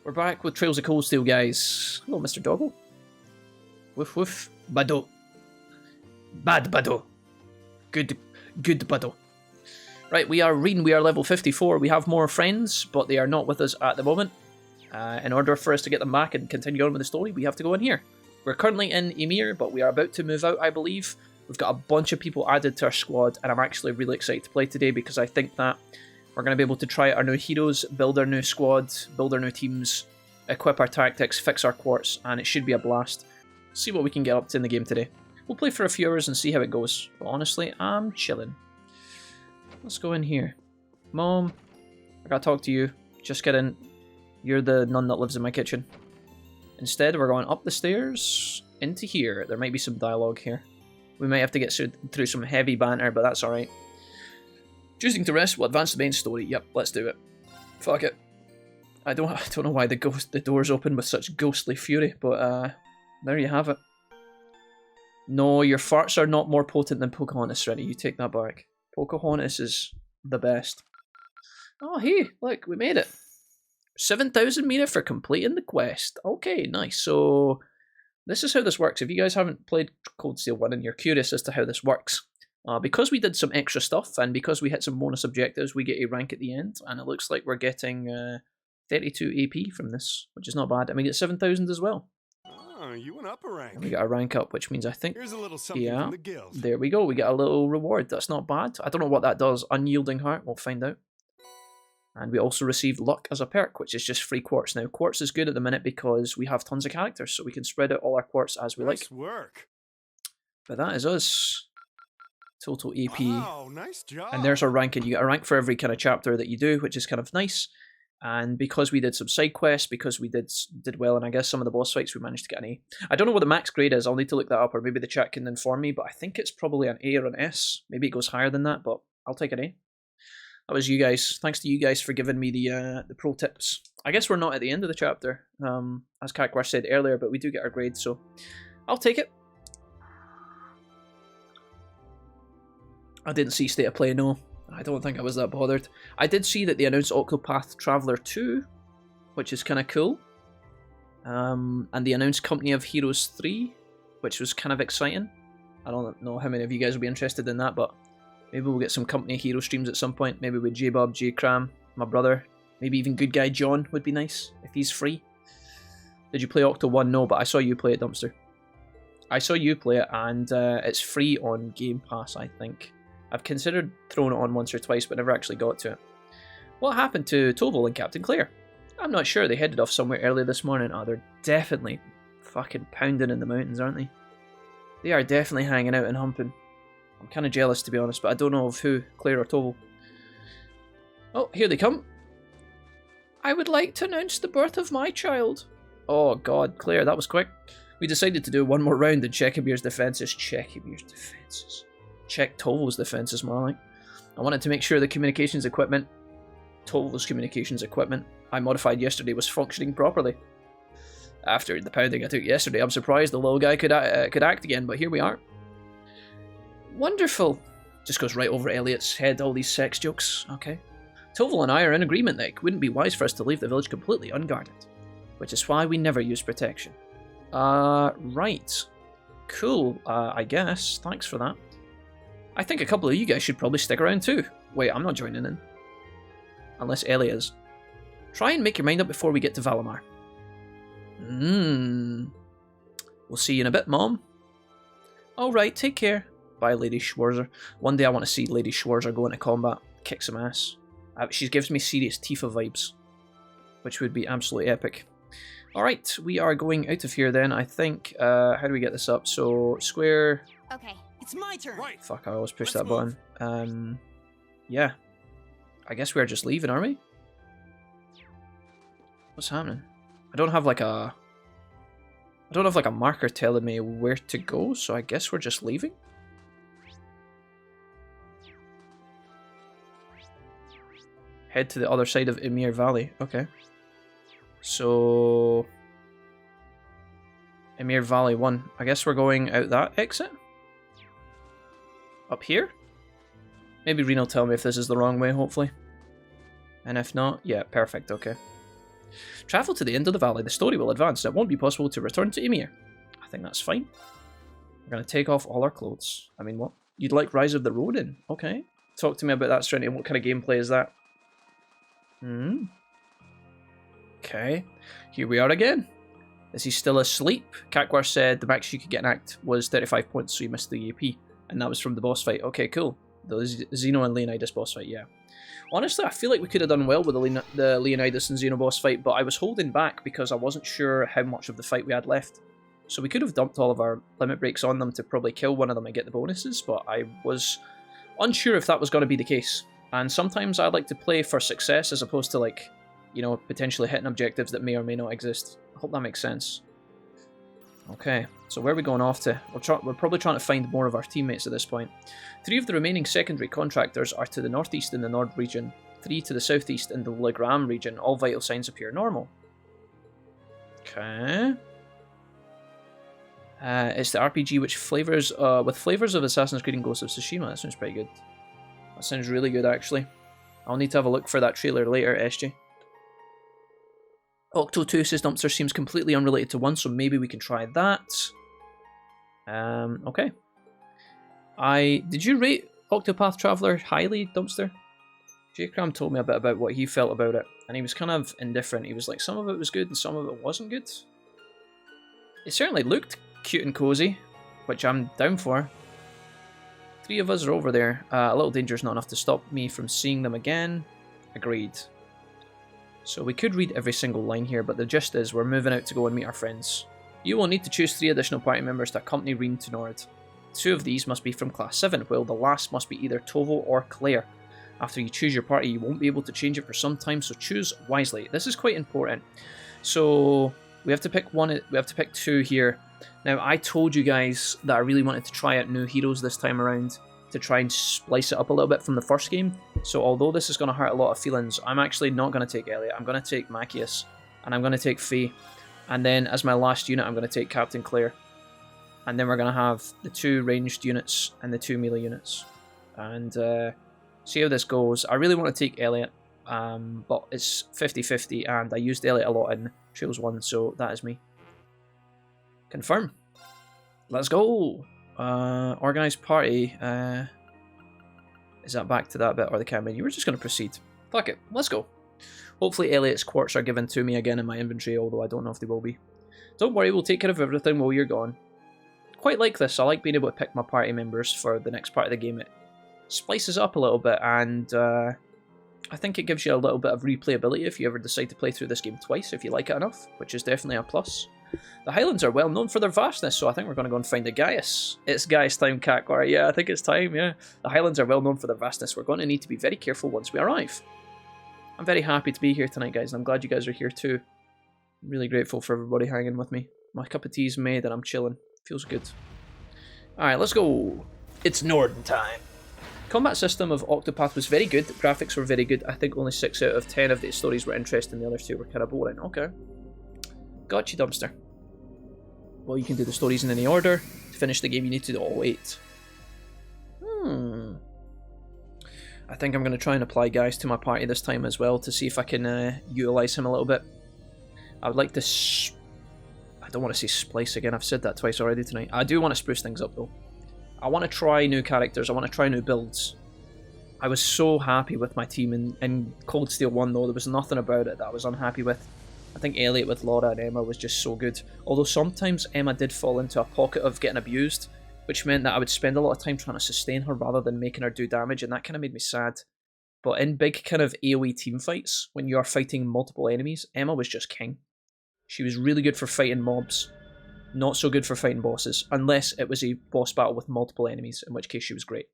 We're back with Trails of Cold Steel, guys. Hello, Mr. Doggle. Woof woof. Bado. Bad Bado. Good Bado. Right, we are Rean. We are level 54. We have more friends, but they are not with us at the moment. In order for us to get them back and continue on with the story, we have to go in here. We're currently in Ymir, but we are about to move out, I believe. We've got a bunch of people added to our squad, and I'm actually really excited to play today because I think that we're going to be able to try out our new heroes, build our new squad, build our new teams, equip our tactics, fix our quartz, and it should be a blast. See what we can get up to in the game today. We'll play for a few hours and see how it goes. But honestly, I'm chilling. Let's go in here. Mom, I gotta talk to you. Just get in. You're the nun that lives in my kitchen. Instead, we're going up the stairs into here. There might be some dialogue here. We might have to get through some heavy banter, but that's alright. Choosing to rest will advance the main story. Yep, let's do it. Fuck it. I don't know why the doors open with such ghostly fury, but there you have it. No, your farts are not more potent than Pocahontas, Rennie. You take that back. Pocahontas is the best. Oh, hey, look, we made it. 7,000 Mira for completing the quest. Okay, nice. So, this is how this works. If you guys haven't played Cold Steel 1 and you're curious as to how this works, because we did some extra stuff and because we hit some bonus objectives, we get a rank at the end, and it looks like we're getting 32 AP from this, which is not bad. And we get 7,000 as well. Oh, you went up a rank. And we got a rank up, which means I think... Here's a little something from the guild. There we go. We get a little reward. That's not bad. I don't know what that does. Unyielding Heart. We'll find out. And we also received Luck as a perk, which is just free quartz. Now, quartz is good at the minute because we have tons of characters, so we can spread out all our quartz as we like. Nice work. But that is us. Total AP. Wow, nice job. And there's our ranking. You get a rank for every kind of chapter that you do, which is kind of nice. And because we did some side quests, because we did well, and I guess some of the boss fights, we managed to get an A. I don't know what the max grade is. I'll need to look that up, or maybe the chat can inform me, but I think it's probably an A or an S. Maybe it goes higher than that, but I'll take an A. That was you guys. Thanks to you guys for giving me the pro tips. I guess we're not at the end of the chapter, as Kakwash said earlier, but we do get our grade, so I'll take it. I didn't see State of Play, no. I don't think I was that bothered. I did see that they announced Octopath Traveler 2, which is kind of cool. And they announced Company of Heroes 3, which was kind of exciting. I don't know how many of you guys will be interested in that, but maybe we'll get some Company of Heroes streams at some point. Maybe with J-Bob, J-Cram, my brother. Maybe even Good Guy John would be nice, if he's free. Did you play Octo 1? No, but I saw you play it, Dumpster. I saw you play it, and it's free on Game Pass, I think. I've considered throwing it on once or twice, but never actually got to it. What happened to Toval and Captain Claire? I'm not sure. They headed off somewhere early this morning. Oh, they're definitely fucking pounding in the mountains, aren't they? They are definitely hanging out and humping. I'm kind of jealous, to be honest, but I don't know of who, Claire or Toval. Oh, here they come. I would like to announce the birth of my child. Oh god, Claire, that was quick. We decided to do one more round and check Ymir's defences. Check Ymir's defences. Check Toval's defences, more like. I wanted to make sure the communications equipment, Toval's communications equipment, I modified yesterday was functioning properly. After the pounding I took yesterday, I'm surprised the little guy could act again, but here we are. Wonderful. Just goes right over Elliot's head, all these sex jokes. Okay. Toval and I are in agreement that it wouldn't be wise for us to leave the village completely unguarded, which is why we never use protection. Right. Cool, I guess. Thanks for that. I think a couple of you guys should probably stick around too. Wait, I'm not joining in. Unless Ellie is. Try and make your mind up before we get to Valimar. We'll see you in a bit, Mom. Alright, take care. Bye, Lady Schwarzer. One day I want to see Lady Schwarzer go into combat, kick some ass. She gives me serious Tifa vibes, which would be absolutely epic. Alright, we are going out of here then, I think. How do we get this up? So, square... Okay, it's my turn. Right. Fuck, I always push that button. Yeah. I guess we're just leaving, are we? What's happening? I don't have like a marker telling me where to go, so I guess we're just leaving? Head to the other side of Ymir Valley. Okay. So... Ymir Valley 1. I guess we're going out that exit? Up here? Maybe Rean will tell me if this is the wrong way, hopefully. And if not, yeah, perfect, okay. Travel to the end of the valley. The story will advance. It won't be possible to return to Ymir. I think that's fine. We're going to take off all our clothes. I mean, what? You'd like Rise of the Ronin? Okay. Talk to me about that, Serenity. What kind of gameplay is that? Okay. Here we are again. Is he still asleep? Kakwar said the max you could get an act was 35 points, so you missed the AP. And that was from the boss fight. Okay, cool. The Zeno and Leonidas boss fight, yeah. Honestly, I feel like we could have done well with the Leonidas and Zeno boss fight, but I was holding back because I wasn't sure how much of the fight we had left. So we could have dumped all of our limit breaks on them to probably kill one of them and get the bonuses, but I was unsure if that was going to be the case. And sometimes I like to play for success as opposed to, like, you know, potentially hitting objectives that may or may not exist. I hope that makes sense. Okay, so where are we going off to? We're probably trying to find more of our teammates at this point. 3 of the remaining secondary contractors are to the northeast in the Nord region, 3 to the southeast in the Legram region. All vital signs appear normal. Okay. It's the RPG which flavors with flavors of Assassin's Creed and Ghost of Tsushima. That sounds pretty good. That sounds really good, actually. I'll need to have a look for that trailer later, SJ. Octo2 says Dumpster seems completely unrelated to 1, so maybe we can try that. Okay. Did you rate Octopath Traveler highly, Dumpster? J-Cram told me a bit about what he felt about it, and he was kind of indifferent. He was like, some of it was good and some of it wasn't good. It certainly looked cute and cozy, which I'm down for. 3 of us are over there. A little dangerous, not enough to stop me from seeing them again. Agreed. So we could read every single line here, but the gist is we're moving out to go and meet our friends. You will need to choose 3 additional party members to accompany Rean to Nord. 2 of these must be from Class VII, while the last must be either Toval or Claire. After you choose your party, you won't be able to change it for some time, so choose wisely. This is quite important. So we have to pick 1. We have to pick 2 here. Now, I told you guys that I really wanted to try out new heroes this time around to try and splice it up a little bit from the first game. So although this is going to hurt a lot of feelings, I'm actually not going to take Elliot. I'm going to take Machias, and I'm going to take Faye. And then as my last unit, I'm going to take Captain Claire. And then we're going to have the 2 ranged units and the 2 melee units. And see how this goes. I really want to take Elliot, but it's 50-50, and I used Elliot a lot in Trails 1, so that is me. Confirm. Let's go. Organised party. Is that back to that bit or the campaign? You were just going to proceed. Fuck it. Let's go. Hopefully Elliot's quartz are given to me again in my inventory, although I don't know if they will be. Don't worry, we'll take care of everything while you're gone. Quite like this. I like being able to pick my party members for the next part of the game. It splices up a little bit, and I think it gives you a little bit of replayability if you ever decide to play through this game twice, if you like it enough, which is definitely a plus. The Highlands are well known for their vastness, so I think we're going to go and find a Gaius. It's Gaius time, Kakwar. Yeah, I think it's time, yeah. The Highlands are well known for their vastness. We're going to need to be very careful once we arrive. I'm very happy to be here tonight, guys, and I'm glad you guys are here too. I'm really grateful for everybody hanging with me. My cup of tea's made and I'm chilling. Feels good. Alright, let's go. It's Norden time. Combat system of Octopath was very good. The graphics were very good. I think only 6 out of 10 of the stories were interesting. The other 2 were kind of boring. Okay. Got you, Dumpster. Well, you can do the stories in any order. To finish the game, you need to do all 8. I think I'm going to try and apply Gaius to my party this time as well to see if I can utilise him a little bit. I would like to... I don't want to say splice again. I've said that twice already tonight. I do want to spruce things up, though. I want to try new characters. I want to try new builds. I was so happy with my team in Cold Steel 1, though. There was nothing about it that I was unhappy with. I think Elliot with Laura and Emma was just so good. Although sometimes Emma did fall into a pocket of getting abused, which meant that I would spend a lot of time trying to sustain her rather than making her do damage, and that kind of made me sad. But in big kind of AoE team fights, when you are fighting multiple enemies, Emma was just king. She was really good for fighting mobs, not so good for fighting bosses, unless it was a boss battle with multiple enemies, in which case she was great.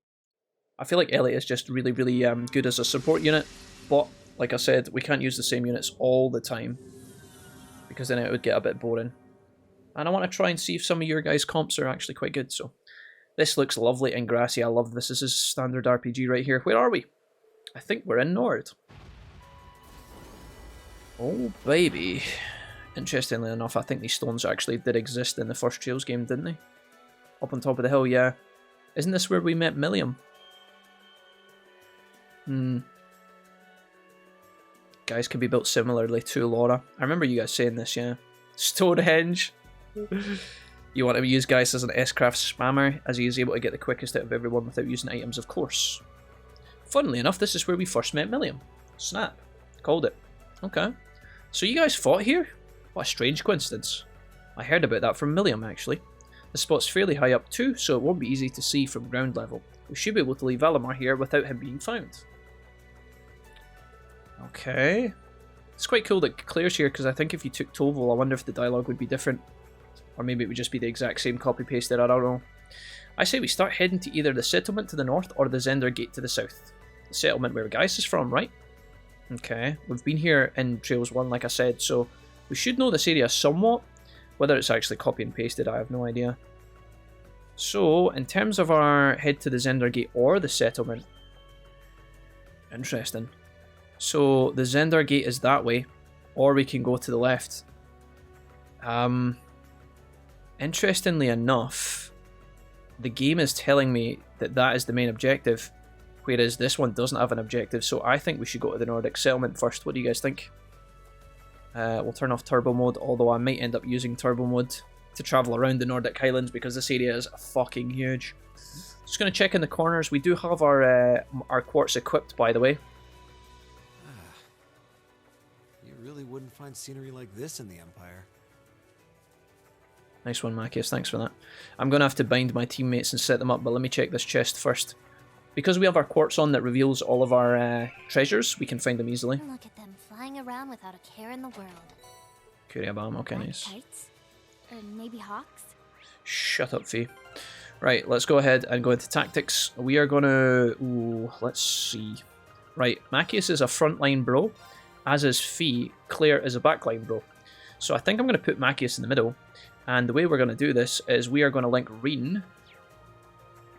I feel like Elliot is just really, really good as a support unit, but like I said, we can't use the same units all the time, because then it would get a bit boring. And I want to try and see if some of your guys' comps are actually quite good, so... This looks lovely and grassy, I love this. This is a standard RPG right here. Where are we? I think we're in Nord. Oh, baby. Interestingly enough, I think these stones actually did exist in the first Trails game, didn't they? Up on top of the hill, yeah. Isn't this where we met Milliam? Guys can be built similarly to Laura. I remember you guys saying this, yeah. Stonehenge. You want to use Gaius as an S-craft spammer, as he is able to get the quickest out of everyone without using items, of course. Funnily enough, this is where we first met Milliam. Snap. Called it. Okay. So you guys fought here? What a strange coincidence. I heard about that from Milliam, actually. The spot's fairly high up too, so it won't be easy to see from ground level. We should be able to leave Valimar here without him being found. Okay. It's quite cool that Claire's here, because I think if you took Toval, I wonder if the dialogue would be different. Or maybe it would just be the exact same copy-pasted, I don't know. I say we start heading to either the settlement to the north or the Zender Gate to the south. The settlement where Gaius is from, right? Okay, we've been here in Trails 1, like I said, so we should know this area somewhat. Whether it's actually copy and pasted, I have no idea. So, in terms of our head to the Zender Gate or the settlement... Interesting. So, the Zender Gate is that way, or we can go to the left. Interestingly enough, the game is telling me that that is the main objective, whereas this one doesn't have an objective, so I think we should go to the Nordic settlement first. What do you guys think? We'll turn off turbo mode, although I might end up using turbo mode to travel around the Nordic Highlands because this area is fucking huge. Just going to check in the corners. We do have our quartz equipped, by the way. You really wouldn't find scenery like this in the Empire. Nice one, Machias. Thanks for that. I'm going to have to bind my teammates and set them up, but let me check this chest first. Because we have our quartz on that reveals all of our treasures, we can find them easily. Look at them flying around without a care in the world. Kuriabam, okay, nice. Kites? Or maybe hawks? Shut up, Fee. Right, let's go ahead and go into tactics. We are going to... Ooh, let's see. Right, Machias is a frontline bro, as is Fee. Claire is a backline bro. So I think I'm going to put Machias in the middle. And the way we're going to do this is we are going to link Rean.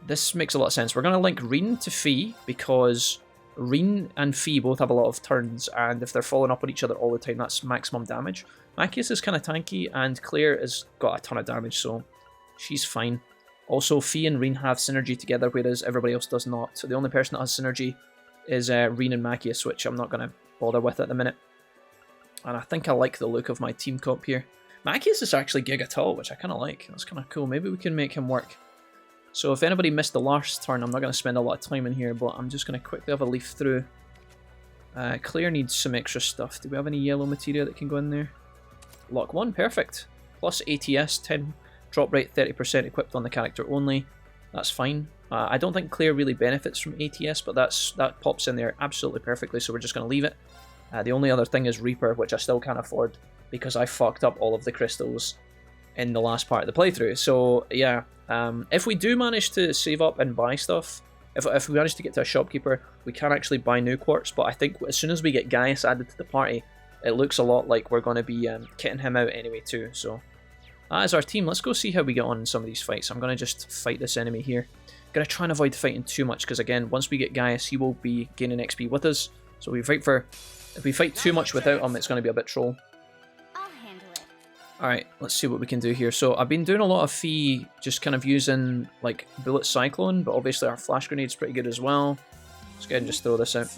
This makes a lot of sense. We're going to link Rean to Fee because Rean and Fee both have a lot of turns, and if they're following up on each other all the time, that's maximum damage. Machias is kind of tanky, and Claire has got a ton of damage, so she's fine. Also, Fee and Rean have synergy together, whereas everybody else does not. So the only person that has synergy is Rean and Machias, which I'm not going to bother with at the minute. And I think I like the look of my team comp here. Machias is actually giga tall, which I kind of like. That's kind of cool. Maybe we can make him work. So if anybody missed the last turn, I'm not going to spend a lot of time in here, but I'm just going to quickly have a leaf through. Claire needs some extra stuff. Do we have any yellow materia that can go in there? Lock 1, perfect. Plus ATS, 10 drop rate, 30% equipped on the character only. That's fine. I don't think Claire really benefits from ATS, but that pops in there absolutely perfectly, so we're just going to leave it. The only other thing is Reaper, which I still can't afford because I fucked up all of the crystals in the last part of the playthrough. So yeah, if we do manage to save up and buy stuff, if we manage to get to a shopkeeper, we can actually buy new quartz, but I think as soon as we get Gaius added to the party, it looks a lot like we're going to be kitting him out anyway too. So that is our team. Let's go see how we get on in some of these fights. I'm going to just fight this enemy here. Going to try and avoid fighting too much because again, once we get Gaius, he will be gaining XP with us. So if we fight too much without him, it's going to be a bit troll. Alright, let's see what we can do here. So I've been doing a lot of Fee, just kind of using like Bullet Cyclone, but obviously our Flash Grenade's pretty good as well. Let's go ahead and just throw this out.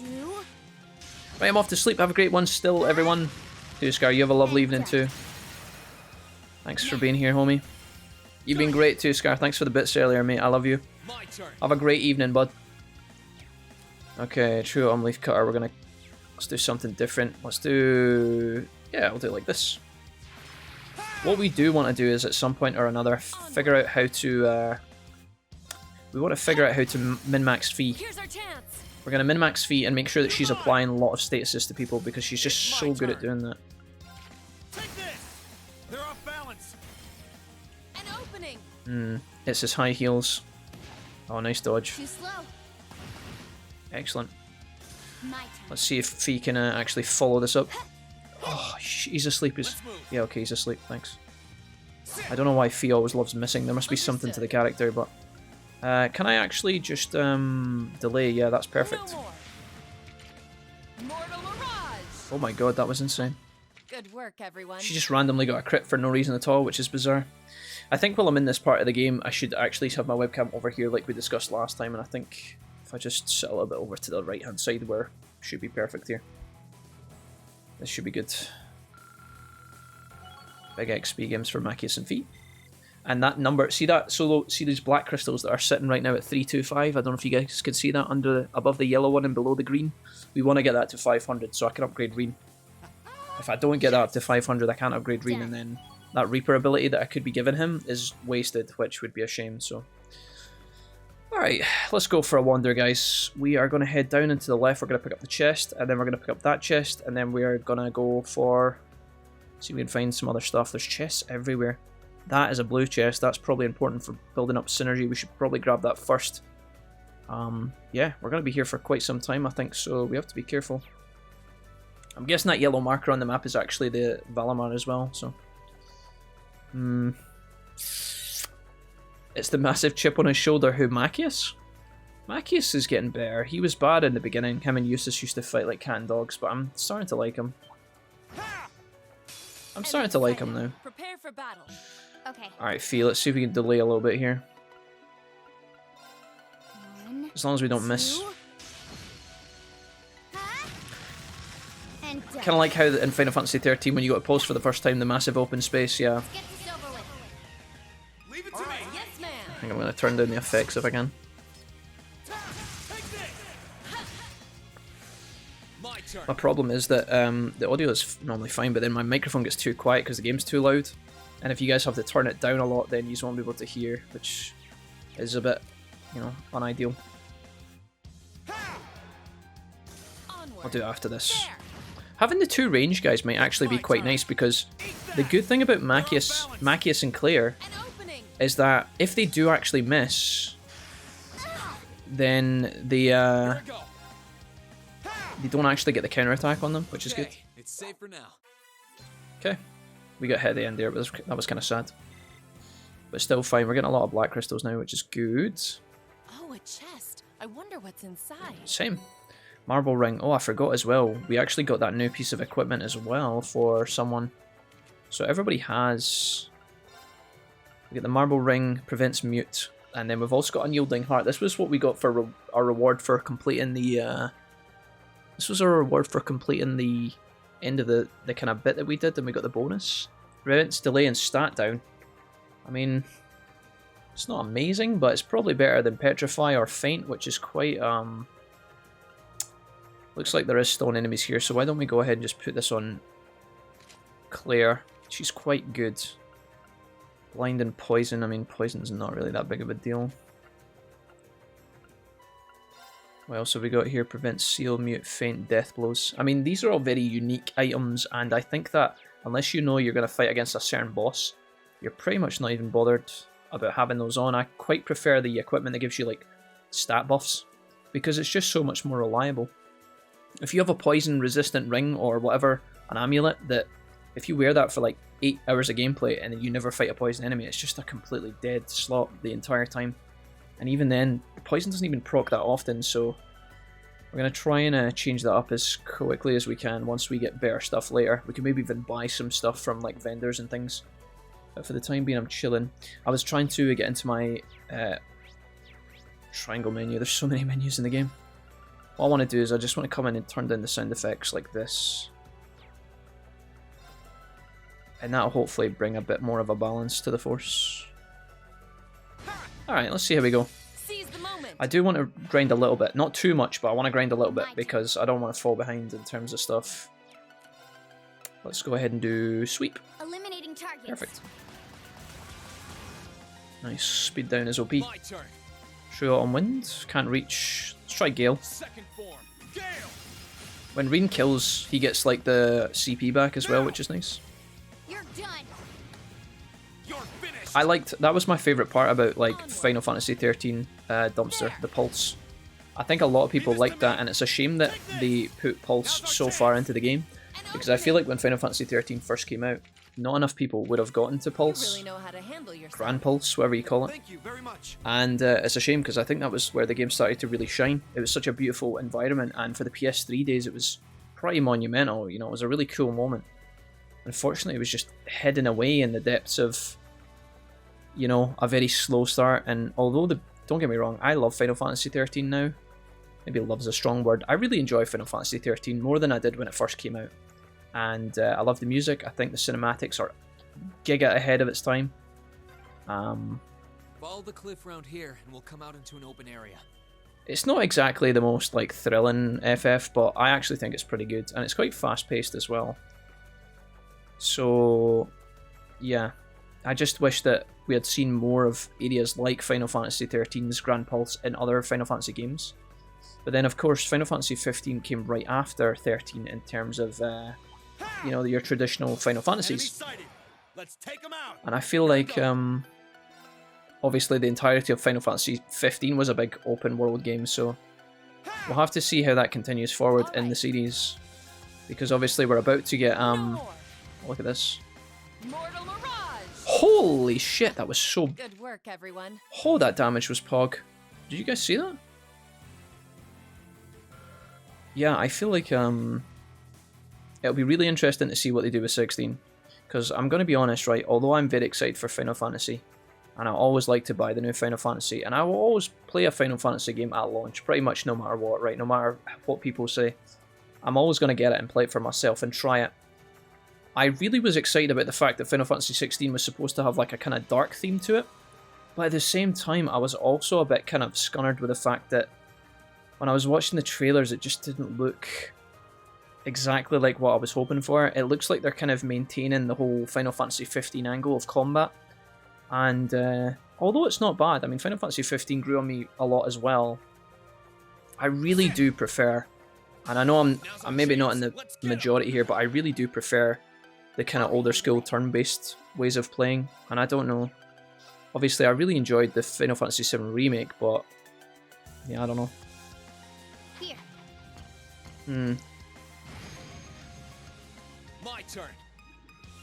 Right, I'm off to sleep. Have a great one still, everyone. ToScar, you have a lovely evening too. Thanks for being here, homie. You've been great, ToScar. Thanks for the bits earlier, mate. I love you. Have a great evening, bud. Okay, True Leaf Cutter. Let's do something different. Let's do... Yeah, we'll do it like this. What we do want to do is at some point or another figure out how to... we want to figure out how to min-max Fee. We're going to min-max Fee and make sure that she's applying a lot of statuses to people because she's just so good at doing that. They're off balance. An opening. It's his high heels. Oh, nice dodge. Too slow. Excellent. My turn. Let's see if Fee can actually follow this up. Oh, he's asleep. Yeah, okay, he's asleep. Thanks. I don't know why Fee always loves missing. There must be something to the character, but... can I actually just delay? Yeah, that's perfect. Oh my god, that was insane. Good work, everyone. She just randomly got a crit for no reason at all, which is bizarre. I think while I'm in this part of the game, I should actually have my webcam over here like we discussed last time, and I think if I just sit a little bit over to the right-hand side where it should be perfect here. This should be good. Big XP games for Machias and Fee. And that number, see that solo, see these black crystals that are sitting right now at 325? I don't know if you guys can see that above the yellow one and below the green. We want to get that to 500 so I can upgrade Rean. If I don't get that up to 500, I can't upgrade Rean, and then that Reaper ability that I could be giving him is wasted, which would be a shame, so. Alright, let's go for a wander, guys. We are going to head down and to the left. We're going to pick up the chest, and then we're going to pick up that chest, and then we are going to go for... See if we can find some other stuff. There's chests everywhere. That is a blue chest. That's probably important for building up synergy. We should probably grab that first. Yeah, we're going to be here for quite some time, I think, so we have to be careful. I'm guessing that yellow marker on the map is actually the Valimar as well, so... It's the massive chip on his shoulder. Who, Machias? Machias is getting better. He was bad in the beginning. Him and Eustace used to fight like cat and dogs, but I'm starting to like him. I'm starting to like him now. Prepare for battle. Okay. Alright, Fee, let's see if we can delay a little bit here. As long as we don't miss. Kind of like how in Final Fantasy 13 when you got a pulse for the first time, the massive open space, yeah. Leave it to me. Yes, ma'am. I think I'm going to turn down the effects if I can. My problem is that the audio is normally fine, but then my microphone gets too quiet because the game's too loud. And if you guys have to turn it down a lot, then you won't be able to hear, which is a bit, you know, unideal. I'll do it after this. Having the two range guys might actually be quite nice, because the good thing about Machias and Claire is that if they do actually miss, then they don't actually get the counterattack on them, which is good. It's safe for now. Okay, we got hit at the end there, but that was kind of sad. But still fine, we're getting a lot of black crystals now, which is good. Oh, a chest. I wonder what's inside. Same. Marble ring. Oh, I forgot as well. We actually got that new piece of equipment as well for someone. So everybody has... We get the marble ring, prevents mute. And then we've also got unyielding heart. This was what we got for our reward for completing the... This was our reward for completing the end of the kind of bit that we did, and we got the bonus. Prevents delay and stat down. I mean, it's not amazing, but it's probably better than Petrify or Faint, which is quite... Looks like there is stone enemies here, so why don't we go ahead and just put this on Claire. She's quite good. Blind and poison. I mean, poison's not really that big of a deal. What else have we got here? Prevent seal, mute, faint, death blows. I mean, these are all very unique items, and I think that unless you know you're going to fight against a certain boss, you're pretty much not even bothered about having those on. I quite prefer the equipment that gives you, like, stat buffs, because it's just so much more reliable. If you have a poison resistant ring or whatever, an amulet, that if you wear that for like 8 hours of gameplay and then you never fight a poison enemy, it's just a completely dead slot the entire time. And even then, the poison doesn't even proc that often, so we're going to try and change that up as quickly as we can once we get better stuff later. We can maybe even buy some stuff from like vendors and things. But for the time being, I'm chilling. I was trying to get into my triangle menu. There's so many menus in the game. What I want to do is I just want to come in and turn down the sound effects like this. And that'll hopefully bring a bit more of a balance to the force. Alright, let's see how we go. I do want to grind a little bit. Not too much, but I want to grind a little bit because I don't want to fall behind in terms of stuff. Let's go ahead and do sweep. Eliminating targets. Perfect. Nice. Speed down is OP. True on wind. Can't reach. Let's try Gale. When Rean kills, he gets like the CP back as well, which is nice. You're done. I liked, that was my favourite part about like Final Fantasy 13 Dumpster, the Pulse. I think a lot of people like that, and it's a shame that they put Pulse so far into the game, because I feel like when Final Fantasy 13 first came out, not enough people would have gotten to Pulse, Grand Pulse, whatever you call it, and it's a shame because I think that was where the game started to really shine. It was such a beautiful environment, and for the PS3 days it was pretty monumental, you know, it was a really cool moment. Unfortunately, it was just hidden away in the depths of, you know, a very slow start. And although, don't get me wrong, I love Final Fantasy 13 now. Maybe love's a strong word. I really enjoy Final Fantasy 13 more than I did when it first came out. and I love the music. I think the cinematics are giga ahead of its time. Follow the cliff round here, and we'll come out into an open area. It's not exactly the most like thrilling FF, but I actually think it's pretty good, and it's quite fast-paced as well. So, yeah, I just wish that we had seen more of areas like Final Fantasy XIII's Grand Pulse in other Final Fantasy games. But then, of course, Final Fantasy XV came right after 13 in terms of, you know, your traditional Final Fantasies. Let's take 'em out. And I feel like, obviously the entirety of Final Fantasy XV was a big open world game, so we'll have to see how that continues forward in the series. Because obviously we're about to get, look at this. Mortal Mirage. Holy shit, that was so... Good work, everyone. Oh, that damage was pog. Did you guys see that? Yeah, I feel like it'll be really interesting to see what they do with 16. Because I'm going to be honest, right, although I'm very excited for Final Fantasy, and I always like to buy the new Final Fantasy, and I will always play a Final Fantasy game at launch, pretty much no matter what, right, no matter what people say. I'm always going to get it and play it for myself and try it. I really was excited about the fact that Final Fantasy 16 was supposed to have like a kind of dark theme to it, but at the same time I was also a bit kind of scunnered with the fact that when I was watching the trailers it just didn't look exactly like what I was hoping for. It looks like they're kind of maintaining the whole Final Fantasy 15 angle of combat, and although it's not bad, I mean Final Fantasy 15 grew on me a lot as well, I really do prefer, and I know I'm maybe not in the majority here, but I really do prefer the kind of older school turn-based ways of playing, and I don't know. Obviously, I really enjoyed the Final Fantasy VII Remake, but yeah, I don't know. Here. My turn.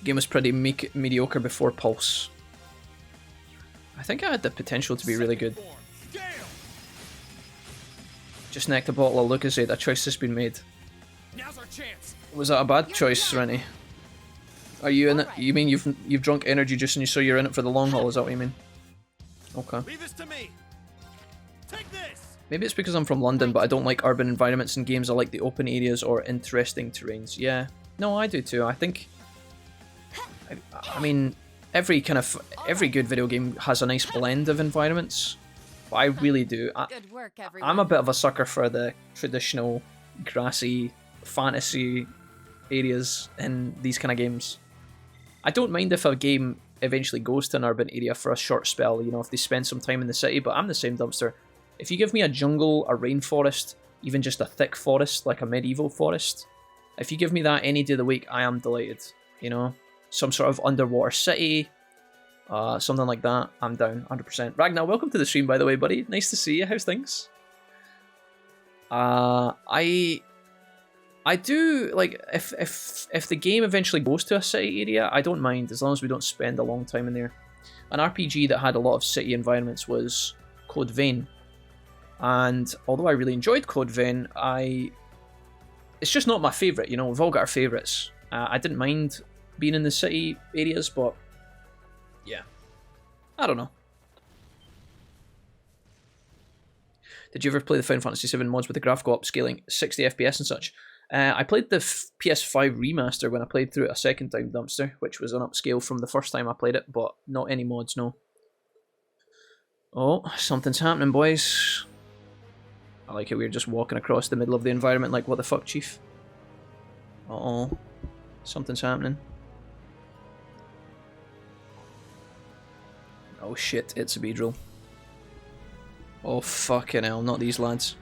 Game was pretty mediocre before Pulse. I think I had the potential to be really good. Just necked a bottle of Lucozade. A choice has been made. Now's our chance. Was that a bad choice, Rennie? Are you in it? You mean you've drunk energy juice and you so you're in it for the long haul? Is that what you mean? Okay. Leave this to me. Take this. Maybe it's because I'm from London, but I don't like urban environments in games. I like the open areas or interesting terrains. Yeah. No, I do too. I think... I mean, every good video game has a nice blend of environments. But I really do. Good work, everyone. I'm a bit of a sucker for the traditional grassy fantasy areas in these kind of games. I don't mind if a game eventually goes to an urban area for a short spell, you know, if they spend some time in the city, but I'm the same dumpster. If you give me a jungle, a rainforest, even just a thick forest, like a medieval forest, if you give me that any day of the week, I am delighted, you know? Some sort of underwater city, something like that, I'm down, 100%. Ragnar, welcome to the stream, by the way, buddy. Nice to see you. How's things? I do, like, if the game eventually goes to a city area, I don't mind, as long as we don't spend a long time in there. An RPG that had a lot of city environments was Code Vein. And although I really enjoyed Code Vein, it's just not my favourite, you know, we've all got our favourites. I didn't mind being in the city areas, but yeah, I don't know. Did you ever play the Final Fantasy VII mods with the graphical upscaling, 60 FPS and such? I played the PS5 remaster when I played through it a second time, Dumpster, which was an upscale from the first time I played it, but not any mods, no. Oh, something's happening, boys. I like how we're just walking across the middle of the environment like, what the fuck, Chief? Uh-oh. Something's happening. Oh shit, it's a Beedrill. Oh fucking hell, not these lads.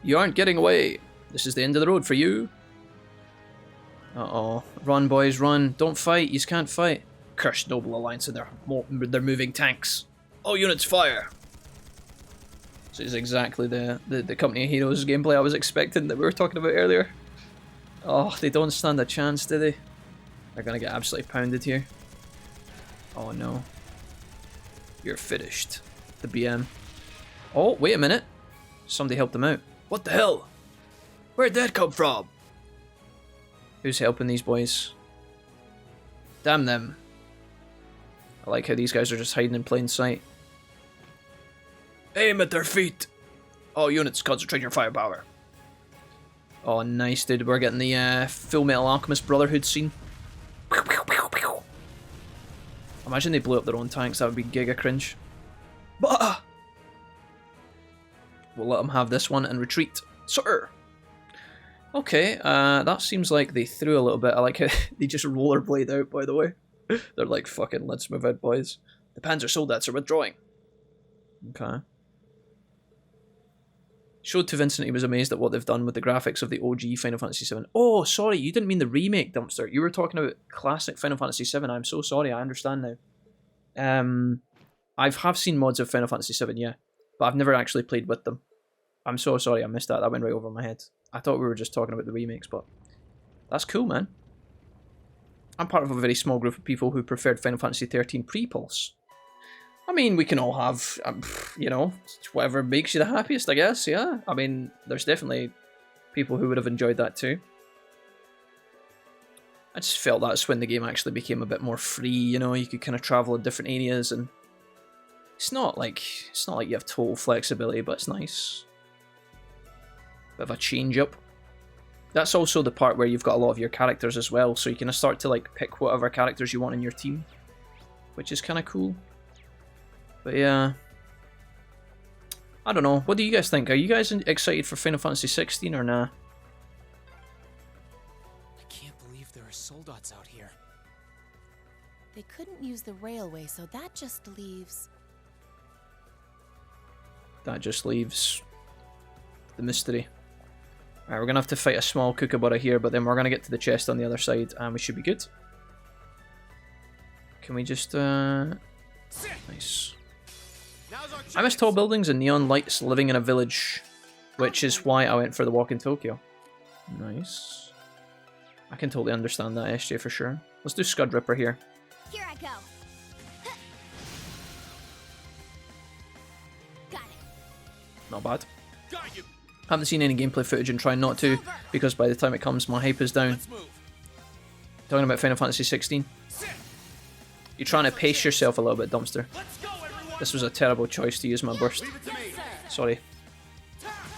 You aren't getting away! This is the end of the road for you! Uh-oh. Run, boys, run. Don't fight, you can't fight. Cursed Noble Alliance and they're moving tanks. All units fire! This is exactly the Company of Heroes gameplay I was expecting that we were talking about earlier. Oh, they don't stand a chance, do they? They're gonna get absolutely pounded here. Oh no. You're finished. The BM. Oh, wait a minute. Somebody helped them out. What the hell? Where'd that come from? Who's helping these boys? Damn them. I like how these guys are just hiding in plain sight. Aim at their feet. All units, concentrate your firepower. Oh, nice, dude. We're getting the Full Metal Alchemist Brotherhood scene. Imagine they blew up their own tanks. That would be giga cringe. But we'll let them have this one and retreat. Sir. Okay, that seems like they threw a little bit. I like how they just rollerblade out, by the way. They're like, fucking, let's move out, boys. The Panzer Soldats are withdrawing. Okay. Showed to Vincent he was amazed at what they've done with the graphics of the OG Final Fantasy VII. Oh, sorry, you didn't mean the remake, Dumpster. You were talking about classic Final Fantasy VII. I'm so sorry, I understand now. I have seen mods of Final Fantasy VII, yeah. But I've never actually played with them. I'm so sorry, I missed that. That went right over my head. I thought we were just talking about the remakes, but that's cool, man. I'm part of a very small group of people who preferred Final Fantasy XIII pre-pulse. I mean, we can all have, you know, whatever makes you the happiest, I guess, yeah. I mean, there's definitely people who would have enjoyed that too. I just felt that's when the game actually became a bit more free, you know, you could kind of travel in different areas, and it's not like you have total flexibility, but it's nice. Bit of a change up. That's also the part where you've got a lot of your characters as well, so you can start to like pick whatever characters you want in your team, which is kind of cool. But yeah, I don't know. What do you guys think? Are you guys excited for Final Fantasy 16 or nah? I can't believe there are soldats out here. They couldn't use the railway, so that just leaves... That just leaves the mystery. Alright, we're going to have to fight a small kookaburra here, but then we're going to get to the chest on the other side, and we should be good. Can we just... Nice. I miss tall buildings and neon lights living in a village, which is why I went for the walk in Tokyo. Nice. I can totally understand that, SJ, for sure. Let's do Scud Ripper here. Here I go. Got it. Not bad. Got you. Haven't seen any gameplay footage and trying not to, because by the time it comes, my hype is down. Let's move. Talking about Final Fantasy 16. You're trying to pace yourself a little bit, Dumpster. Let's go, everyone. This was a terrible choice to use my burst. Leave it to me. Sorry.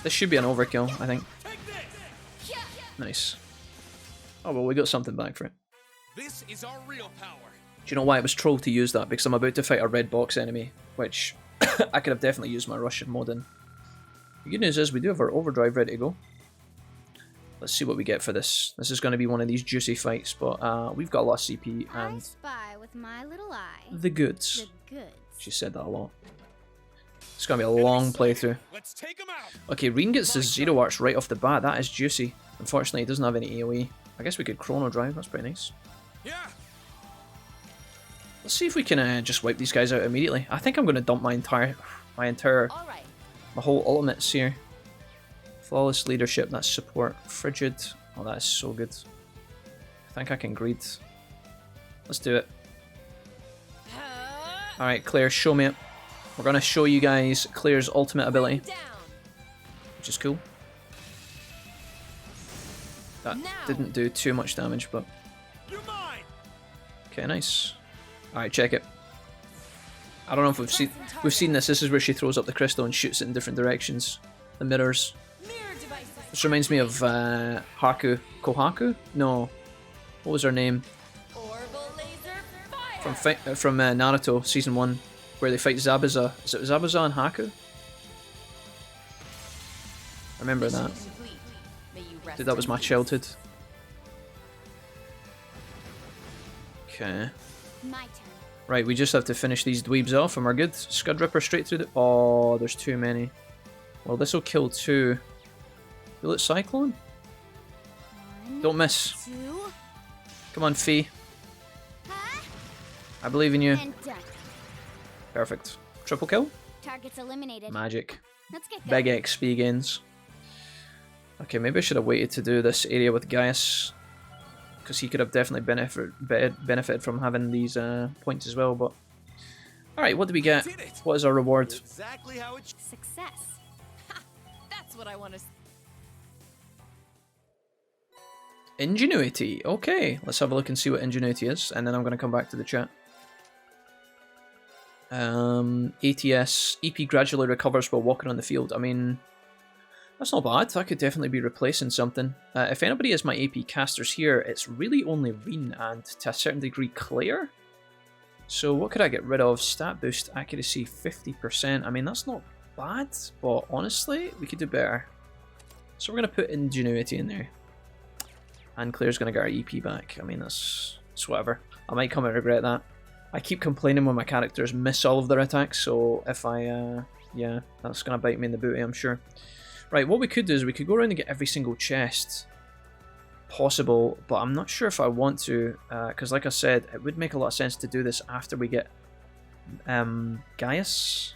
This should be an overkill, I think. Take this. Nice. Oh well, we got something back for it. This is our real power. Do you know why I was trolled to use that? Because I'm about to fight a red box enemy, which I could have definitely used my Russian mod in. The good news is we do have our overdrive ready to go. Let's see what we get for this. This is going to be one of these juicy fights, but we've got a lot of CP I and spy with my little eye. the goods. The goods. She said that a lot. It's going to be a long playthrough. Let's take him out. Okay, Rean gets the Zero Arts right off the bat. That is juicy. Unfortunately, he doesn't have any AoE. I guess we could Chrono Drive. That's pretty nice. Yeah. Let's see if we can just wipe these guys out immediately. I think I'm going to dump my entire, All right. my whole ultimates here. Flawless leadership. That's support. Frigid. Oh, that is so good. I think I can greed. Let's do it. All right, Claire, show me it. We're going to show you guys Claire's ultimate ability, Down. which is cool. That Now. didn't do too much damage, but You're mine. okay, nice. All right, check it. I don't know if we've seen this. This is where she throws up the crystal and shoots it in different directions. The mirrors. Mirror devices. This reminds me of Haku. Kohaku? No. What was her name? Orbital laser fire. From Naruto season 1, where they fight Zabuza. Is it Zabuza and Haku? I remember that. Complete. May you rest Dude, that was in my peace. childhood. Okay. My turn. Right, we just have to finish these dweebs off and we're good. Scud Ripper straight through the... Oh, there's too many. Well, this will kill 2. Will it Cyclone? One, Don't miss. 2, Come on, Fee. ha, I believe in you. and done. Perfect. Triple kill? Targets eliminated. Magic. Let's get going. Big XP gains. Okay, maybe I should have waited to do this area with Gaius, because he could have definitely benefited from having these points as well, but... Alright, what do we get? Did it. What is our reward? Exactly how it. Success. That's what I want to. Ingenuity. Okay, let's have a look and see what Ingenuity is, and then I'm going to come back to the chat. ATS. EP gradually recovers while walking on the field. I mean, That's not bad. That could definitely be replacing something. If anybody is my AP casters here, it's really only Rean and, to a certain degree, Claire. So what could I get rid of? Stat boost, accuracy 50%. I mean, that's not bad, but honestly, we could do better. So we're going to put ingenuity in there. And Claire's going to get our EP back. I mean, that's whatever. I might come and regret that. I keep complaining when my characters miss all of their attacks, so if I, yeah, that's going to bite me in the booty, I'm sure. Right, what we could do is we could go around and get every single chest possible, but I'm not sure if I want to, because like I said, it would make a lot of sense to do this after we get Gaius.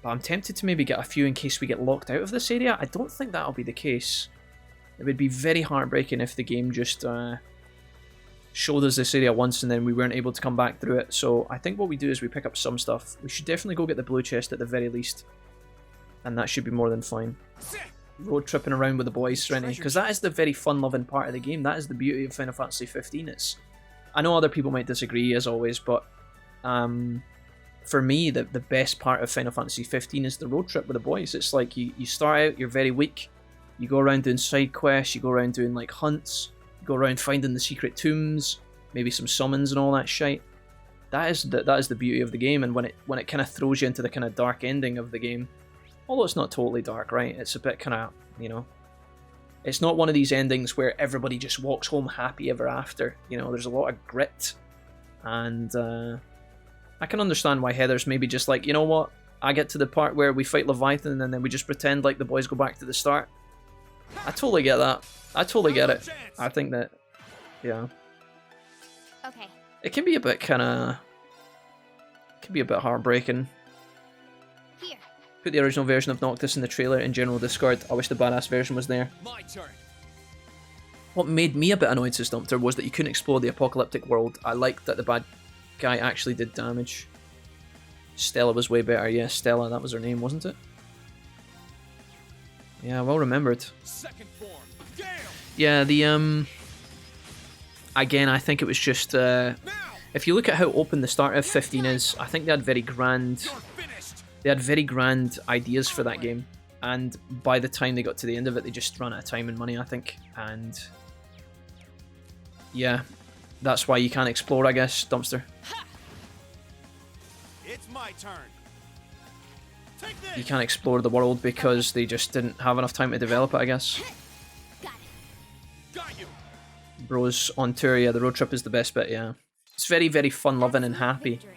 But I'm tempted to maybe get a few in case we get locked out of this area. I don't think that'll be the case. It would be very heartbreaking if the game just showed us this area once and then we weren't able to come back through it. So I think what we do is we pick up some stuff. We should definitely go get the blue chest at the very least. And that should be more than fine. Road tripping around with the boys, Serenity, because that is the very fun-loving part of the game. That is the beauty of Final Fantasy 15. I know other people might disagree, as always, but for me, the best part of Final Fantasy 15 is the road trip with the boys. It's like you start out, you're very weak, you go around doing side quests, you go around doing like hunts, you go around finding the secret tombs, maybe some summons and all that shite. That is the beauty of the game, and when it kind of throws you into the kind of dark ending of the game. Although it's not totally dark, right? It's a bit kind of, you know... It's not one of these endings where everybody just walks home happy ever after. You know, there's a lot of grit. And I can understand why Heather's maybe just like, you know what? I get to the part where we fight Leviathan and then we just pretend like the boys go back to the start. I totally get that. I totally get it. I think that, yeah. Okay. It can be a bit kind of... It can be a bit heartbreaking. Here. Put the original version of Noctis in the trailer in general Discord. I wish the badass version was there. My turn. What made me a bit annoyed, to Stumpter, was that you couldn't explore the apocalyptic world. I liked that the bad guy actually did damage. Stella was way better. Yeah, Stella, that was her name, wasn't it? Yeah, well remembered. Second form. Gale. Yeah, the again, I think it was just if you look at how open the start of 15 is, I think they had very grand You're finished. They had very grand ideas for that game, and by the time they got to the end of it, they just ran out of time and money, I think. And yeah, that's why you can't explore, I guess, Dumpster. It's my turn. Take this. You can't explore the world because they just didn't have enough time to develop it, I guess. Got it. Got you. Bros on tour, yeah, the road trip is the best bit, yeah. It's very, very fun-loving and happy. Victory.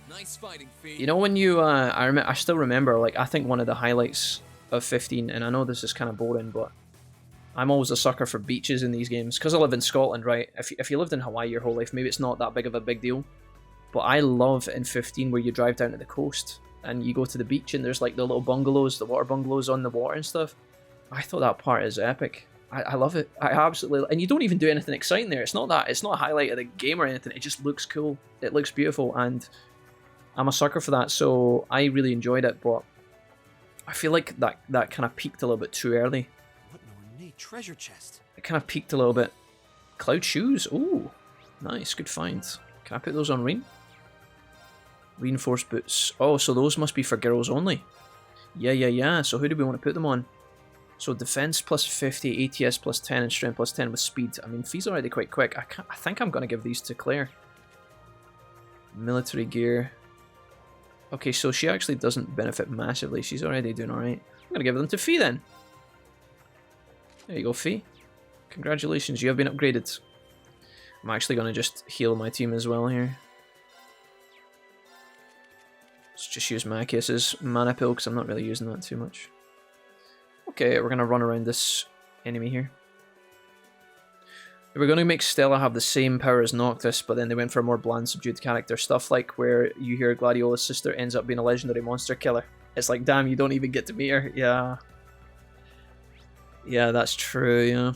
Nice fighting, Fee. You know, when you, I still remember, like, I think one of the highlights of 15, and I know this is kind of boring, but I'm always a sucker for beaches in these games, because I live in Scotland, right? If you lived in Hawaii your whole life, maybe it's not that big of a big deal, but I love in 15 where you drive down to the coast, and you go to the beach, and there's, like, the little bungalows, the water bungalows on the water and stuff. I thought that part is epic. I love it. I absolutely... And you don't even do anything exciting there. It's not a highlight of the game or anything. It just looks cool. It looks beautiful, and I'm a sucker for that, so I really enjoyed it, but I feel like that kind of peaked a little bit too early. What an ornate treasure chest. It kind of peaked a little bit. Cloud shoes. Ooh, nice. Good find. Can I put those on Rean? Reinforced boots. Oh, so those must be for girls only. Yeah. So who do we want to put them on? So defense plus 50, ATS plus 10, and strength plus 10 with speed. I mean, Fee's already quite quick. I think I'm going to give these to Claire. Military gear. Okay, so she actually doesn't benefit massively. She's already doing alright. I'm going to give them to Fee then. There you go, Fee. Congratulations, you have been upgraded. I'm actually going to just heal my team as well here. Let's just use Machias's mana pill because I'm not really using that too much. Okay, we're going to run around this enemy here. We're going to make Stella have the same power as Noctis, but then they went for a more bland, subdued character. Stuff like where you hear Gladiola's sister ends up being a legendary monster killer. It's like, damn, you don't even get to meet her. Yeah. Yeah, that's true, yeah.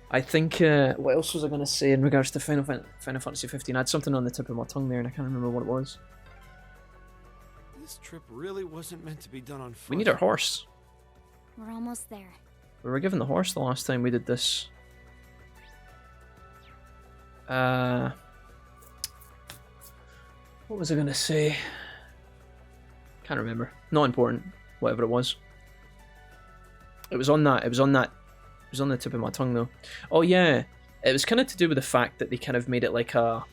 I think, what else was I going to say in regards to Final Fantasy 15? I had something on the tip of my tongue there, and I can't remember what it was. This trip really wasn't meant to be done on foot. We need our horse. We're almost there. We were given the horse the last time we did this. What was I going to say? Can't remember. Not important. Whatever it was. It was on that. It was on that. It was on the tip of my tongue though. Oh yeah, it was kind of to do with the fact that they kind of made it like a.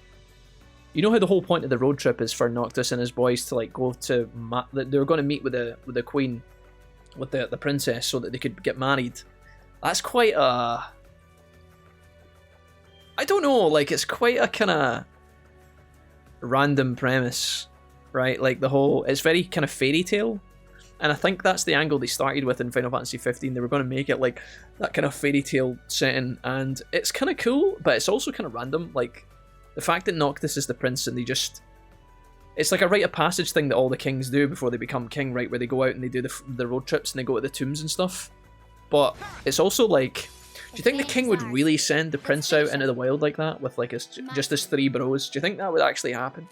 You know how the whole point of the road trip is for Noctis and his boys to like go to. They were going to meet with the queen, with the princess, so that they could get married. That's quite a. I don't know. Like it's quite a kind of random premise, right? Like the whole. It's very kind of fairy tale. And I think that's the angle they started with in Final Fantasy 15. They were going to make it like that kind of fairy tale setting, and it's kind of cool, but it's also kind of random. Like the fact that Noctis is the prince, and they just—it's like a rite of passage thing that all the kings do before they become king, right? Where they go out and they do the road trips and they go to the tombs and stuff. But it's also like, do you think the king would really send the prince out into the wild like that with like just his 3 bros? Do you think that would actually happen?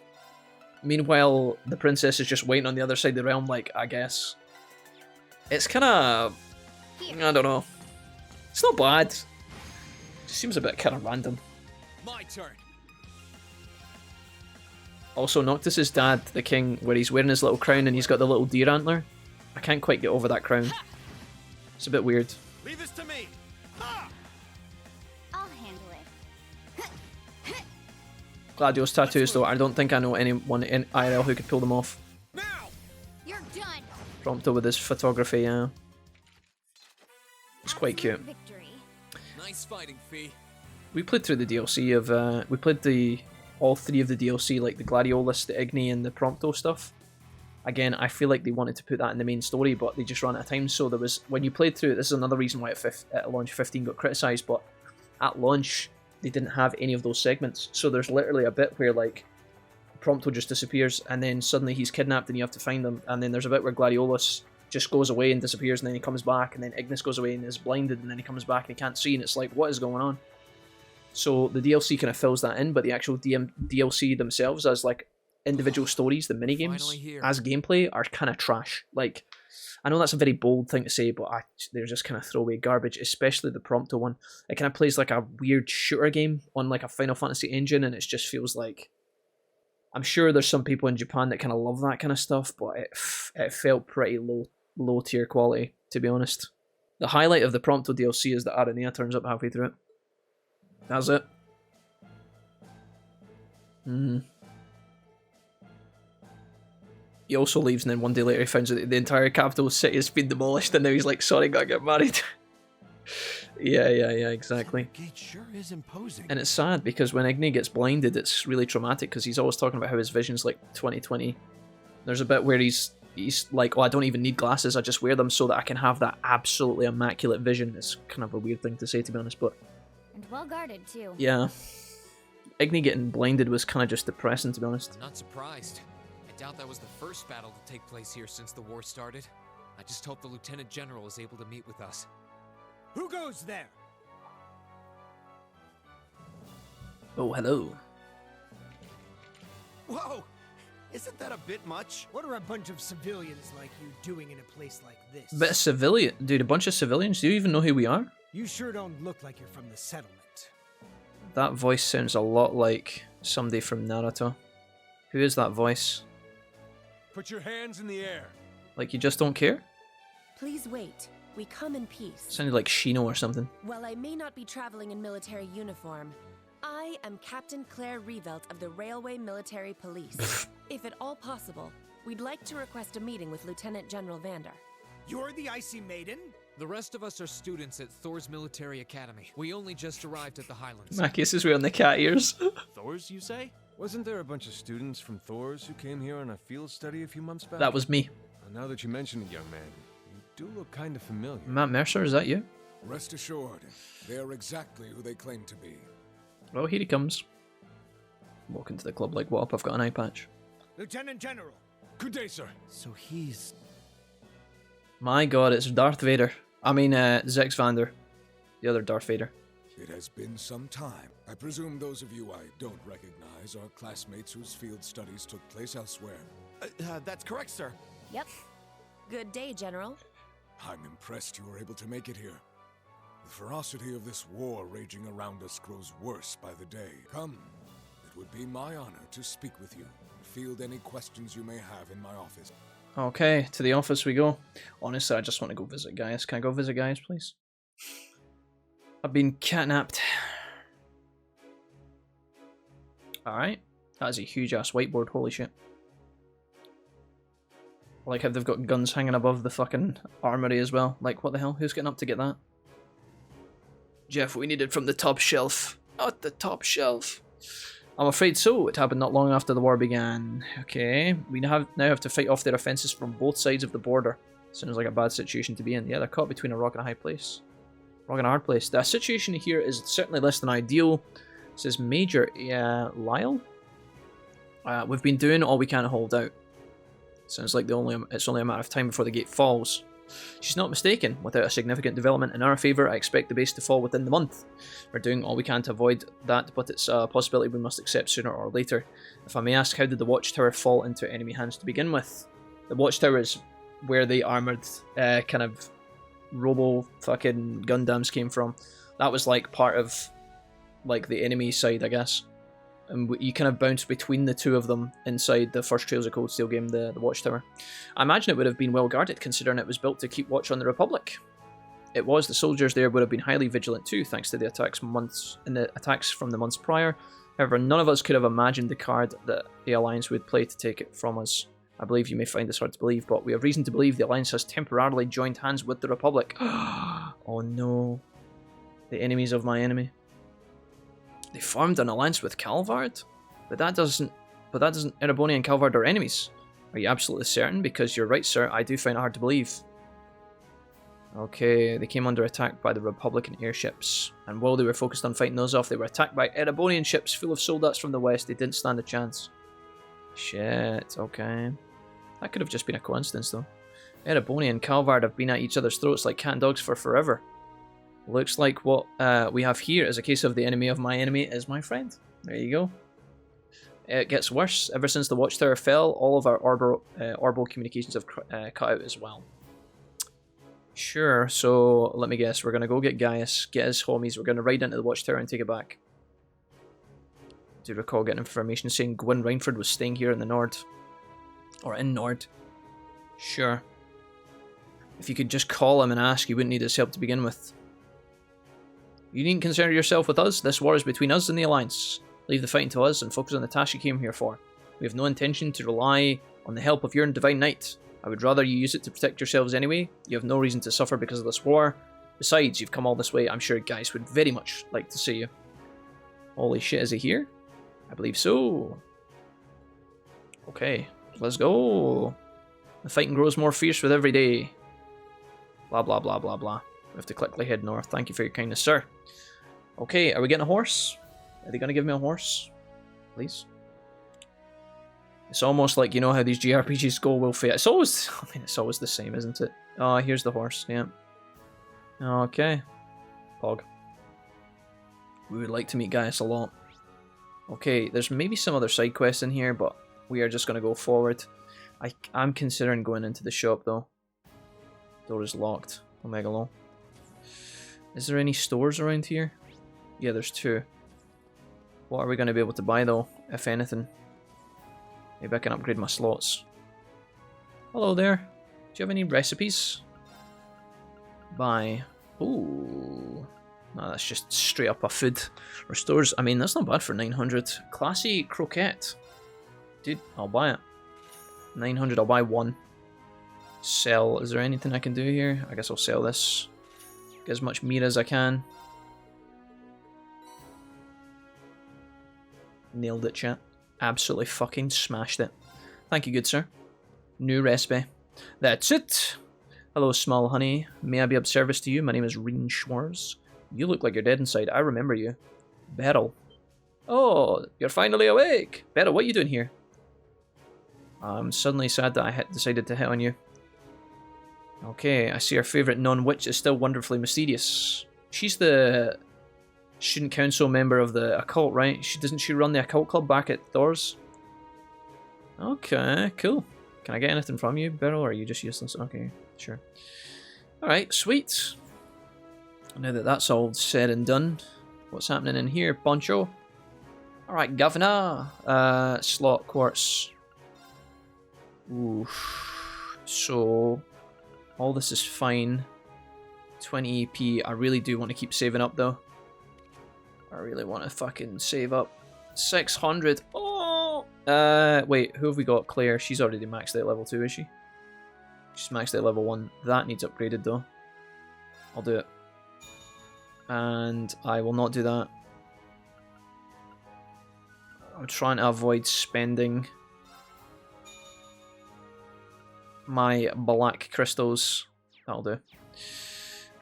Meanwhile, the princess is just waiting on the other side of the realm, like, I guess. It's kind of... I don't know. It's not bad. It just seems a bit kind of random. My turn. Also, Noctis' dad, the king, where he's wearing his little crown and he's got the little deer antler. I can't quite get over that crown. It's a bit weird. Leave this to me. I'll handle it. Gladio's tattoos, though, I don't think I know anyone in IRL who could pull them off. Now. You're done. Prompto with his photography, yeah. It's quite cute. Victory. Nice fighting, Fee. We played through the DLC of, we played all 3 of the DLC, like the Gladiolus, the Igni, and the Prompto stuff. Again, I feel like they wanted to put that in the main story, but they just ran out of time, so there was, when you played through it, this is another reason why at launch 15 got criticised, but at launch, they didn't have any of those segments, so there's literally a bit where, like, Prompto just disappears, and then suddenly he's kidnapped and you have to find him, and then there's a bit where Gladiolus just goes away and disappears, and then he comes back, and then Ignis goes away and is blinded, and then he comes back and he can't see, and it's like, what is going on? So the DLC kind of fills that in, but the actual DLC themselves as like individual stories, the minigames as gameplay are kind of trash. Like, I know that's a very bold thing to say, but they're just kind of throwaway garbage, especially the Prompto one. It kind of plays like a weird shooter game on like a Final Fantasy engine, and it just feels like... I'm sure there's some people in Japan that kind of love that kind of stuff, but it felt pretty low tier quality, to be honest. The highlight of the Prompto DLC is that Aranea turns up halfway through it. That's it. He also leaves, and then one day later he finds out that the entire capital city has been demolished, and now he's like, sorry, gotta get married. yeah, exactly. The gate sure is imposing. And it's sad, because when Igni gets blinded, it's really traumatic, because he's always talking about how his vision's like 20/20. There's a bit where he's like, oh, I don't even need glasses, I just wear them so that I can have that absolutely immaculate vision. It's kind of a weird thing to say, to be honest, but... And well guarded, too. Yeah. Igni getting blinded was kind of just depressing, to be honest. I'm not surprised. I doubt that was the first battle to take place here since the war started. I just hope the Lieutenant General is able to meet with us. Who goes there? Oh, hello. Whoa! Isn't that a bit much? What are a bunch of civilians like you doing in a place like this? Bit of civilian... Dude, a bunch of civilians? Do you even know who we are? You sure don't look like you're from the settlement. That voice sounds a lot like somebody from Naruto. Who is that voice? Put your hands in the air. Like you just don't care? Please wait. We come in peace. Sounded like Shino or something. While I may not be traveling in military uniform, I am Captain Claire Revelt of the Railway Military Police. If at all possible, we'd like to request a meeting with Lieutenant General Vander. You're the Icy Maiden? The rest of us are students at Thors Military Academy. We only just arrived at the Highlands. My case is wearing the cat ears. Thors, you say? Wasn't there a bunch of students from Thors who came here on a field study a few months back? That was me. Now that you mention it, young man, you do look kind of familiar. Matt Mercer, is that you? Rest assured, they are exactly who they claim to be. Well, here he comes. Walk into the club like, what up, I've got an eye patch. Lieutenant General. Good day, sir. So he's... My god, it's Darth Vader. I mean, Zex Vander. The other Darth Vader. It has been some time. I presume those of you I don't recognize are classmates whose field studies took place elsewhere. That's correct, sir. Yep. Good day, General. I'm impressed you were able to make it here. The ferocity of this war raging around us grows worse by the day. Come, it would be my honor to speak with you and field any questions you may have in my office. Okay, to the office we go. Honestly, I just want to go visit Gaius. Can I go visit Gaius, please? I've been catnapped. Alright. That is a huge ass whiteboard, holy shit. I like how they've got guns hanging above the fucking armory as well. Like, what the hell? Who's getting up to get that? Jeff, we need it from the top shelf. Not the top shelf. I'm afraid so. It happened not long after the war began. Okay, we now have to fight off their offences from both sides of the border. Sounds like a bad situation to be in. Yeah, they're caught between a rock and a hard place. The situation here is certainly less than ideal. It says Major Lyle. We've been doing all we can to hold out. Sounds like it's only a matter of time before the gate falls. She's not mistaken. Without a significant development in our favour, I expect the base to fall within the month. We're doing all we can to avoid that, but it's a possibility we must accept sooner or later. If I may ask, how did the watchtower fall into enemy hands to begin with? The watchtower is where the armoured kind of robo fucking Gundams came from. That was like part of like the enemy side, I guess. And you kind of bounce between the two of them inside the first Trails of Cold Steel game, the Watchtower. I imagine it would have been well guarded, considering it was built to keep watch on the Republic. It was. The soldiers there would have been highly vigilant too, thanks to the attacks from the months prior. However, none of us could have imagined the card that the Alliance would play to take it from us. I believe you may find this hard to believe, but we have reason to believe the Alliance has temporarily joined hands with the Republic. Oh no. The enemies of my enemy. They formed an alliance with Calvard? But that doesn't Ereboni and Calvard are enemies. Are you absolutely certain? Because you're right, sir, I do find it hard to believe. Okay, they came under attack by the Republican airships. And while they were focused on fighting those off, they were attacked by Erebonian ships full of soldats from the west. They didn't stand a chance. Shit, okay. That could have just been a coincidence, though. Ereboni and Calvard have been at each other's throats like cat and dogs for forever. Looks like what we have here is a case of the enemy of my enemy is my friend. There you go. It gets worse. Ever since the Watchtower fell, all of our orbital communications have cut out as well. Sure, so let me guess. We're going to go get Gaius, get his homies. We're going to ride into the Watchtower and take it back. Do you recall getting information saying Gwyn Reinford was staying here in the Nord? Or in Nord? Sure. If you could just call him and ask, you wouldn't need his help to begin with. You needn't concern yourself with us. This war is between us and the Alliance. Leave the fighting to us and focus on the task you came here for. We have no intention to rely on the help of your Divine Knight. I would rather you use it to protect yourselves anyway. You have no reason to suffer because of this war. Besides, you've come all this way. I'm sure Gaius would very much like to see you. Holy shit, is he here? I believe so. Okay, let's go. The fighting grows more fierce with every day. Blah, blah, blah, blah, blah. We have to quickly head north. Thank you for your kindness, sir. Okay, are we getting a horse? Are they going to give me a horse? Please? It's almost like, you know how these JRPGs go, will fate. It's always, I mean, it's always the same, isn't it? Oh, here's the horse, yeah. Okay. Pog. We would like to meet Gaius a lot. Okay, there's maybe some other side quests in here, but we are just going to go forward. I'm considering going into the shop, though. Door is locked. Omega Law. Is there any stores around here? Yeah, there's two. What are we going to be able to buy, though, if anything? Maybe I can upgrade my slots. Hello there. Do you have any recipes? Buy. Ooh. No, that's just straight up a food. Restores. I mean, that's not bad for 900. Classy croquette. Dude, I'll buy it. 900, I'll buy one. Sell. Is there anything I can do here? I guess I'll sell this. Get as much meat as I can. Nailed it, chat. Absolutely fucking smashed it. Thank you, good sir. New recipe. That's it. Hello, small honey. May I be of service to you? My name is Rean Schwarzer. You look like you're dead inside. I remember you. Beryl. Oh, you're finally awake. Beryl, what are you doing here? I'm suddenly sad that I decided to hit on you. Okay, I see our favourite non-witch is still wonderfully mysterious. She's the student council member of the occult, right? Doesn't she run the occult club back at Thors? Okay, cool. Can I get anything from you, Beryl, or are you just useless? Okay, sure. Alright, sweet. Now that that's all said and done, what's happening in here, Poncho? Alright, Governor. Slot quartz. Oof. So all this is fine. 20 EP. I really do want to keep saving up though. I really want to fucking save up. 600. Oh! Wait, who have we got? Claire. She's already maxed out level 2, is she? She's maxed out level 1. That needs upgraded though. I'll do it. And I will not do that. I'm trying to avoid spending my black crystals. That'll do.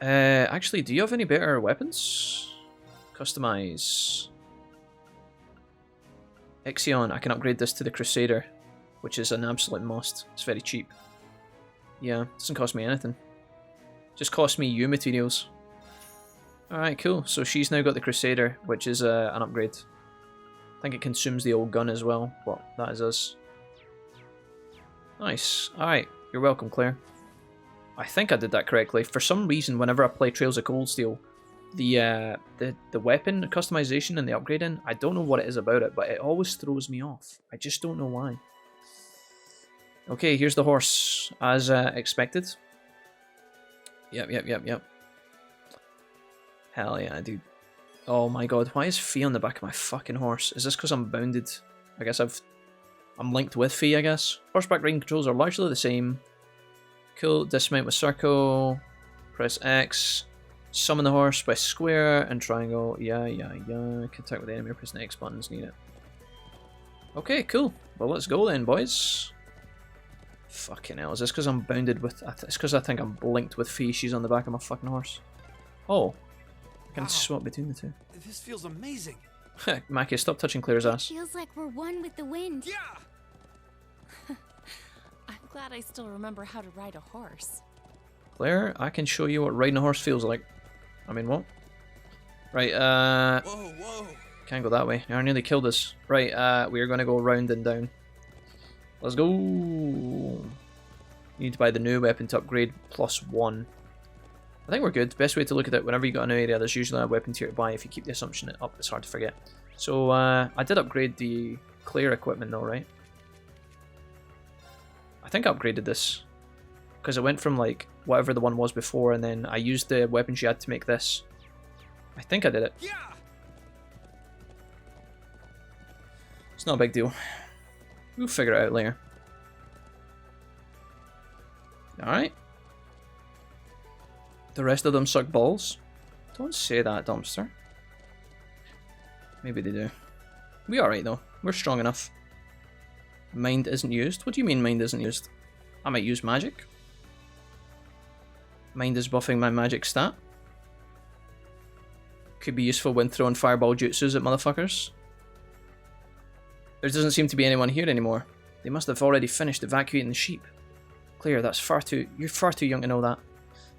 Actually, do you have any better weapons? Customize. Ixion, I can upgrade this to the Crusader, which is an absolute must. It's very cheap. Yeah, doesn't cost me anything. Just cost me U materials. Alright, cool. So she's now got the Crusader, which is an upgrade. I think it consumes the old gun as well, but that is us. Nice. Alright, you're welcome, Claire. I think I did that correctly. For some reason, whenever I play Trails of Cold Steel, the weapon customization and the upgrading, I don't know what it is about it, but it always throws me off. I just don't know why. Okay, here's the horse, as expected. Yep. Hell yeah, dude. Oh my god, why is Fee on the back of my fucking horse? Is this because I'm bounded? I guess I'm linked with Fee, I guess. Horseback riding controls are largely the same. Cool, dismount with circle, press X, summon the horse by square and triangle. Yeah. Contact with the enemy, press the X buttons, need it. Okay, cool. Well, let's go then, boys. Fucking hell, is this because I'm bounded with... It's because I think I'm linked with Fee. She's on the back of my fucking horse. Oh. I can swap between the two. This feels amazing. Mackie, stop touching Claire's ass. Feels like we're one with the wind. Yeah! I'm glad I still remember how to ride a horse. Claire, I can show you what riding a horse feels like. I mean, what? Right, Whoa. can't go that way. I nearly killed us. Right, we are going to go round and down. Let's go. You need to buy the new weapon to upgrade +1. I think we're good. Best way to look at it, whenever you got a new area, there's usually a weapon tier to buy. If you keep the assumption up, it's hard to forget. So, I did upgrade the Claire equipment though, right? I think I upgraded this. Because it went from, like, whatever the one was before, and then I used the weapon she had to make this. I think I did it. Yeah! It's not a big deal. We'll figure it out later. Alright. The rest of them suck balls? Don't say that, dumpster. Maybe they do. We're alright though. We're strong enough. Mind isn't used? What do you mean mind isn't used? I might use magic. Mind is buffing my magic stat. Could be useful when throwing fireball jutsus at motherfuckers. There doesn't seem to be anyone here anymore. They must have already finished evacuating the sheep. Claire, that's you're far too young to know that.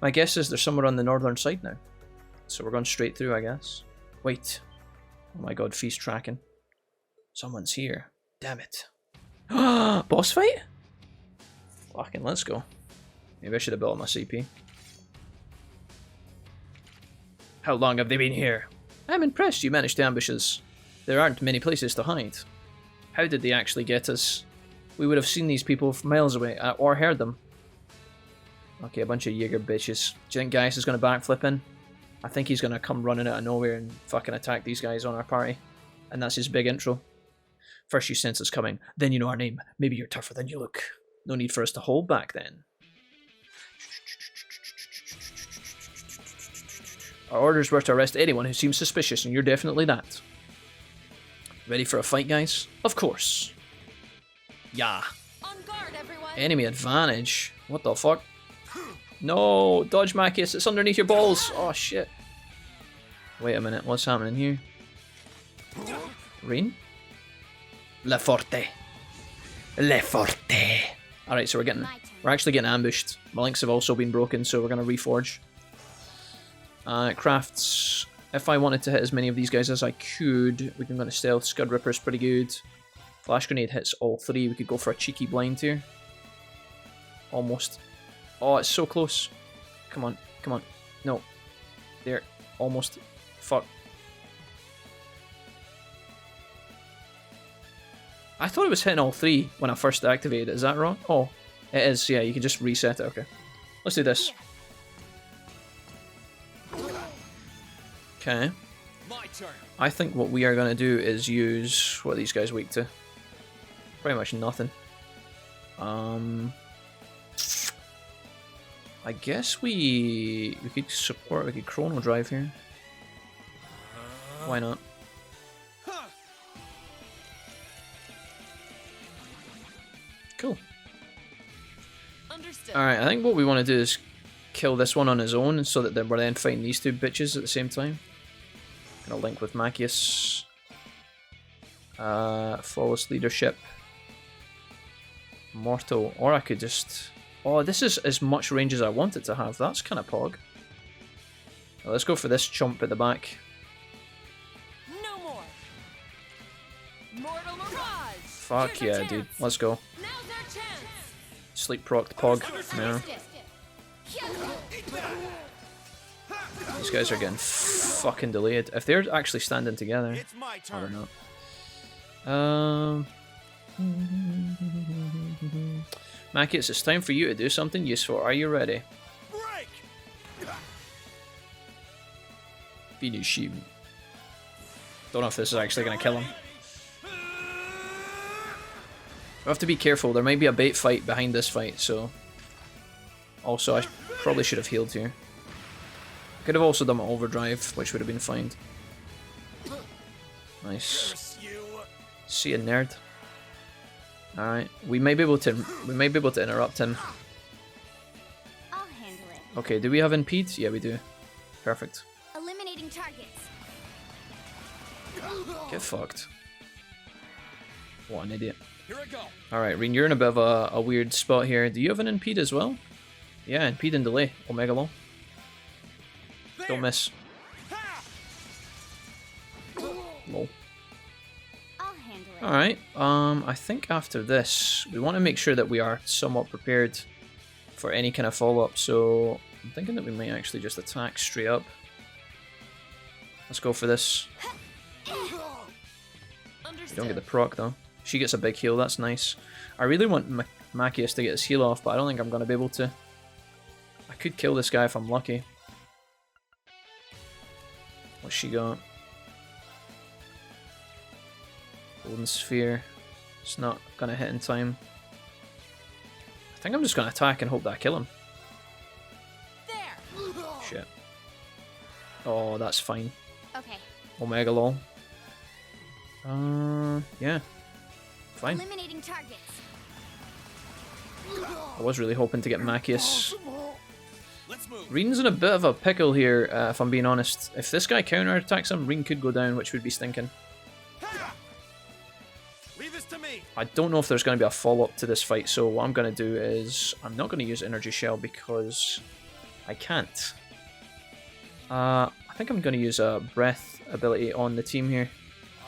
My guess is they're somewhere on the northern side now. So we're going straight through, I guess. Wait. Oh my god, Feast tracking. Someone's here. Damn it. Boss fight? Fucking let's go. Maybe I should have built my CP. How long have they been here? I'm impressed you managed to ambush us. There aren't many places to hide. How did they actually get us? We would have seen these people from miles away, or heard them. Okay, a bunch of Jaeger bitches. Do you think Gaius is going to backflip in? I think he's going to come running out of nowhere and fucking attack these guys on our party. And that's his big intro. First you sense us coming, then you know our name. Maybe you're tougher than you look. No need for us to hold back then. Our orders were to arrest anyone who seems suspicious, and you're definitely that. Ready for a fight, guys? Of course. Yeah. On guard, everyone. Enemy advantage. What the fuck? No, dodge Mackius, it's underneath your balls. Oh shit. Wait a minute, what's happening here? Rean? Le Forte. Le Forte. Alright, so we're actually getting ambushed. My links have also been broken, so we're gonna reforge. Crafts. If I wanted to hit as many of these guys as I could, we can go to stealth. Scud Ripper's pretty good. Flash Grenade hits all three. We could go for a cheeky blind here. Almost. Oh, it's so close. Come on, come on. No. There. Almost. Fuck. I thought it was hitting all three when I first activated it. Is that wrong? Oh. It is, yeah, you can just reset it, okay. Let's do this. Okay. My turn. I think what we are going to do is use... What are these guys weak to? Pretty much nothing. I guess we could support, we could chrono drive here. Why not? Cool. Alright, I think what we want to do is kill this one on his own so that we're then fighting these two bitches at the same time. Gonna link with Machias. Flawless leadership. Mortal. Or I could just... Oh, this is as much range as I want it to have. That's kind of pog. Well, let's go for this chump at the back. No more. Mortal Mirage. Fuck Here's our yeah, dude. chance. Let's go. Now's our chance. Sleep proc pog. No. These guys are getting fucking delayed. If they're actually standing together, It's my I turn. don't know. Machias, it's time for you to do something useful. Are you ready? Break. Finish him. Don't know if this is actually going to kill him. We have to be careful. There might be a bait fight behind this fight, so... Also, I probably should have healed here. I could have also done my overdrive, which would have been fine. Nice. See ya, nerd. Alright, we may be able to interrupt him. I'll handle it. Okay, do we have impede? Yeah, we do. Perfect. Eliminating targets. Get fucked. What an idiot. Here I go. Alright, Rean, you're in a bit of a weird spot here. Do you have an impede as well? Yeah, impede and delay. Omega low. Don't miss. Lol. I'll handle it. Alright, I think after this, we want to make sure that we are somewhat prepared for any kind of follow-up, so I'm thinking that we might actually just attack straight up. Let's go for this. We don't get the proc though. She gets a big heal, that's nice. I really want Machias to get his heal off, but I don't think I'm going to be able to. I could kill this guy if I'm lucky. What's she got? Golden Sphere. It's not going to hit in time. I think I'm just going to attack and hope that I kill him. There. Shit. Oh, that's fine. Okay. Omega lol. Yeah. Fine. Eliminating targets. I was really hoping to get Machias. Let's move. Rean's in a bit of a pickle here, if I'm being honest. If this guy counterattacks him, Rean could go down, which would be stinking. Leave this to me. I don't know if there's going to be a follow-up to this fight, so what I'm going to do is... I'm not going to use Energy Shell because I can't. I think I'm going to use a Breath ability on the team here.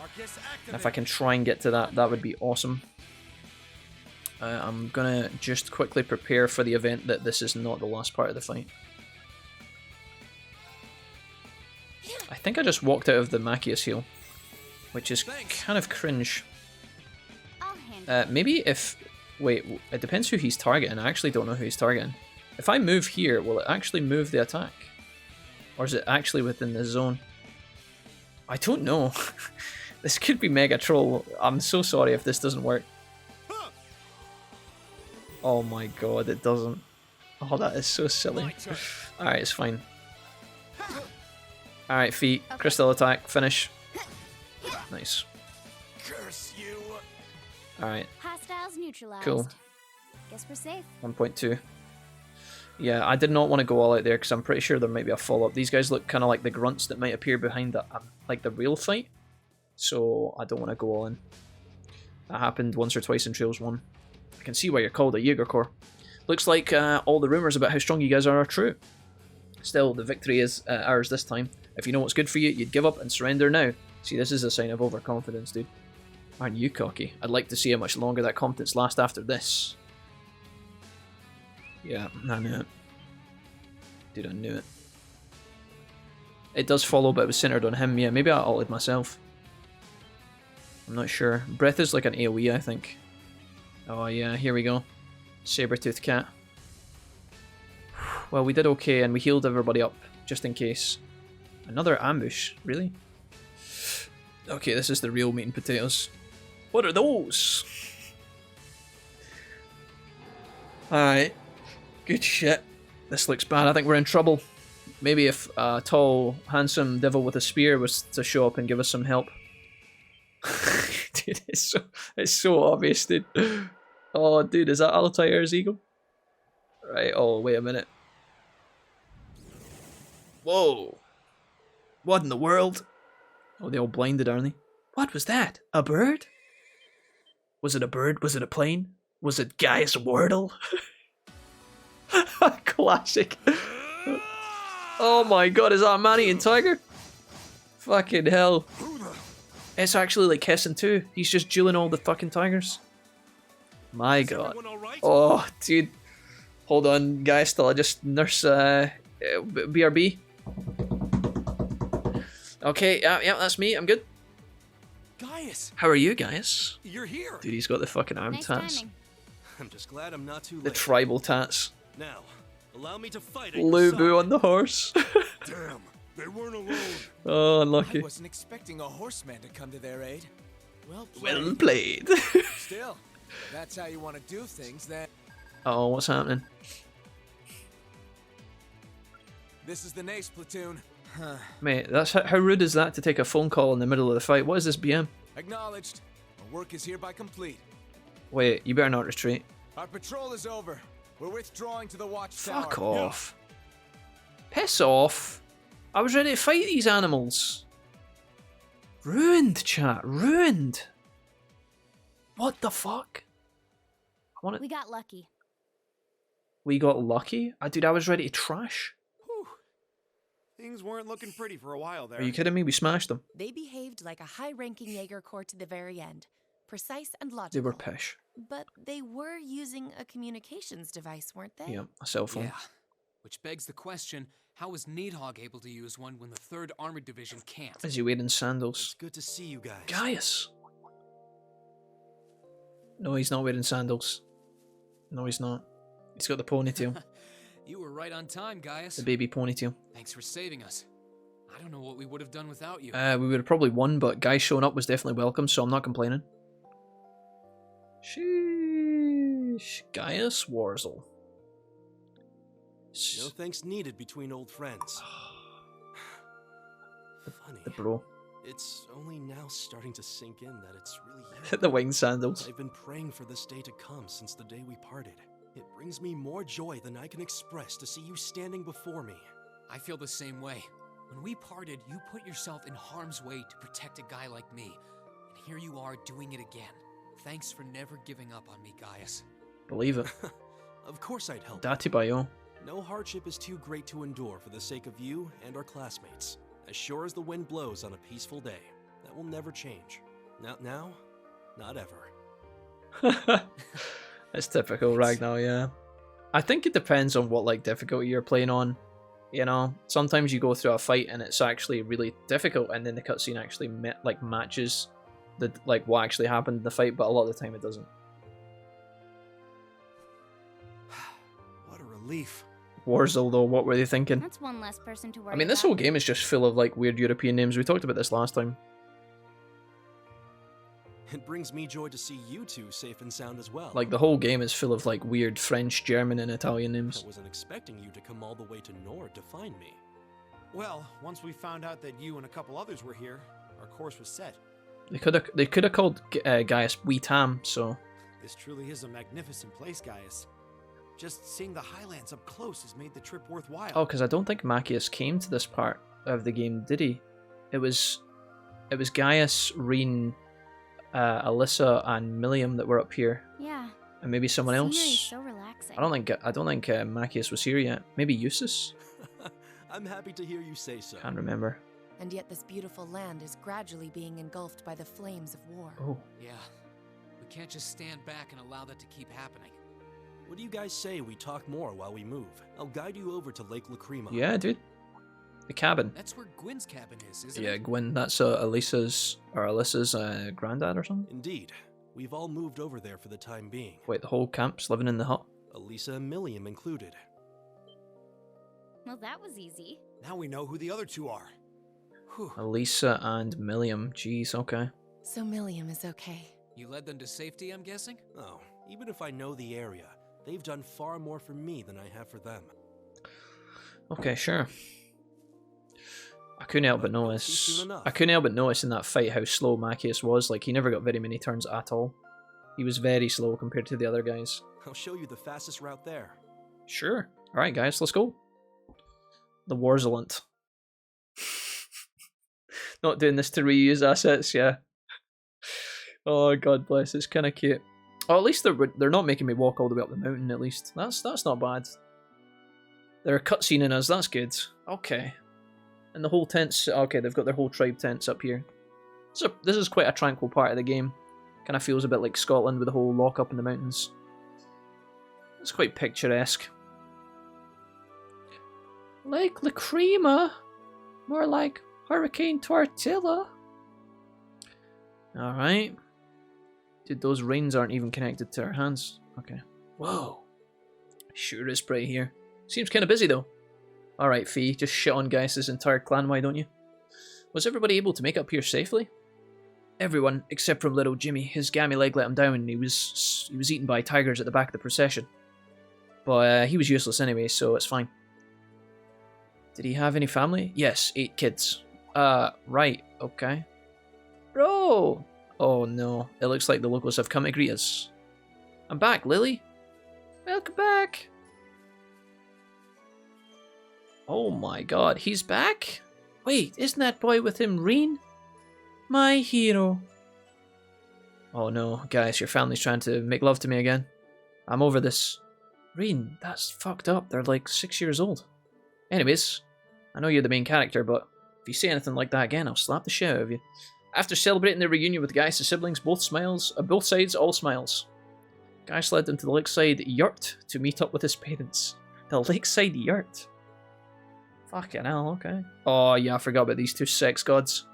Arcus And if I can try and get to that, that would be awesome. I'm going to just quickly prepare for the event that this is not the last part of the fight. I think I just walked out of the Machias heal, which is kind of cringe. I'll handle Maybe if... Wait, it depends who he's targeting. I actually don't know who he's targeting. If I move here, will it actually move the attack? Or is it actually within the zone? I don't know. This could be mega troll. I'm so sorry if this doesn't work. Oh my god, it doesn't. Oh, that is so silly. Alright, it's fine. Alright, feet. Crystal attack. Finish. Nice. Curse you. Alright, Hostiles neutralized. cool. Guess we're safe. 1.2. Yeah, I did not want to go all out there because I'm pretty sure there might be a follow-up. These guys look kind of like the grunts that might appear behind the, like the real fight. So I don't want to go all in. That happened once or twice in Trails 1. I can see why you're called a Jaeger Corps. Looks like all the rumours about how strong you guys are true. Still, the victory is ours this time. If you know what's good for you, you'd give up and surrender now. See, this is a sign of overconfidence, dude. Aren't you cocky? I'd like to see how much longer that confidence lasts after this. Yeah, I knew it. Dude, I knew it. It does follow, but it was centered on him. Yeah, maybe I ulted myself. I'm not sure. Breath is like an AoE, I think. Oh yeah, here we go. Saber-toothed cat. Well, we did okay, and we healed everybody up, just in case. Another ambush? Really? Okay, this is the real meat and potatoes. What are those? Alright. Good shit. This looks bad. I think we're in trouble. Maybe if a tall, handsome devil with a spear was to show up and give us some help. Dude, it's so obvious, dude. Oh, dude, is that Altair's eagle? Right, oh, wait a minute. Whoa. What in the world? Oh, they all blinded, aren't they? What was that? A bird? Was it a bird? Was it a plane? Was it Gaius Wordle? Classic. Oh my god, is that a man-eating tiger? Fucking hell. It's actually like Hessen 2. He's just dueling all the fucking tigers. My god. Oh, dude. Hold on, guys, till I just nurse BRB. Okay, yeah, that's me. I'm good. Gaius! How are you, Gaius? You're here! Dude, he's got the fucking arm Nice tats. timing. I'm just glad I'm not too late. The tribal tats. Now, allow me to fight at your Lubu side. on the horse. Damn, they weren't alone. Oh, I unlucky. wasn't expecting a horseman to come to their aid. Well Well played. Still, if that's how you want to do things, then Oh, what's happening? this is the Nace platoon. Huh. Mate, that's how rude is that to take a phone call in the middle of the fight? What is this BM? Acknowledged. Our work is hereby complete. Wait, you better not retreat. Our patrol is over. We're withdrawing to the watchtower. Fuck off. Piss off. I was ready to fight these animals. Ruined, chat. Ruined. What the fuck? I want We it. got lucky. We got lucky? Dude, I was ready to trash. Whew. Things weren't looking pretty for a while there. Are you kidding me? We smashed them. They behaved like a high-ranking Jaeger Corps to the very end. Precise and logical. They were pish. But they were using a communications device, weren't they? Yeah, a cell phone. Yeah. Which begs the question, how was Nidhogg able to use one when the 3rd Armored Division can't? Is he wearing It's sandals? good to see you guys. Gaius. No, he's not wearing sandals. No, he's not. He's got the ponytail. You were right on time, Gaius. The baby ponytail. Thanks for saving us. I don't know what we would have done without you. We would have probably won, but guys showing up was definitely welcome, so I'm not complaining. Sheesh. Gaius Warzel. No thanks needed between old friends. Funny. The bro. It's only now starting to sink in that it's really Hit the winged sandals. I've been praying for this day to come since the day we parted. It brings me more joy than I can express to see you standing before me. I feel the same way. When we parted, you put yourself in harm's way to protect a guy like me. And here you are doing it again. Thanks for never giving up on me, Gaius. Believe it. Of course I'd help. Dati bayo. No hardship is too great to endure for the sake of you and our classmates. As sure as the wind blows on a peaceful day. That will never change. Not now, not ever. It's typical Ragnar, yeah. I think it depends on what like difficulty you're playing on. You know, sometimes you go through a fight and it's actually really difficult, and then the cutscene actually matches the like what actually happened in the fight, but a lot of the time it doesn't. What a relief. Warzel though, what were they thinking? That's one less person to worry I mean, this about. whole game is just full of like weird European names. We talked about this last time. It brings me joy to see you two safe and sound as well. Like the whole game is full of like weird French, German, and Italian names. I wasn't expecting you to come all the way to Nord to find me. Well, once we found out that you and a couple others were here, our course was set. They could have called Gaius Wee Tam. So This truly is a magnificent place, Gaius. Just seeing the highlands up close has made the trip worthwhile. oh, because I don't think Machias came to this part of the game, did he? It was Gaius, Rean, Alyssa, and Milliam that were up here, Yeah. and maybe someone Scenery's else. so relaxing. I don't think Machias was here yet. Maybe Eustace. I'm happy to hear you say so. Can't remember. And yet this beautiful land is gradually being engulfed by the flames of war. Oh, Yeah. We can't just stand back and allow that to keep happening. What do you guys say we talk more while we move? I'll guide you over to Lake Lacrima. yeah, dude. The cabin. That's where Gwyn's cabin is, isn't Yeah, it? Gwyn. That's Alyssa's granddad or something. Indeed. We've all moved over there for the time being. Wait, the whole camp's living in the hut. Elisa and Milliam included. Well, that was easy. Now we know who the other two are. Whew. Elisa and Milliam. Jeez, okay. So Milliam is okay. You led them to safety, I'm guessing? Oh, even if I know the area, they've done far more for me than I have for them. Okay, sure. I couldn't help but notice. Soon enough. I couldn't help but notice in that fight how slow Machias was. Like, he never got very many turns at all. He was very slow compared to the other guys. I'll show you the fastest route there. Sure. Alright, guys, let's go. The Warzalant. Not doing this to reuse assets, yeah. Oh, God bless, it's kind of cute. Oh, at least they're not making me walk all the way up the mountain, at least. That's not bad. They're cutscening us, that's good. Okay. And the whole tent's... Okay, they've got their whole tribe tents up here. So this is quite a tranquil part of the game. Kind of feels a bit like Scotland with the whole lock up in the mountains. It's quite picturesque. Lake Lacrima? More like Hurricane Tortilla. Alright. Dude, those reins aren't even connected to our hands. Okay. Whoa. Sure is pretty here. Seems kind of busy though. Alright, Fee, just shit on Gaius' entire clan, why don't you? Was everybody able to make up here safely? Everyone, except from little Jimmy. His gammy leg let him down and he was eaten by tigers at the back of the procession. But he was useless anyway, so it's fine. Did he have any family? Yes, 8 kids. Right, okay. Bro! Oh no, it looks like the locals have come to greet us. I'm back, Lily. Welcome back. Oh my god, he's back? Wait, isn't that boy with him Rean? My hero. Oh no, guys, your family's trying to make love to me again. I'm over this. Rean, that's fucked up. They're like 6 years old. Anyways, I know you're the main character, but if you say anything like that again, I'll slap the shit out of you. After celebrating their reunion with Gaius' siblings, both sides all smiles. Gaius led them to the lakeside yurt to meet up with his parents. The lakeside yurt? Fucking hell, okay. Oh yeah, I forgot about these two sex gods.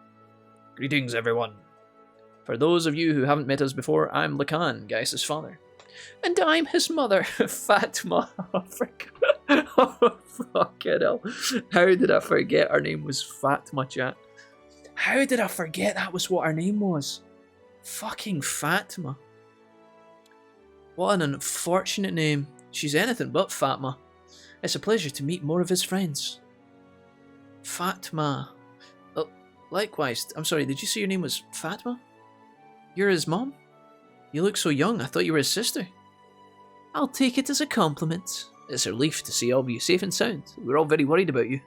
Greetings, everyone. For those of you who haven't met us before, I'm Lacan, Gaius' father. And I'm his mother, Fatma. Oh, fucking hell. How did I forget her name was Fatma, chat? How did I forget that was what her name was? Fucking Fatma. What an unfortunate name. She's anything but Fatma. It's a pleasure to meet more of his friends. Fatma. Likewise, I'm sorry, did you say your name was Fatma? You're his mom? You look so young, I thought you were his sister. I'll take it as a compliment. It's a relief to see all of you safe and sound. We're all very worried about you.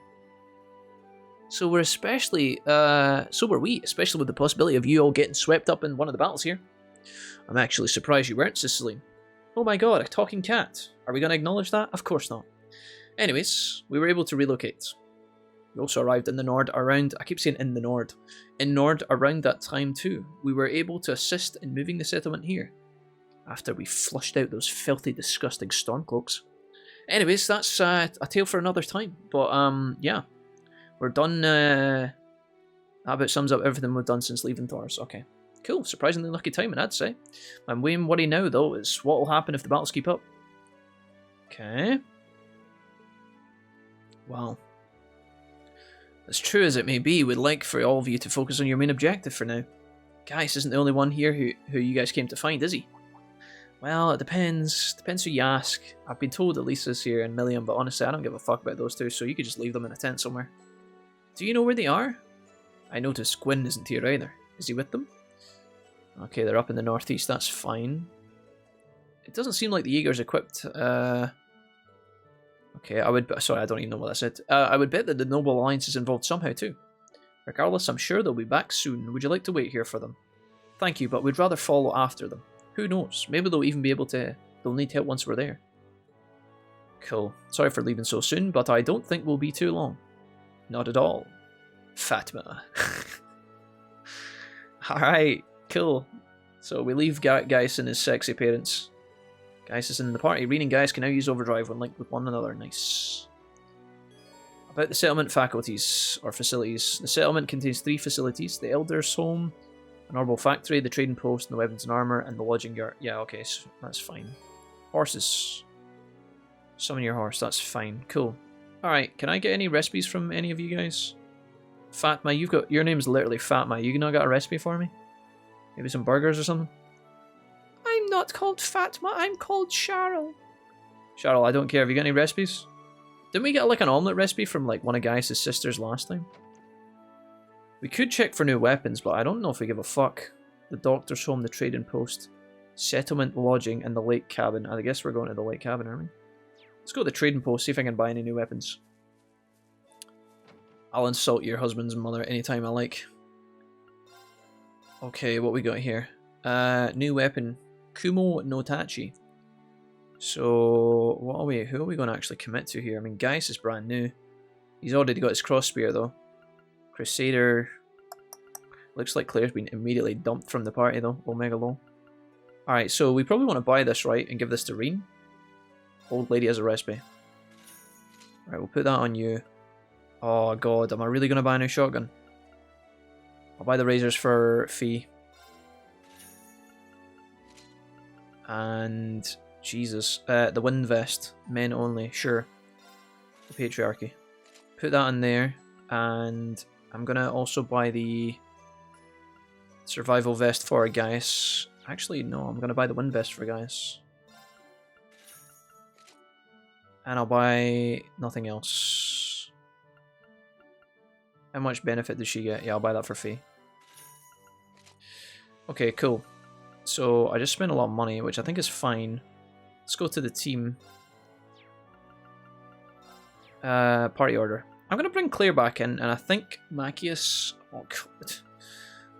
So we're we, especially with the possibility of you all getting swept up in one of the battles here. I'm actually surprised you weren't, Cicely. Oh my god, a talking cat. Are we going to acknowledge that? Of course not. Anyways, we were able to relocate. We also arrived in the Nord around... I keep saying in the Nord. In Nord around that time too. We were able to assist in moving the settlement here. After we flushed out those filthy, disgusting stormcloaks. Anyways, that's a tale for another time. But, yeah. We're done... that about sums up everything we've done since leaving Thors. Okay. Cool. Surprisingly lucky timing, I'd say. My main worry now, though, is what will happen if the battles keep up. Okay. Well... As true as it may be, we'd like for all of you to focus on your main objective for now. Gaius isn't the only one here who you guys came to find, is he? Well, it depends. Depends who you ask. I've been told Elisa's here and Milliam, but honestly, I don't give a fuck about those two, so you could just leave them in a tent somewhere. Do you know where they are? I noticed Gwyn isn't here either. Is he with them? Okay, they're up in the northeast, that's fine. It doesn't seem like the Jaeger's equipped. Okay, sorry, I don't even know what I said. I would bet that the Noble Alliance is involved somehow too. Regardless, I'm sure they'll be back soon. Would you like to wait here for them? Thank you, but we'd rather follow after them. Who knows? Maybe they'll even be able to... They'll need help once we're there. Cool. Sorry for leaving so soon, but I don't think we'll be too long. Not at all. Fatma. Alright, cool. So we leave Gaius and his sexy parents. Gaius is in the party. Rean and Gaius can now use overdrive when linked with one another. Nice. About the settlement faculties, or facilities. The settlement contains 3 facilities. The Elder's Home, an Orbital Factory, the Trading Post, and the Weapons and Armour, and the Lodging Yard. Yeah, okay, so that's fine. Horses. Summon your horse, that's fine. Cool. Alright, can I get any recipes from any of you guys? Fatma, you've got... Your name's literally Fatma. You not got a recipe for me? Maybe some burgers or something? I'm not called Fatma, I'm called Cheryl. Cheryl, I don't care. Have you got any recipes? Didn't we get like an omelette recipe from like one of Gaius' sisters last time? We could check for new weapons, but I don't know if we give a fuck. The doctor's home, the trading post, settlement, lodging, and the lake cabin. I guess we're going to the lake cabin, aren't we? Let's go to the trading post, see if I can buy any new weapons. I'll insult your husband's mother anytime I like. Okay, what we got here? New weapon. Kumo no Tachi. So, what are we? Who are we going to actually commit to here? I mean, Gaius is brand new. He's already got his crossbear though. Crusader. Looks like Claire's been immediately dumped from the party though. Omega low. Alright, so we probably want to buy this, right? And give this to Rean. Old lady has a recipe. Alright, we'll put that on you. Oh god, am I really going to buy a new shotgun? I'll buy the razors for Fee. And... Jesus. The wind vest. Men only. Sure. The patriarchy. Put that in there. And I'm going to also buy the survival vest for Gaius. Actually, no. I'm going to buy the wind vest for Gaius. And I'll buy nothing else. How much benefit does she get? Yeah, I'll buy that for Fee. Okay, cool. So I just spent a lot of money, which I think is fine. Let's go to the team. Party order. I'm going to bring Claire back in, and I think Machias... Oh, God.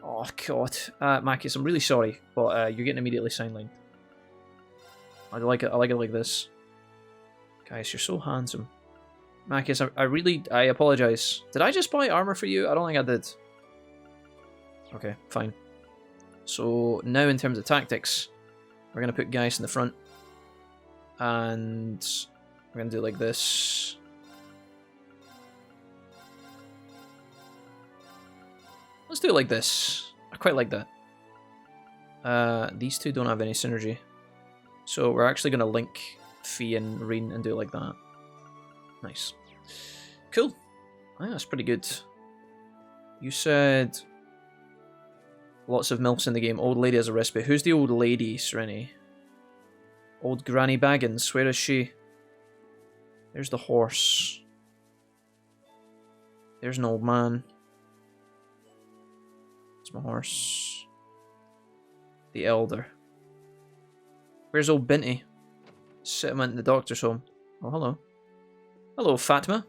Oh, God. Machias, I'm really sorry, but you're getting immediately sidelined. I like it like this. Guys, you're so handsome. Machias, I apologize. Did I just buy armor for you? I don't think I did. Okay, fine. So, now in terms of tactics, we're going to put Gaius in the front. And we're going to do it like this. Let's do it like this. I quite like that. These two don't have any synergy. So we're actually going to link Fee and Rean and do it like that. Nice. Cool. I think that's pretty good. You said... Lots of MILFs in the game. Old lady has a recipe. Who's the old lady, Sereni? Old Granny Baggins. Where is she? There's the horse. There's an old man. There's my horse. The elder. Where's old Binty? Settlement in the doctor's home. Oh, hello. Hello, Fatma.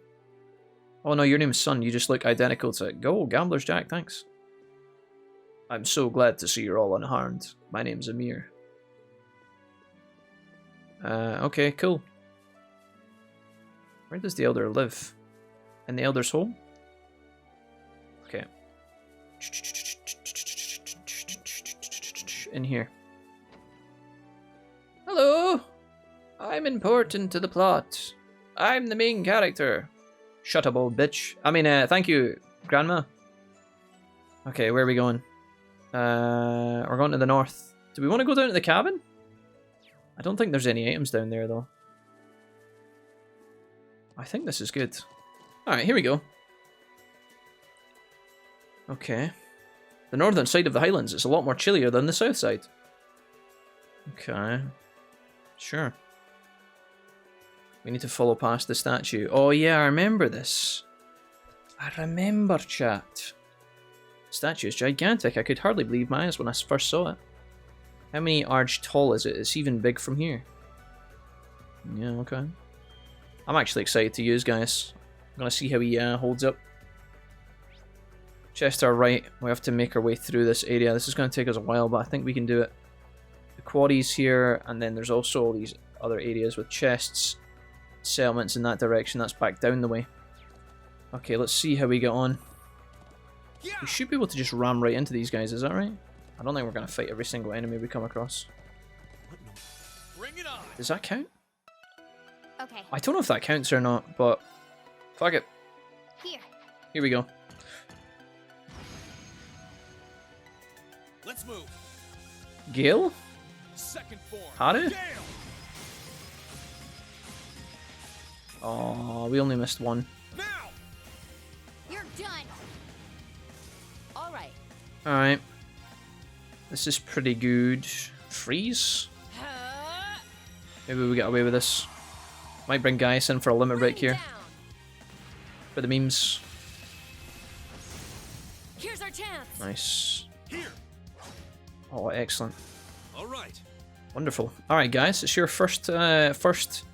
Oh no, your name's Son. You just look identical to... Go, Gambler's Jack, thanks. I'm so glad to see you're all unharmed. My name's Ymir. Okay, cool. Where does the elder live? In the elder's home? Okay. In here. Hello! I'm important to the plot. I'm the main character. Shut up, old bitch. I mean, thank you, Grandma. Okay, where are we going? We're going to the north. Do we want to go down to the cabin? I don't think there's any items down there, though. I think this is good. Alright, here we go. Okay. The northern side of the Highlands is a lot more chillier than the south side. Okay. Sure. We need to follow past the statue. Oh yeah, I remember this. I remember, chat. The statue is gigantic. I could hardly believe my eyes when I first saw it. How many arch tall is it? It's even big from here. Yeah, okay. I'm actually excited to use, guys. I'm gonna see how he holds up. Chest to our right. We have to make our way through this area. This is going to take us a while, but I think we can do it. The quarries here, and then there's also all these other areas with chests, settlements in that direction. That's back down the way. Okay, let's see how we get on. We should be able to just ram right into these guys, is that right? I don't think we're going to fight every single enemy we come across. Bring it on. Does that count? Okay. I don't know if that counts or not, but fuck it. Here we go. Let's move. Gale? Second form. Haru? Gale. Oh, we only missed one. Now! You're done. All right. Alright. This is pretty good. Freeze? Maybe we get away with this. Might bring Gaius in for a limit break here. For the memes. Here's our chance. Nice. Here! Oh, excellent. Alright. Wonderful. Alright guys, it's your first first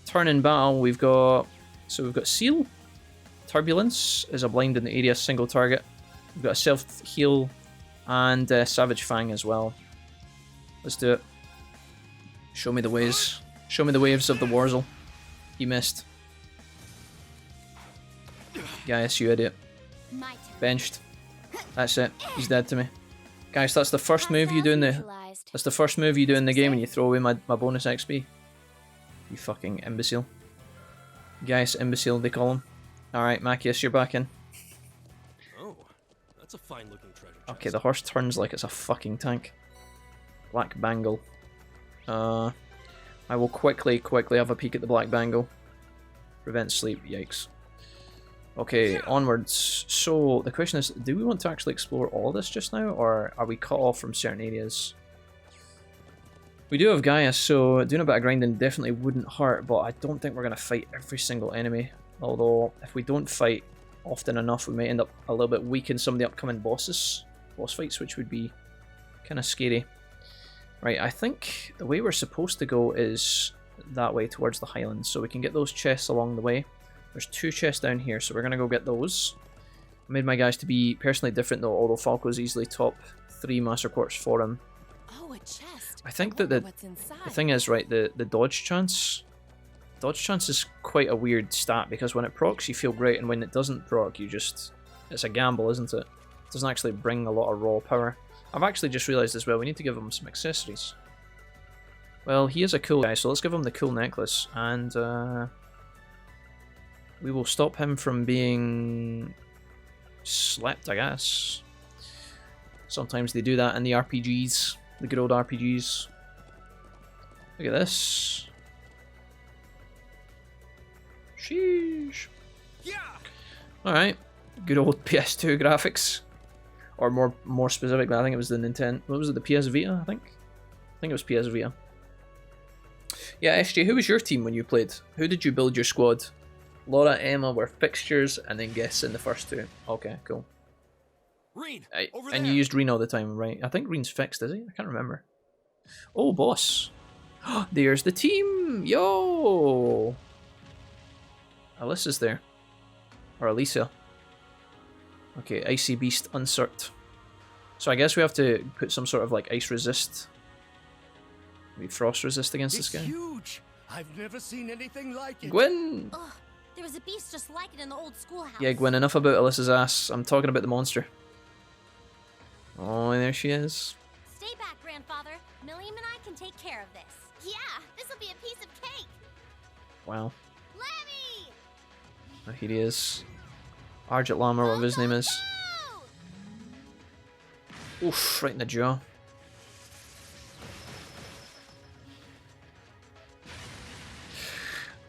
turn in battle. We've got Seal. Turbulence is a blind in the area, single target. We've got a self-heal and Savage Fang as well. Let's do it. Show me the ways. Show me the waves of the Warzel. He missed. Gaius, you idiot. My turn. Benched. That's it. He's dead to me. Guys, that's the first move you do in the that's the first move you do in the game and you throw away my bonus XP. You fucking imbecile. Gaius imbecile they call him. Alright, Machias, you're back in. Oh, that's a fine looking treasure chest. Okay, the horse turns like it's a fucking tank. Black Bangle. I will quickly have a peek at the Black Bangle. Prevent sleep, yikes. Okay, onwards. So, the question is, do we want to actually explore all this just now, or are we cut off from certain areas? We do have Gaius, so doing a bit of grinding definitely wouldn't hurt, but I don't think we're going to fight every single enemy. Although, if we don't fight often enough, we may end up a little bit weak in some of the upcoming boss fights, which would be kind of scary. Right, I think the way we're supposed to go is that way towards the Highlands, so we can get those chests along the way. There's 2 chests down here, so we're going to go get those. I made my guys to be personally different though, although Falco's easily top 3 Master Quartz for him. Oh, a chest. I think that the thing is, right, the dodge chance. Dodge chance is quite a weird stat, because when it procs you feel great, and when it doesn't proc you just... It's a gamble, isn't it? It doesn't actually bring a lot of raw power. I've actually just realised as well, we need to give him some accessories. Well, he is a cool guy, so let's give him the cool necklace, and we will stop him from being slept, I guess. Sometimes they do that in the RPGs, the good old RPGs. Look at this. Sheesh. Yeah! Alright, good old PS2 graphics. Or more specifically, I think it was the Nintendo. What was it? The PS Vita, I think? I think it was PS Vita. Yeah, SJ, who was your team when you played? Who did you build your squad? Laura, Emma were fixtures, and then Guess in the first 2. Okay, cool. Rean, over and there. you used Rean all the time, right? I think Rean's fixed, is he? I can't remember. Oh, boss. There's the team! Yo! Alyssa's there. Or Alicia. Okay, Icy Beast Uncert. So I guess we have to put some sort of like ice resist. Maybe frost resist against this guy. Huge. I've never seen anything like it. Gwyn! Ugh, there was a beast just like it in the old schoolhouse. Yeah, Gwyn, enough about Alyssa's ass. I'm talking about the monster. Oh, there she is. Stay back, grandfather. Milliam and I can take care of this. Yeah, this'll be a piece of cake. Wow. Lemmy! Oh, here he is. Argent Lammer, whatever his name is. Oof, right in the jaw.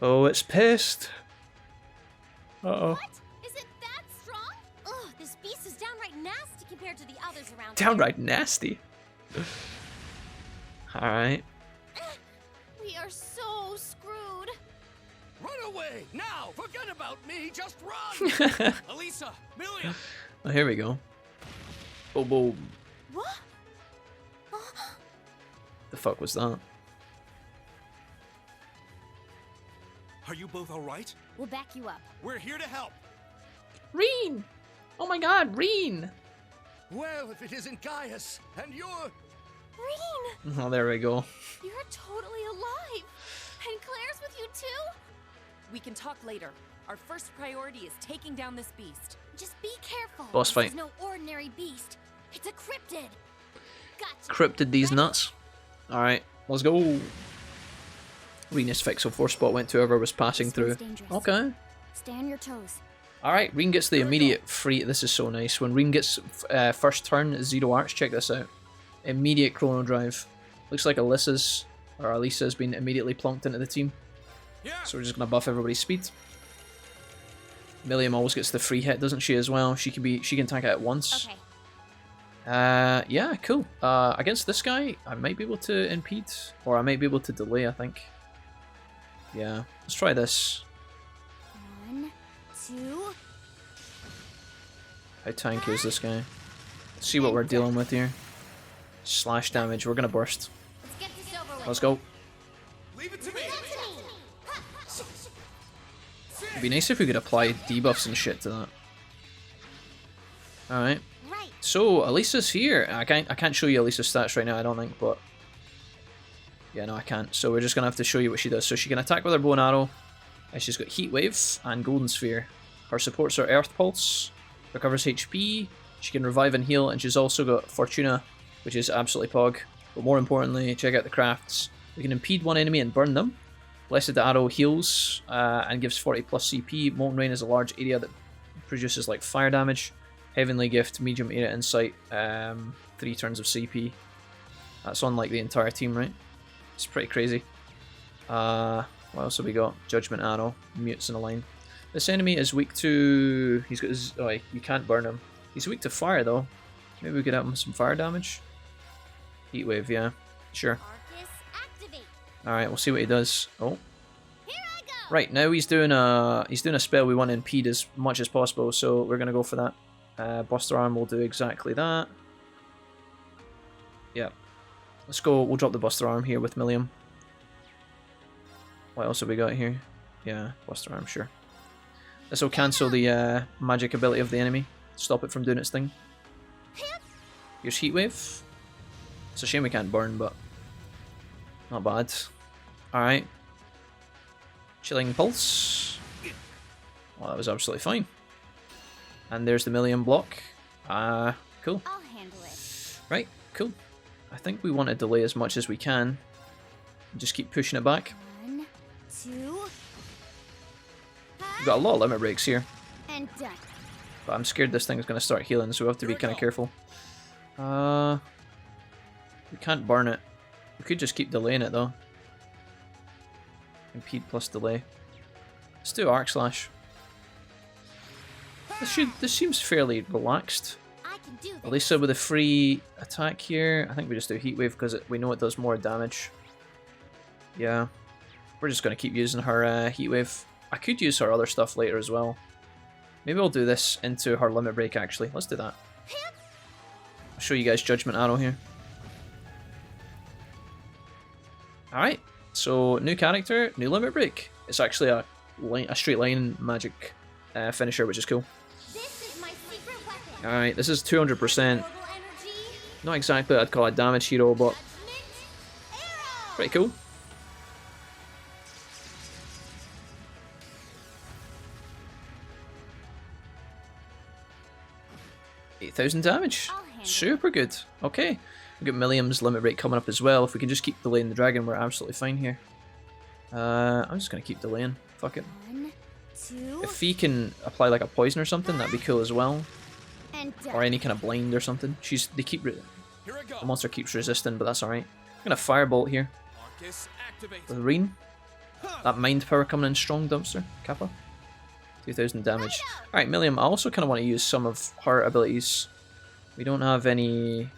Oh, it's pissed. Uh-oh. What? Is it that strong? Ugh, this beast is downright nasty compared to the others around Downright nasty. Alright. We are so screwed. Run away now! Forget about me. Just run. Elisa, Milliam. Oh, here we go. Boom, boom. What? The fuck was that? Are you both all right? We'll back you up. We're here to help. Rean! Oh my god, Rean! Well, if it isn't Gaius, and you're... Rean! Oh, there we go. You're totally alive. And Claire's with you too? We can talk later. Our first priority is taking down this beast. Just be careful. Boss fight. This is no ordinary beast. It's a cryptid. Gotcha. Cryptid these nuts. Alright, let's go. Rean fix, so 4 spot went to whoever was passing through. Okay. Stay on your toes. Alright, Rean gets the immediate free. This is so nice. When Rean gets first turn, 0 arts, check this out. Immediate chrono drive. Looks like Alyssa's been immediately plunked into the team. So we're just gonna buff everybody's speed. Milliam always gets the free hit, doesn't she, as well? She can tank it at once. Okay. Yeah, cool. Against this guy, I might be able to impede, or I might be able to delay, I think. Yeah, let's try this. 1, 2. How tanky is this guy? Let's see what we're dealing with here. Slash damage, we're gonna burst. Let's get this over with. Let's go. Leave it to me. It'd be nice if we could apply debuffs and shit to that. Alright. Right. So, Elisa's here. I can't show you Elisa's stats right now, I don't think, but... Yeah, no, I can't. So we're just going to have to show you what she does. So she can attack with her bow and arrow. And she's got Heat Wave and Golden Sphere. Her supports are Earth Pulse. Recovers HP. She can revive and heal. And she's also got Fortuna, which is absolutely pog. But more importantly, check out the crafts. We can impede one enemy and burn them. Blessed Arrow heals and gives 40 plus CP. Molten Rain is a large area that produces like fire damage. Heavenly Gift, medium area insight, 3 turns of CP. That's on like the entire team, right? It's pretty crazy. What else have we got? Judgment Arrow, mutes in a line. This enemy is weak to... He's got his... Oh, you can't burn him. He's weak to fire though. Maybe we could have him some fire damage. Heat Wave, yeah. Sure. Alright, we'll see what he does. Oh. Right, now he's doing a spell we want to impede as much as possible, so we're gonna go for that. Buster Arm will do exactly that. Yep. Let's go, we'll drop the Buster Arm here with Milliam. What else have we got here? Yeah, Buster Arm, sure. This will cancel the magic ability of the enemy. Stop it from doing its thing. Here's Heat Wave. It's a shame we can't burn, but not bad. Alright. Chilling Pulse. Well, that was absolutely fine. And there's the Milliam block. Cool. I'll handle it. Right, cool. I think we want to delay as much as we can. And just keep pushing it back. 1, 2. We've got a lot of limit breaks here. And done. But I'm scared this thing's going to start healing, so we have to be kind of careful. We can't burn it. We could just keep delaying it though. Impede plus delay. Let's do Arc Slash. This seems fairly relaxed. I can do this. Elisa with a free attack here. I think we just do Heat Wave because we know it does more damage. Yeah. We're just going to keep using her Heat Wave. I could use her other stuff later as well. Maybe I'll do this into her limit break actually. Let's do that. I'll show you guys Judgment Arrow here. Alright, so new character, new limit break. It's actually a straight line magic finisher, which is cool. Alright, this is 200%. Not exactly what I'd call a damage hero, but pretty cool. $8,000 damage. Super good. Okay. We've got Milliam's limit break coming up as well. If we can just keep delaying the dragon, we're absolutely fine here. I'm just going to keep delaying. Fuck it. 1, 2. If he can apply like a poison or something, that'd be cool as well. Or any kind of blind or something. The monster keeps resisting, but that's alright. I'm going to firebolt here. With Rean. That mind power coming in strong, Dumpster. Kappa. 2,000 damage. Alright, Milliam, I also kind of want to use some of her abilities. We don't have any...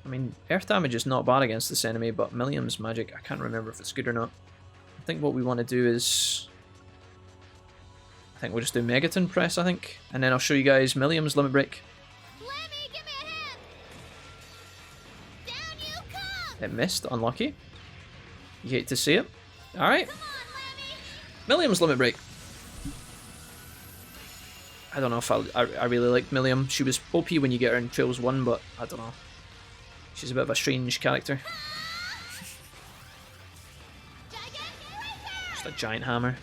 I mean, earth damage is not bad against this enemy, but Milliam's magic, I can't remember if it's good or not. I think what we want to do is... I think we'll just do Megaton Press, I think. And then I'll show you guys Milliam's limit break. Lemmy, give me a hand. Down you come. It missed, unlucky. You hate to see it. Alright. Milliam's limit break. I don't know if I really like Milliam. She was OP when you get her in Trails 1, but I don't know. She's a bit of a strange character. Just a giant hammer.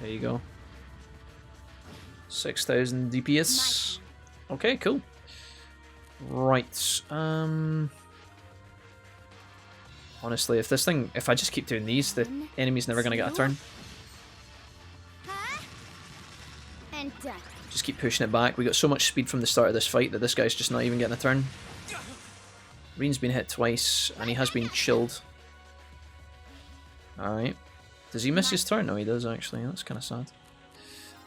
There you go. 6,000 DPS. Okay, cool. Right. Honestly, if I just keep doing these, the enemy's never gonna get a turn. And done. Just keep pushing it back. We got so much speed from the start of this fight that this guy's just not even getting a turn. Rean's been hit twice, and he has been chilled. Alright. Does he miss his turn? No, he does actually. That's kind of sad.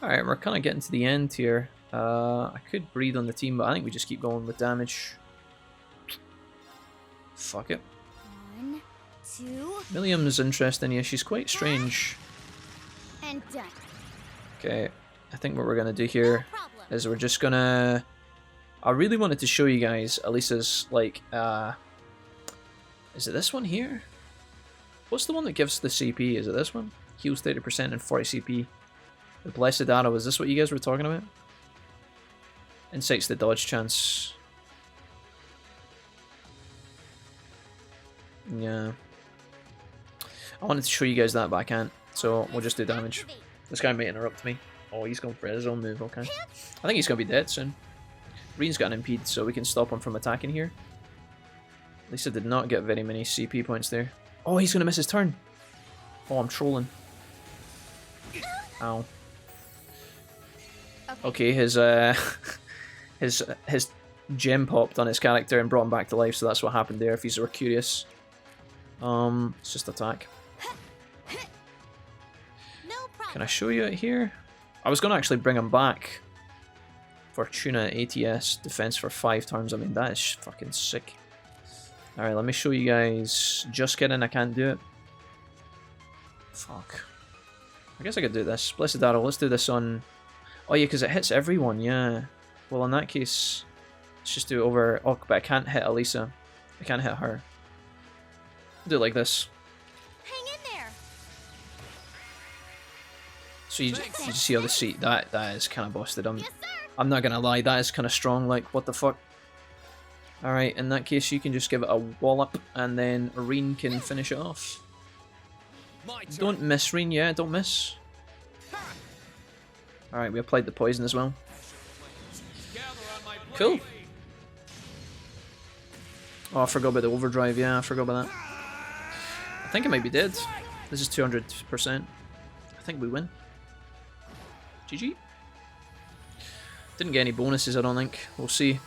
Alright, we're kind of getting to the end here. I could breathe on the team, but I think we just keep going with damage. Fuck it. 1, 2, Milliam's interesting, yeah, she's quite strange. and done. Okay, I think what we're going to do here No problem. is we're just going to... I really wanted to show you guys Elisa's, like, is it this one here? What's the one that gives the CP? Is it this one? Heals 30% and 40 CP. The Blessed Arrow, is this what you guys were talking about? Incites the dodge chance. Yeah. I wanted to show you guys that, but I can't. So we'll just do damage. This guy may interrupt me. Oh, he's going for his own move, okay. I think he's going to be dead soon. Rean's got an impede, so we can stop him from attacking here. Lisa did not get very many CP points there. Oh, he's going to miss his turn. Oh, I'm trolling. Ow. Okay, his his gem popped on his character and brought him back to life, so that's what happened there, if you were curious. It's just attack. No problem. Can I show you it here? I was going to actually bring him back. Fortuna ATS, defense for 5 turns. I mean, that is fucking sick. Alright, let me show you guys. Just kidding, I can't do it. Fuck. I guess I could do this. Blessed Arrow, let's do this on... Oh yeah, because it hits everyone, yeah. Well, in that case, let's just do it over... Oh, but I can't hit Elisa. I can't hit her. Do it like this. Hang in there. So you just see how the seat... That is kind of busted. Yes, sir. I'm not gonna lie, that is kind of strong, like, what the fuck? Alright, in that case, you can just give it a wallop, and then Rean can finish it off. Don't miss, Rean, yeah, don't miss. Alright, we applied the poison as well. Cool. Oh, I forgot about the overdrive, yeah, I forgot about that. I think it might be dead. This is 200%. I think we win. GG. Didn't get any bonuses, I don't think. We'll see.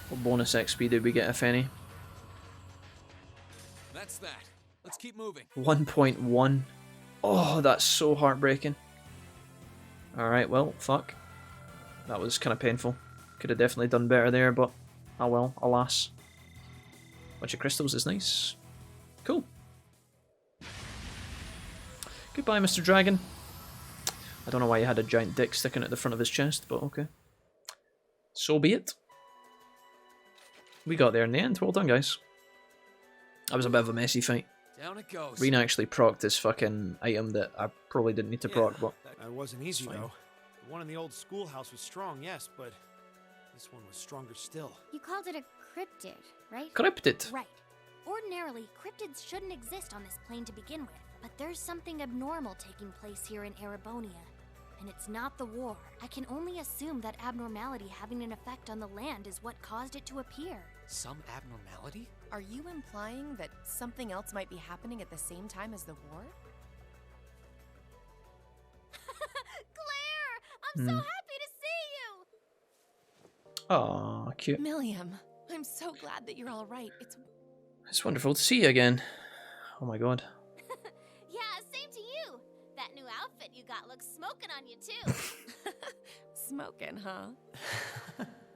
What bonus XP did we get, if any? That's that. Let's keep moving. 1.1. Oh, that's so heartbreaking. Alright, well, fuck. That was kind of painful. Could have definitely done better there, but oh well, alas. Bunch of crystals is nice. Cool. Goodbye, Mr. Dragon. I don't know why he had a giant dick sticking at the front of his chest, but okay. So be it. We got there in the end. Well done, guys. That was a bit of a messy fight. Down it goes. Rean actually procced his fucking item that I probably didn't need to proc, but... That wasn't easy, fine. though. The one in the old schoolhouse was strong, yes, but this one was stronger still. You called it a cryptid, right? Cryptid. Right. Ordinarily, cryptids shouldn't exist on this plane to begin with, but there's something abnormal taking place here in Erebonia. And it's not the war. I can only assume that abnormality having an effect on the land is what caused it to appear. Some abnormality? Are you implying that something else might be happening at the same time as the war? Claire! I'm so happy to see you! Aw, cute. Milliam, I'm so glad that you're all right. It's wonderful to see you again. Oh my god. Yeah, same to you. That new outfit you got looks smoking on you too. Smoking, huh?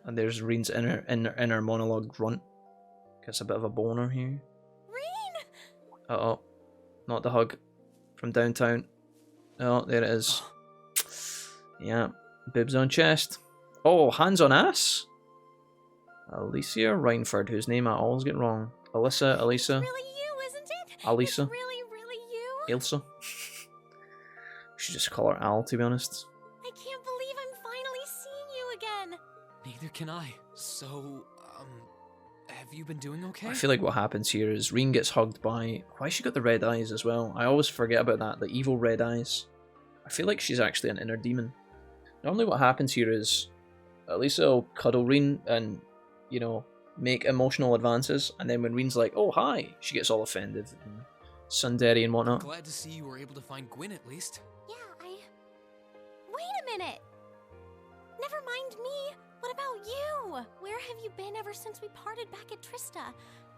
And there's Rean's inner monologue grunt. Gets a bit of a boner here. Rean! Uh-oh. Not the hug. From downtown. Oh, there it is. Yeah. Bibs on chest. Oh, hands on ass? Alicia Reinford, whose name I always get wrong. Alyssa, Elisa. It's really you, isn't it? Alisa. It's really you? Ilsa. Should just call her Al, to be honest. I can't believe I'm finally seeing you again. Neither can I. So, have you been doing okay? I feel like what happens here is Rean gets hugged by... Why she got the red eyes as well? I always forget about that, the evil red eyes. I feel like she's actually an inner demon. Normally what happens here is Elisa will cuddle Rean and, you know, make emotional advances, and then when Rean's like, oh hi, she gets all offended and tsundere and whatnot. Glad to see you were able to find Gwyn at least. Yeah, Wait a minute! Never mind me! What about you? Where have you been ever since we parted back at Trista?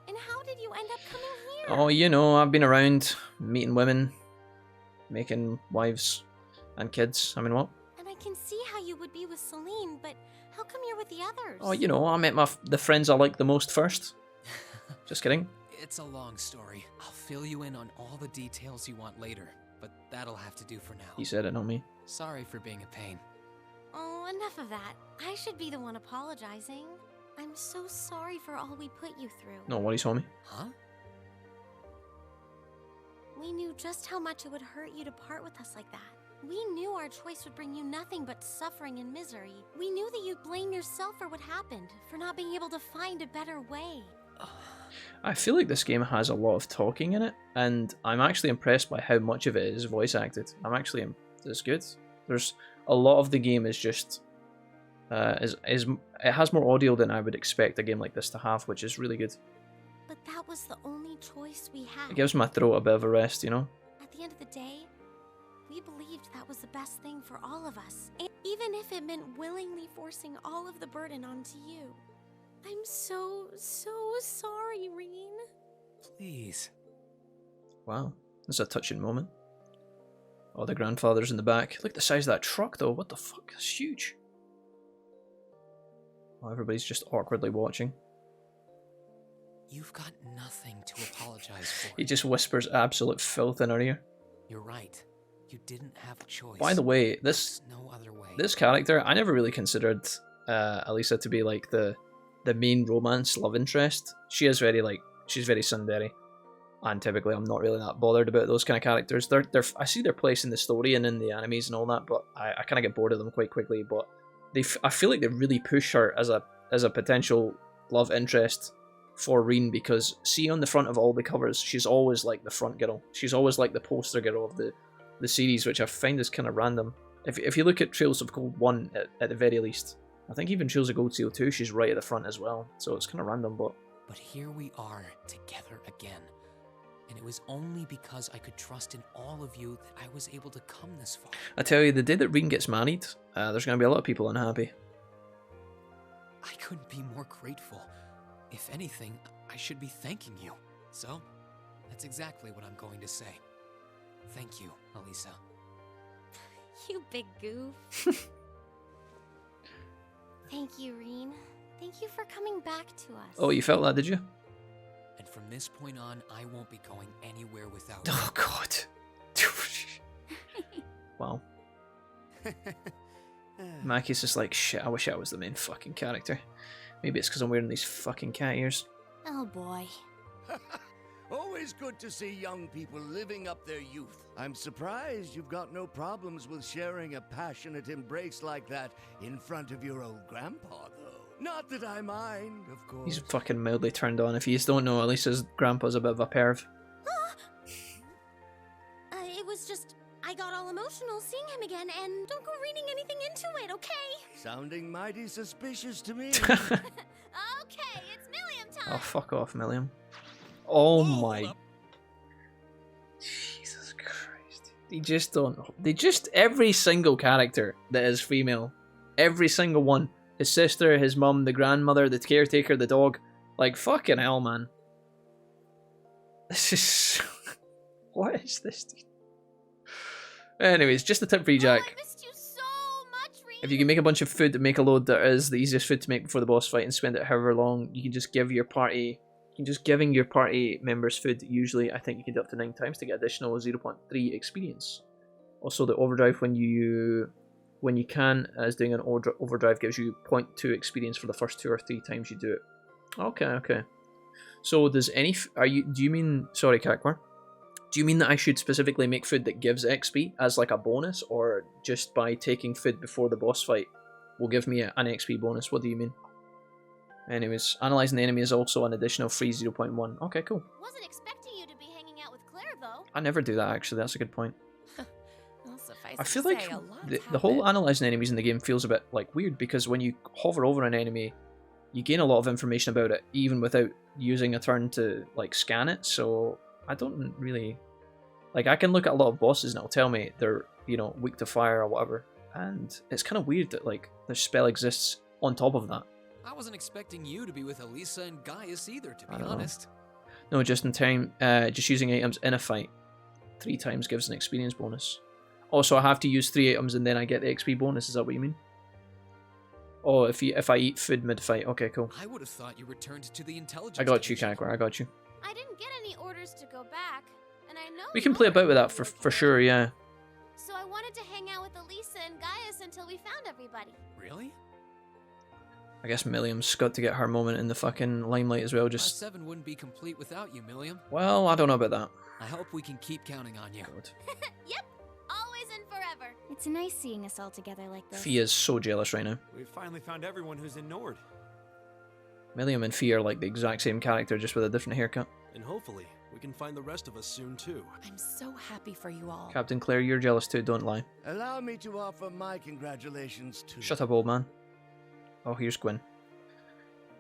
And how did you end up coming here? Oh, you know, I've been around meeting women, making wives and kids. I mean, what? And I can see how you would be with Celine, but how come you're with the others? Oh, you know, I met the friends I like the most first. Just kidding. It's a long story. I'll fill you in on all the details you want later, but that'll have to do for now. He said it, not me. Sorry for being a pain. Oh, enough of that. I should be the one apologizing. I'm so sorry for all we put you through. No worries, homie. Huh? We knew just how much it would hurt you to part with us like that. We knew our choice would bring you nothing but suffering and misery. We knew that you'd blame yourself for what happened, for not being able to find a better way. I feel like this game has a lot of talking in it, and I'm actually impressed by how much of it is voice acted. It's good. There's a lot of the game is just it has more audio than I would expect a game like this to have, which is really good. But that was the only choice we had. It gives my throat a bit of a rest, you know? At the end of the day, we believed that was the best thing for all of us, and even if it meant willingly forcing all of the burden onto you. I'm so sorry, Rean. Please. Wow, that's a touching moment. Oh, the grandfather's in the back. Look at the size of that truck, though. What the fuck? It's huge. Oh, everybody's just awkwardly watching. You've got nothing to apologize for. He just whispers absolute filth in her ear. You're right. You didn't have a choice. By the way, There's no other way. this character, I never really considered Elisa to be like the main romance love interest. She is very she's very tsundere, and typically I'm not really that bothered about those kind of characters. I see their place in the story and in the animes and all that, but I kind of get bored of them quite quickly. But I feel like they really push her as a potential love interest for Rean, because see, on the front of all the covers, she's always like the front girl. She's always like the poster girl of the series, which I find is kind of random. If you look at Trails of Gold 1 at the very least, I think even Trails of Gold Seal 2, she's right at the front as well. So it's kind of random, but here we are together again. And it was only because I could trust in all of you that I was able to come this far. I tell you, the day that Rean gets married, there's going to be a lot of people unhappy. I couldn't be more grateful. If anything, I should be thanking you. So, that's exactly what I'm going to say. Thank you, Elisa. You big goof. Thank you, Rean. Thank you for coming back to us. Oh, you felt that, did you? And from this point on, I won't be going anywhere without you. Oh, God. Wow. Maki's just like, shit, I wish I was the main fucking character. Maybe it's because I'm wearing these fucking cat ears. Oh, boy. Always good to see young people living up their youth. I'm surprised you've got no problems with sharing a passionate embrace like that in front of your old grandpa, though. Not that I mind, of course. He's fucking mildly turned on. If you just don't know, Elisa's grandpa's a bit of a perv. It was just, I got all emotional seeing him again, and don't go reading anything into it, okay? Sounding mighty suspicious to me. Okay, it's Milliam time. Oh, fuck off, Milliam. Oh my... Jesus Christ. Every single character that is female, every single one, his sister, his mum, the grandmother, the caretaker, the dog, like, fucking hell, man. This is... What is this, dude? Anyways, just a tip for you, Jack. I missed you so much, Rean. If you can make a bunch of food to make a load that is the easiest food to make before the boss fight and spend it however long, you can just give your party... giving your party members food, usually I think you can do up to 9 times to get additional 0.3 experience. Also, the overdrive when you can, as doing an overdrive gives you 0.2 experience for the first 2 or 3 times you do it. Okay. So does sorry, Kakmar, do you mean that I should specifically make food that gives XP as like a bonus, or just by taking food before the boss fight will give me an XP bonus? What do you mean? Anyways, analyzing the enemy is also an additional free 0.1. Okay, cool. Wasn't expecting you to be hanging out with Claire, though. I never do that, actually. That's a good point. Well, suffice I to feel say, like a lot's the whole happened. analyzing enemies in the game feels a bit like weird, because when you hover over an enemy, you gain a lot of information about it, even without using a turn to like scan it. So I don't really... Like, I can look at a lot of bosses and it'll tell me they're, weak to fire or whatever. And it's kind of weird that, like, their spell exists on top of that. I wasn't expecting you to be with Elisa and Gaius either, to be honest. No, just in time. Just using items in a fight 3 times gives an experience bonus. Also, I have to use 3 items and then I get the XP bonus. Is that what you mean? Oh, if I eat food mid-fight. Okay, cool. I would have thought you returned to the intelligence. I got you, Kagura. I got you. I didn't get any orders to go back, and I know We can play a bit with that for sure, yeah. So I wanted to hang out with Elisa and Gaius until we found everybody. Really? I guess Milliam's got to get her moment in the fucking limelight as well. Just Class 7 wouldn't be complete without you, Milliam. Well, I don't know about that. I hope we can keep counting on you. Yep, always and forever. It's nice seeing us all together like this. Fia's so jealous right now. We've finally found everyone who's in Nord. Milliam and Fia are like the exact same character, just with a different haircut. And hopefully, we can find the rest of us soon too. I'm so happy for you all. Captain Claire, you're jealous too, don't lie. Allow me to offer my congratulations too. Shut up, old man. Oh, here's Gwyn.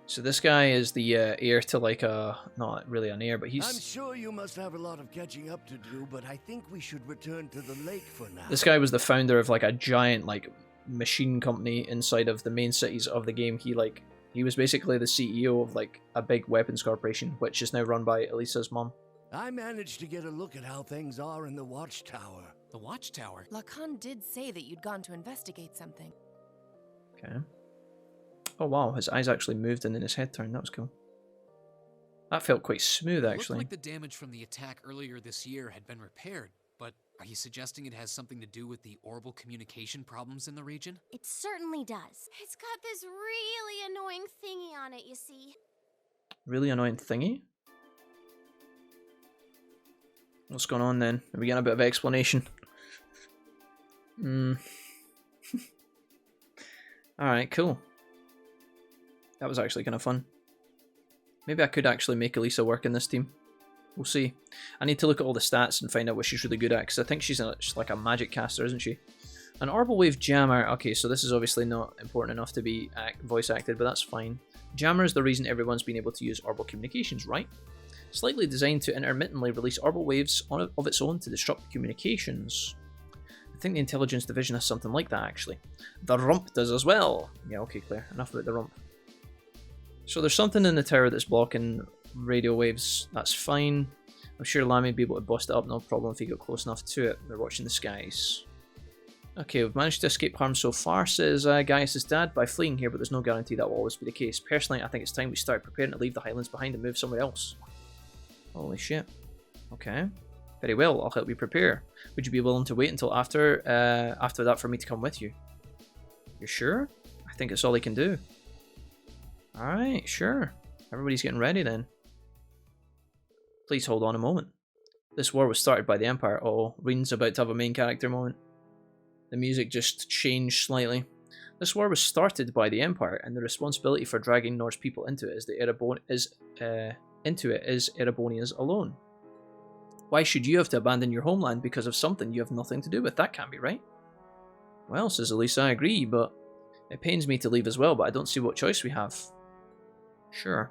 So this guy is the heir to like a... Not really an heir, but he's... I'm sure you must have a lot of catching up to do, but I think we should return to the lake for now. This guy was the founder of like a giant like machine company inside of the main cities of the game. He was basically the CEO of like a big weapons corporation, which is now run by Elisa's mom. I managed to get a look at how things are in the watchtower. The watchtower? Lacan did say that you'd gone to investigate something. Okay. Oh wow, his eyes actually moved and then his head turned. That was cool. That felt quite smooth, actually. It looked like the damage from the attack earlier this year had been repaired, but are you suggesting it has something to do with the orbital communication problems in the region? It certainly does. It's got this really annoying thingy on it, you see. Really annoying thingy? What's going on then? Are we getting a bit of explanation? Alright, cool. That was actually kind of fun. Maybe I could actually make Elisa work in this team. We'll see. I need to look at all the stats and find out what she's really good at, because I think she's like a magic caster, isn't she? An Orbital Wave Jammer. Okay, so this is obviously not important enough to be voice acted, but that's fine. Jammer is the reason everyone's been able to use orbital communications, right? Slightly designed to intermittently release orbital waves of its own to disrupt communications. I think the Intelligence Division has something like that, actually. The Rump does as well. Yeah, okay, Claire. Enough about the Rump. So there's something in the tower that's blocking radio waves. That's fine. I'm sure Lammy would be able to bust it up, no problem if he got close enough to it. They're watching the skies. Okay, we've managed to escape harm so far, says Gaius' dad, by fleeing here, but there's no guarantee that will always be the case. Personally, I think it's time we start preparing to leave the Highlands behind and move somewhere else. Holy shit. Okay. Very well, I'll help you prepare. Would you be willing to wait until after that for me to come with you? You're sure? I think it's all he can do. Alright, sure. Everybody's getting ready then. Please hold on a moment. This war was started by the Empire. Oh, Rean's about to have a main character moment. The music just changed slightly. This war was started by the Empire, and the responsibility for dragging Norse people into it is Erebonia's alone. Why should you have to abandon your homeland because of something you have nothing to do with? That can't be right. Well, says Elisa, I agree, but it pains me to leave as well, but I don't see what choice we have. Sure.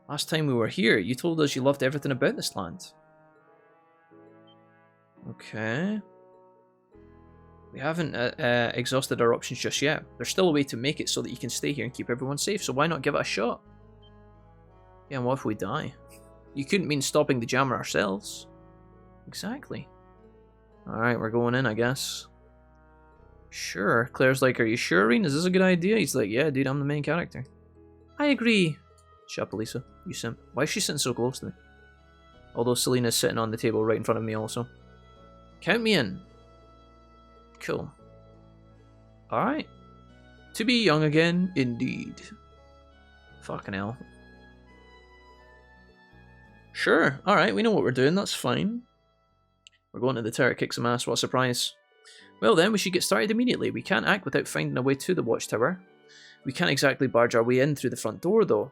Last time we were here, you told us you loved everything about this land. Okay. We haven't exhausted our options just yet. There's still a way to make it so that you can stay here and keep everyone safe, so why not give it a shot? Yeah, and what if we die? You couldn't mean stopping the jammer ourselves. Exactly. Alright, we're going in, I guess. Sure. Claire's like, are you sure, Rean? Is this a good idea? He's like, yeah, dude, I'm the main character. I agree. Shut up, Elisa. You simp. Why is she sitting so close to me? Although Selena's sitting on the table right in front of me also. Count me in. Cool. Alright. To be young again, indeed. Fucking hell. Sure. Alright, we know what we're doing. That's fine. We're going to the tower to kick some ass. What a surprise. Well then, we should get started immediately. We can't act without finding a way to the watchtower. We can't exactly barge our way in through the front door, though.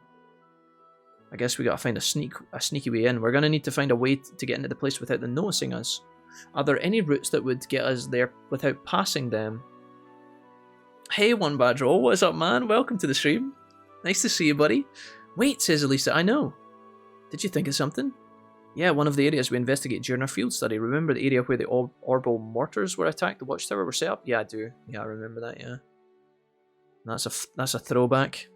I guess we gotta find a sneaky way in. We're gonna need to find a way to get into the place without them noticing us. Are there any routes that would get us there without passing them? Hey, One Bad Roll, what's up, man? Welcome to the stream. Nice to see you, buddy. Wait, says Elisa, I know. Did you think of something? Yeah, one of the areas we investigated during our field study. Remember the area where the orbital mortars were attacked, the watchtower were set up? Yeah, I do. Yeah, I remember that, yeah. That's a throwback.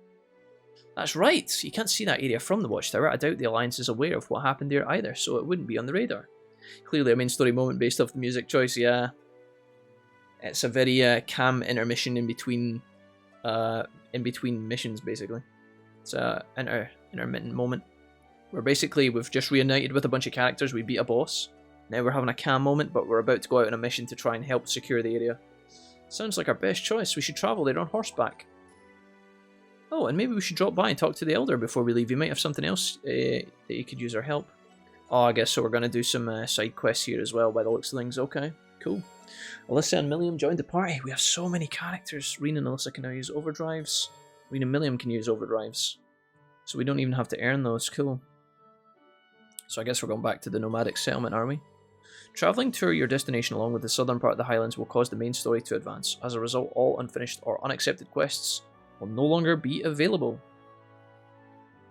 That's right, you can't see that area from the Watchtower. I doubt the Alliance is aware of what happened there either, so it wouldn't be on the radar. Clearly a main story moment based off the music choice, yeah. It's a very calm intermission in between missions, basically. It's a intermittent moment. Where basically we've just reunited with a bunch of characters, we beat a boss. Now we're having a calm moment, but we're about to go out on a mission to try and help secure the area. Sounds like our best choice. We should travel there on horseback. Oh, and maybe we should drop by and talk to the Elder before we leave. He might have something else that he could use our help. Oh, I guess so. We're going to do some side quests here as well by the looks of things. Okay, cool. Alyssa and Milliam joined the party. We have so many characters. Rean and Alyssa can now use overdrives. Rean and Milliam can use overdrives. So we don't even have to earn those. Cool. So I guess we're going back to the nomadic settlement, are we? Travelling to your destination along with the southern part of the Highlands will cause the main story to advance. As a result, all unfinished or unaccepted quests will no longer be available.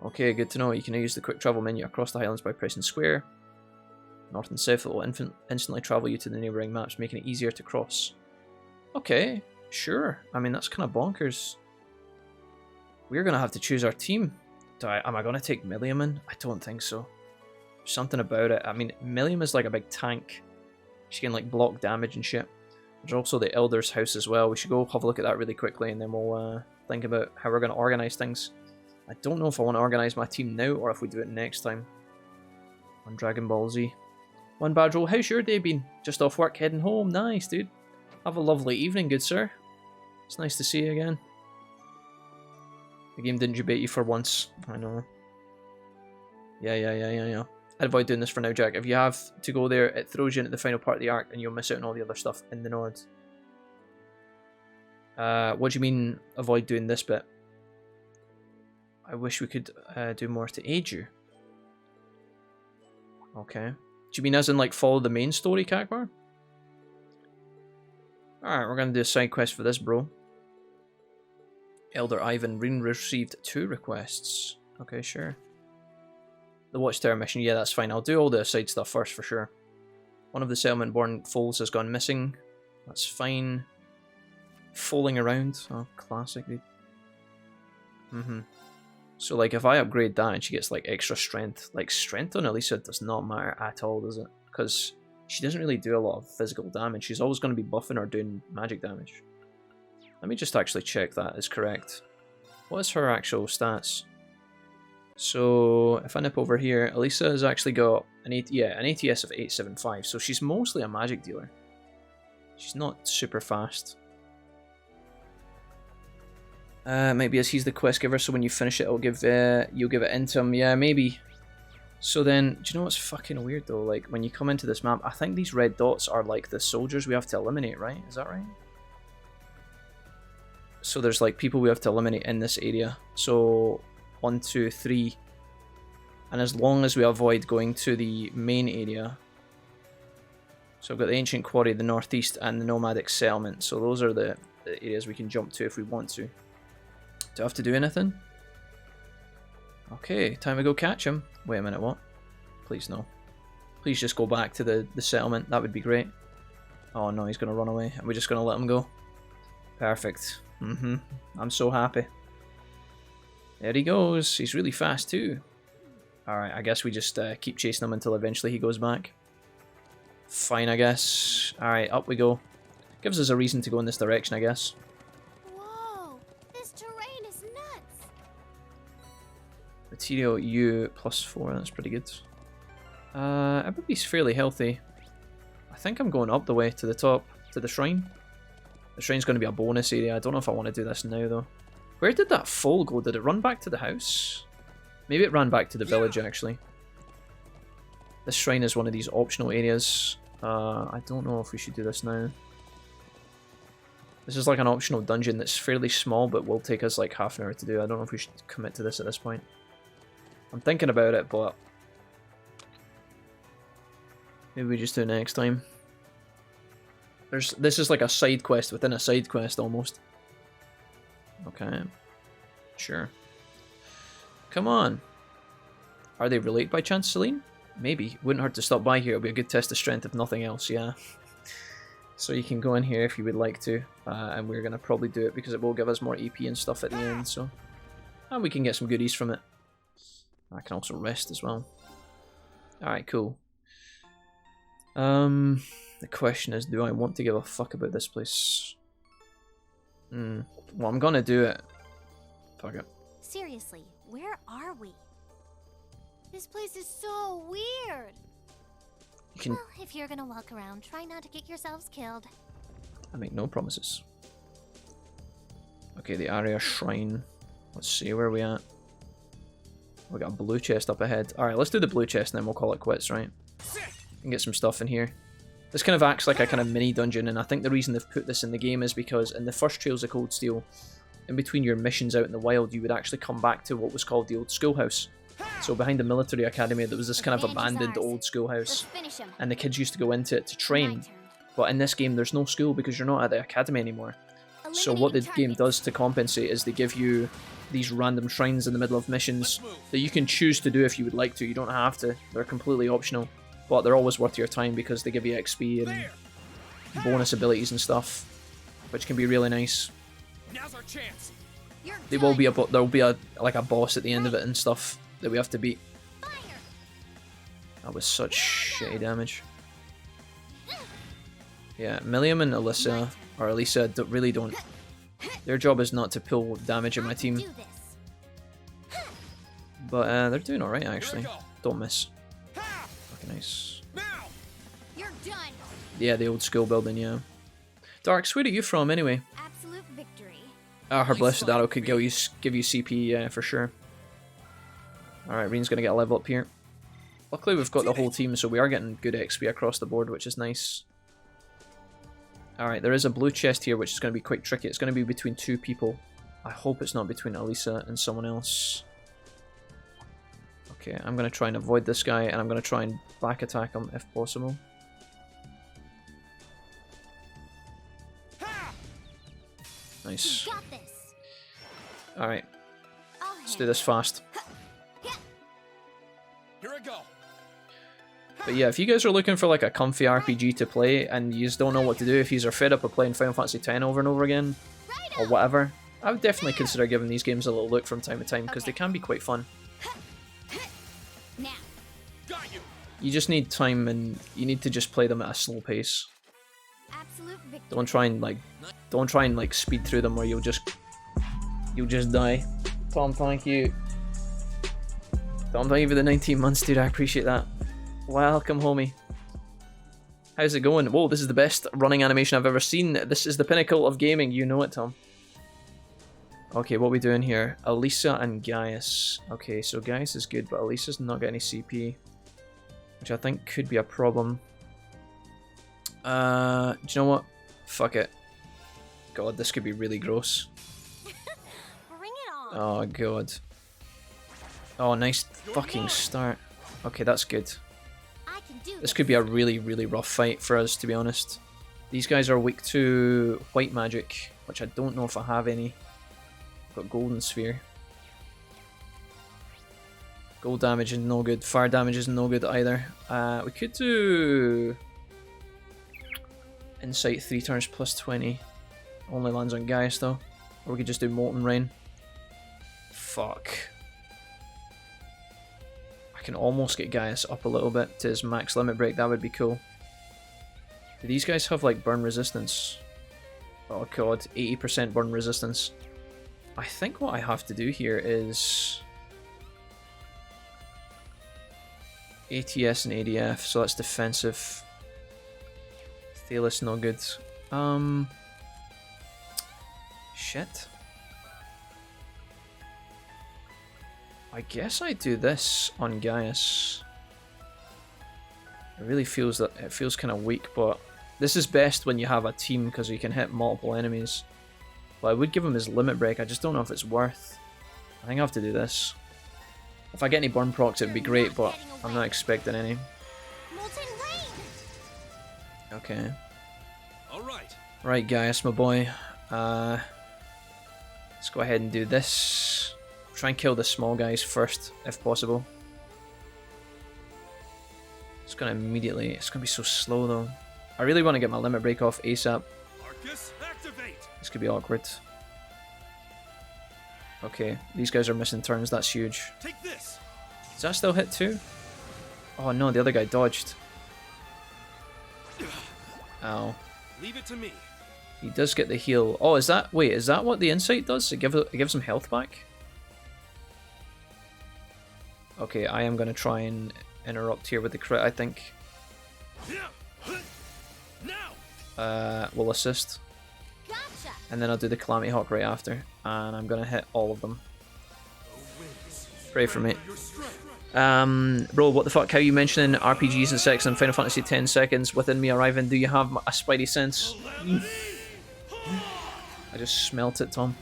Okay, good to know. You can now use the quick travel menu across the Highlands by pressing square. North and south, it will instantly travel you to the neighbouring maps, making it easier to cross. Okay, sure. I mean, that's kind of bonkers. We're going to have to choose our team. Am I going to take Milliam in? I don't think so. There's something about it. I mean, Milliam is like a big tank. She can like block damage and shit. There's also the Elder's house as well. We should go have a look at that really quickly and then we'll think about how we're going to organise things. I don't know if I want to organise my team now or if we do it next time. On Dragon Ball Z. One bad roll. How's your day been? Just off work, heading home. Nice, dude. Have a lovely evening, good sir. It's nice to see you again. The game didn't debate you for once. I know. Yeah. I'd avoid doing this for now, Jack. If you have to go there, it throws you into the final part of the arc and you'll miss out on all the other stuff in the Nord. What do you mean, avoid doing this bit? I wish we could do more to aid you. Okay. Do you mean as in, like, follow the main story, Kakbar? Alright, we're gonna do a side quest for this, bro. Elder Ivan Rean received 2 requests. Okay, sure. The Watchtower mission, yeah, that's fine. I'll do all the side stuff first, for sure. One of the settlement-born foals has gone missing. That's fine. Foaling around. Oh, classic, dude. So, like, if I upgrade that and she gets, like, extra strength, like, strength on Elisa does not matter at all, does it? Because she doesn't really do a lot of physical damage. She's always going to be buffing or doing magic damage. Let me just actually check that is correct. What is her actual stats? So, if I nip over here, Elisa has actually got an ATS of 875, so she's mostly a magic dealer. She's not super fast. Maybe as he's the quest giver, so when you finish it, you'll give it into him. Yeah, maybe. So then, do you know what's fucking weird though? Like, when you come into this map, I think these red dots are like the soldiers we have to eliminate, right? Is that right? So there's like people we have to eliminate in this area. So 1, 2, 3. And as long as we avoid going to the main area. So I've got the Ancient Quarry, the Northeast, and the Nomadic Settlement. So those are the areas we can jump to if we want to. Do I have to do anything? Okay, time to go catch him. Wait a minute, what? Please no. Please just go back to the settlement. That would be great. Oh no, he's going to run away. And we're just going to let him go. Perfect. I'm so happy. There he goes. He's really fast too. Alright, I guess we just keep chasing him until eventually he goes back. Fine, I guess. Alright, up we go. Gives us a reason to go in this direction, I guess. Whoa! This terrain is nuts! Material U +4, that's pretty good. Everybody's fairly healthy. I think I'm going up the way to the top, to the shrine. The shrine's going to be a bonus area. I don't know if I want to do this now, though. Where did that foal go? Did it run back to the house? Maybe it ran back to the village, actually. This shrine is one of these optional areas. I don't know if we should do this now. This is like an optional dungeon that's fairly small, but will take us like half an hour to do. I don't know if we should commit to this at this point. I'm thinking about it, but maybe we just do it next time. This is like a side quest within a side quest almost. Okay. Sure. Come on. Are they related by chance, Celine? Maybe. Wouldn't hurt to stop by here. It'll be a good test of strength if nothing else, yeah. So you can go in here if you would like to, and we're going to probably do it because it will give us more EP and stuff at the end, so... And we can get some goodies from it. I can also rest as well. Alright, cool. The question is, do I want to give a fuck about this place? Well, I'm gonna do it. Fuck it. Seriously, where are we? This place is so weird. You can... Well, if you're gonna walk around, try not to get yourselves killed. I make no promises. Okay, the area shrine. Let's see where we at. We got a blue chest up ahead. Alright, let's do the blue chest and then we'll call it quits, right? And get some stuff in here. This kind of acts like a kind of mini dungeon, and I think the reason they've put this in the game is because in the first Trails of Cold Steel, in between your missions out in the wild, you would actually come back to what was called the old schoolhouse. So behind the military academy, there was this kind of abandoned old schoolhouse, and the kids used to go into it to train. But in this game, there's no school because you're not at the academy anymore. So what the game does to compensate is they give you these random shrines in the middle of missions that you can choose to do if you would like to. You don't have to. They're completely optional. But they're always worth your time because they give you XP and bonus abilities and stuff, which can be really nice. Now's our chance. There will be like a boss at the end of it and stuff that we have to beat. That was such shitty damage. Yeah, Milliam and Elisa really don't. Their job is not to pull damage in my team. But they're doing alright actually. Don't miss. Okay, nice. Yeah, the old school building, yeah. Darks, where are you from anyway? Absolute victory. Her blessed arrow could give you CP, yeah, for sure. Alright, Rean's gonna get a level up here. Luckily we've got the whole team, so we are getting good XP across the board, which is nice. Alright, there is a blue chest here, which is going to be quite tricky. It's going to be between two people. I hope it's not between Elisa and someone else. Okay, I'm going to try and avoid this guy, and I'm going to try and back attack him if possible. Nice. Alright, let's do this fast. Here I go. But yeah, if you guys are looking for like a comfy RPG to play and you just don't know what to do, if you are fed up of playing Final Fantasy X over and over again, or whatever, I would definitely consider giving these games a little look from time to time because they can be quite fun. You just need time and you need to just play them at a slow pace. Don't try and like speed through them or you'll just die. Tom, thank you. Tom, thank you for the 19 months, dude. I appreciate that. Welcome, homie. How's it going? Whoa, this is the best running animation I've ever seen. This is the pinnacle of gaming. You know it, Tom. Okay, what are we doing here? Elisa and Gaius. Okay, so Gaius is good, but Elisa's not got any CP, which I think could be a problem. Do you know what? Fuck it. God, this could be really gross. Bring it on. Oh, God. Oh, nice fucking start. Okay, that's good. This could be a really, really rough fight for us, to be honest. These guys are weak to white magic, which I don't know if I have any. I've got golden sphere. Gold damage is no good. Fire damage is no good either. We could do Insight 3 turns plus 20. Only lands on Gaius though. Or we could just do Molten Rain. Fuck. I can almost get Gaius up a little bit to his max limit break. That would be cool. Do these guys have like burn resistance? Oh god, 80% burn resistance. I think what I have to do here is ATS and ADF, so that's defensive. Thalos no good. Shit. I guess I do this on Gaius. It really feels that it feels kind of weak, but this is best when you have a team because you can hit multiple enemies. But I would give him his limit break. I just don't know if it's worth. I think I have to do this. If I get any burn procs, it'd be great, but I'm not expecting any. Okay. Right, Gaius, my boy. Let's go ahead and do this. Try and kill the small guys first, if possible. It's gonna be so slow though. I really want to get my limit break off ASAP. Arcus, activate. This could be awkward. Okay, these guys are missing turns. That's huge. Take this. Does that still hit too? Oh no, the other guy dodged. Ow. Leave it to me. He does get the heal. Oh, is that... Wait, is that what the insight does? It gives him health back? Okay, I am going to try and interrupt here with the crit, I think. We'll assist. Gotcha. And then I'll do the Calamity Hawk right after. And I'm going to hit all of them. Pray for me. Bro, what the fuck? How are you mentioning RPGs and sex in Final Fantasy 10 seconds within me arriving? Do you have a spidey sense? I just smelt it, Tom.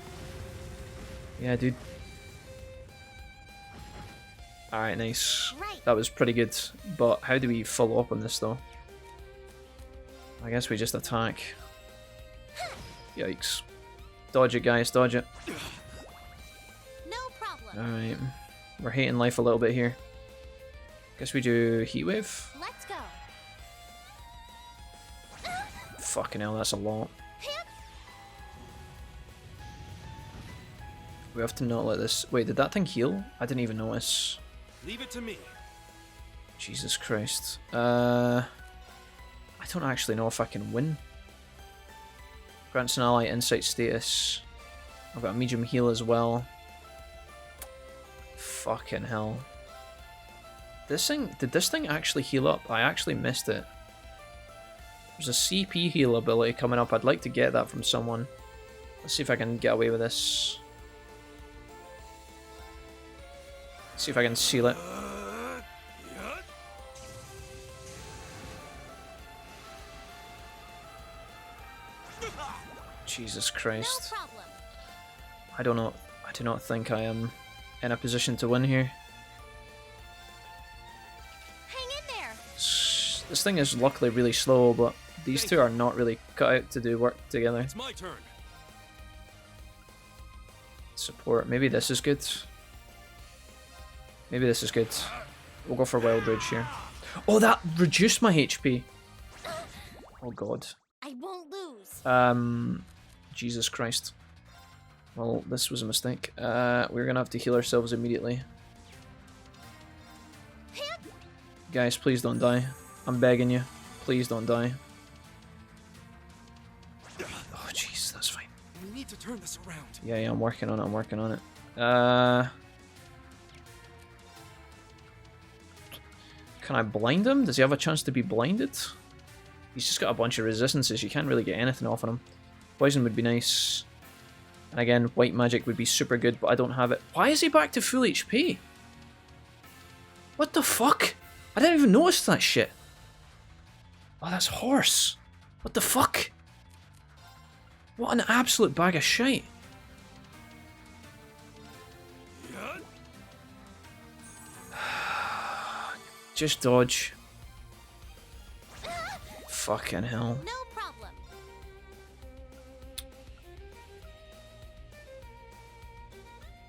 Yeah, dude. Alright, nice. That was pretty good. But how do we follow up on this, though? I guess we just attack. Yikes. Dodge it, guys. Dodge it. No problem. Alright. We're hating life a little bit here. Guess we do Heatwave. Let's go. Fucking hell, that's a lot. We have to not let this... Wait, did that thing heal? I didn't even notice. Leave it to me. Jesus Christ. I don't actually know if I can win. Grants an ally insight status. I've got a medium heal as well. Fucking hell. This thing... Did this thing actually heal up? I actually missed it. There's a CP heal ability coming up. I'd like to get that from someone. Let's see if I can get away with this. See if I can seal it. Jesus Christ. No problem. I don't know. I do not think I am in a position to win here. Hang in there. This thing is luckily really slow, but these two are not really cut out to do work together. It's my turn. Support. Maybe this is good. Maybe this is good. We'll go for Wild Rage here. Oh, that reduced my HP. Oh god. I won't lose. Jesus Christ. Well, this was a mistake. We're gonna have to heal ourselves immediately. Guys, please don't die. I'm begging you. Please don't die. Oh, jeez, that's fine. We need to turn this around. Yeah, I'm working on it. I'm working on it. Can I blind him? Does he have a chance to be blinded? He's just got a bunch of resistances. You can't really get anything off of him. Poison would be nice. And again, white magic would be super good, but I don't have it. Why is he back to full HP? What the fuck? I didn't even notice that shit. Oh, that's horse. What the fuck? What an absolute bag of shite. Just dodge. Fucking hell. No problem.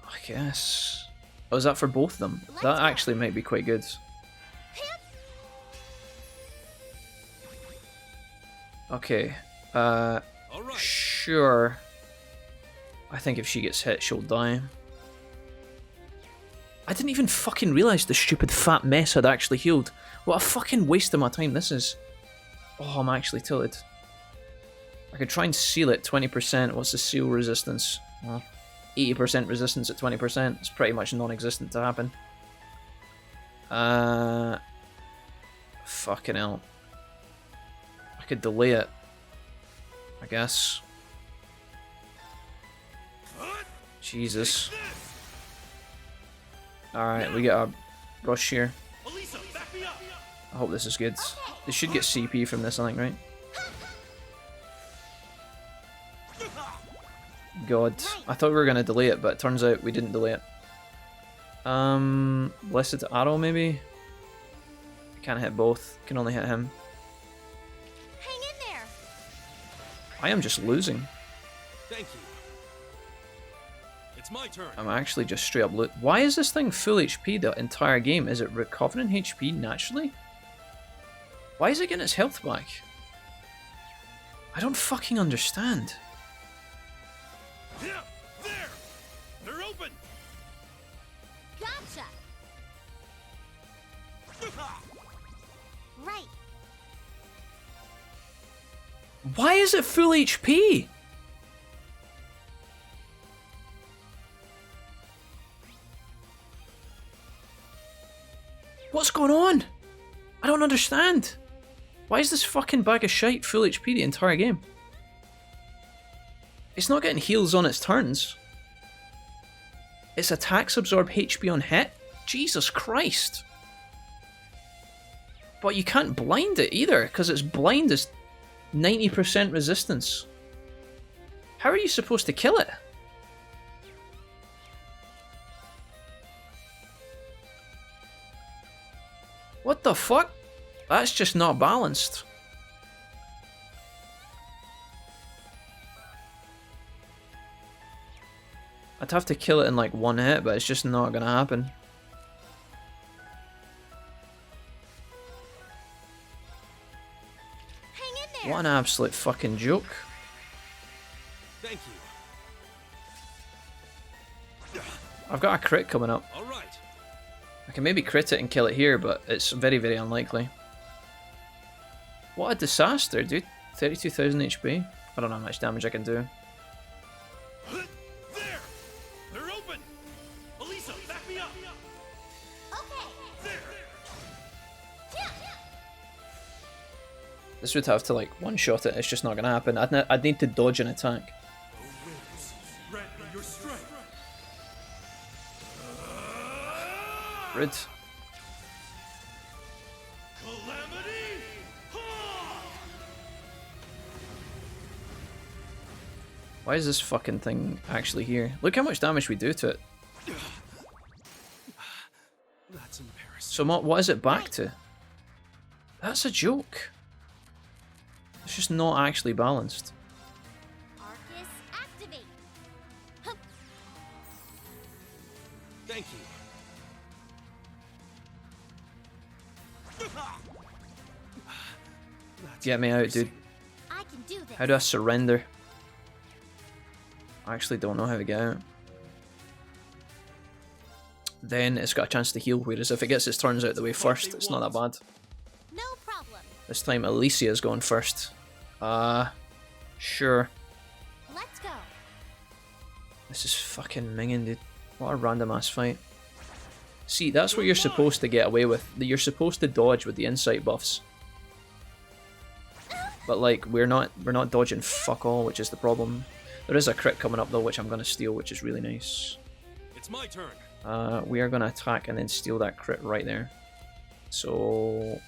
I guess. Oh, is that for both of them? That actually might be quite good. Okay. Sure. I think if she gets hit, she'll die. I didn't even fucking realise the stupid fat mess had actually healed. What a fucking waste of my time this is. Oh, I'm actually tilted. I could try and seal it 20%. What's the seal resistance? Well, 80% resistance at 20%. It's pretty much non-existent to happen. Fucking hell. I could delay it, I guess. Jesus. Alright, we get a rush here. I hope this is good. They should get CP from this, I think, right? God. I thought we were going to delay it, but it turns out we didn't delay it. Blessed Arrow, maybe? I can't hit both. Can only hit him. Hang in there. I am just losing. Thank you. It's my turn. I'm actually just straight up loot. Why is this thing full HP the entire game? Is it recovering HP naturally? Why is it getting its health back? I don't fucking understand. Yeah, there! They're open! Gotcha! Right. Why is it full HP? What's going on? I don't understand. Why is this fucking bag of shite full HP the entire game? It's not getting heals on its turns. Its attacks absorb HP on hit? Jesus Christ. But you can't blind it either, because its blind is 90% resistance. How are you supposed to kill it? What the fuck? That's just not balanced. I'd have to kill it in like one hit, but it's just not gonna happen. Hang in there. What an absolute fucking joke. Thank you. I've got a crit coming up. All right. I can maybe crit it and kill it here, but it's very, very unlikely. What a disaster, dude. 32,000 HP. I don't know how much damage I can do. There! They're open! Elisa, back me up! Okay. There! This would have to like one-shot it, it's just not gonna happen. I'd need to dodge an attack. Grant me your strength! Rude. Calamity! Why is this fucking thing actually here? Look how much damage we do to it. That's embarrassing. So what is it back to? That's a joke. It's just not actually balanced. Arcus, activate. Hup. Thank you. Get me out, dude. I can do this. How do I surrender? I actually don't know how to get out. Then it's got a chance to heal, whereas if it gets its turns out the way first, it's not that bad. No problem. This time Alicia's going first. Sure. Let's go. This is fucking minging, dude. What a random ass fight. See, that's what you're supposed to get away with. You're supposed to dodge with the insight buffs. But like, we're not dodging fuck all, which is the problem. There is a crit coming up though, which I'm gonna steal, which is really nice. It's my turn. We are gonna attack and then steal that crit right there. So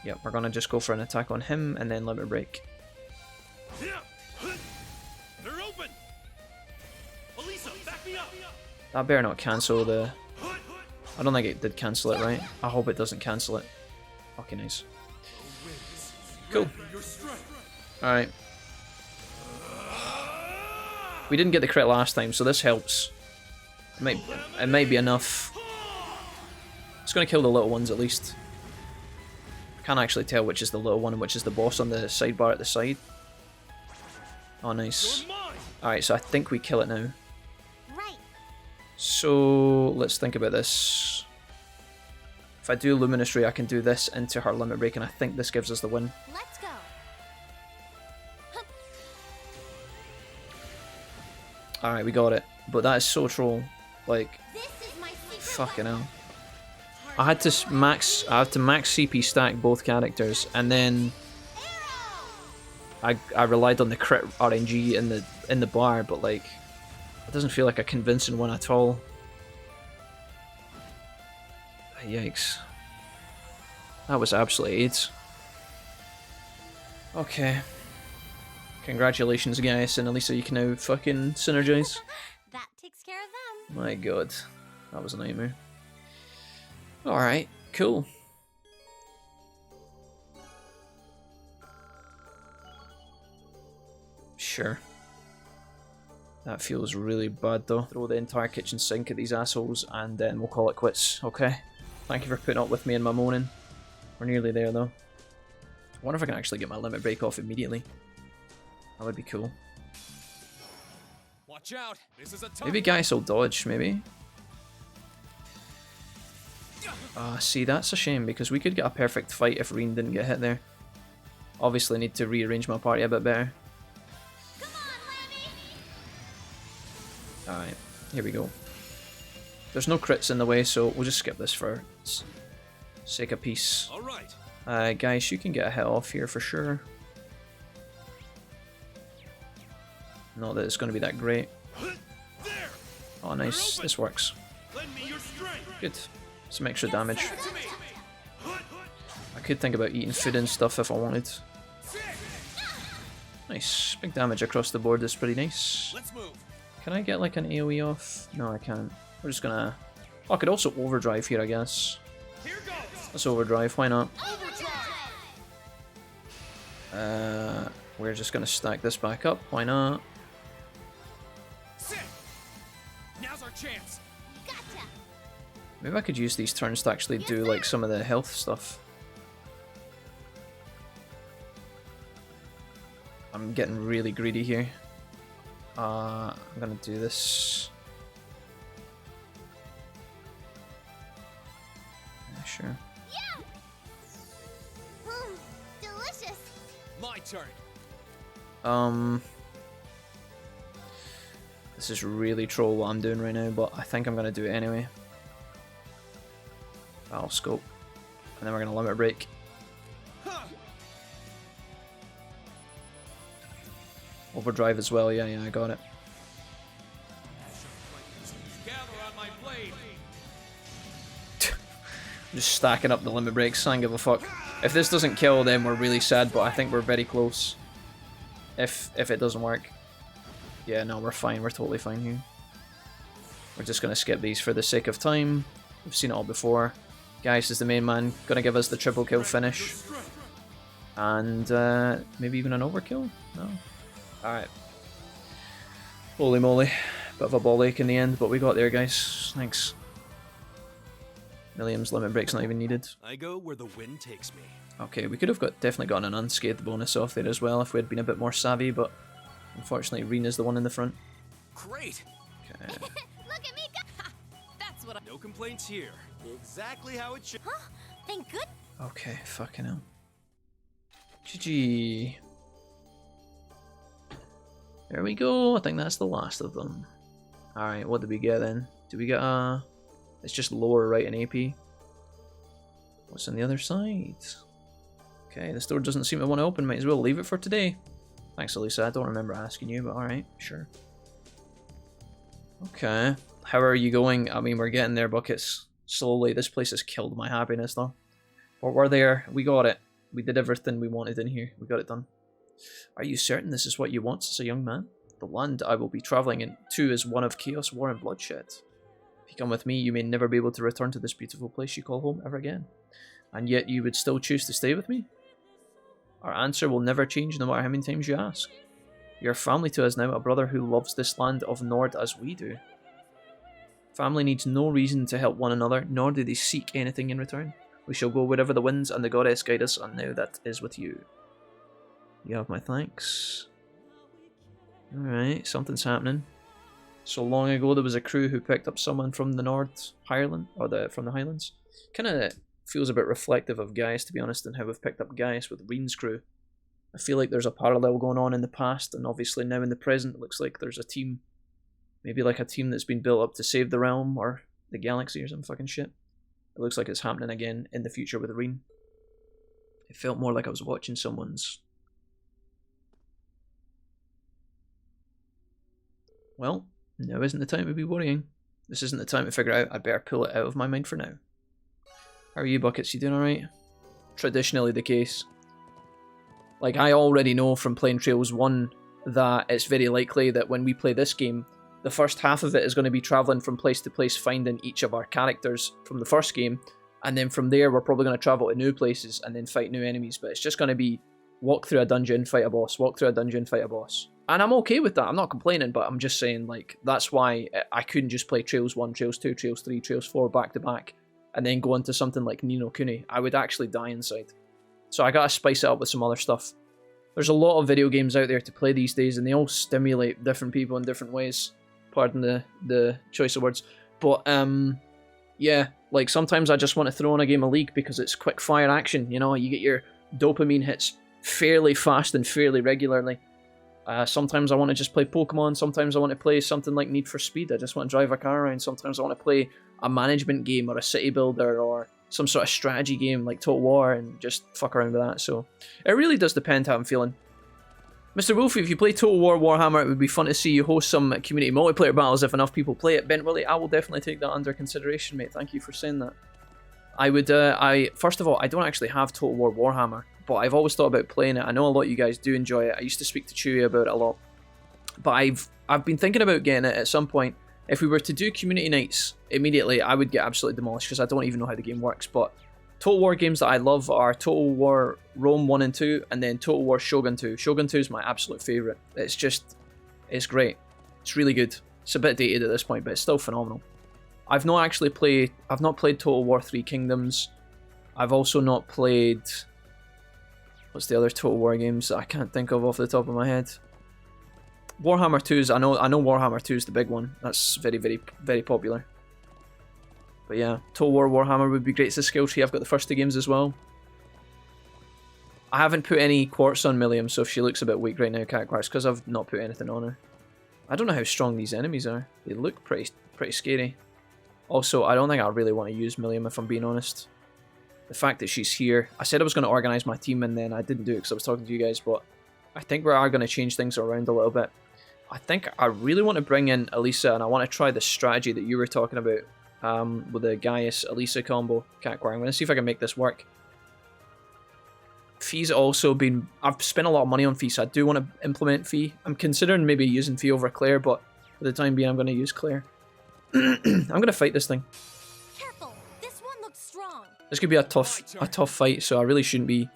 yeah, we're gonna just go for an attack on him and then limit break. They're open. Elisa, back me up. That better not cancel the... I don't think it did cancel it, right? I hope it doesn't cancel it. Okay, nice. Cool. Alright. We didn't get the crit last time, so this helps. It might be enough. It's gonna kill the little ones at least. I can't actually tell which is the little one and which is the boss on the sidebar at the side. Oh, nice. Alright, so I think we kill it now. Right. So let's think about this. If I do Luminous Ray, I can do this into her limit break, and I think this gives us the win. Let's go. Alright, we got it. But that is so troll. Like, This is my secret fucking weapon. hell. I have to max CP stack both characters, and then I relied on the crit RNG in the bar, but like, it doesn't feel like a convincing one at all. Yikes. That was absolute AIDS. Okay. Congratulations, guys, and Elisa, you can now fucking synergize. That takes care of them. My god. That was a nightmare. Alright, cool. Sure. That feels really bad though. Throw the entire kitchen sink at these assholes and then we'll call it quits, okay? Thank you for putting up with me and my moaning. We're nearly there though. I wonder if I can actually get my limit break off immediately. That would be cool. Watch out. This is a tough Maybe Gaius will dodge, maybe. See, that's a shame, because we could get a perfect fight if Rean didn't get hit there. Obviously need to rearrange my party a bit better. Alright, here we go. There's no crits in the way, so we'll just skip this for sake of peace. Alright. Guys, you can get a hit off here for sure. Not that it's going to be that great. Oh, nice. This works. Good. Some extra damage. I could think about eating food and stuff if I wanted. Nice. Big damage across the board is pretty nice. Can I get like an AoE off? No, I can't. We're just gonna... Oh, I could also overdrive here, I guess. Let's overdrive. Why not? We're just gonna stack this back up. Why not? Now's our chance. Maybe I could use these turns to actually do like some of the health stuff. I'm getting really greedy here. I'm gonna do this. Yeah, sure. Yeah. Delicious. My turn. This is really troll what I'm doing right now, but I think I'm gonna do it anyway. Battle scope, and then we're gonna limit break. Overdrive as well. Yeah, I got it. Just stacking up the limit breaks. I don't give a fuck. If this doesn't kill, then we're really sad, but I think we're very close. If it doesn't work. Yeah, no, we're fine. We're totally fine here. We're just going to skip these for the sake of time. We've seen it all before. Gaius is the main man. Going to give us the triple kill finish. And maybe even an overkill? No? Alright. Holy moly. Bit of a ball ache in the end, but we got there, guys. Thanks. Milliam's limit break's not even needed. I go where the wind takes me. Okay, we could have definitely gotten an unscathed bonus off there as well if we had been a bit more savvy, but unfortunately Rean is the one in the front. Great. Okay. Look at me go. That's what I... No complaints here. Exactly how it should. Huh? Thank good. Okay, fucking hell. GG. There we go. I think that's the last of them. Alright, what did we get then? Do we get a... It's just lower right in AP. What's on the other side? Okay, this door doesn't seem to want to open. Might as well leave it for today. Thanks, Elisa. I don't remember asking you, but alright, sure. Okay. How are you going? I mean, we're getting there, Buckets. Slowly. This place has killed my happiness, though. But we're there. We got it. We did everything we wanted in here. We got it done. Are you certain this is what you want as a young man? The land I will be travelling into is one of chaos, war, and bloodshed. If you come with me, you may never be able to return to this beautiful place you call home ever again. And yet you would still choose to stay with me? Our answer will never change no matter how many times you ask. Your family to us now, a brother who loves this land of Nord as we do. Family needs no reason to help one another, nor do they seek anything in return. We shall go wherever the winds and the goddess guide us, and now that is with you. You have my thanks. Alright, something's happening. So long ago there was a crew who picked up someone from the North Highland, or from the Highlands. Kinda feels a bit reflective of Gaius, to be honest, and how we've picked up Gaius with Rean's crew. I feel like there's a parallel going on in the past, and obviously now in the present it looks like there's a team. Maybe like a team that's been built up to save the realm, or the galaxy, or some fucking shit. It looks like it's happening again in the future with Rean. It felt more like I was watching someone's... Well, now isn't the time to be worrying. This isn't the time to figure out. I'd better pull it out of my mind for now. How are you, Buckets? You doing alright? Traditionally the case. Like, I already know from playing Trails 1 that it's very likely that when we play this game, the first half of it is going to be travelling from place to place, finding each of our characters from the first game, and then from there we're probably going to travel to new places and then fight new enemies, but it's just going to be walk through a dungeon, fight a boss, walk through a dungeon, fight a boss. And I'm okay with that, I'm not complaining, but I'm just saying, like, that's why I couldn't just play Trails 1, Trails 2, Trails 3, Trails 4 back to back, and then go into something like Ni no Kuni. I would actually die inside. So I gotta spice it up with some other stuff. There's a lot of video games out there to play these days, and they all stimulate different people in different ways. Pardon the choice of words. But, yeah, like sometimes I just want to throw on a game of League because it's quick fire action, you know, you get your dopamine hits fairly fast and fairly regularly. Sometimes I want to just play Pokemon, sometimes I want to play something like Need for Speed, I just want to drive a car around, sometimes I want to play a management game or a city builder or some sort of strategy game like Total War and just fuck around with that, so it really does depend how I'm feeling. Mr. Wolfie, if you play Total War Warhammer, it would be fun to see you host some community multiplayer battles if enough people play it. Bent Willie, I will definitely take that under consideration, mate. Thank you for saying that. I would, first of all, I don't actually have Total War Warhammer, but I've always thought about playing it. I know a lot of you guys do enjoy it. I used to speak to Chewy about it a lot. But I've been thinking about getting it at some point. If we were to do community nights immediately, I would get absolutely demolished because I don't even know how the game works. But Total War games that I love are Total War Rome 1 and 2, and then Total War Shogun 2. Shogun 2 is my absolute favourite. It's great. It's really good. It's a bit dated at this point, but it's still phenomenal. I've not played Total War 3 Kingdoms. I've also not played... What's the other Total War games that I can't think of off the top of my head? Warhammer 2's, I know Warhammer 2 is the big one. That's very, very, very popular. But yeah, Total War Warhammer would be great as a skill tree. I've got the first 2 games as well. I haven't put any quartz on Milliam, so if she looks a bit weak right now, Cat Quartz, because I've not put anything on her. I don't know how strong these enemies are. They look pretty scary. Also, I don't think I really want to use Milliam if I'm being honest. The fact that she's here, I said I was going to organise my team and then I didn't do it because I was talking to you guys, but I think we are going to change things around a little bit. I think I really want to bring in Elisa and I want to try the strategy that you were talking about with the Gaius-Elisa combo. I'm going to see if I can make this work. Fee's also been... I've spent a lot of money on Fee, so I do want to implement Fee. I'm considering maybe using Fee over Claire, but for the time being I'm going to use Claire. I'm going to fight this thing. Careful. This one looks strong. This could be a tough fight, so I really shouldn't be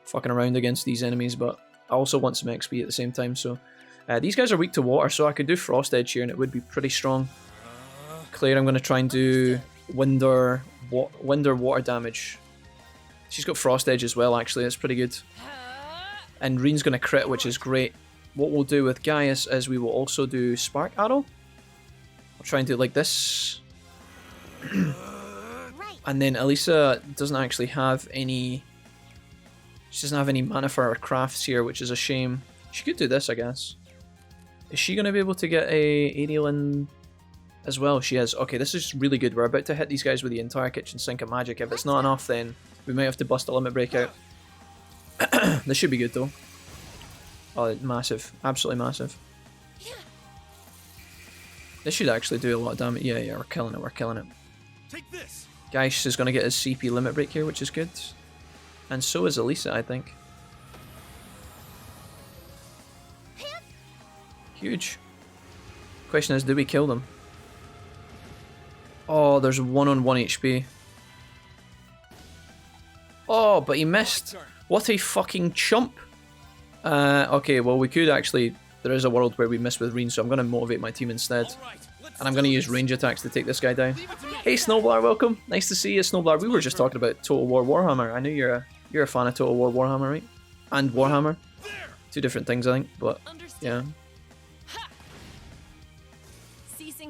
fucking around against these enemies, but I also want some XP at the same time, so... these guys are weak to water, so I could do Frost Edge here and it would be pretty strong. Claire, I'm going to try and do wind or water damage. She's got Frost Edge as well, actually. That's pretty good. And Rean's going to crit, which is great. What we'll do with Gaius is we will also do Spark Arrow. I'll try and do it like this. And then Elisa doesn't actually have any... She doesn't have any mana for her crafts here, which is a shame. She could do this, I guess. Is she going to be able to get a aerial in as well? She is. Okay, this is really good. We're about to hit these guys with the entire kitchen sink of magic. If it's not enough, then we might have to bust a limit break out. This should be good, though. Oh, massive. Absolutely massive. This should actually do a lot of damage. Yeah, we're killing it. We're killing it. Take this. Gaius is going to get his CP limit break here, which is good. And so is Elisa, I think. Huge. Question is, do we kill them? Oh, there's 1 on 1 HP. Oh, but he missed. What a fucking chump. Okay, well, we could actually... There is a world where we miss with Rean, so I'm going to motivate my team instead. And I'm going to use range attacks to take this guy down. Hey, Snowblar, welcome. Nice to see you, Snowblar. We were just talking about Total War Warhammer. I know you're a fan of Total War Warhammer, right? And Warhammer. 2 different things, I think, but yeah.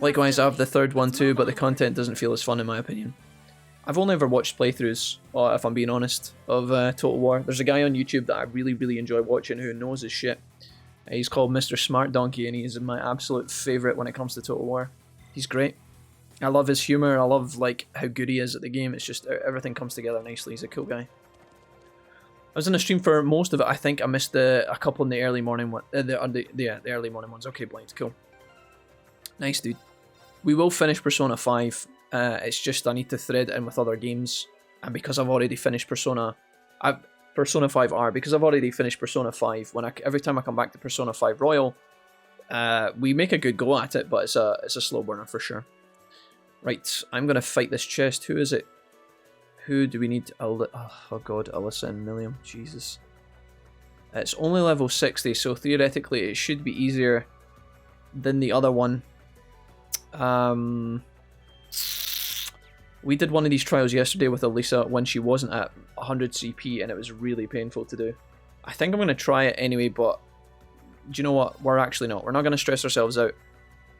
Likewise, I have the 3rd one too, but the content doesn't feel as fun in my opinion. I've only ever watched playthroughs, if I'm being honest, of Total War. There's a guy on YouTube that I really, really enjoy watching who knows his shit. He's called Mr. Smart Donkey, and he's my absolute favourite when it comes to Total War. He's great. I love his humour, I love like how good he is at the game. It's just, everything comes together nicely. He's a cool guy. I was in a stream for most of it. I think I missed a couple in the early morning one. The early morning ones. Okay, blind, cool. Nice, dude. We will finish Persona 5. It's just I need to thread it in with other games, and because I've already finished Persona 5R, because I've already finished Persona 5. Every time I come back to Persona 5 Royal, we make a good go at it, but it's a slow burner for sure. Right, I'm gonna fight this chest. Who is it? Who do we need? Oh god, Alyssa and Milliam. Jesus. It's only level 60, so theoretically it should be easier than the other one. We did one of these trials yesterday with Elisa when she wasn't at 100 CP and it was really painful to do. I think I'm going to try it anyway, but do you know what? We're actually not. We're not going to stress ourselves out.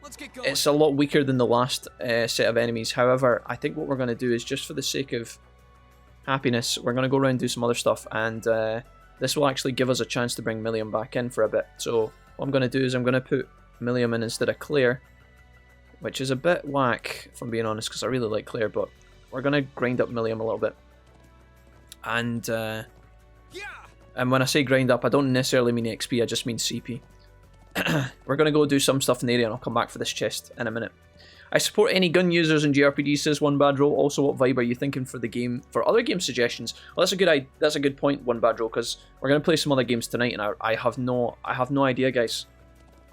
Let's get going. It's a lot weaker than the last set of enemies. However, I think what we're going to do is, just for the sake of happiness, we're going to go around and do some other stuff, and this will actually give us a chance to bring Milliam back in for a bit. So what I'm going to do is I'm going to put Milliam in instead of Claire, which is a bit whack, if I'm being honest, because I really like Claire, but we're going to grind up Milliam a little bit. And when I say grind up, I don't necessarily mean XP, I just mean CP. We're going to go do some stuff in the area, and I'll come back for this chest in a minute. I support any gun users in JRPGs, says One Bad Roll. Also, what vibe are you thinking for the game? For other game suggestions? Well, that's a good point, One Bad Roll, because we're going to play some other games tonight, and I have no idea, guys.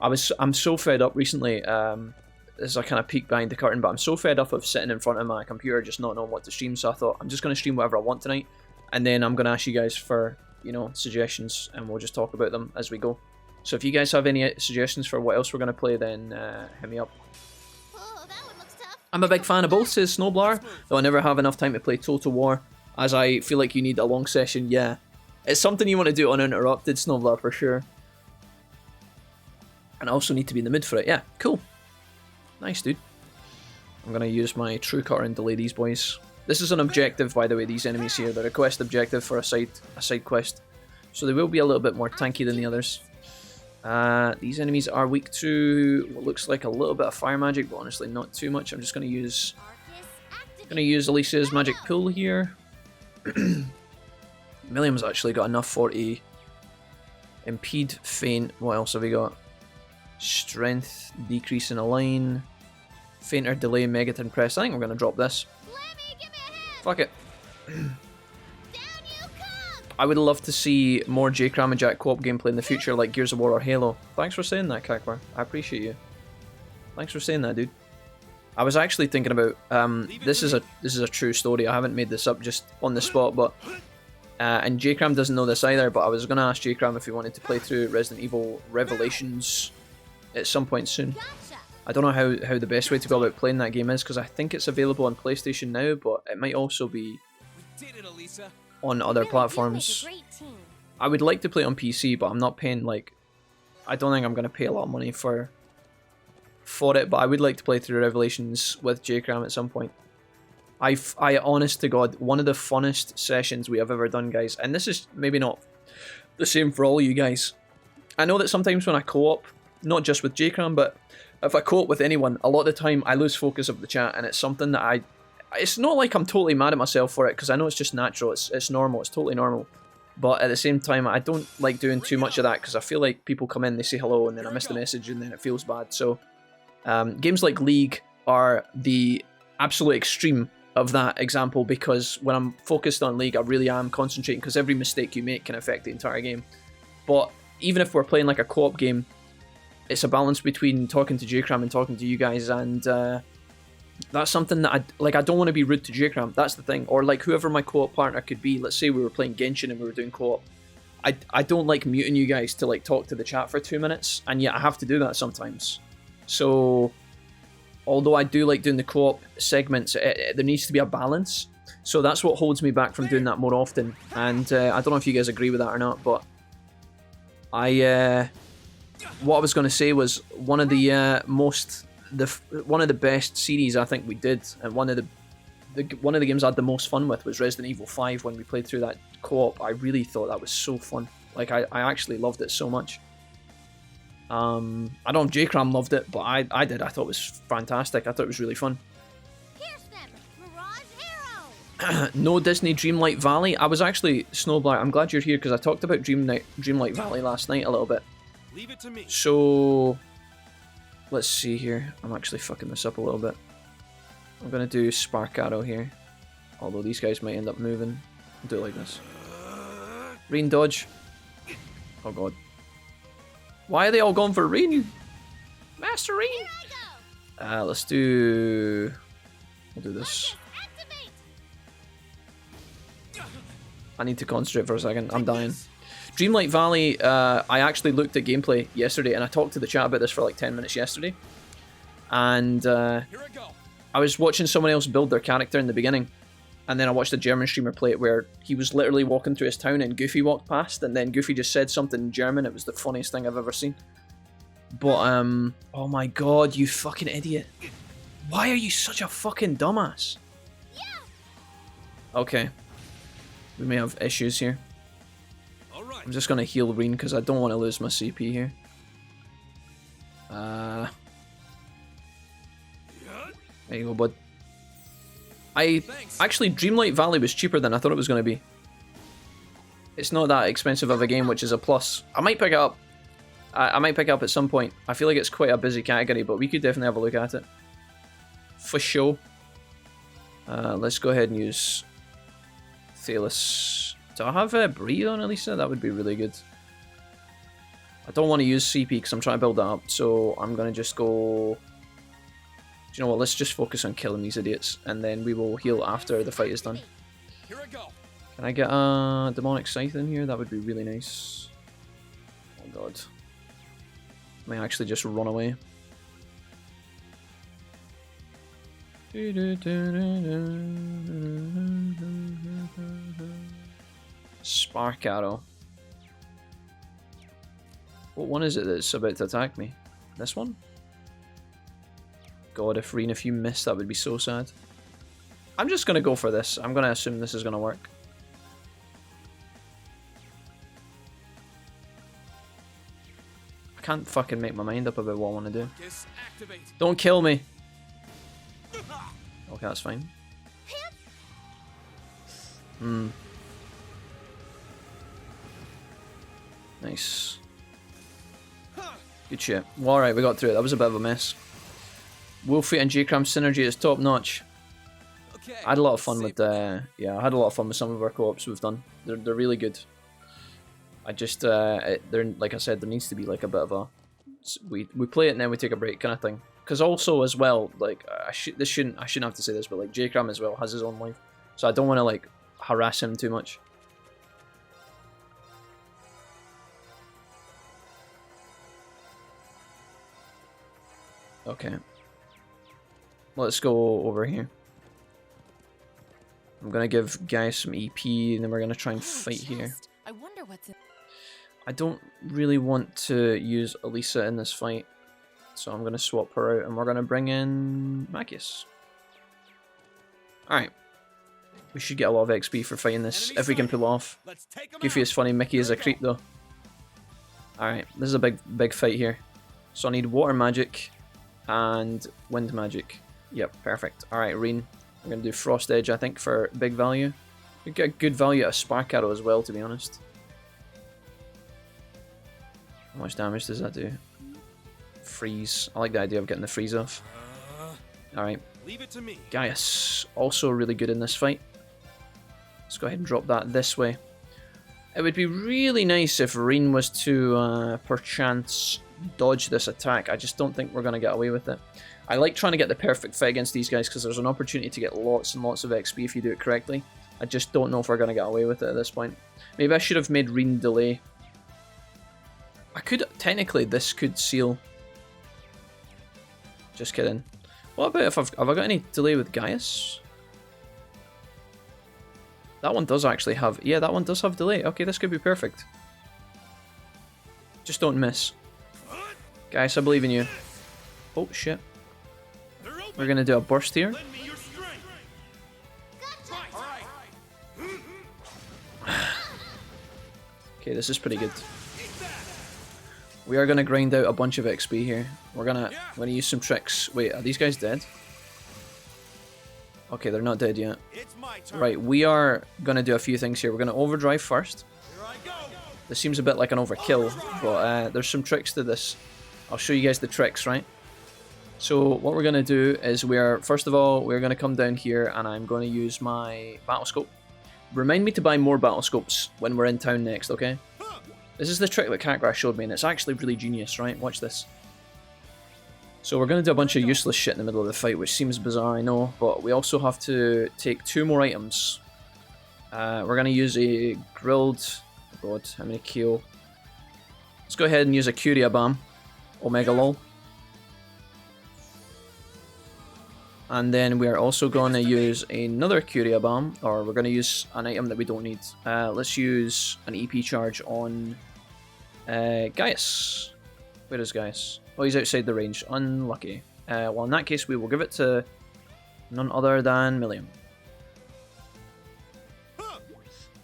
I'm so fed up recently. This is a kind of peek behind the curtain, but I'm so fed up of sitting in front of my computer just not knowing what to stream. So I thought I'm just going to stream whatever I want tonight, and then I'm going to ask you guys for, you know, suggestions, and we'll just talk about them as we go. So if you guys have any suggestions for what else we're going to play, then hit me up. I'm a big fan of both, says Snowblower, though I never have enough time to play Total War, as I feel like you need a long session. Yeah, it's something you want to do uninterrupted, Snowblower, for sure. And I also need to be in the mood for it. Yeah, cool. Nice, dude. I'm going to use my true cutter and delay these boys. This is an objective, by the way, these enemies here. The request objective for a side quest. So they will be a little bit more tanky than the others. These enemies are weak to what looks like a little bit of fire magic, but honestly not too much. I'm just going to use Alicia's magic pull here. Milliam's actually got enough for a impede, feint. What else have we got? Strength, decrease in a line, fainter, delay, megaton press. I think we're going to drop this. Fuck it. I would love to see more J-Cram and Jack co-op gameplay in the future, like Gears of War or Halo. Thanks for saying that, Kakbar. I appreciate you. Thanks for saying that, dude. I was actually thinking about this is a true story. I haven't made this up just on the spot, but and J-Cram doesn't know this either. But I was gonna ask J-Cram if he wanted to play through Resident Evil Revelations at some point soon. I don't know how the best way to go about playing that game is, because I think it's available on PlayStation now, but it might also be on other platforms. I would like to play it on PC, but I'm not paying, like, I don't think I'm going to pay a lot of money for it, but I would like to play through Revelations with J-Cram at some point. I honest to God, one of the funnest sessions we have ever done, guys, and this is maybe not the same for all of you guys. I know that sometimes when I co-op, not just with J-Cram, but if I co-op with anyone, a lot of the time I lose focus of the chat, and it's something that it's not like I'm totally mad at myself for it, because I know it's just natural, it's normal, it's totally normal. But at the same time, I don't like doing too much of that, because I feel like people come in, they say hello, and then I miss the message, and then it feels bad. So games like League are the absolute extreme of that example, because when I'm focused on League, I really am concentrating, because every mistake you make can affect the entire game. But even if we're playing like a co-op game, it's a balance between talking to J-Cram and talking to you guys, and that's something that I don't want to be rude to J-Cram, that's the thing. Or like whoever my co-op partner could be. Let's say we were playing Genshin and we were doing co-op. I don't like muting you guys to like talk to the chat for 2 minutes, and yet I have to do that sometimes. So although I do like doing the co-op segments, there needs to be a balance. So that's what holds me back from doing that more often. And I don't know if you guys agree with that or not, but what I was going to say was one of the one of the best series I think we did, and one of the games I had the most fun with was Resident Evil 5 when we played through that co-op. I really thought that was so fun. Like I actually loved it so much. I don't know if J-Cram loved it, but I did. I thought it was fantastic. I thought it was really fun. No Disney Dreamlight Valley. I was actually, Snowblight, I'm glad you're here, because I talked about Dreamlight Valley last night a little bit. Leave it to me. So let's see here. I'm actually fucking this up a little bit. I'm gonna do Spark Arrow here, although these guys might end up moving. I'll do it like this. Rean dodge. Oh god. Why are they all going for Rean? Master Rean. Let's do. We'll do this. I need to concentrate for a second. I'm dying. Dreamlight Valley, I actually looked at gameplay yesterday, and I talked to the chat about this for like 10 minutes yesterday. And I was watching someone else build their character in the beginning, And then I watched a German streamer play it where he was literally walking through his town and Goofy walked past, and then Goofy just said something in German. It was the funniest thing I've ever seen. But, oh my god, you fucking idiot. Why are you such a fucking dumbass? Okay. We may have issues here. I'm just gonna heal Rean because I don't want to lose my CP here. There you go, bud. Actually, Dreamlight Valley was cheaper than I thought it was going to be. It's not that expensive of a game, which is a plus. I might pick it up. I might pick it up at some point. I feel like it's quite a busy category, but we could definitely have a look at it. For sure. Let's go ahead and use Thalos. Do I have Breathe on Elisa? That would be really good. I don't want to use CP because I'm trying to build that up, so I'm going to just go... Do you know what, let's just focus on killing these idiots, and then we will heal after the fight is done. Can I get a Demonic Scythe in here? That would be really nice. Oh god. I may actually just run away. Spark Arrow. What one is it that's about to attack me? This one? God, if Rean, if you miss, that would be so sad. I'm just gonna go for this. I'm gonna assume this is gonna work. I can't fucking make my mind up about what I want to do. Don't kill me. Okay, that's fine. Nice. Good shit. Well, alright, we got through it. That was a bit of a mess. Wolfie and J-Cram synergy is top notch. I had a lot of fun with yeah, I had a lot of fun with some of our co-ops we've done. They're really good. I just like I said, there needs to be like a bit of a we play it and then we take a break kind of thing. Because also as well, like I shouldn't have to say this, but like J-Cram as well has his own life, so I don't want to like harass him too much. Okay. Let's go over here. I'm gonna give Guy some EP, and then we're gonna try and fight here. I wonder what's in. I don't really want to use Elisa in this fight, so I'm gonna swap her out, and we're gonna bring in Magius. Alright. We should get a lot of XP for fighting this, if we can pull off. Goofy is funny, Mickey is a creep though. Alright, this is a big fight here. So I need water magic and wind magic. Yep, perfect. Alright, Rean. We're going to do Frost Edge, I think, for big value. We get good value at a Spark Arrow as well, to be honest. How much damage does that do? Freeze. I like the idea of getting the freeze off. Alright. Gaius, also really good in this fight. Let's go ahead and drop that this way. It would be really nice if Rean was to, perchance, dodge this attack. I just don't think we're going to get away with it. I like trying to get the perfect fight against these guys because there's an opportunity to get lots and lots of XP if you do it correctly. I just don't know if we're going to get away with it at this point. Maybe I should have made Rean delay. I could, technically, this could seal. Just kidding. What about if have I got any delay with Gaius? That one does actually have, yeah, that one does have delay. Okay, this could be perfect. Just don't miss. Gaius, I believe in you. Oh, shit. We're going to do a burst here. Okay, this is pretty good. We are going to grind out a bunch of XP here. We're going to use some tricks. Wait, are these guys dead? Okay, they're not dead yet. Right, we are going to do a few things here. We're going to overdrive first. This seems a bit like an overkill, but there's some tricks to this. I'll show you guys the tricks, right? So what we're going to do is first of all, we're going to come down here and I'm going to use my battle scope. Remind me to buy more battle scopes when we're in town next, okay? This is the trick that Catgrass showed me and it's actually really genius, right? Watch this. So we're going to do a bunch of useless shit in the middle of the fight, which seems bizarre, I know, but we also have to take 2 more items. We're going to use a grilled... Oh god, how many KO? Let's go ahead and use a Curia Bomb. Omega lol. And then we are also going to use another Curia Bomb, or we're going to use an item that we don't need. Let's use an EP charge on Gaius. Where is Gaius? Oh, he's outside the range. Unlucky. Well, in that case, we will give it to none other than Milliam.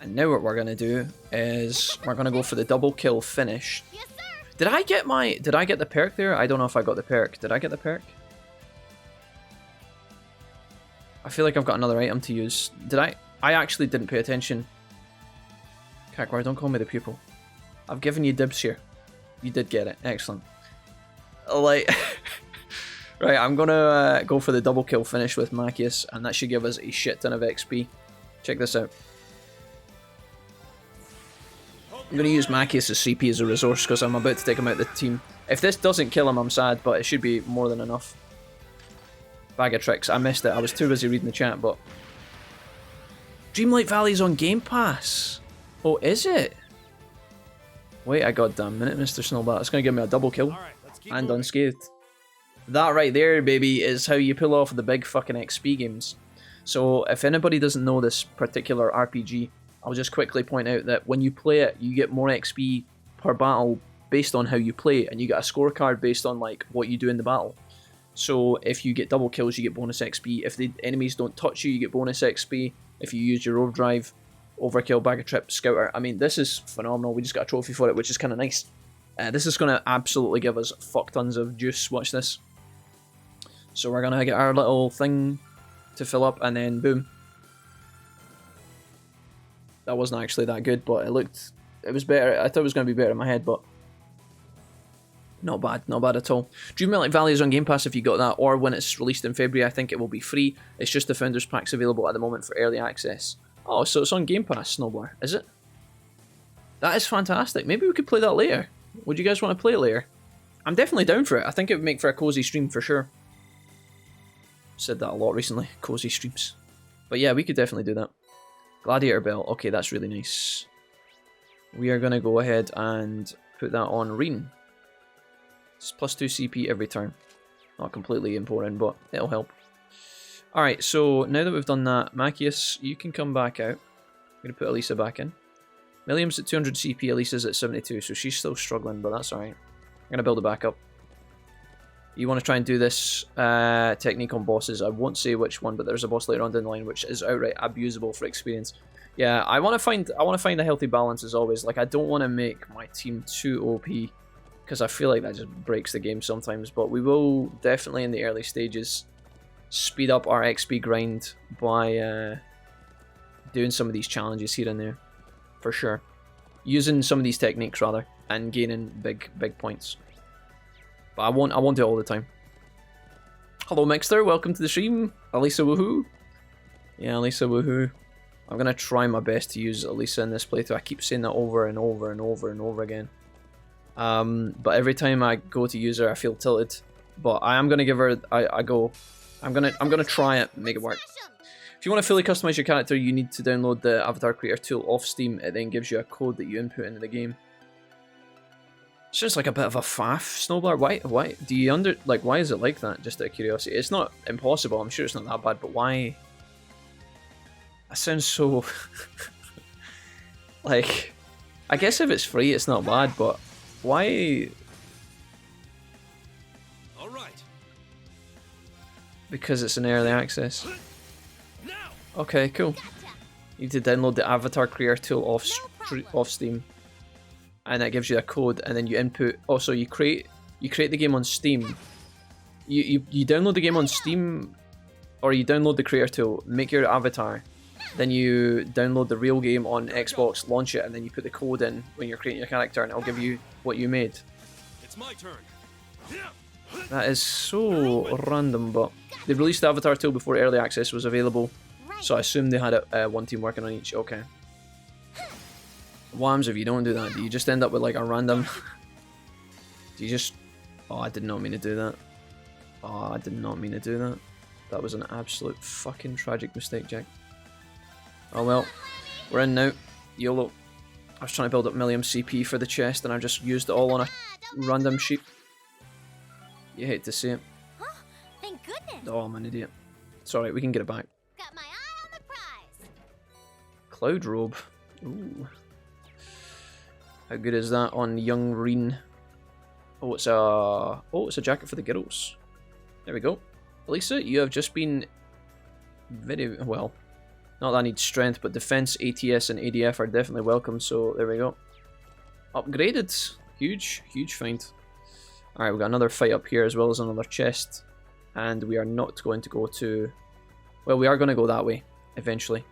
And now what we're going to do is we're going to go for the double kill finish. Yes, sir. Did I get the perk there? I don't know if I got the perk. Did I get the perk? I feel like I've got another item to use. Did I? I actually didn't pay attention. Kakwar, don't call me the pupil. I've given you dibs here. You did get it. Excellent. Like, right, I'm gonna go for the double kill finish with Machias, and that should give us a shit ton of XP. Check this out. I'm gonna use Machias' CP as a resource because I'm about to take him out of the team. If this doesn't kill him, I'm sad, but it should be more than enough. Bag of tricks. I missed it. I was too busy reading the chat, but... Dreamlight Valley's on Game Pass. Oh, is it? Wait a goddamn minute, Mr. Snowbat. It's going to give me a double kill. And unscathed. That right there, baby, is how you pull off the big fucking XP games. So, if anybody doesn't know this particular RPG, I'll just quickly point out that when you play it, you get more XP per battle based on how you play, and you get a scorecard based on like what you do in the battle. So if you get double kills, you get bonus XP. If the enemies don't touch you, you get bonus XP. If you use your overdrive, overkill, bag of trip, scouter. I mean, this is phenomenal. We just got a trophy for it, which is kind of nice. This is going to absolutely give us fuck tons of juice. Watch this. So we're going to get our little thing to fill up, and then boom. That wasn't actually that good, but it was better. I thought it was going to be better in my head, but not bad at all. Dreamlight Valley is on Game Pass if you got that, or when it's released in February, I think it will be free. It's just the Founders Pack's available at the moment for early access. Oh, so it's on Game Pass, Snowblower, is it? That is fantastic. Maybe we could play that later. Would you guys want to play it later? I'm definitely down for it. I think it would make for a cozy stream for sure. Said that a lot recently, cozy streams. But yeah, we could definitely do that. Gladiator Bell, okay, that's really nice. We are going to go ahead and put that on Rean. It's plus 2 CP every turn. Not completely important, but it'll help. Alright, so now that we've done that, Machias, you can come back out. I'm going to put Elisa back in. Milliam's at 200 CP, Elisa's at 72, so she's still struggling, but that's alright. I'm going to build it back up. You want to try and do this technique on bosses. I won't say which one, but there's a boss later on down the line which is outright abusable for experience. Yeah, I want to find a healthy balance as always. Like, I don't want to make my team too OP, because I feel like that just breaks the game sometimes, but we will definitely in the early stages speed up our XP grind by doing some of these challenges here and there, for sure. Using some of these techniques rather, and gaining big points. But I won't do it all the time. Hello Mixter, welcome to the stream. Elisa woohoo. Yeah, Elisa woohoo. I'm gonna try my best to use Elisa in this playthrough. I keep saying that over and over and over and over again. But every time I go to use her, I feel tilted. But I am gonna give her a go. I'm gonna try it, make it work. If you want to fully customize your character, you need to download the Avatar Creator tool off Steam. It then gives you a code that you input into the game. Sounds like a bit of a faff, Snowblower. Why do you why is it like that? Just out of curiosity. It's not impossible. I'm sure it's not that bad, but why? That sounds so like. I guess if it's free, it's not bad, but why? All right. Because it's an early access. Okay, cool. You need to download the Avatar Creator tool off Steam, and that gives you a code, and then you input. Oh, so you create the game on Steam. You download the game on Steam, or you download the Creator tool, make your avatar, then you download the real game on Xbox, launch it, and then you put the code in when you're creating your character, and it'll give you what you made. It's my turn. That is so random, but they released the Avatar tool before early access was available, so I assume they had one team working on each. Okay. What happens if you don't do that? Do you just end up with like a random? Do you just? Oh, I did not mean to do that. Oh, I did not mean to do that. That was an absolute fucking tragic mistake, Jack. Oh well, we're in now. YOLO. I was trying to build up Milliam CP for the chest, and I just used it all on a random sheep. You hate to see it. Thank goodness. Oh, I'm an idiot. It's alright, we can get it back. Got my eye on the prize. Cloud robe. Ooh. How good is that on young Rean? Oh, it's a jacket for the girls. There we go. Lisa, you have just been very well. Not that I need strength, but defense, ATS, and ADF are definitely welcome. So there we go. Upgraded. Huge, huge find. Alright, we've got another fight up here as well as another chest. And we are not going to go to... Well, we are going to go that way, eventually.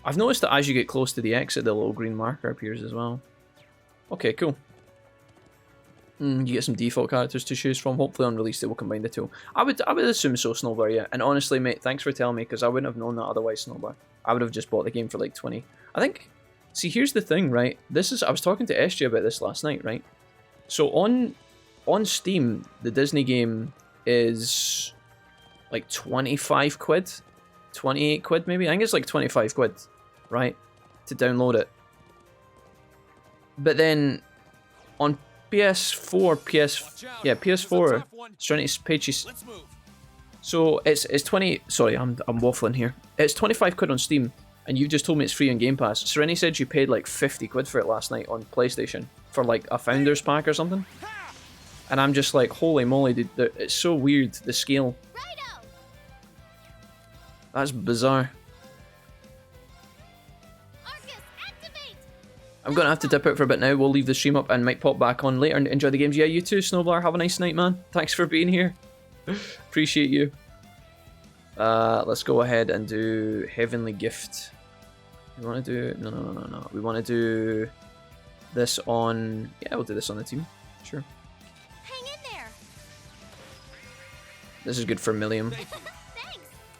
I've noticed that as you get close to the exit, the little green marker appears as well. Okay, cool. You get some default characters to choose from. Hopefully on release they will combine the two. I would assume so, Snowbar, yeah. And honestly, mate, thanks for telling me, because I wouldn't have known that otherwise, Snowbar. I would have just bought the game for like 20. I think... See, here's the thing, right? This is... I was talking to SJ about this last night, right? So on Steam, the Disney game is like 25 quid, 28 quid maybe. I think it's like 25 quid, right, to download it. But then on PS4, PS4, Serenity's page. So it's 20. Sorry, I'm waffling here. It's 25 quid on Steam, and you've just told me it's free on Game Pass. Serenity said you paid like 50 quid for it last night on PlayStation for like a Founders Pack or something. And I'm just like, holy moly, dude, it's so weird, the scale. Righto. That's bizarre. Arcus, activate. I'm going to have to dip out for a bit now. We'll leave the stream up and might pop back on later and enjoy the games. Yeah, you too, Snowblar. Have a nice night, man. Thanks for being here. Appreciate you. Let's go ahead and do Heavenly Gift. We want to do... No. We want to do this on... Yeah, we'll do this on the team. Sure. Hang in there. This is good for Millium. Thanks.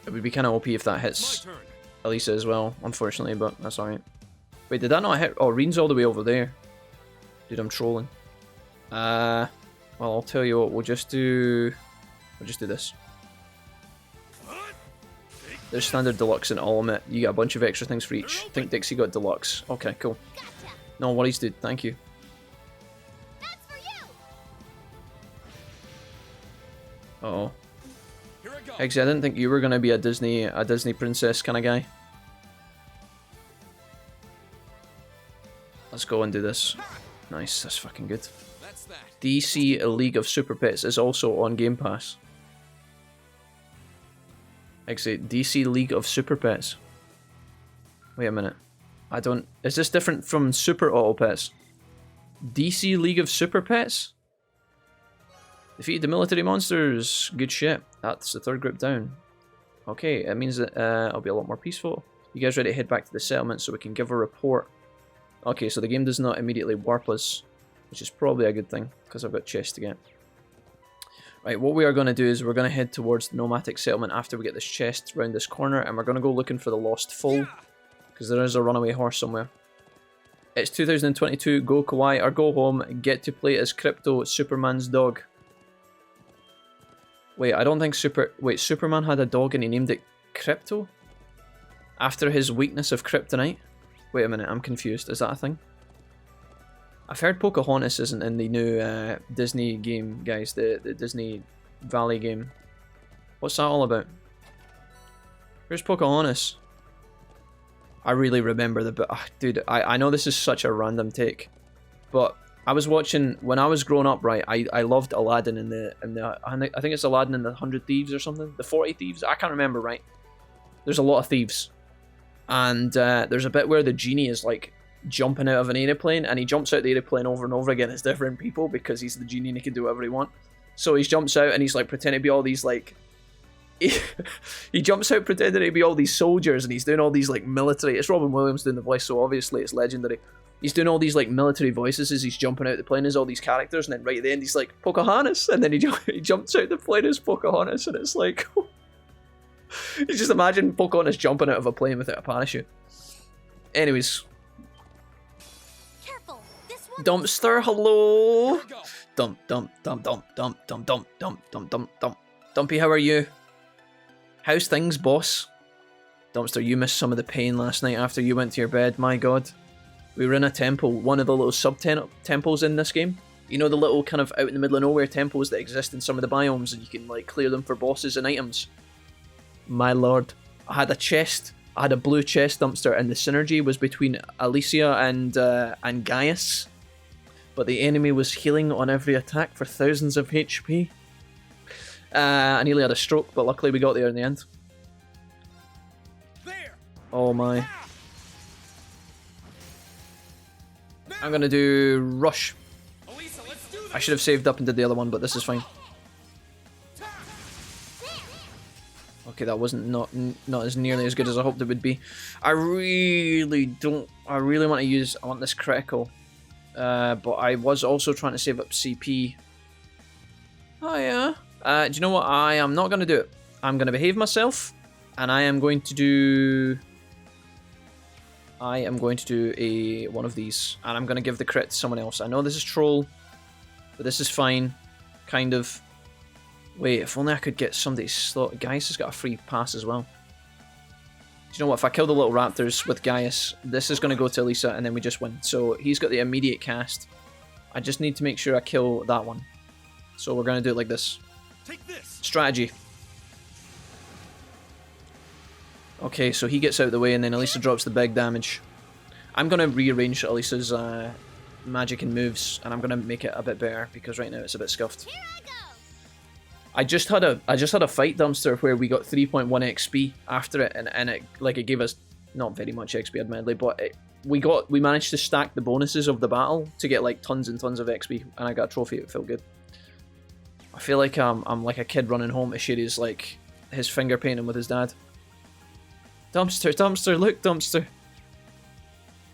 It would be kind of OP if that hits Elisa as well, unfortunately, but that's alright. Wait, did that not hit? Oh, Rean's all the way over there. Dude, I'm trolling. Well, I'll tell you what, we'll just do this. There's standard, deluxe, and ultimate. You get a bunch of extra things for each. I think Dixie got deluxe. Okay, cool. Gotcha. No worries, dude. Thank you. That's for you. Uh-oh. Eggsy, I didn't think you were going to be a Disney princess kind of guy. Let's go and do this. Nice, that's fucking good. DC League of Super Pets is also on Game Pass. Exit DC League of Super Pets. Wait a minute. I don't... Is this different from Super Auto Pets? DC League of Super Pets? Defeated the military monsters. Good shit. That's the third group down. Okay, it means that it'll be a lot more peaceful. You guys ready to head back to the settlement so we can give a report? Okay, so the game does not immediately warp us, which is probably a good thing, because I've got chests to get. Right, what we are going to do is we're going to head towards the nomadic settlement after we get this chest round this corner, and we're going to go looking for the lost foal, because there is a runaway horse somewhere. It's 2022, go Kawaii or go home, get to play as Crypto, Superman's dog. Wait, I don't think Superman had a dog and he named it Crypto? After his weakness of kryptonite? Wait a minute, I'm confused. Is that a thing? I've heard Pocahontas isn't in the new Disney game, guys. The Disney Valley game. What's that all about? Where's Pocahontas? I really remember the... dude, I know this is such a random take, but I was watching... When I was growing up, right, I loved Aladdin in the... I think it's Aladdin in the 100 Thieves or something? The 40 Thieves? I can't remember, right? There's a lot of thieves. And there's a bit where the genie is, like, jumping out of an aeroplane, and he jumps out the aeroplane over and over again as different people because he's the genie and he can do whatever he wants. So he jumps out and he's, like, pretending to be all these, like... he jumps out pretending to be all these soldiers, and he's doing all these, like, military... It's Robin Williams doing the voice, so obviously it's legendary. He's doing all these, like, military voices as he's jumping out the plane as all these characters, and then right at the end he's like, Pocahontas! And then he jumps out the plane as Pocahontas, and it's like... You just imagine Pocahontas jumping out of a plane without a parachute. Anyways. Careful. This one... Dumpster, hello! Dump. Dumpy, how are you? How's things, boss? Dumpster, you missed some of the pain last night after you went to your bed, my god. We were in a temple, one of the little sub-temples in this game. You know, the little kind of out in the middle of nowhere temples that exist in some of the biomes, and you can, like, clear them for bosses and items. My lord. I had a chest. I had a blue chest dumpster, and the synergy was between Alicia and Gaius. But the enemy was healing on every attack for thousands of HP. I nearly had a stroke, but luckily we got there in the end. Oh my. I'm gonna do rush. I should have saved up and did the other one, but this is fine. Okay, that wasn't not as nearly as good as I hoped it would be. I really want to use, I want this critical. But I was also trying to save up CP. Oh yeah. Do you know what? I am not going to do it. I'm going to behave myself, and I am going to do one of these, and I'm going to give the crit to someone else. I know this is troll, but this is fine. Kind of. Wait, if only I could get somebody's slot. Gaius has got a free pass as well. Do you know what? If I kill the little raptors with Gaius, this is going to go to Elisa, and then we just win. So he's got the immediate cast. I just need to make sure I kill that one. So we're going to do it like this. Take this. Strategy. Okay, so he gets out of the way, and then Elisa drops the big damage. I'm going to rearrange Elisa's magic and moves, and I'm going to make it a bit better, because right now it's a bit scuffed. Here I go. I just had a fight dumpster where we got 3.1 XP after it, and it gave us not very much XP admittedly, but we managed to stack the bonuses of the battle to get like tons and tons of XP, and I got a trophy. It felt good. I feel like I'm like a kid running home to share his finger painting with his dad. Dumpster, dumpster, look, dumpster.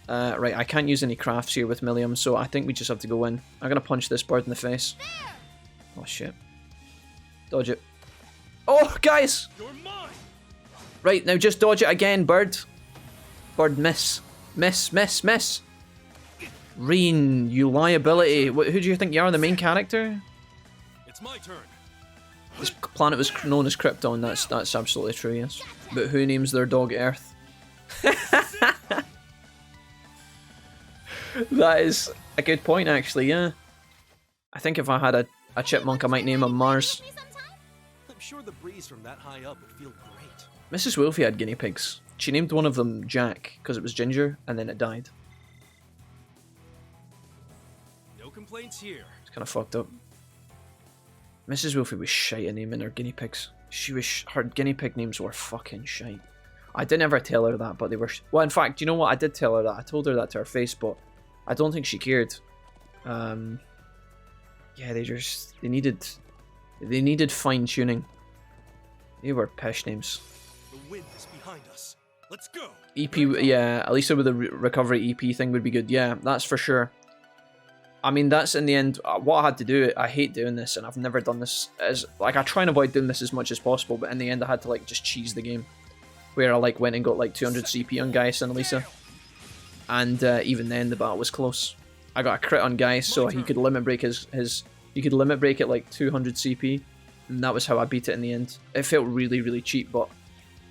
Right, I can't use any crafts here with Millium, so I think we just have to go in. I'm gonna punch this bird in the face. Oh shit. Dodge it. Oh, guys! Right, now just dodge it again, bird. Bird, miss. Miss, miss, miss. Rean, you liability. Who do you think you are, the main character? It's my turn. This planet was known as Krypton, that's absolutely true, yes. But who names their dog Earth? That is a good point, actually, yeah. I think if I had a chipmunk, I might name him Mars. I'm sure the breeze from that high up would feel great. Mrs. Wolfie had guinea pigs. She named one of them Jack, because it was ginger, and then it died. No complaints here. It's kind of fucked up. Mrs. Wolfie was shite at naming her guinea pigs. Her guinea pig names were fucking shite. I didn't ever tell her that, but they were... Well, in fact, you know what? I did tell her that. I told her that to her face, but I don't think she cared. Yeah, they needed fine-tuning. They were pish names. The wind is behind us. Let's go. EP, yeah, at least with the recovery EP thing would be good. Yeah, that's for sure. I mean, that's in the end what I had to do. I hate doing this, and I've never done this. I try and avoid doing this as much as possible, but in the end, I had to just cheese the game, where I went and got 200 CP on Gaius and Elisa, and even then the battle was close. I got a crit on Gaius, so he could limit break he could limit break at 200 CP, and that was how I beat it in the end. It felt really, really cheap, but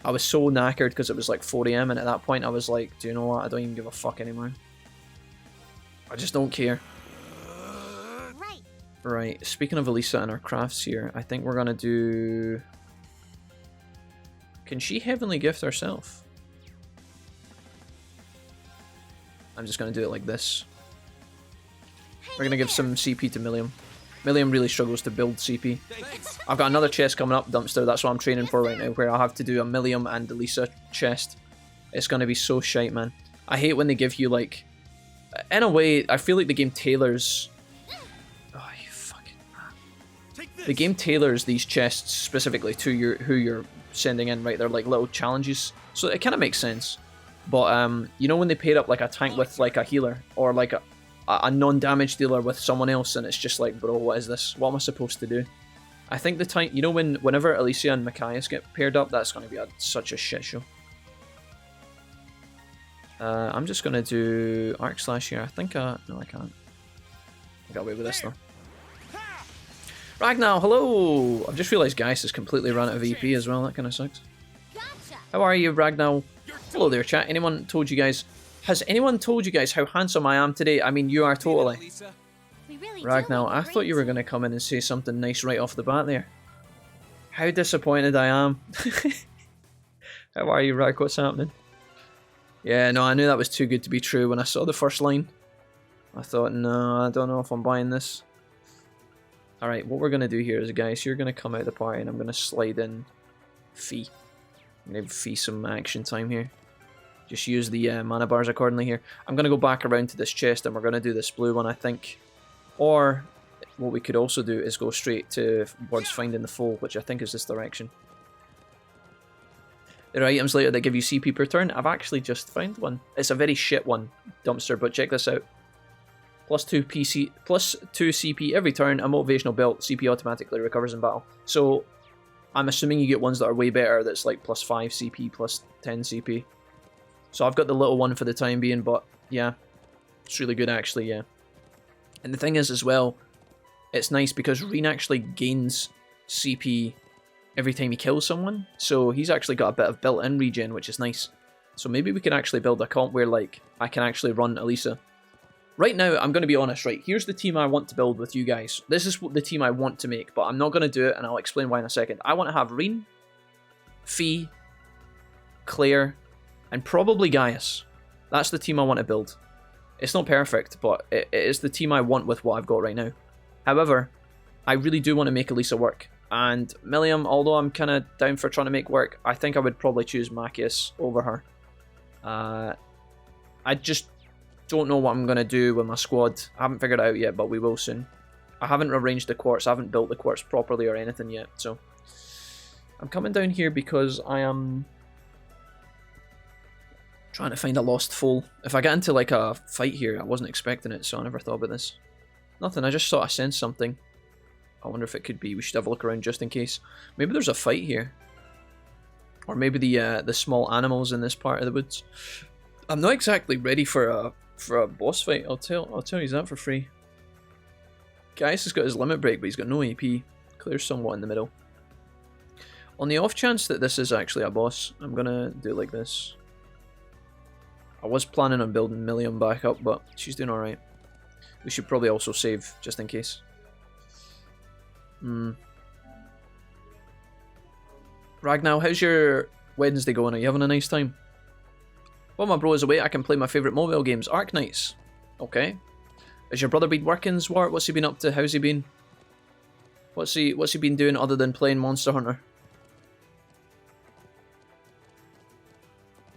I was so knackered because it was 4 AM, and at that point I was like, do you know what? I don't even give a fuck anymore. I just don't care. Right, speaking of Elisa and her crafts here, I think we're going to do... Can she Heavenly Gift herself? I'm just going to do it like this. We're going to give some CP to Millium. Millium really struggles to build CP. I've got another chest coming up, Dumpster, that's what I'm training for right now, where I'll have to do a Millium and Elisa chest. It's going to be so shite, man. I hate when they give you, in a way, I feel like the game tailors... Oh, you fucking rat. The game tailors these chests specifically to who you're sending in, right? They're little challenges, so it kind of makes sense. But, you know when they pair up a tank with a healer, or a non-damage dealer with someone else, and it's just bro, what is this? What am I supposed to do? I think the time, you know, whenever Alicia and Machias get paired up, that's going to be such a shit show. I'm just going to do Arc Slash here. I think, no I can't. I got away with this though. Ragnar, hello! I've just realised Gaius has completely run out of EP as well, that kind of sucks. How are you, Ragnar? Hello there, chat. Has anyone told you guys how handsome I am today? I mean, you are totally. Ragnar, I thought you were going to come in and say something nice right off the bat there. How disappointed I am. How are you, Rack? What's happening? Yeah, no, I knew that was too good to be true when I saw the first line. I thought, no, I don't know if I'm buying this. Alright, what we're going to do here is, guys, you're going to come out of the party and I'm going to slide in Fee. I'm going to give Fee some action time here. Just use the mana bars accordingly here. I'm going to go back around to this chest and we're going to do this blue one, I think. Or what we could also do is go straight towards finding the foal, which I think is this direction. There are items later that give you CP per turn. I've actually just found one. It's a very shit one, Dumpster, but check this out. Plus 2 CP every turn, a motivational belt, CP automatically recovers in battle. So, I'm assuming you get ones that are way better, that's like plus 5 CP, plus 10 CP. So I've got the little one for the time being, but yeah, it's really good actually, yeah. And the thing is as well, it's nice because Rean actually gains CP every time he kills someone, so he's actually got a bit of built-in regen, which is nice. So maybe we can actually build a comp where like I can actually run Elisa. Right now, I'm going to be honest, right, here's the team I want to build with you guys. This is the team I want to make, but I'm not going to do it, and I'll explain why in a second. I want to have Rean, Fee, Claire, and probably Gaius. That's the team I want to build. It's not perfect, but it is the team I want with what I've got right now. However, I really do want to make Elisa work. And Milliam, although I'm kind of down for trying to make work, I think I would probably choose Machias over her. I just don't know what I'm going to do with my squad. I haven't figured it out yet, but we will soon. I haven't arranged the quartz. I haven't built the quartz properly or anything yet. So I'm coming down here because I am trying to find a lost foal. If I get into like a fight here, I wasn't expecting it, so I never thought about this. Nothing, I just thought I sensed something. I wonder if it could be. We should have a look around just in case. Maybe there's a fight here. Or maybe the small animals in this part of the woods. I'm not exactly ready for a boss fight. I'll tell you that for free. Gaius has got his limit break, but he's got no AP. Claire's somewhat in the middle. On the off chance that this is actually a boss, I'm gonna do it like this. I was planning on building Milliam back up, but she's doing alright. We should probably also save, just in case. Ragnar, how's your Wednesday going? Are you having a nice time? While my bro is away, I can play my favourite mobile games, Ark Knights. Okay. Has your brother been working, Zwart? What's he been up to? How's he been? What's he been doing other than playing Monster Hunter?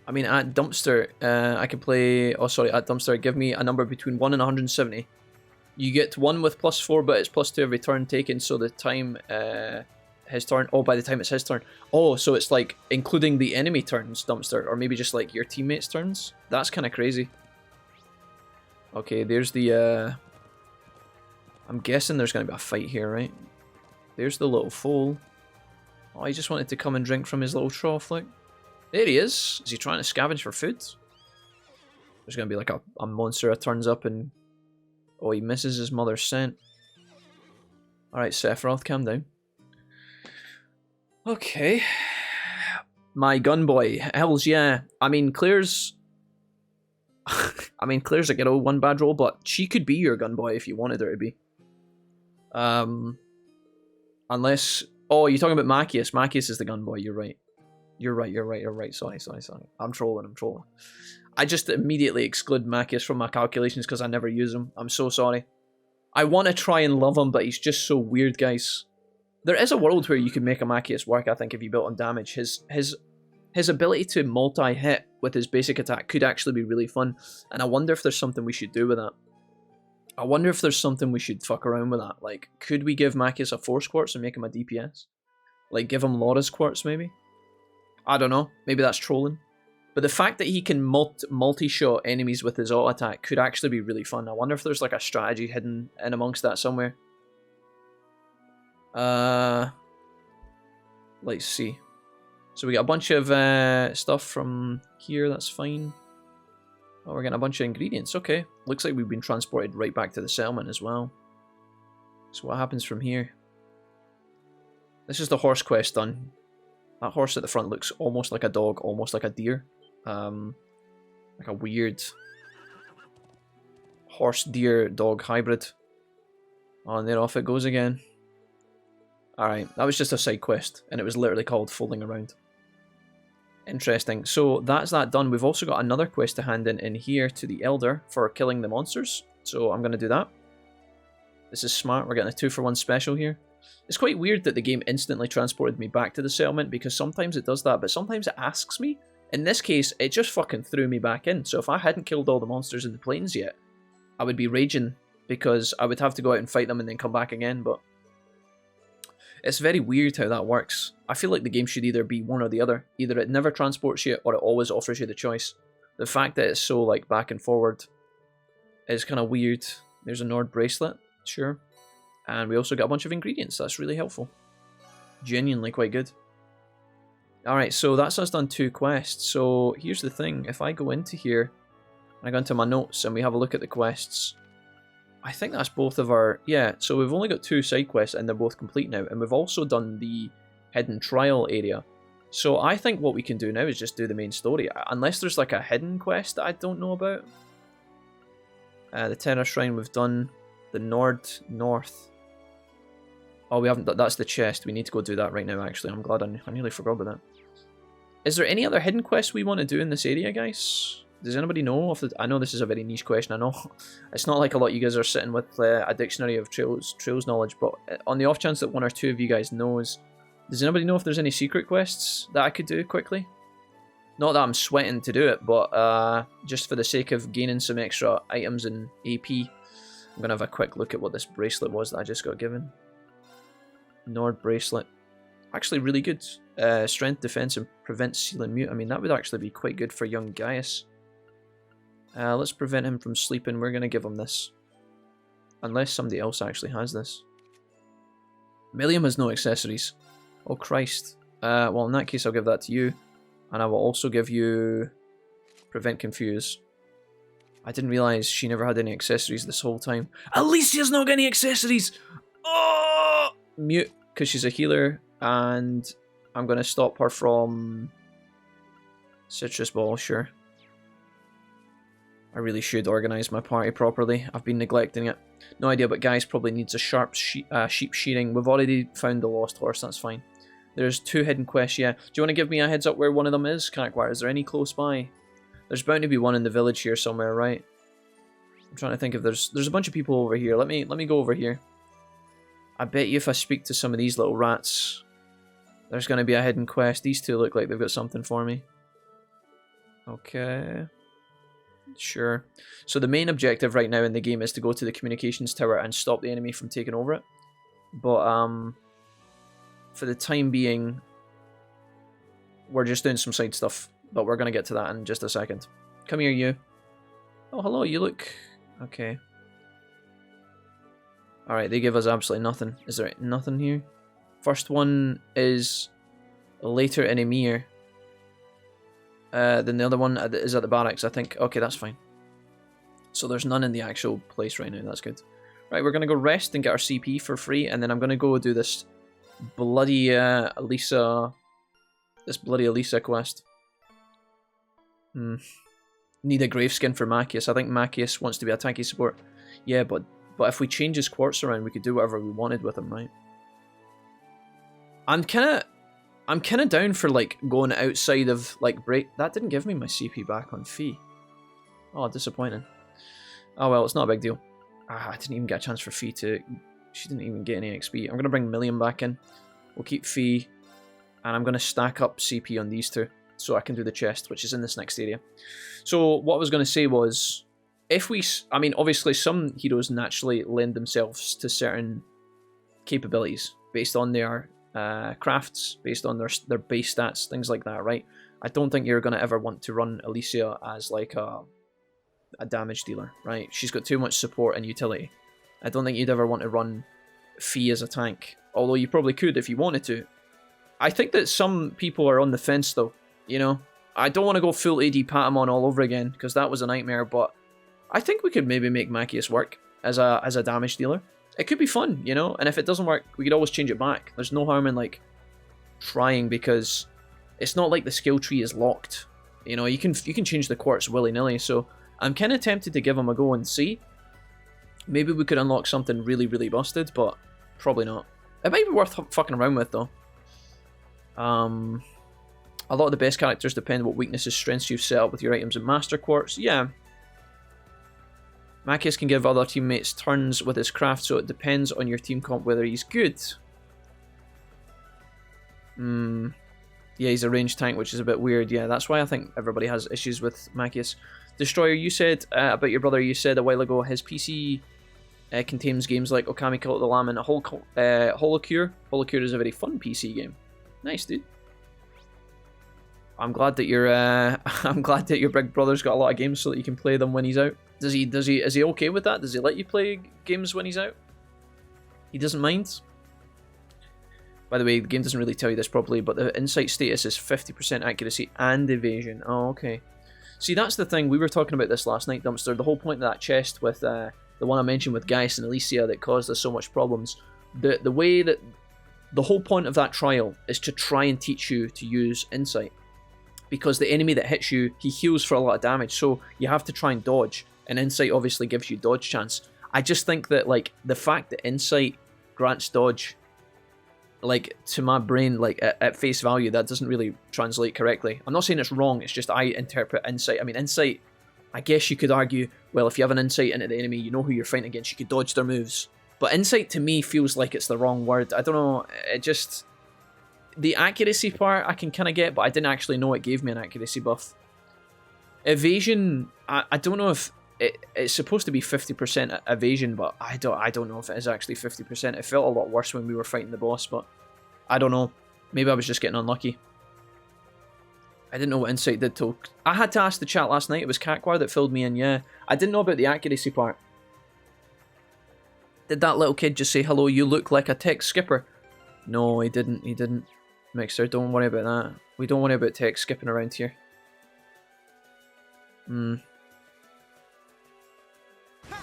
I mean, at Dumpster, I can play... Oh, sorry, at Dumpster, give me a number between 1 and 170. You get 1 with +4, but it's +2 every turn taken, so the time... his turn... Oh, by the time it's his turn. Oh, so it's like including the enemy turns, Dumpster, or maybe just like your teammates' turns? That's kind of crazy. Okay, there's the... I'm guessing there's going to be a fight here, right? There's the little foal. Oh, he just wanted to come and drink from his little trough, like... There he is. Is he trying to scavenge for food? There's going to be like a monster that turns up and... Oh, he misses his mother's scent. Alright, Sephiroth, calm down. Okay. My gun boy. Hells yeah. I mean, Claire's... Claire's a good old one bad roll, but she could be your gun boy if you wanted her to be. Unless... Oh, you're talking about Machias. Machias is the gun boy, you're right. You're right. Sorry. I'm trolling. I just immediately exclude Machias from my calculations because I never use him. I'm so sorry. I want to try and love him, but he's just so weird, guys. There is a world where you can make a Machias work, I think, if you built on damage. His ability to multi-hit with his basic attack could actually be really fun, and I wonder if there's something we should do with that. I wonder if there's something we should fuck around with that. Like, could we give Machias a Force Quartz and make him a DPS? Like, give him Laura's Quartz, maybe? I don't know, maybe that's trolling. But the fact that he can multi-shot enemies with his auto attack could actually be really fun. I wonder if there's like a strategy hidden in amongst that somewhere. Let's see. So we got a bunch of stuff from here, that's fine. Oh, we're getting a bunch of ingredients, okay. Looks like we've been transported right back to the settlement as well. So what happens from here? This is the horse quest done. That horse at the front looks almost like a dog, almost like a deer. Like a weird horse-deer-dog hybrid. Oh, and there off it goes again. Alright, that was just a side quest, and it was literally called Fooling Around. Interesting. So that's that done. We've also got another quest to hand in here to the Elder for killing the monsters. So I'm going to do that. This is smart. We're getting a 2-for-1 special here. It's quite weird that the game instantly transported me back to the settlement, because sometimes it does that, but sometimes it asks me. In this case, it just fucking threw me back in. So if I hadn't killed all the monsters in the plains yet, I would be raging, because I would have to go out and fight them and then come back again, but it's very weird how that works. I feel like the game should either be one or the other. Either it never transports you, or it always offers you the choice. The fact that it's so like back and forward is kind of weird. There's a Nord bracelet, sure. And we also got a bunch of ingredients. That's really helpful. Genuinely quite good. Alright, so that's us done 2 quests. So here's the thing. If I go into here, I go into my notes and we have a look at the quests, I think that's both of our... Yeah, so we've only got 2 side quests and they're both complete now. And we've also done the hidden trial area. So I think what we can do now is just do the main story. Unless there's like a hidden quest that I don't know about. The Terra Shrine we've done. The North. Oh, we haven't done... That's the chest. We need to go do that right now, actually. I'm glad I nearly forgot about that. Is there any other hidden quests we want to do in this area, guys? Does anybody know? I know this is a very niche question, I know. It's not like a lot of you guys are sitting with a dictionary of trails knowledge, but on the off chance that 1 or 2 of you guys knows, does anybody know if there's any secret quests that I could do quickly? Not that I'm sweating to do it, but just for the sake of gaining some extra items and AP, I'm going to have a quick look at what this bracelet was that I just got given. Nord bracelet. Actually really good. Strength, defense, and prevent seal and mute. I mean, that would actually be quite good for young Gaius. Let's prevent him from sleeping. We're going to give him this. Unless somebody else actually has this. Milliam has no accessories. Oh, Christ. Well, in that case, I'll give that to you. And I will also give you prevent confuse. I didn't realise she never had any accessories this whole time. Alicia's not got any accessories! Oh! Mute, because she's a healer. And I'm going to stop her from Citrus Ball, sure. I really should organise my party properly. I've been neglecting it. No idea, but Gaius probably needs a sharp sheep shearing. We've already found the lost horse, that's fine. There's 2 hidden quests, yeah. Do you want to give me a heads up where one of them is, Cackwire? Is there any close by? There's bound to be one in the village here somewhere, right? I'm trying to think if there's a bunch of people over here. Let me go over here. I bet you if I speak to some of these little rats, there's going to be a hidden quest. These 2 look like they've got something for me. Okay. Sure. So the main objective right now in the game is to go to the communications tower and stop the enemy from taking over it. But, for the time being, we're just doing some side stuff. But we're going to get to that in just a second. Come here, you. Oh, hello, you look... Okay. Alright, they give us absolutely nothing. Is there nothing here? First one is later in Ymir. Then the other one is at the barracks, I think. Okay, that's fine. So there's none in the actual place right now. That's good. Right, we're going to go rest and get our CP for free. And then I'm going to go do this bloody Elisa... This bloody Elisa quest. Need a graveskin for Machias. I think Machias wants to be a tanky support. Yeah, but if we change his quartz around, we could do whatever we wanted with him, right? I'm kind of down for like going outside of like break. That didn't give me my CP back on Fee. Oh, disappointing. Oh well, it's not a big deal. I didn't even get a chance for Fee to. She didn't even get any XP. I'm gonna bring Milliam back in. We'll keep Fee, and I'm gonna stack up CP on these 2 so I can do the chest, which is in this next area. So what I was gonna say was, if we, I mean, obviously some heroes naturally lend themselves to certain capabilities based on their crafts, based on their base stats, things like that, right? I don't think you're going to ever want to run Alicia as like a damage dealer, right? She's got too much support and utility. I don't think you'd ever want to run Fee as a tank, although you probably could if you wanted to. I think that some people are on the fence though, you know? I don't want to go full AD Patamon all over again, because that was a nightmare, but I think we could maybe make Machias work as a damage dealer. It could be fun, you know? And if it doesn't work, we could always change it back. There's no harm in, like, trying, because it's not like the skill tree is locked. You know, you can change the quartz willy-nilly, so I'm kind of tempted to give him a go and see. Maybe we could unlock something really, really busted, but probably not. It might be worth fucking around with, though. A lot of the best characters depend on what weaknesses, strengths you've set up with your items and master quartz. Yeah. Machias can give other teammates turns with his craft, so it depends on your team comp whether he's good. Yeah, he's a ranged tank, which is a bit weird. Yeah, that's why I think everybody has issues with Machias. Destroyer, you said about your brother, you said a while ago, his PC contains games like Okami Cult of the Lamb and Holocure. Holocure is a very fun PC game. Nice, dude. I'm glad that I'm glad that your big brother's got a lot of games so that you can play them when he's out. Is he okay with that? Does he let you play games when he's out? He doesn't mind? By the way, the game doesn't really tell you this properly, but the insight status is 50% accuracy and evasion. Oh, okay. See, that's the thing. We were talking about this last night, Dumpster. The whole point of that chest with the one I mentioned with Gaius and Alicia that caused us so much problems. The way that the whole point of that trial is to try and teach you to use insight. Because the enemy that hits you, he heals for a lot of damage, so you have to try and dodge. And insight obviously gives you dodge chance. I just think that, like, the fact that insight grants dodge, like, to my brain, like, at face value, that doesn't really translate correctly. I'm not saying it's wrong, it's just I interpret insight. I mean, insight, I guess you could argue, well, if you have an insight into the enemy, you know who you're fighting against, you could dodge their moves. But insight to me feels like it's the wrong word. I don't know, it just... The accuracy part I can kind of get, but I didn't actually know it gave me an accuracy buff. Evasion, I don't know if it's supposed to be 50% evasion, but I don't know if it is actually 50%. It felt a lot worse when we were fighting the boss, but I don't know. Maybe I was just getting unlucky. I didn't know what insight did till... I had to ask the chat last night. It was Catquar that filled me in, yeah. I didn't know about the accuracy part. Did that little kid just say, hello, you look like a tech skipper? No, he didn't. He didn't. Mixer, don't worry about that. We don't worry about tech skipping around here. I'm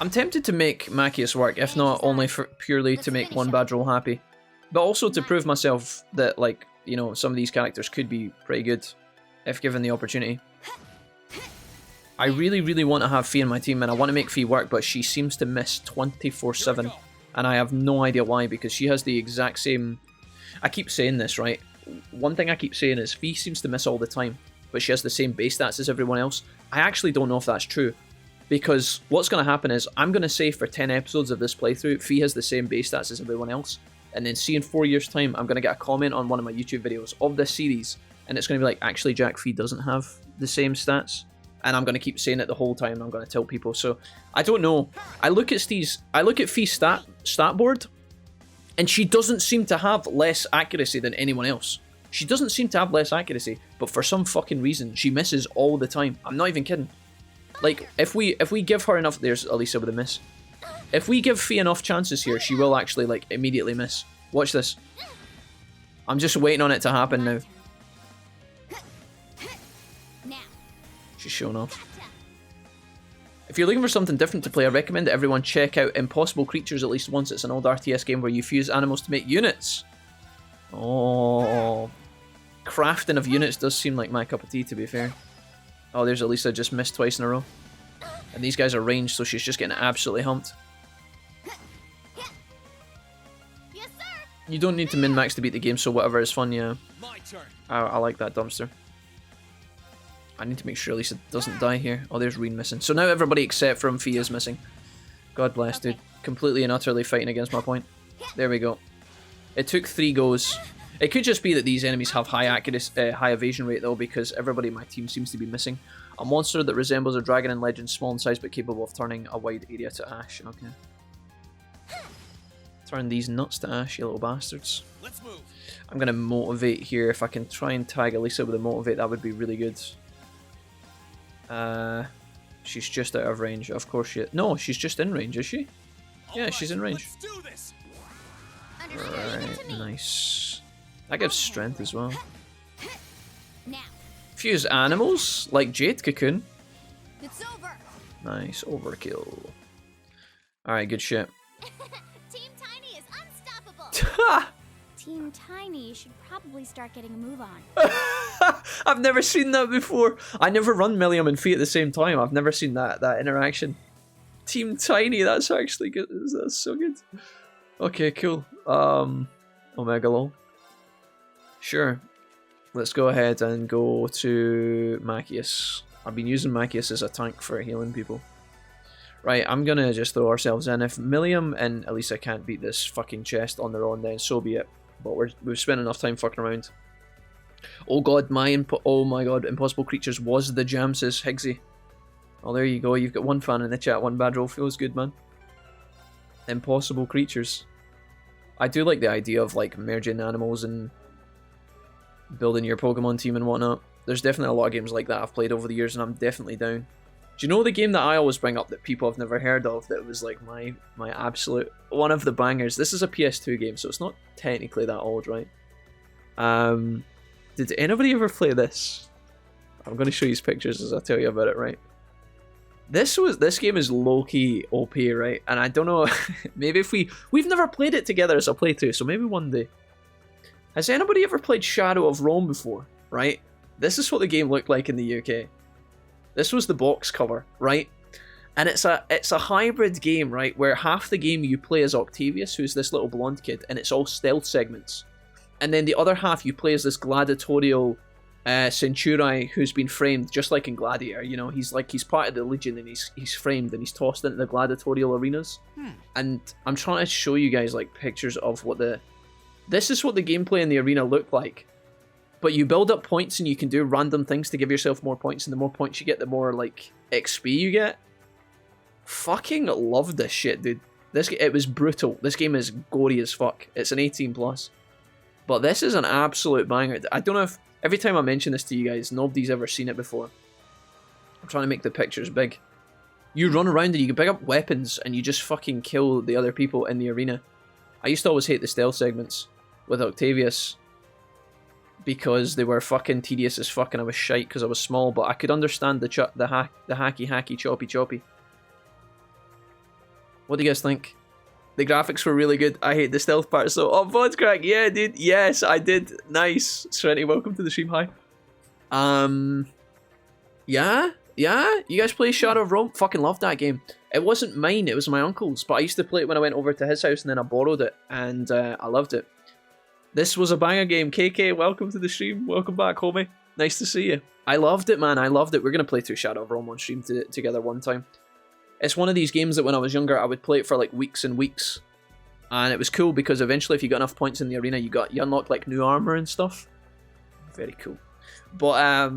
tempted to make Machias work, if not only for purely to make one bad roll happy. But also to prove myself that, like, you know, some of these characters could be pretty good if given the opportunity. I really, really want to have Fee in my team, and I want to make Fee work, but she seems to miss 24/7. And I have no idea why, because she has the exact same... I keep saying this, right? One thing I keep saying is Fee seems to miss all the time, but she has the same base stats as everyone else. I actually don't know if that's true, because what's going to happen is I'm going to say for 10 episodes of this playthrough, Fee has the same base stats as everyone else, and then see in 4 years' time, I'm going to get a comment on one of my YouTube videos of this series, and it's going to be like, actually, Jack, Fee doesn't have the same stats, and I'm going to keep saying it the whole time, and I'm going to tell people. So I don't know. I look at Fee's stat board, and she doesn't seem to have less accuracy than anyone else. She doesn't seem to have less accuracy, but for some fucking reason, she misses all the time. I'm not even kidding. Like, if we give her enough... There's Elisa with a miss. If we give Fee enough chances here, she will actually, like, immediately miss. Watch this. I'm just waiting on it to happen now. She's showing off. If you're looking for something different to play, I recommend that everyone check out Impossible Creatures at least once. It's an old RTS game where you fuse animals to make units. Oh, crafting of units does seem like my cup of tea, to be fair. Oh, there's Elisa, just missed twice in a row. And these guys are ranged, so she's just getting absolutely humped. Yes, sir. You don't need to min-max to beat the game, so whatever is fun, yeah. I like that, Dumpster. I need to make sure Elisa doesn't die here. Oh, there's Rean missing. So now everybody except from Fee is missing. God bless, dude. Completely and utterly fighting against my point. There we go. It took 3 goes. It could just be that these enemies have high accuracy, high evasion rate though, because everybody in my team seems to be missing. A monster that resembles a dragon in Legend, small in size but capable of turning a wide area to ash. Okay. Turn these nuts to ash, you little bastards. Let's move. I'm gonna motivate here. If I can try and tag Elisa with a motivate, that would be really good. She's just out of range. Of course she... No, she's just in range, is she? Yeah, she's in range. Let's do this. Right, nice. That gives strength as well. Now. Fuse animals, like Jade Cocoon. It's over. Nice, overkill. Alright, good shit. Team Tiny is unstoppable. Team Tiny should probably start getting a move on. I've never seen that before. I never run Milliam and Fee at the same time. I've never seen that interaction. Team Tiny, that's actually good. That's so good. Okay, cool. Omega lol. Sure. Let's go ahead and go to Machias. I've been using Machias as a tank for healing people. Right, I'm gonna just throw ourselves in. If Milliam and Elisa can't beat this fucking chest on their own, then so be it. But we've spent enough time fucking around. Oh god, oh my god, Impossible Creatures was the jam, says Higgsy. Oh, there you go. You've got one fan in the chat, one bad roll. Feels good, man. Impossible Creatures. I do like the idea of like merging animals and building your Pokemon team and whatnot. There's definitely a lot of games like that I've played over the years, and I'm definitely down. Do you know the game that I always bring up that people have never heard of that was like my absolute one of the bangers? This is a PS2 game, so it's not technically that old, right? Did anybody ever play this? I'm going to show you pictures as I tell you about it, right? This game is low-key OP, right? And I don't know, maybe if we've never played it together as a playthrough, so maybe one day. Has anybody ever played Shadow of Rome before, right? This is what the game looked like in the UK. This was the box cover, right? And it's a hybrid game, right? Where half the game you play as Octavius, who's this little blonde kid, and it's all stealth segments. And then the other half you play as this gladiatorial Centuri who's been framed, just like in Gladiator. You know, he's part of the Legion, and he's framed and he's tossed into the gladiatorial arenas. And I'm trying to show you guys like pictures of what this is what the gameplay in the arena looked like. But you build up points and you can do random things to give yourself more points, and the more points you get, the more like XP you get. Fucking love this shit, dude. It was brutal. This game is gory as fuck. It's an 18+. But this is an absolute banger. I don't know if every time I mention this to you guys, nobody's ever seen it before. I'm trying to make the pictures big. You run around and you can pick up weapons and you just fucking kill the other people in the arena. I used to always hate the stealth segments with Octavius because they were fucking tedious as fuck, and I was shite because I was small, but I could understand the hacky choppy. What do you guys think? The graphics were really good. I hate the stealth part, so... Oh, VOD's crack. Yeah, dude. Yes, I did. Nice. Serenity, welcome to the stream. Hi. Yeah. You guys play Shadow of Rome? Fucking loved that game. It wasn't mine. It was my uncle's, but I used to play it when I went over to his house, and then I borrowed it, and I loved it. This was a banger game. KK, welcome to the stream. Welcome back, homie. Nice to see you. I loved it, man. I loved it. We're going to play through Shadow of Rome on stream together one time. It's one of these games that when I was younger, I would play it for like weeks and weeks. And it was cool because eventually if you got enough points in the arena, you unlocked like new armor and stuff. Very cool. But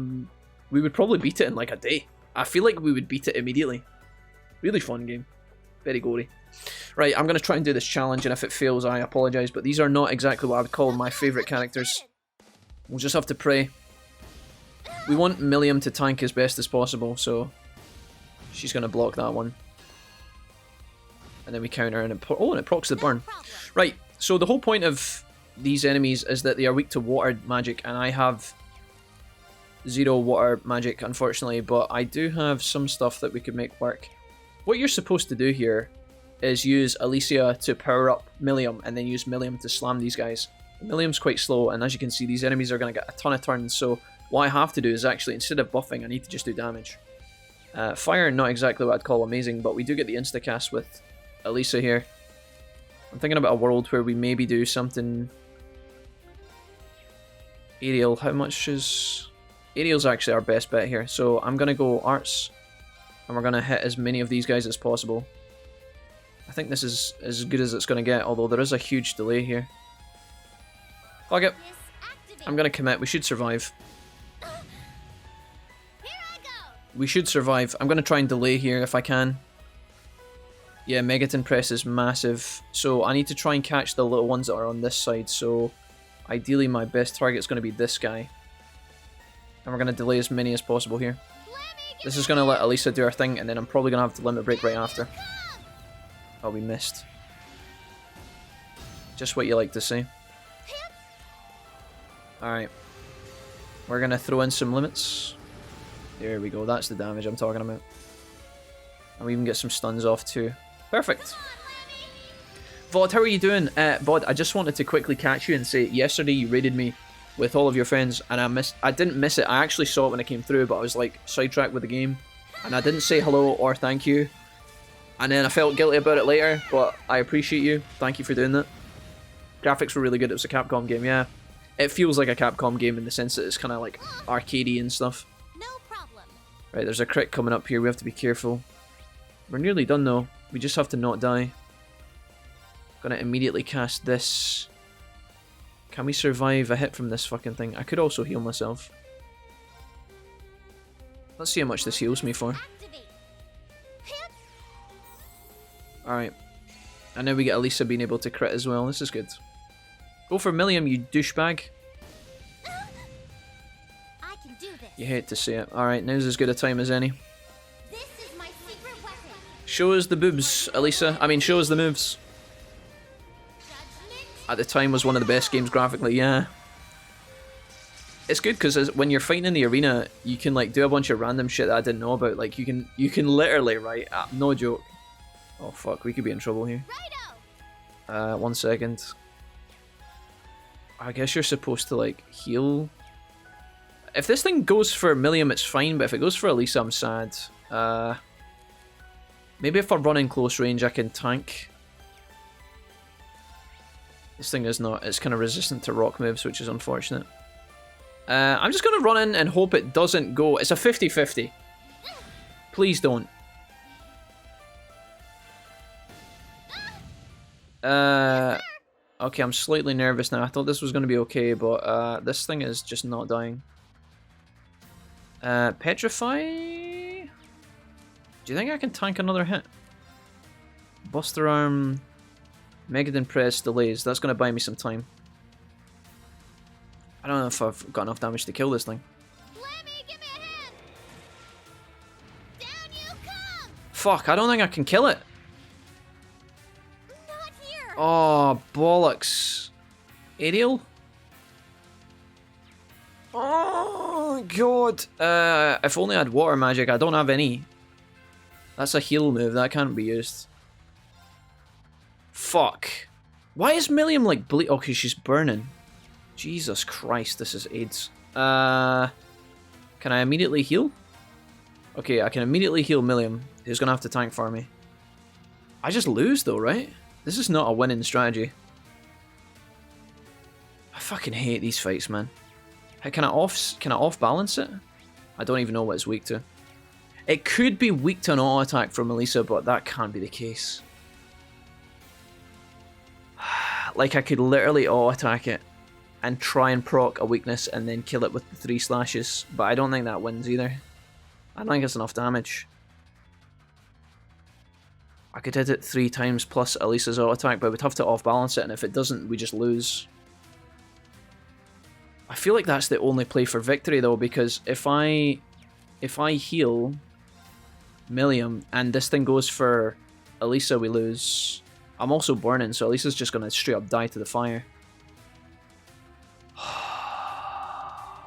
we would probably beat it in like a day. I feel like we would beat it immediately. Really fun game. Very gory. Right, I'm going to try and do this challenge, and if it fails, I apologise, but these are not exactly what I would call my favourite characters. We'll just have to pray. We want Milliam to tank as best as possible, so she's going to block that one. And then we counter, and it procs the burn. Right, so the whole point of these enemies is that they are weak to water magic, and I have 0 water magic, unfortunately, but I do have some stuff that we could make work. What you're supposed to do here is use Alicia to power up Milliam, and then use Milliam to slam these guys. Milliam's quite slow, and as you can see, these enemies are going to get a ton of turns, so what I have to do is actually, instead of buffing, I need to just do damage. Fire, not exactly what I'd call amazing, but we do get the instacast with Alicia here. I'm thinking about a world where we maybe do something... Aerial, how much is... Aerial's actually our best bet here, so I'm going to go arts, and we're going to hit as many of these guys as possible. I think this is as good as it's going to get, although there is a huge delay here. Fuck it. I'm going to commit. We should survive. We should survive. I'm going to try and delay here if I can. Yeah, Megaton Press is massive, so I need to try and catch the little ones that are on this side, so ideally my best target is going to be this guy. And we're going to delay as many as possible here. This is going to let Elisa do her thing, and then I'm probably going to have to limit break right after. Oh, we missed. Just what you like to see. Alright. We're going to throw in some limits. There we go, that's the damage I'm talking about. And we even get some stuns off too. Perfect. Vod, how are you doing? Vod, I just wanted to quickly catch you and say, yesterday you raided me with all of your friends, and I didn't miss it. I actually saw it when it came through, but I was like sidetracked with the game. And I didn't say hello or thank you. And then I felt guilty about it later, but I appreciate you. Thank you for doing that. Graphics were really good. It was a Capcom game, yeah. It feels like a Capcom game in the sense that it's kind of like arcadey and stuff. No problem. Right, there's a crit coming up here. We have to be careful. We're nearly done though. We just have to not die. Gonna immediately cast this. Can we survive a hit from this fucking thing? I could also heal myself. Let's see how much this heals me for. Alright. And now we get Elisa being able to crit as well. This is good. Go for Millium, you douchebag. I can do this. You hate to see it. Alright, now's as good a time as any. This is my secret weapon. Show us the boobs, Elisa. I mean, show us the moves. At the time was one of the best games graphically, yeah. It's good because when you're fighting in the arena, you can like do a bunch of random shit that I didn't know about. Like you can literally, right? No joke. Oh fuck, we could be in trouble here. 1 second. I guess you're supposed to like heal. If this thing goes for Millium, it's fine, but if it goes for Elisa, I'm sad. Maybe if I run in close range, I can tank. This thing is not. It's kind of resistant to rock moves, which is unfortunate. I'm just going to run in and hope it doesn't go. It's a 50-50. Please don't. Okay, I'm slightly nervous now. I thought this was going to be okay, but this thing is just not dying. Petrify? Do you think I can tank another hit? Buster Arm, Megadon Press, delays. That's going to buy me some time. I don't know if I've got enough damage to kill this thing. Give me a hand. Down you come. Fuck, I don't think I can kill it. Not here. Oh, bollocks. Aerial? Oh, God. If only I had water magic. I don't have any. That's a heal move. That can't be used. Fuck. Why is Millium like bleed? Oh, because she's burning. Jesus Christ, this is AIDS. Can I immediately heal? Okay, I can immediately heal Millium, who's gonna have to tank for me. I just lose though, right? This is not a winning strategy. I fucking hate these fights, man. Hey, can I off balance it? I don't even know what it's weak to. It could be weak to an auto attack from Elisa, but that can't be the case. Like I could literally auto attack it and try and proc a weakness and then kill it with the 3 slashes, but I don't think that wins either. I don't think it's enough damage. I could hit it 3 times plus Elisa's auto attack, but we'd have to off balance it, and if it doesn't, we just lose. I feel like that's the only play for victory though, because if I heal Millium and this thing goes for Elisa, we lose. I'm also burning, so Elisa's just gonna straight up die to the fire.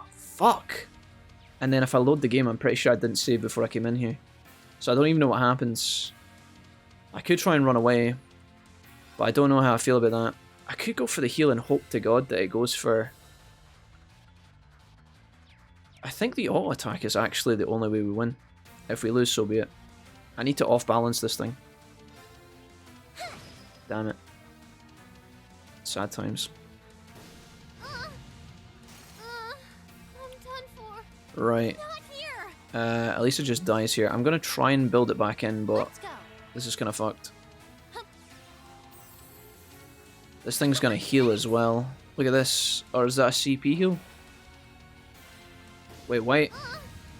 Fuck! And then if I load the game, I'm pretty sure I didn't save before I came in here. So I don't even know what happens. I could try and run away, but I don't know how I feel about that. I could go for the heal and hope to God that it goes for... I think the auto attack is actually the only way we win. If we lose, so be it. I need to off balance this thing. Damn it. Sad times. I'm done for. Right. Elisa just dies here. I'm gonna try and build it back in, but this is kinda fucked. This thing's gonna heal as well. Look at this. Or is that a CP heal? Wait.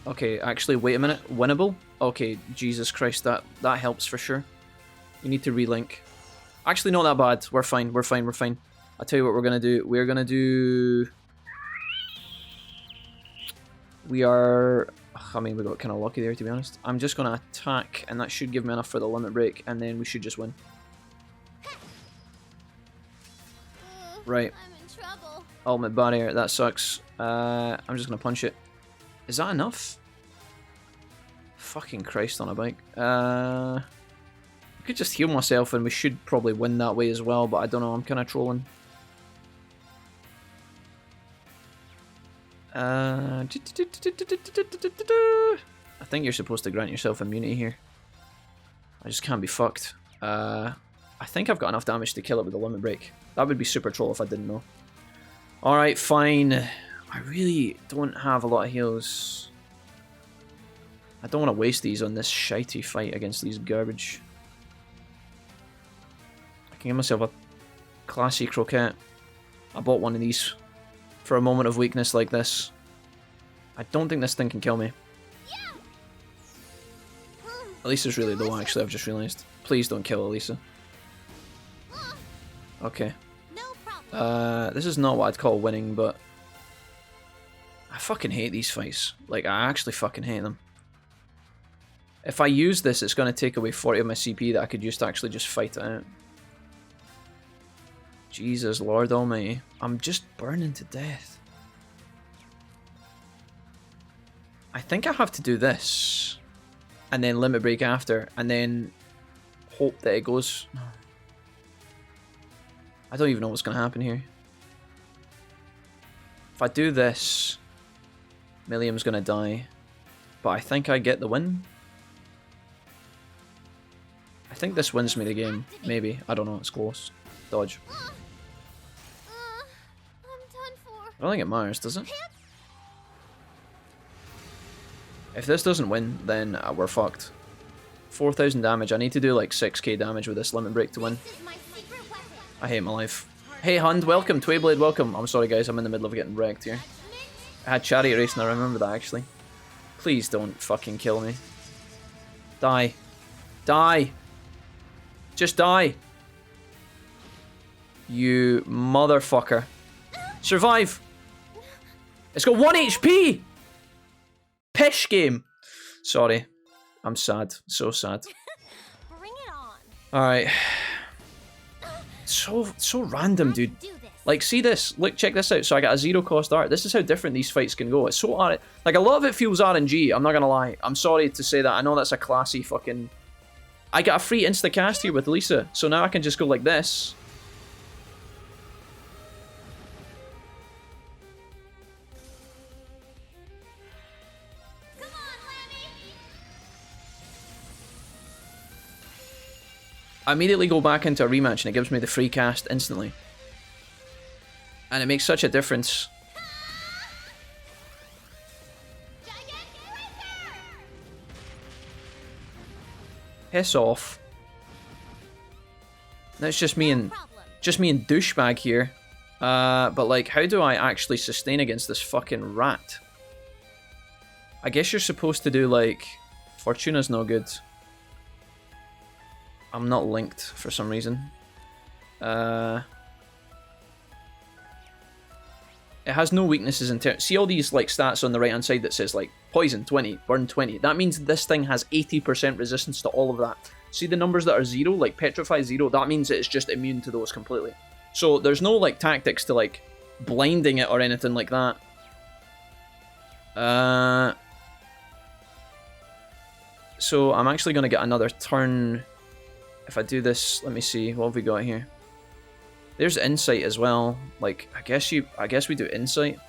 Okay, actually, wait a minute. Winnable? Okay, Jesus Christ, that helps for sure. You need to relink. Actually, not that bad. We're fine. I'll tell you what we're gonna do. We're gonna do... We are... I mean, we got kind of lucky there, to be honest. I'm just gonna attack, and that should give me enough for the limit break, and then we should just win. Right. I'm in trouble. Ultimate barrier. That sucks. I'm just gonna punch it. Is that enough? Fucking Christ on a bike. I could just heal myself and we should probably win that way as well, but I don't know, I'm kind of trolling. I think you're supposed to grant yourself immunity here. I just can't be fucked. I think I've got enough damage to kill it with the limit break. That would be super troll if I didn't know. Alright, fine. I really don't have a lot of heals. I don't want to waste these on this shitey fight against these garbage. I can give myself a classy croquette. I bought one of these for a moment of weakness like this. I don't think this thing can kill me. Elisa's really low, actually, I've just realised. Please don't kill Elisa. Okay. This is not what I'd call winning, but I fucking hate these fights. Like, I actually fucking hate them. If I use this, it's going to take away 40 of my CP that I could use to actually just fight it out. Jesus Lord Almighty. I'm just burning to death. I think I have to do this. And then limit break after. And then hope that it goes... I don't even know what's going to happen here. If I do this, Milliam's going to die. But I think I get the win. I think this wins me the game. Maybe. I don't know. It's close. Dodge. I don't think it matters, does it? If this doesn't win, then we're fucked. 4,000 damage. I need to do like 6k damage with this limit break to win. I hate my life. Hey Hund, welcome. Twayblade, welcome. I'm sorry guys, I'm in the middle of getting wrecked here. I had chariot race and I remember that actually. Please don't fucking kill me. Die. Die. Just die. You motherfucker. Survive. It's got 1 HP! Pish game. Sorry. I'm sad. So sad. Bring it on. Alright. So random, dude. Like, see this? Look, check this out. So I got a 0 cost art. This is how different these fights can go. It's so like, a lot of it feels RNG. I'm not gonna lie. I'm sorry to say that. I know that's a classy fucking... I got a free insta-cast here with Lisa. So now I can just go like this. I immediately go back into a rematch and it gives me the free cast instantly. And it makes such a difference. Piss off. That's just me and douchebag here. But like, how do I actually sustain against this fucking rat? I guess you're supposed to do like, Fortuna's no good. I'm not linked for some reason. It has no weaknesses in terms... See all these like stats on the right hand side that says like poison 20, burn 20. That means this thing has 80% resistance to all of that. See the numbers that are 0, like petrify 0, that means it's just immune to those completely. So there's no like tactics to like blinding it or anything like that. So I'm actually going to get another turn... If I do this, let me see, what have we got here? There's insight as well. Like, I guess we do insight.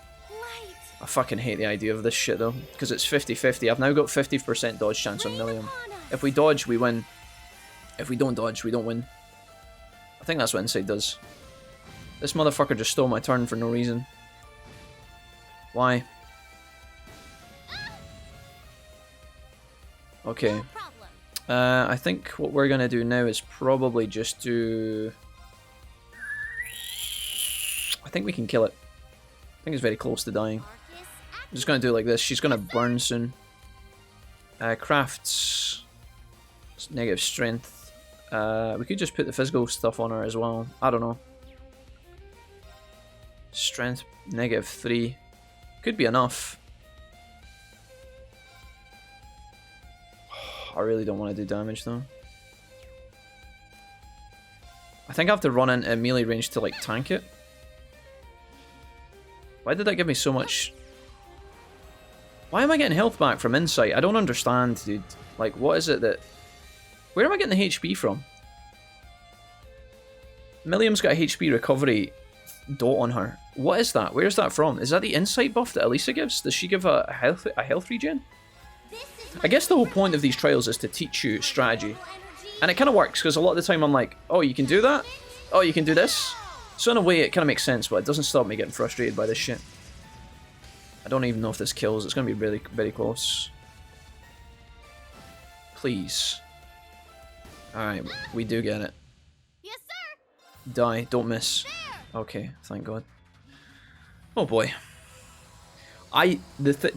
I fucking hate the idea of this shit though, because it's 50-50. I've now got 50% dodge chance on Milliam. If we dodge, we win. If we don't dodge, we don't win. I think that's what insight does. This motherfucker just stole my turn for no reason. Why? Okay. I think what we're gonna do now is probably just do... I think we can kill it. I think it's very close to dying. I'm just gonna do it like this. She's gonna burn soon. Crafts. Negative strength. We could just put the physical stuff on her as well. I don't know. Strength, -3. Could be enough. I really don't want to do damage though. I think I have to run into melee range to like tank it. Why did that give me so much? Why am I getting health back from insight? I don't understand, dude. Like, what is it that... Where am I getting the HP from? Milliam's got a HP recovery dot on her. What is that? Where's that from? Is that the insight buff that Elisa gives? Does she give a health regen? I guess the whole point of these trials is to teach you strategy. And it kind of works, because a lot of the time I'm like, oh, you can do that? Oh, you can do this? So in a way, it kind of makes sense, but it doesn't stop me getting frustrated by this shit. I don't even know if this kills. It's going to be really, very close. Please. Alright, we do get it. Yes, sir. Die, don't miss. Okay, thank God. Oh boy. Do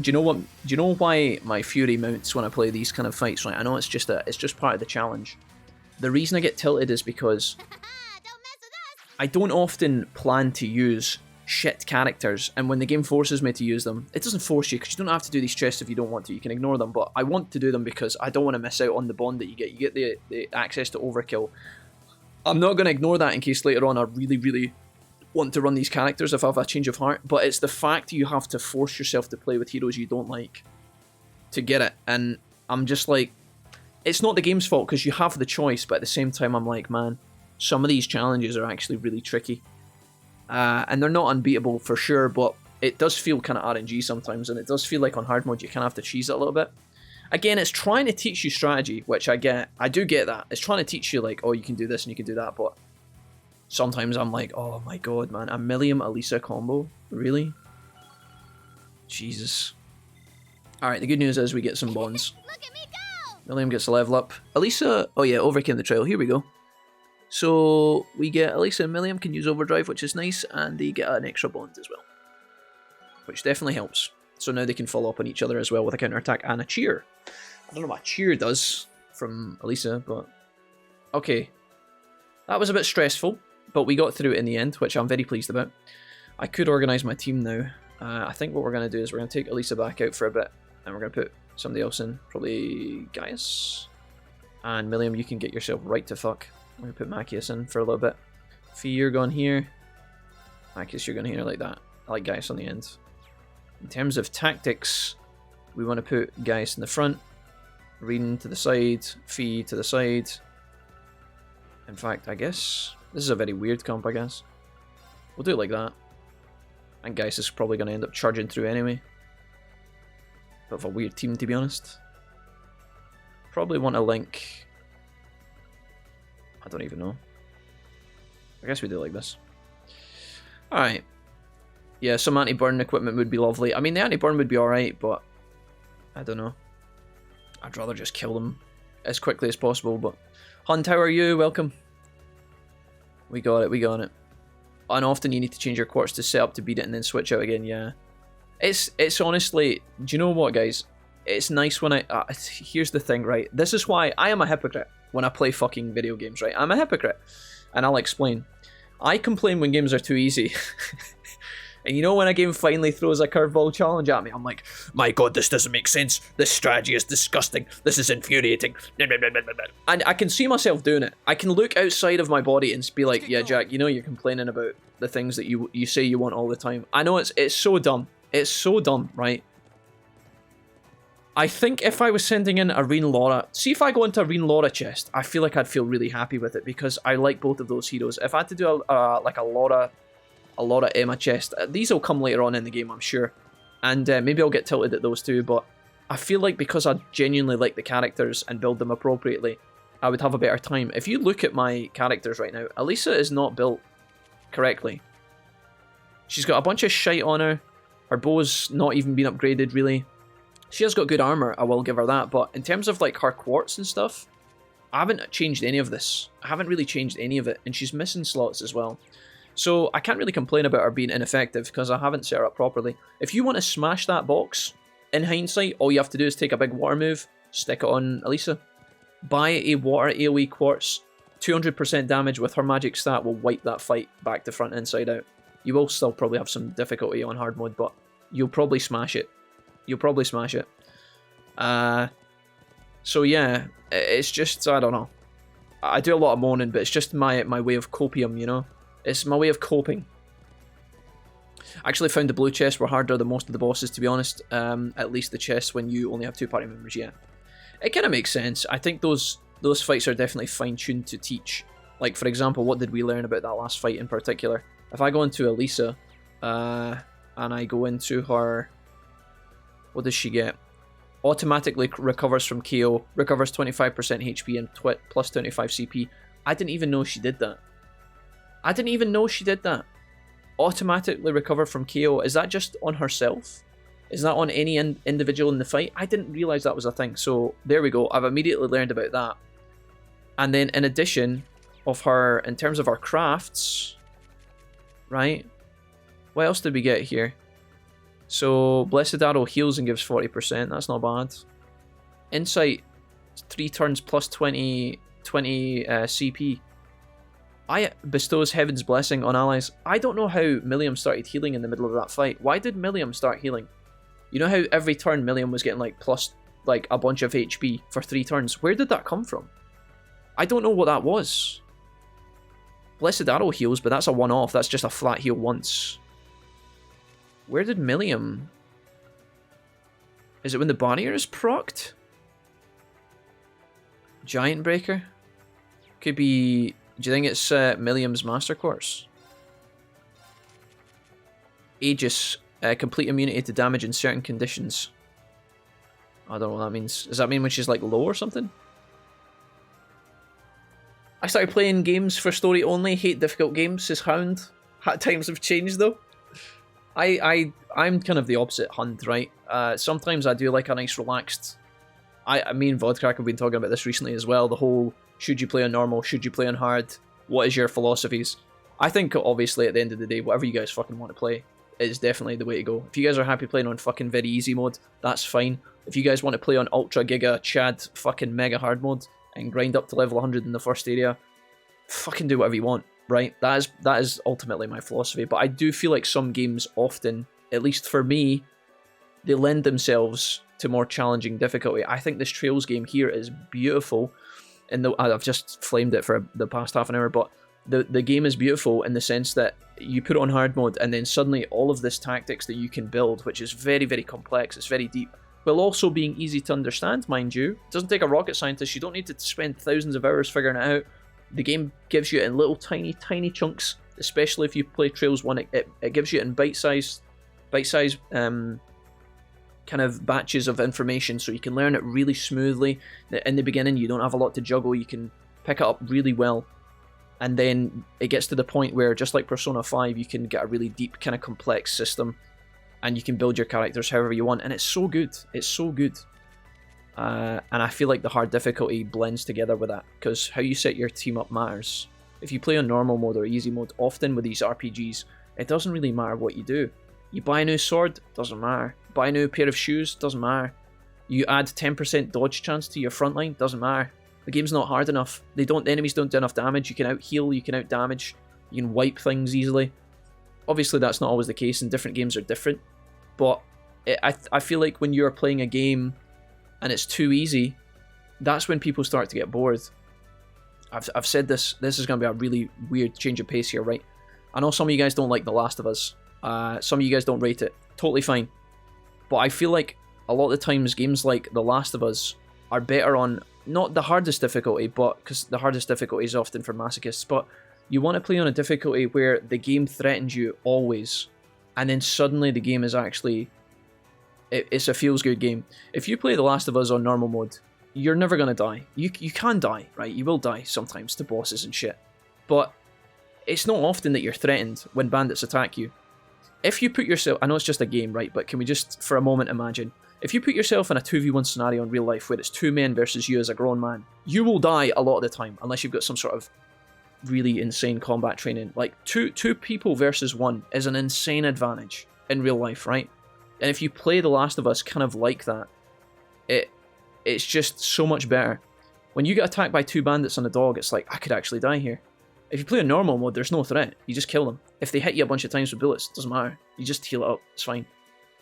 you know what? Do you know why my fury mounts when I play these kind of fights? Right, I know it's just part of the challenge. The reason I get tilted is because I don't often plan to use shit characters, and when the game forces me to use them, it doesn't force you because you don't have to do these chests if you don't want to. You can ignore them, but I want to do them because I don't want to miss out on the bond that you get. You get the access to overkill. I'm not going to ignore that in case later on I really, really want to run these characters if I have a change of heart, but it's the fact you have to force yourself to play with heroes you don't like to get it, and I'm just like, it's not the game's fault because you have the choice, but at the same time I'm like, man, some of these challenges are actually really tricky, and they're not unbeatable for sure, but it does feel kind of RNG sometimes, and it does feel like on hard mode you kind of have to cheese it a little bit. Again, it's trying to teach you strategy, which I do get that. It's trying to teach you like, oh, you can do this and you can do that, but sometimes I'm like, oh my god, man, a Milliam Elisa combo? Really? Jesus. Alright, the good news is we get some bonds. Look at me go! Milliam gets a level up. Elisa, oh yeah, overcame the trial, here we go. So, we get Elisa and Milliam can use overdrive, which is nice, and they get an extra bond as well. Which definitely helps. So now they can follow up on each other as well with a counterattack and a cheer. I don't know what a cheer does from Elisa, but... okay. That was a bit stressful, but we got through it in the end, which I'm very pleased about. I could organise my team now. I think what we're going to do is we're going to take Elisa back out for a bit, and we're going to put somebody else in. Probably Gaius. And Milliam, you can get yourself right to fuck. We're going to put Machias in for a little bit. Fee, you're going here. Machias, you're going here like that. I like Gaius on the end. In terms of tactics, we want to put Gaius in the front. Rean to the side. Fee to the side. In fact, I guess this is a very weird comp, I guess. We'll do it like that. And Gaius is probably going to end up charging through anyway. Bit of a weird team, to be honest. Probably want to link... I don't even know. I guess we do it like this. Alright. Yeah, some anti-burn equipment would be lovely. I mean, the anti-burn would be alright, but... I don't know. I'd rather just kill them as quickly as possible, but... Hunt, how are you? Welcome. We got it, we got it. And often you need to change your quartz to set up to beat it and then switch out again, yeah. It's honestly... Do you know what, guys? It's nice when I... here's the thing, right? This is why I am a hypocrite when I play fucking video games, right? I'm a hypocrite. And I'll explain. I complain when games are too easy. And you know when a game finally throws a curveball challenge at me, I'm like, my god, this doesn't make sense. This strategy is disgusting. This is infuriating. And I can see myself doing it. I can look outside of my body and be like, yeah, Jack, you know you're complaining about the things that you say you want all the time. I know it's so dumb. It's so dumb, right? I think if I was sending in a Rean Laura... See if I go into a Rean Laura chest, I feel like I'd feel really happy with it because I like both of those heroes. If I had to do like a Laura Emma chest, these will come later on in the game, I'm sure. And maybe I'll get tilted at those too, but I feel like because I genuinely like the characters and build them appropriately, I would have a better time. If you look at my characters right now, Elisa is not built correctly. She's got a bunch of shite on her. Her bow's not even been upgraded, really. She has got good armor, I will give her that, but in terms of like her quartz and stuff, I haven't changed any of this. I haven't really changed any of it, and she's missing slots as well. So I can't really complain about her being ineffective because I haven't set her up properly. If you want to smash that box, in hindsight, all you have to do is take a big water move, stick it on Elisa, buy a water AoE quartz, 200% damage with her magic stat will wipe that fight back to front inside out. You will still probably have some difficulty on hard mode, but you'll probably smash it. You'll probably smash it. So yeah, it's just, I don't know. I do a lot of moaning, but it's just my way of copium, you know? It's my way of coping. I actually found the blue chests were harder than most of the bosses, to be honest. At least the chests when you only have 2 party members, yeah. It kind of makes sense. I think those fights are definitely fine-tuned to teach. Like, for example, what did we learn about that last fight in particular? If I go into Elisa, and I go into her... What does she get? Automatically recovers from KO, recovers 25% HP and plus 25 CP. I didn't even know she did that. I didn't even know she did that. Automatically recover from KO. Is that just on herself? Is that on any individual in the fight? I didn't realise that was a thing. So there we go. I've immediately learned about that. And then in addition of her, in terms of our crafts, right? What else did we get here? So Blessed Arrow heals and gives 40%. That's not bad. Insight, 3 turns plus 20 CP. I bestows Heaven's Blessing on allies. I don't know how Milliam started healing in the middle of that fight. Why did Milliam start healing? You know how every turn Milliam was getting like plus like a bunch of HP for 3 turns? Where did that come from? I don't know what that was. Blessed Arrow heals, but that's a one-off. That's just a flat heal once. Where did Milliam... Is it when the barrier is procced? Giant Breaker? Could be... Do you think it's Milliam's Master Course? Aegis. Complete immunity to damage in certain conditions. I don't know what that means. Does that mean when she's like low or something? I started playing games for story only. Hate difficult games, says Hound. Times have changed though. I'm kind of the opposite, Hunt, right? Sometimes I do like a nice relaxed... Me and Vodcrack have been talking about this recently as well. The whole, should you play on normal, should you play on hard? What is your philosophies? I think, obviously, at the end of the day, whatever you guys fucking want to play is definitely the way to go. If you guys are happy playing on fucking very easy mode, that's fine. If you guys want to play on ultra giga chad fucking mega hard mode and grind up to level 100 in the first area, fucking do whatever you want, right? That is ultimately my philosophy. But I do feel like some games often, at least for me, they lend themselves to more challenging difficulty. I think this Trails game here is beautiful. I've just flamed it for the past half an hour, but the game is beautiful in the sense that you put it on hard mode and then suddenly all of this tactics that you can build, which is very, very complex, it's very deep, while also being easy to understand, mind you. It doesn't take a rocket scientist, you don't need to spend thousands of hours figuring it out. The game gives you it in little tiny, tiny chunks, especially if you play Trails 1, it gives you it in bite-sized kind of batches of information, so you can learn it really smoothly. In the beginning, you don't have a lot to juggle, you can pick it up really well. And then it gets to the point where, just like Persona 5, you can get a really deep, kind of complex system, and you can build your characters however you want, and it's so good. It's so good. And I feel like the hard difficulty blends together with that, because how you set your team up matters. If you play on normal mode or easy mode, often with these RPGs, it doesn't really matter what you do. You buy a new sword, doesn't matter. Buy a new pair of shoes, doesn't matter. You add 10% dodge chance to your front line, doesn't matter. The game's not hard enough. The enemies don't do enough damage. You can out heal, you can out damage, you can wipe things easily. Obviously that's not always the case, and different games are different. But I feel like when you're playing a game and it's too easy, that's when people start to get bored. I've said this is going to be a really weird change of pace here, right? I know some of you guys don't like The Last of Us. Some of you guys don't rate it. Totally fine. But I feel like a lot of the times games like The Last of Us are better on, not the hardest difficulty, but because the hardest difficulty is often for masochists, but you want to play on a difficulty where the game threatens you always, and then suddenly the game is actually, it's a feels-good game. If you play The Last of Us on normal mode, you're never going to die. You can die, right? You will die sometimes to bosses and shit. But it's not often that you're threatened when bandits attack you. If you put yourself, I know it's just a game, right, but can we just for a moment imagine, if you put yourself in a 2v1 scenario in real life where it's 2 men versus you as a grown man, you will die a lot of the time, unless you've got some sort of really insane combat training. Like, two people versus 1 is an insane advantage in real life, right? And if you play The Last of Us kind of like that, it's just so much better. When you get attacked by 2 bandits on a dog, it's like, I could actually die here. If you play on normal mode, there's no threat. You just kill them. If they hit you a bunch of times with bullets, it doesn't matter. You just heal it up. It's fine.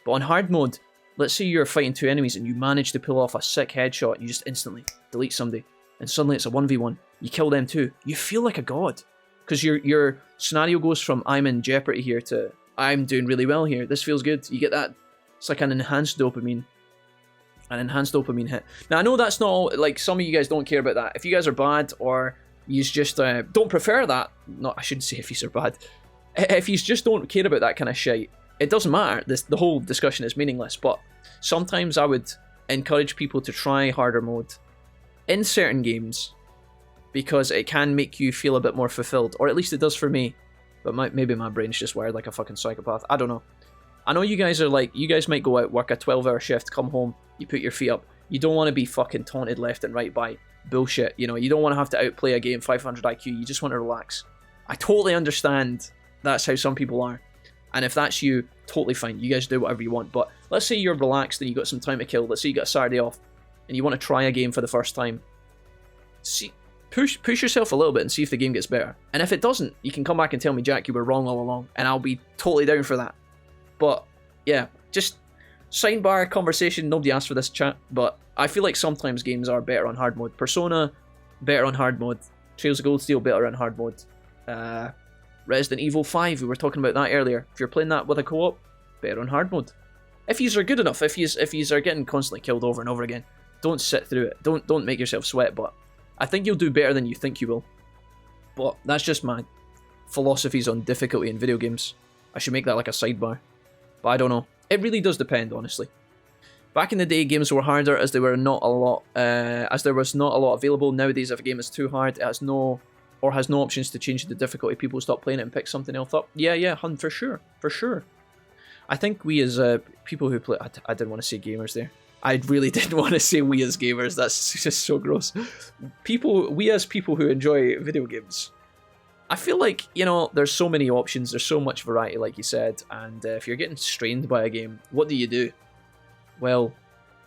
But on hard mode, let's say you're fighting 2 enemies and you manage to pull off a sick headshot, you just instantly delete somebody. And suddenly it's a 1v1. You kill them too. You feel like a god. Because your scenario goes from, I'm in jeopardy here, to, I'm doing really well here. This feels good. You get that. It's like an enhanced dopamine. An enhanced dopamine hit. Now, I know that's not all, like, some of you guys don't care about that. If you guys are bad, or you just don't prefer that, no, I shouldn't say if you are bad. If you just don't care about that kind of shit, it doesn't matter. The whole discussion is meaningless. But sometimes I would encourage people to try harder mode in certain games, because it can make you feel a bit more fulfilled, or at least it does for me. But maybe my brain's just wired like a fucking psychopath. I don't know. I know you guys are like, you guys might go out, work a 12-hour shift, come home, you put your feet up. You don't want to be fucking taunted left and right by bullshit. You know, you don't want to have to outplay a game 500 IQ. You just want to relax. I totally understand that's how some people are. And if that's you, totally fine. You guys do whatever you want. But let's say you're relaxed and you got some time to kill. Let's say you got a Saturday off and you want to try a game for the first time. Push yourself a little bit and see if the game gets better. And if it doesn't, you can come back and tell me, Jack, you were wrong all along. And I'll be totally down for that. But yeah, just sidebar conversation. Nobody asked for this chat, but I feel like sometimes games are better on hard mode. Persona, better on hard mode. Trails of Gold Steel, better on hard mode. Resident Evil 5, we were talking about that earlier. If you're playing that with a co-op, better on hard mode. If yous are good enough, if yous are getting constantly killed over and over again, don't sit through it. Don't make yourself sweat, but I think you'll do better than you think you will. But that's just my philosophies on difficulty in video games. I should make that like a sidebar. But I don't know. It really does depend, honestly. Back in the day, games were harder as there was not a lot available. Nowadays, if a game is too hard, it has no options to change the difficulty. People stop playing it and pick something else up. Yeah, for sure. I think we as people who play, I didn't want to say gamers there. I really didn't want to say we as gamers. That's just so gross. We as people who enjoy video games. I feel like, you know, there's so many options, there's so much variety, like you said, and if you're getting strained by a game, what do? Well,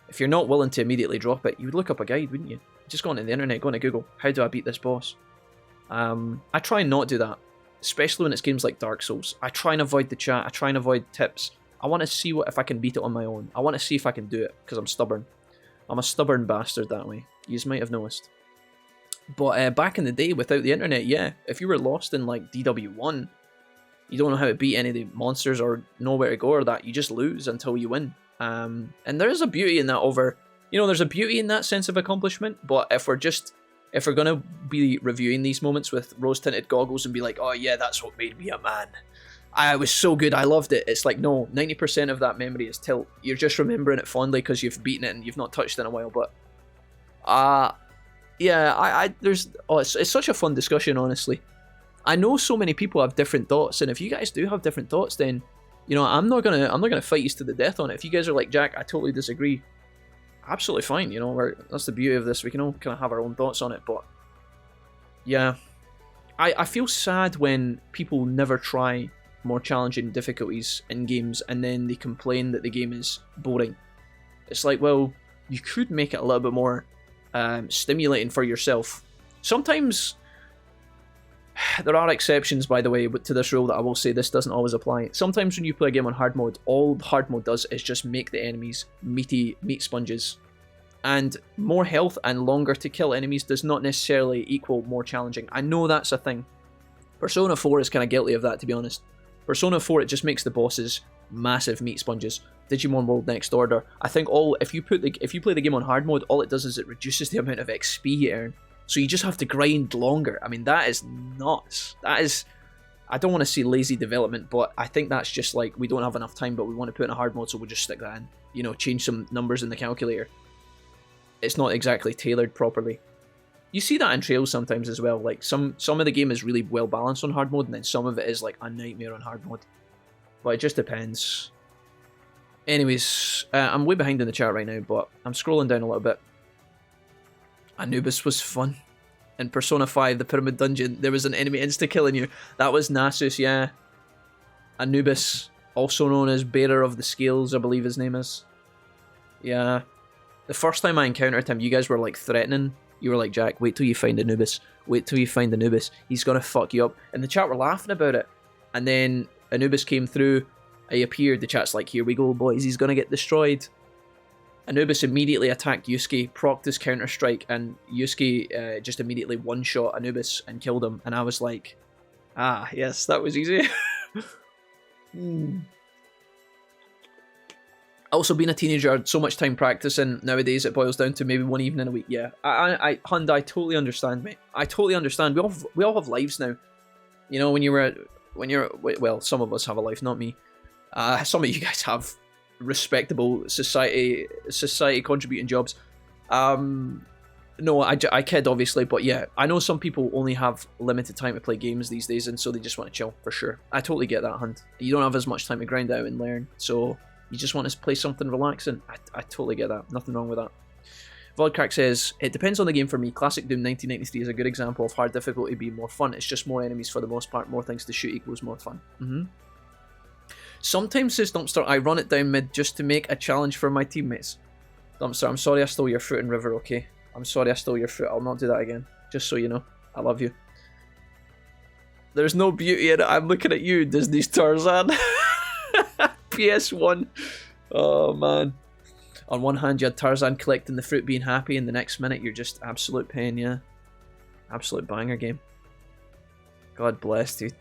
if you're not willing to immediately drop it, you would look up a guide, wouldn't you? Just go onto the internet, go onto Google, how do I beat this boss? I try and not do that, especially when it's games like Dark Souls. I try and avoid the chat, I try and avoid tips. I want to see if I can beat it on my own. I want to see if I can do it, because I'm stubborn. I'm a stubborn bastard that way, you might have noticed. But back in the day, without the internet, yeah, if you were lost in like DW1, you don't know how to beat any of the monsters or know where to go or that, you just lose until you win. And there is a beauty in that there's a beauty in that sense of accomplishment, but if we're going to be reviewing these moments with rose-tinted goggles and be like, oh yeah, that's what made me a man. I was so good, I loved it. It's like, no, 90% of that memory is tilt. You're just remembering it fondly because you've beaten it and you've not touched it in a while, but... yeah, it's such a fun discussion, honestly. I know so many people have different thoughts, and if you guys do have different thoughts, then, you know, I'm not gonna fight you to the death on it. If you guys are like, Jack, I totally disagree, absolutely fine, you know, that's the beauty of this, we can all kind of have our own thoughts on it, but, yeah. I feel sad when people never try more challenging difficulties in games, and then they complain that the game is boring. It's like, well, you could make it a little bit more stimulating for yourself. Sometimes there are exceptions, by the way, to this rule that I will say this doesn't always apply. Sometimes when you play a game on hard mode, all hard mode does is just make the enemies meaty meat sponges. And more health and longer to kill enemies does not necessarily equal more challenging. I know that's a thing. Persona 4 is kind of guilty of that, to be honest. Persona 4, it just makes the bosses massive meat sponges. Digimon World Next Order, I think if you play the game on hard mode, all it does is it reduces the amount of XP you earn. So you just have to grind longer. I mean, that is nuts. I don't want to say lazy development, but I think that's just like, we don't have enough time, but we want to put in a hard mode, so we'll just stick that in. You know, change some numbers in the calculator. It's not exactly tailored properly. You see that in Trails sometimes as well. Like, some of the game is really well balanced on hard mode, and then some of it is like a nightmare on hard mode. But it just depends. Anyways, I'm way behind in the chat right now, but I'm scrolling down a little bit. Anubis was fun. In Persona 5, the Pyramid Dungeon, there was an enemy insta-killing you. That was Nasus, yeah. Anubis, also known as Bearer of the Scales, I believe his name is. Yeah. The first time I encountered him, you guys were like threatening. You were like, Jack, wait till you find Anubis. Wait till you find Anubis. He's gonna fuck you up. And the chat were laughing about it. And then Anubis came through. He appeared. The chat's like, here we go, boys. He's gonna get destroyed. Anubis immediately attacked Yusuke, procced his counter-strike, and Yusuke just immediately one-shot Anubis and killed him. And I was like, ah, yes, that was easy. Also, being a teenager, I had so much time practicing. Nowadays, it boils down to maybe one evening a week. Yeah, I totally understand, mate. I totally understand. We all have lives now. You know, when you're well, some of us have a life, not me. Some of you guys have respectable society contributing jobs. No, I kid, obviously, but yeah, I know some people only have limited time to play games these days, and so they just want to chill, for sure. I totally get that, Hunt. You don't have as much time to grind out and learn, so you just want to play something relaxing. I totally get that. Nothing wrong with that. Vodcrack says, it depends on the game for me. Classic Doom 1993 is a good example of hard difficulty being more fun. It's just more enemies for the most part. More things to shoot equals more fun. Sometimes, says Dumpster, I run it down mid just to make a challenge for my teammates. Dumpster, I'm sorry I stole your fruit in River, okay? I'm sorry I stole your fruit. I'll not do that again. Just so you know. I love you. There's no beauty in it. I'm looking at you, Disney's Tarzan. PS1. Oh, man. On one hand, you had Tarzan collecting the fruit being happy, and the next minute, you're just absolute pain, yeah. Absolute banger game. God bless, dude.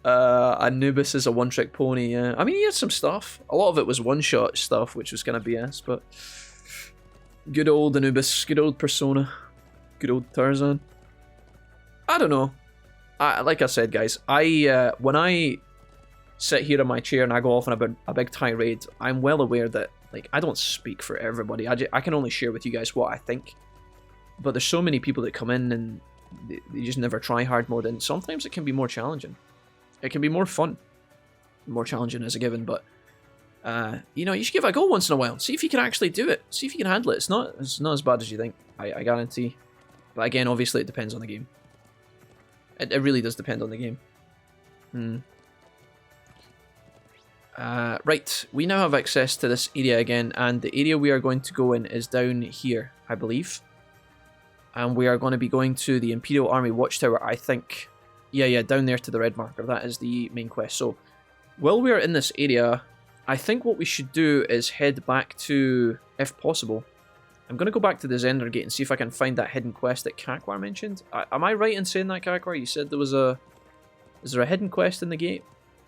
Anubis is a one-trick pony, yeah. I mean, he had some stuff. A lot of it was one-shot stuff, which was kind of BS, but... Good old Anubis, good old Persona, good old Tarzan. I don't know. Like I said, guys, when I sit here in my chair and I go off on a big tirade, I'm well aware that, like, I don't speak for everybody. I can only share with you guys what I think. But there's so many people that come in and they just never try hard mode, and sometimes it can be more challenging. It can be more fun. More challenging as a given, but you know, you should give it a go once in a while. See if you can actually do it. See if you can handle it. It's not as bad as you think. I guarantee. But again, obviously, it depends on the game. It really does depend on the game. Right, we now have access to this area again, and the area we are going to go in is down here, I believe. And we are going to be going to the Imperial Army Watchtower, I think. Yeah, down there to the red marker. That is the main quest. So, while we are in this area, I think what we should do is head back to, if possible, I'm going to go back to the Zender Gate and see if I can find that hidden quest that Kakwar mentioned. Am I right in saying that, Kakwar? You said there was a... Is there a hidden quest in the gate?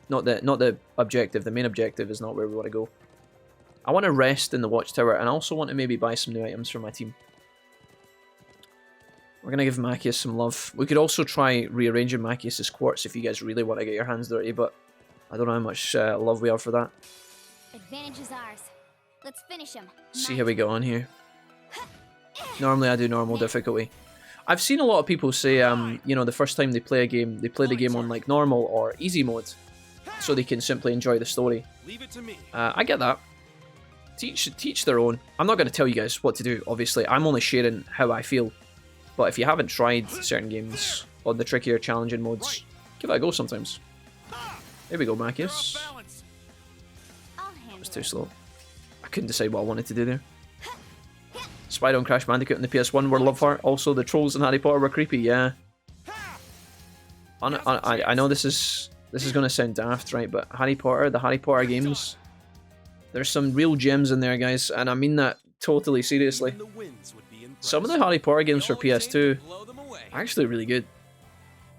Not the objective. The main objective is not where we want to go. I want to rest in the Watchtower, and I also want to maybe buy some new items for my team. We're going to give Machias some love. We could also try rearranging Machias' quartz if you guys really want to get your hands dirty, but I don't know how much love we have for that. Advantage is ours. Let's finish him. See how we go on here. Normally I do normal difficulty. I've seen a lot of people say, you know, the first time they play a game, they play the game on like normal or easy mode, so they can simply enjoy the story. Leave it to me. I get that. Teach their own. I'm not going to tell you guys what to do, obviously. I'm only sharing how I feel. But if you haven't tried certain games on the trickier, challenging modes, give it a go sometimes. There we go, Machias. It was too slow. I couldn't decide what I wanted to do there. Spyro and Crash Bandicoot on the PS1 were love heart. Also, the trolls in Harry Potter were creepy, yeah. I know this is going to sound daft, right? But Harry Potter, the Harry Potter games, there's some real gems in there, guys. And I mean that totally seriously. Some of the Harry Potter games for PS2 are actually really good.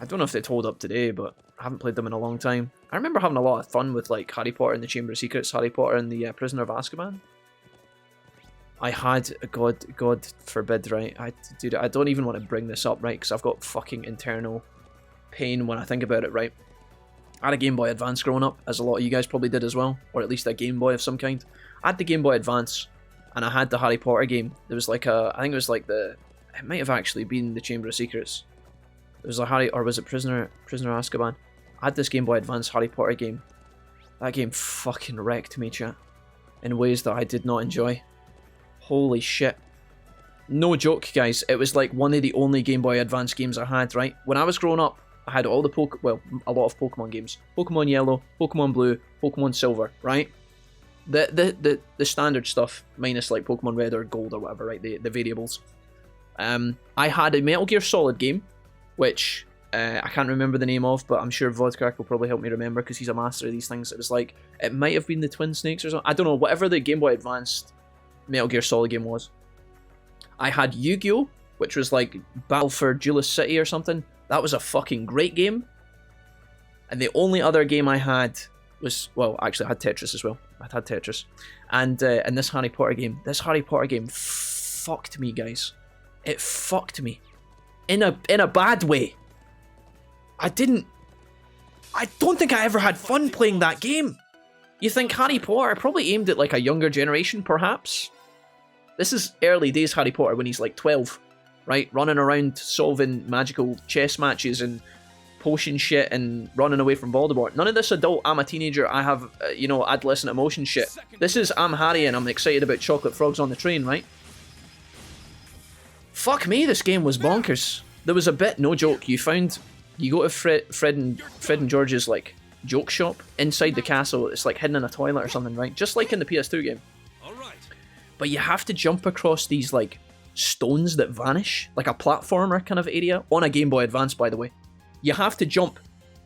I don't know if they'd hold up today, but I haven't played them in a long time. I remember having a lot of fun with like Harry Potter and the Chamber of Secrets, Harry Potter and the Prisoner of Azkaban. I had, God forbid, right? Dude, I don't even want to bring this up, right? Because I've got fucking internal pain when I think about it, right? I had a Game Boy Advance growing up, as a lot of you guys probably did as well, or at least a Game Boy of some kind. I had the Game Boy Advance, and I had the Harry Potter game. There was like a, I think it was like it might have actually been the Chamber of Secrets. There was a Harry, or was it Prisoner of Azkaban? I had this Game Boy Advance Harry Potter game. That game fucking wrecked me, chat, in ways that I did not enjoy. Holy shit. No joke, guys. It was like one of the only Game Boy Advance games I had, right? When I was growing up, I had all the a lot of Pokemon games. Pokemon Yellow, Pokemon Blue, Pokemon Silver, right? The standard stuff, minus like Pokemon Red or Gold or whatever, right? The variables. I had a Metal Gear Solid game, which I can't remember the name of, but I'm sure Vodcrack will probably help me remember because he's a master of these things. It was like, it might have been the Twin Snakes or something. I don't know, whatever the Game Boy Advanced Metal Gear Solid game was. I had Yu-Gi-Oh!, which was like Battle for Duelist City or something. That was a fucking great game. And the only other game I had was, well, actually I had Tetris as well. I had Tetris. And this Harry Potter game. This Harry Potter game fucked me, guys. It fucked me. In a bad way. I don't think I ever had fun playing that game. You think Harry Potter probably aimed at like a younger generation, perhaps? This is early days Harry Potter when he's like 12, right? Running around solving magical chess matches and potion shit and running away from Voldemort. None of this adult, I'm a teenager, I have, you know, adolescent emotion shit. This is, I'm Harry and I'm excited about chocolate frogs on the train, right? Fuck me, this game was bonkers. There was a bit, no joke, you go to Fred and George's, like, joke shop inside the castle. It's like hidden in a toilet or something, right? Just like in the PS2 game. But you have to jump across these, like, stones that vanish, like a platformer kind of area, on a Game Boy Advance, by the way. You have to jump,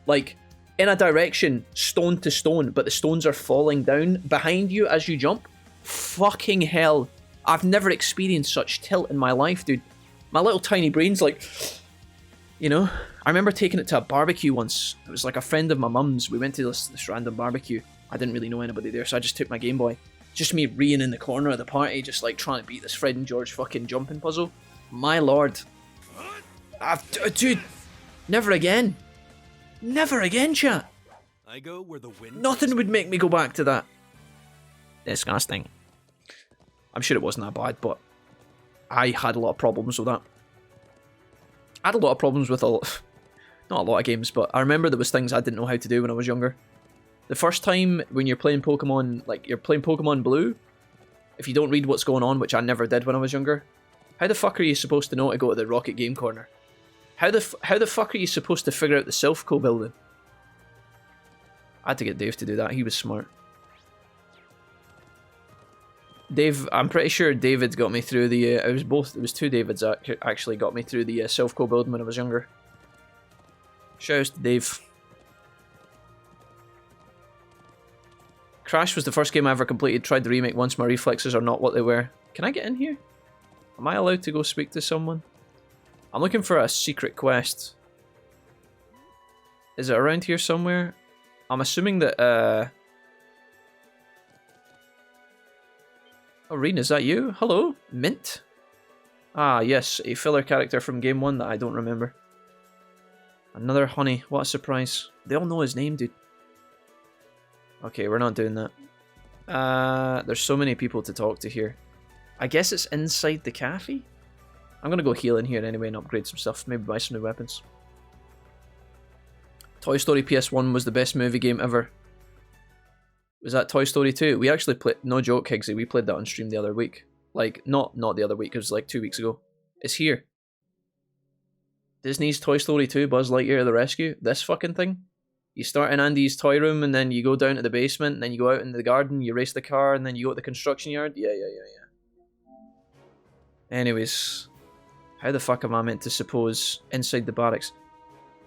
like, in a direction, stone to stone, but the stones are falling down behind you as you jump. Fucking hell. I've never experienced such tilt in my life, dude. My little tiny brain's like, you know? I remember taking it to a barbecue once. It was like a friend of my mum's. We went to this random barbecue. I didn't really know anybody there, so I just took my Game Boy. Just me Rean in the corner of the party, just like trying to beat this Fred and George fucking jumping puzzle. My lord. Dude, never again. Never again, chat. I go where the wind Nothing would make me go back to that. Disgusting. I'm sure it wasn't that bad, but I had a lot of problems with that. I had a lot of problems with not a lot of games, but I remember there was things I didn't know how to do when I was younger. The first time when you're playing Pokemon, like you're playing Pokemon Blue, if you don't read what's going on, which I never did when I was younger, how the fuck are you supposed to know to go to the Rocket Game Corner? How the fuck are you supposed to figure out the Silph building? I had to get Dave to do that. He was smart. Dave, I'm pretty sure David got me through the. It was two Davids actually got me through the Silph building when I was younger. Shouts to Dave. Crash was the first game I ever completed. Tried the remake once. My reflexes are not what they were. Can I get in here? Am I allowed to go speak to someone? I'm looking for a secret quest. Is it around here somewhere? I'm assuming that, Oh, Rean, is that you? Hello? Mint? Ah, yes, a filler character from Game 1 that I don't remember. Another honey. What a surprise. They all know his name, dude. Okay, we're not doing that. There's so many people to talk to here. I guess it's inside the cafe? I'm gonna go heal in here anyway and upgrade some stuff. Maybe buy some new weapons. Toy Story PS1 was the best movie game ever. Was that Toy Story 2? We actually played, no joke, Higgsy, we played that on stream the other week. Like, not the other week, it was like 2 weeks ago. It's here. Disney's Toy Story 2, Buzz Lightyear the Rescue. This fucking thing. You start in Andy's toy room, and then you go down to the basement, and then you go out in the garden, you race the car, and then you go to the construction yard. Yeah. Anyways, how the fuck am I meant to suppose inside the barracks?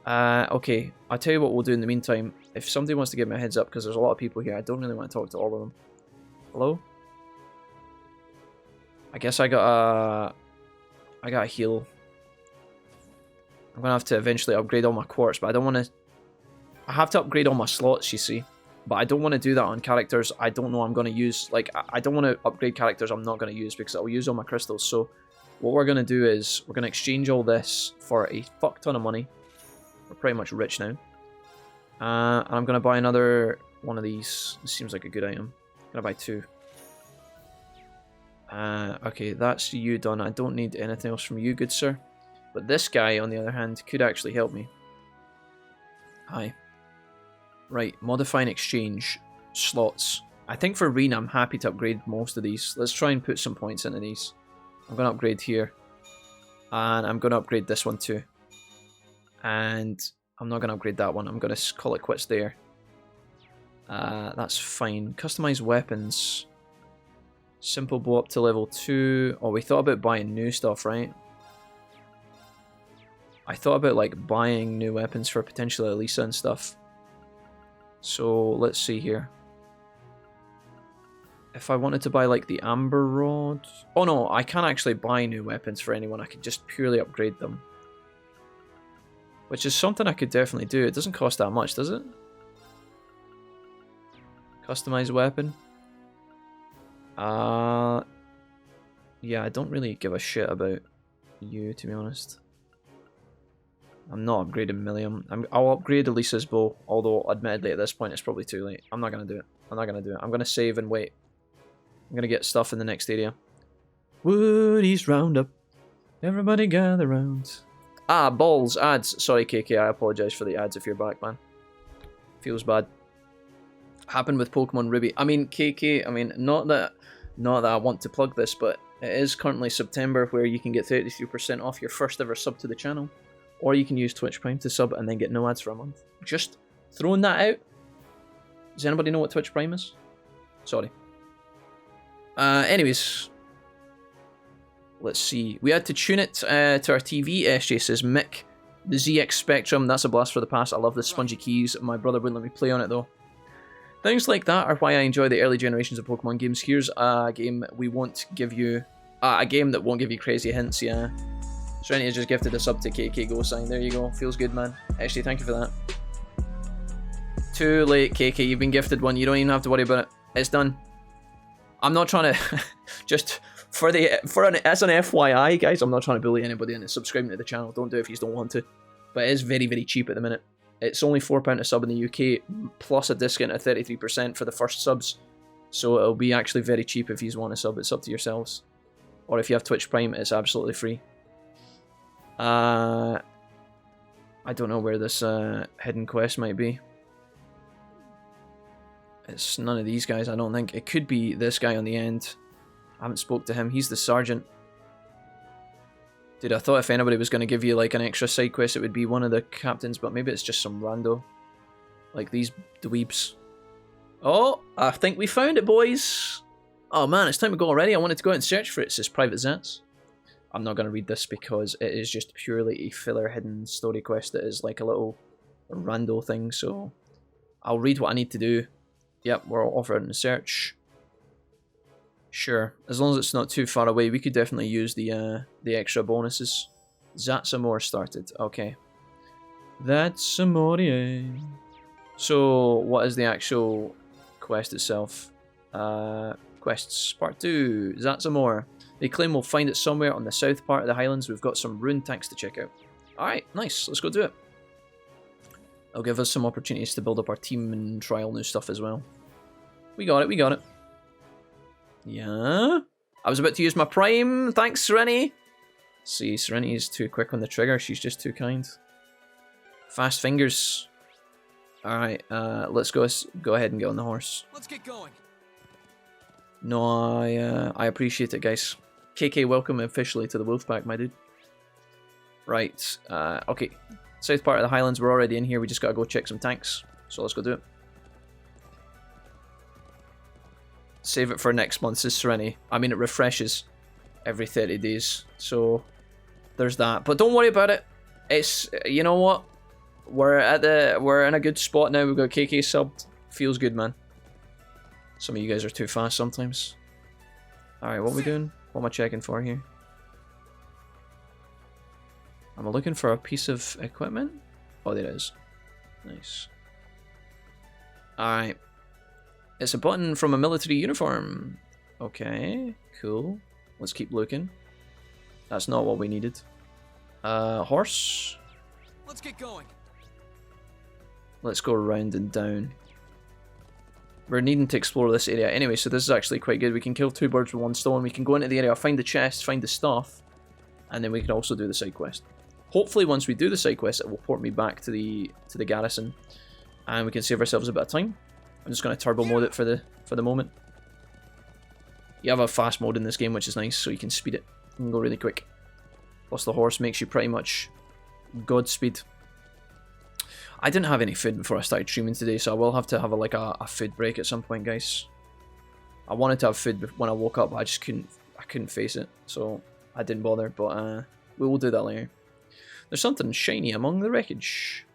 Okay, I'll tell you what we'll do in the meantime. If somebody wants to give me a heads up, because there's a lot of people here, I don't really want to talk to all of them. Hello? I guess I got a heal. I'm gonna have to eventually upgrade all my quartz, but I don't want to. I have to upgrade all my slots, you see. But I don't want to do that on characters I don't know I'm going to use. Like, I don't want to upgrade characters I'm not going to use because I'll use all my crystals. So, what we're going to do is, we're going to exchange all this for a fuck ton of money. We're pretty much rich now. And I'm going to buy another one of these. This seems like a good item. I'm going to buy 2. Okay, that's you done. I don't need anything else from you, good sir. But this guy, on the other hand, could actually help me. Hi. Right, modify and exchange slots. I think for Rean, I'm happy to upgrade most of these. Let's try and put some points into these. I'm going to upgrade here. And I'm going to upgrade this one too. And I'm not going to upgrade that one. I'm going to call it quits there. That's fine. Customize weapons. Simple blow up to level 2. Oh, we thought about buying new stuff, right? I thought about like buying new weapons for potentially Elisa and stuff. So let's see here. If I wanted to buy like the Amber Rod... Oh no, I can't actually buy new weapons for anyone. I could just purely upgrade them. Which is something I could definitely do. It doesn't cost that much, does it? Customize weapon. Yeah, I don't really give a shit about you, to be honest. I'm not upgrading Millium. I'll upgrade Elisa's bow, although admittedly at this point it's probably too late. I'm not going to do it. I'm going to save and wait. I'm going to get stuff in the next area. Woody's Roundup. Everybody gather round. Ah, balls, ads. Sorry, KK, I apologise for the ads if you're back, man. Feels bad. Happened with Pokemon Ruby. I mean, KK, I mean, not that I want to plug this, but it is currently September where you can get 33% off your first ever sub to the channel. Or you can use Twitch Prime to sub and then get no ads for a month. Just throwing that out. Does anybody know what Twitch Prime is? Sorry. Anyways. Let's see. We had to tune it to our TV. SJ says, Mick, the ZX Spectrum. That's a blast for the past. I love the spongy keys. My brother wouldn't let me play on it though. Things like that are why I enjoy the early generations of Pokemon games. Here's a game we won't give you... a game that won't give you crazy hints, yeah. Serenity has just gifted a sub to KK Go Sign. There you go. Feels good, man. Actually, thank you for that. Too late, KK. You've been gifted one. You don't even have to worry about it. It's done. I'm not trying to... just... as an FYI, guys, I'm not trying to bully anybody into subscribing to the channel. Don't do it if you don't want to. But it is very, very cheap at the minute. It's only £4 a sub in the UK, plus a discount of 33% for the first subs. So it'll be actually very cheap if you want to sub. It's up to yourselves. Or if you have Twitch Prime, it's absolutely free. I don't know where this hidden quest might be. It's none of these guys, I don't think. It could be this guy on the end. I haven't spoke to him. He's the sergeant. Dude, I thought if anybody was going to give you like an extra side quest, it would be one of the captains, but maybe it's just some rando. Like these dweebs. Oh, I think we found it, boys. Oh man, it's time to go already. I wanted to go out and search for it. It says Private Zets. I'm not going to read this because it is just purely a filler hidden story quest that is like a little rando thing, so I'll read what I need to do. Yep, we're all offered in the search. Sure, as long as it's not too far away, we could definitely use the extra bonuses. Zatsamore started. Okay. That's Amore. So, what is the actual quest itself? Quests, part 2. Zatsamore. They claim we'll find it somewhere on the south part of the Highlands. We've got some ruined tanks to check out. Alright, nice. Let's go do it. It'll give us some opportunities to build up our team and try all new stuff as well. We got it, we got it. Yeah. I was about to use my Prime. Thanks, Serenity. See, Serenity is too quick on the trigger. She's just too kind. Fast fingers. Alright, let's go ahead and get on the horse. Let's get going. No, I appreciate it, guys. KK, welcome officially to the Wolfpack, my dude. Right, okay. South part of the Highlands, we're already in here. We just gotta go check some tanks. So let's go do it. Save it for next month, says Serenity. I mean, it refreshes every 30 days. So there's that. But don't worry about it. It's, you know what? We're in a good spot now. We've got KK subbed. Feels good, man. Some of you guys are too fast sometimes. Alright, what are we doing? What am I checking for here? Am I looking for a piece of equipment? Oh, there it is. Nice. Alright. It's a button from a military uniform. Okay, cool. Let's keep looking. That's not what we needed. Horse? Let's get going. Let's go around and down. We're needing to explore this area anyway, so this is actually quite good. We can kill two birds with one stone. We can go into the area, find the chest, find the stuff, and then we can also do the side quest. Hopefully, once we do the side quest, it will port me back to the garrison, and we can save ourselves a bit of time. I'm just going to turbo mode it for the moment. You have a fast mode in this game, which is nice, so you can speed it. You can go really quick. Plus, the horse makes you pretty much Godspeed. I didn't have any food before I started streaming today, so I will have to have a food break at some point, guys. I wanted to have food when I woke up, but I just couldn't face it, so I didn't bother, but we will do that later. There's something shiny among the wreckage.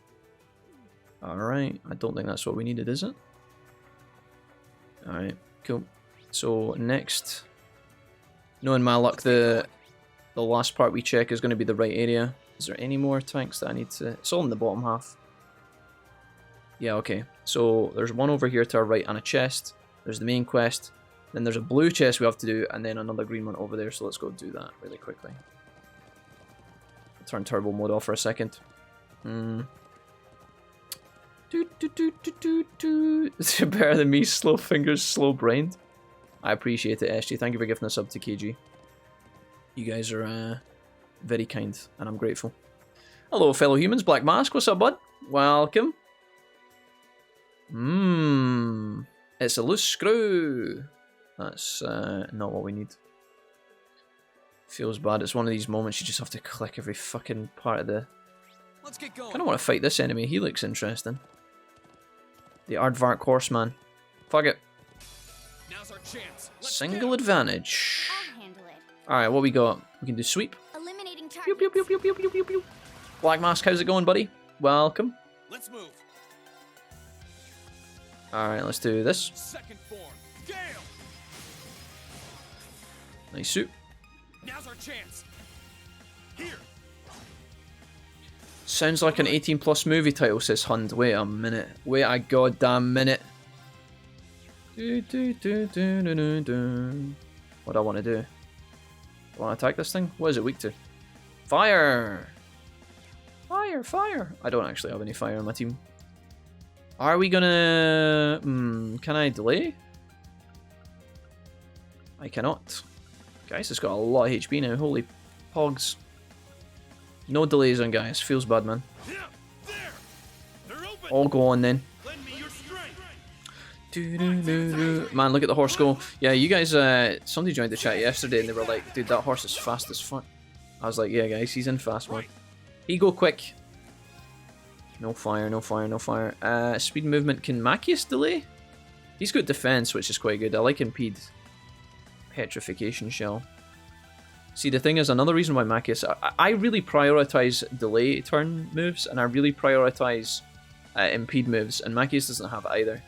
Alright, I don't think that's what we needed, is it? Alright, cool. So, next, knowing my luck, the last part we check is going to be the right area. Is there any more tanks that I need to... It's all in the bottom half. Yeah, okay. So, there's one over here to our right and a chest. There's the main quest. Then there's a blue chest we have to do, and then another green one over there, so let's go do that really quickly. Turn turbo mode off for a second. It's better than me, slow fingers, slow brained. I appreciate it, SG. Thank you for giving us up to KG. You guys are very kind, and I'm grateful. Hello, fellow humans. Black Mask, what's up, bud? Welcome. It's a loose screw. That's not what we need. Feels bad. It's one of these moments you just have to click every fucking part of the... Let's get going. I kind of want to fight this enemy. He looks interesting. The Aardvark Horseman. Fuck it. Now's our chance. Single advantage. I'll handle it. Alright, what we got? We can do sweep. Eliminating targets. Pew, pew, pew, pew, pew, pew, pew, pew. Black Mask, how's it going, buddy? Welcome. Let's move. Alright, let's do this. Second form. Gale. Nice suit. Now's our chance. Here. Sounds like an 18+ movie title, says Hund. Wait a minute. Wait a goddamn minute. What do I want to do? Do I want to attack this thing? What is it weak to? Fire! Fire, fire! I don't actually have any fire on my team. Are we gonna... can I delay? I cannot. Guys, it's got a lot of HP now. Holy pogs. No delays on Gaius. Feels bad, man. All go on then. Man, look at the horse go. Yeah, you guys, somebody joined the chat yesterday and they were like, dude, that horse is fast as fuck. I was like, yeah, guys, he's in fast mode. He go quick. No fire, no fire, no fire. Speed movement. Can Machias delay? He's got defense, which is quite good. I like Impede. Petrification Shell. See, the thing is, another reason why Machias... I really prioritize delay turn moves, and I really prioritize impede moves, and Machias doesn't have either.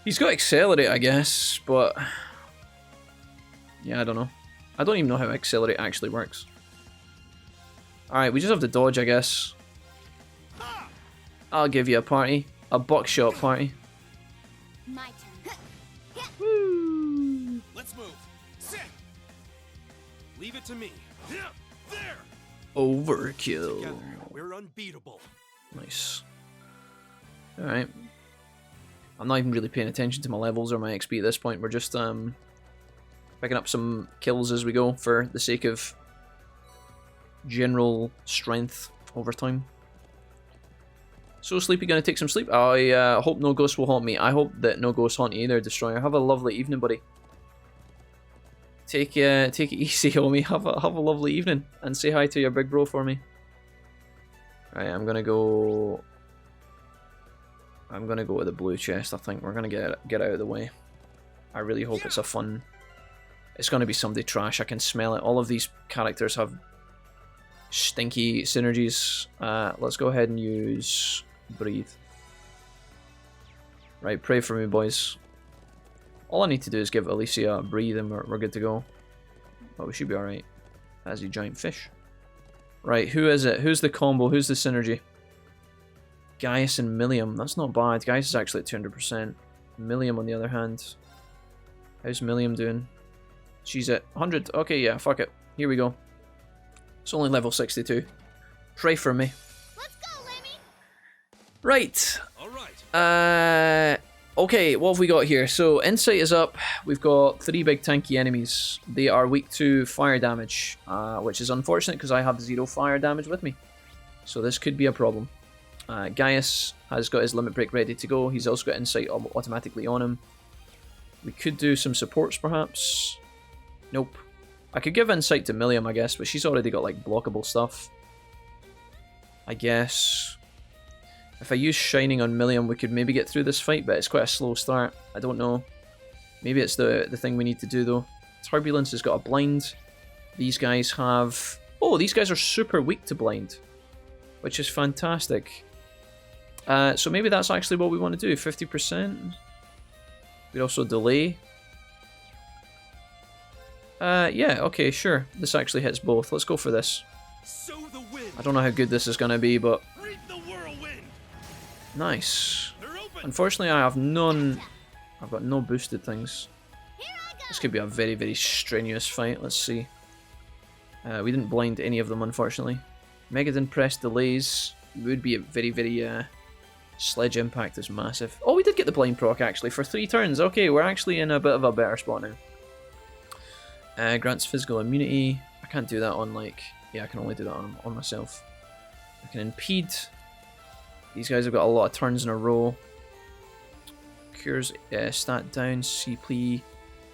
He's got Accelerate, I guess, but... yeah, I don't know. I don't even know how Accelerate actually works. Alright, we just have to dodge, I guess. I'll give you a party. A buckshot party. My turn. Woo! Let's move. Sit. Leave it to me. There. Overkill. Together, we're unbeatable. Nice. Alright. I'm not even really paying attention to my levels or my XP at this point. We're just picking up some kills as we go for the sake of general strength over time. So Sleepy gonna take some sleep. I hope no ghosts will haunt me. I hope that no ghosts haunt you either, Destroyer. Have a lovely evening, buddy. Take it easy, homie. Have a lovely evening and say hi to your big bro for me. Right, I'm gonna go with the blue chest. I think we're gonna get out of the way. I really hope it's a fun. It's gonna be somebody trash. I can smell it. All of these characters have stinky synergies. Let's go ahead and use breathe. Right, pray for me, boys. All I need to do is give Alicia a breathe and we're good to go. But we should be alright. As a giant fish. Right, who is it? Who's the combo? Who's the synergy? Gaius and Millium. That's not bad. Gaius is actually at 200%. Millium, on the other hand. How's Millium doing? She's at 100. Okay, yeah, fuck it. Here we go. It's only level 62. Pray for me. Let's go, Lemmy. Right. All right. Okay, what have we got here? So, Insight is up. We've got 3 big tanky enemies. They are weak to fire damage, which is unfortunate because I have 0 fire damage with me. So this could be a problem. Gaius has got his limit break ready to go. He's also got Insight automatically on him. We could do some supports, perhaps. Nope. I could give Insight to Millium, I guess, but she's already got, like, blockable stuff. I guess. If I use Shining on Millium, we could maybe get through this fight, but it's quite a slow start. I don't know. Maybe it's the thing we need to do, though. Turbulence has got a blind. These guys have... oh, these guys are super weak to blind, which is fantastic. So maybe that's actually what we want to do. 50%. We'd also delay. Yeah, okay, sure. This actually hits both. Let's go for this. I don't know how good this is going to be, but... nice. Unfortunately, I have none... I've got no boosted things. This could be a very, very strenuous fight. Let's see. We didn't blind any of them, unfortunately. Megadon press delays would be a very, very... Sledge impact is massive. Oh, we did get the blind proc, actually, for 3 turns. Okay, we're actually in a bit of a better spot now. Grants physical immunity. I can't do that on like... Yeah, I can only do that on myself. I can impede. These guys have got a lot of turns in a row. Cures stat down, CP.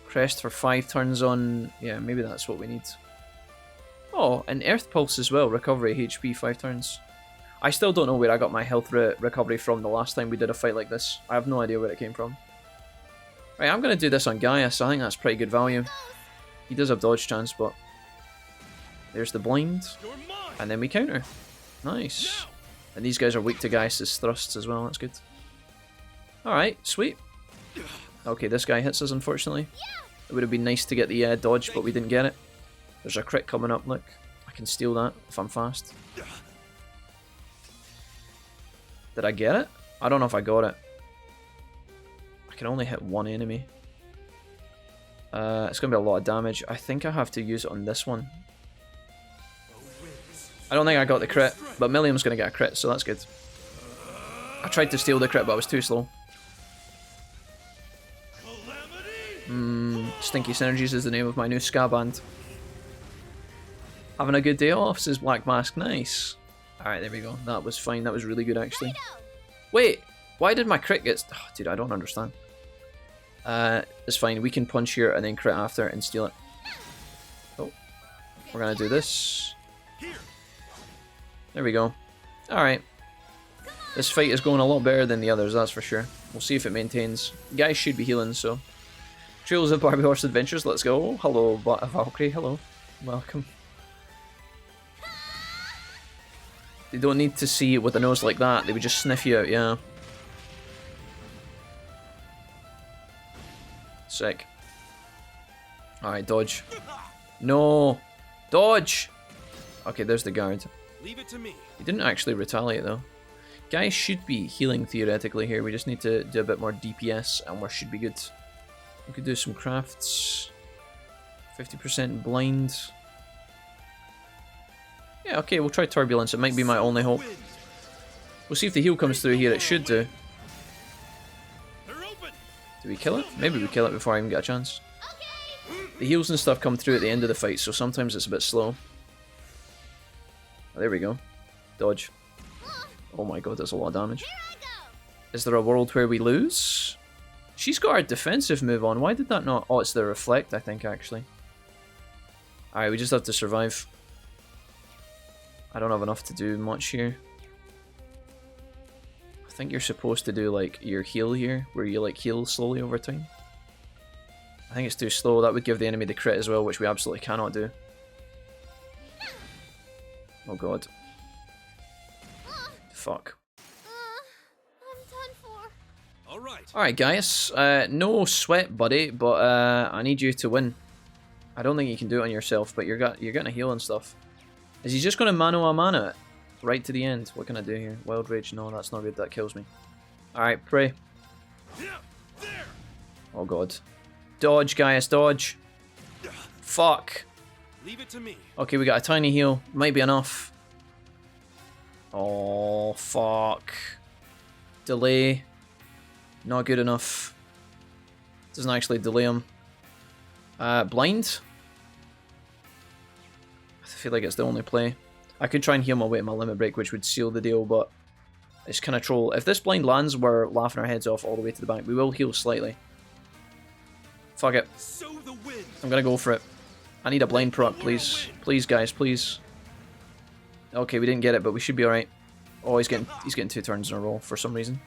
Crest for 5 turns on... Yeah, maybe that's what we need. Oh, and Earth Pulse as well. Recovery HP 5 turns. I still don't know where I got my health recovery from the last time we did a fight like this. I have no idea where it came from. Right, I'm going to do this on Gaius. I think that's pretty good value. He does have dodge chance, but... There's the blind. And then we counter. Nice. And these guys are weak to Gaius' thrusts as well. That's good. Alright, sweet. Okay, this guy hits us, unfortunately. It would have been nice to get the dodge, but we didn't get it. There's a crit coming up, look. I can steal that if I'm fast. Did I get it? I don't know if I got it. I can only hit one enemy. It's going to be a lot of damage. I think I have to use it on this one. I don't think I got the crit, but Milliam's going to get a crit, so that's good. I tried to steal the crit, but I was too slow. Stinky Synergies is the name of my new ska band. Having a good day off, says Black Mask. Nice. Alright, there we go. That was fine. That was really good, actually. Wait, why did my crit get... Oh, dude, I don't understand. It's fine. We can punch here and then crit after and steal it. Oh. We're going to do this. There we go. Alright. This fight is going a lot better than the others, that's for sure. We'll see if it maintains. Guys should be healing, so... Trails of Barbie Horse Adventures, let's go. Hello, Valkyrie, hello. Welcome. They don't need to see it with a nose like that, they would just sniff you out, yeah. Sick. Alright, dodge. No! Dodge! Okay, there's the guard. Leave it to me. He didn't actually retaliate though. Guys should be healing theoretically here, we just need to do a bit more DPS and we should be good. We could do some crafts. 50% blind. Yeah, okay, we'll try Turbulence. It might be my only hope. We'll see if the heal comes through here. It should do. Do we kill it? Maybe we kill it before I even get a chance. The heals and stuff come through at the end of the fight, so sometimes it's a bit slow. Oh, there we go. Dodge. Oh my god, that's a lot of damage. Is there a world where we lose? She's got our defensive move on. Why did that not... Oh, it's the reflect, I think, actually. Alright, we just have to survive. I don't have enough to do much here. I think you're supposed to do, like, your heal here, where you, like, heal slowly over time. I think it's too slow. That would give the enemy the crit as well, which we absolutely cannot do. Oh god. Fuck. Alright guys, no sweat buddy, but I need you to win. I don't think you can do it on yourself, but you're getting a heal and stuff. Is he just going to mano a mano it? Right to the end. What can I do here? Wild Rage? No, that's not good. That kills me. Alright, pray. Oh god. Dodge, Gaius, dodge. Fuck. Leave it to me. Okay, we got a tiny heal. Might be enough. Oh, fuck. Delay. Not good enough. Doesn't actually delay him. Blind? I feel like it's the only play. I could try and heal my way to my limit break, which would seal the deal, but it's kind of troll. If this blind lands, we're laughing our heads off all the way to the bank. We will heal slightly. Fuck it. I'm gonna go for it. I need a blind proc, please. Please, guys, please. Okay, we didn't get it, but we should be alright. Oh, he's getting 2 turns in a row for some reason.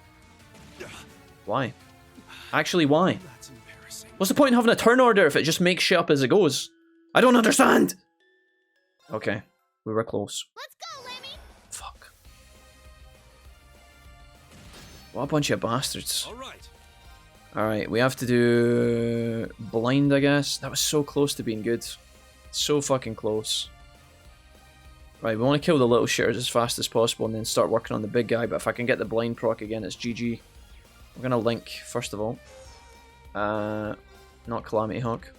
Why? Actually, why? What's the point in having a turn order if it just makes shit up as it goes? I don't understand! Okay, we were close. Let's go, Lemmy. Fuck. What a bunch of bastards. Alright, we have to do blind, I guess. That was so close to being good. So fucking close. Right, we want to kill the little shitters as fast as possible and then start working on the big guy, but if I can get the blind proc again, it's GG. We're gonna link, first of all. Not Calamity Hawk.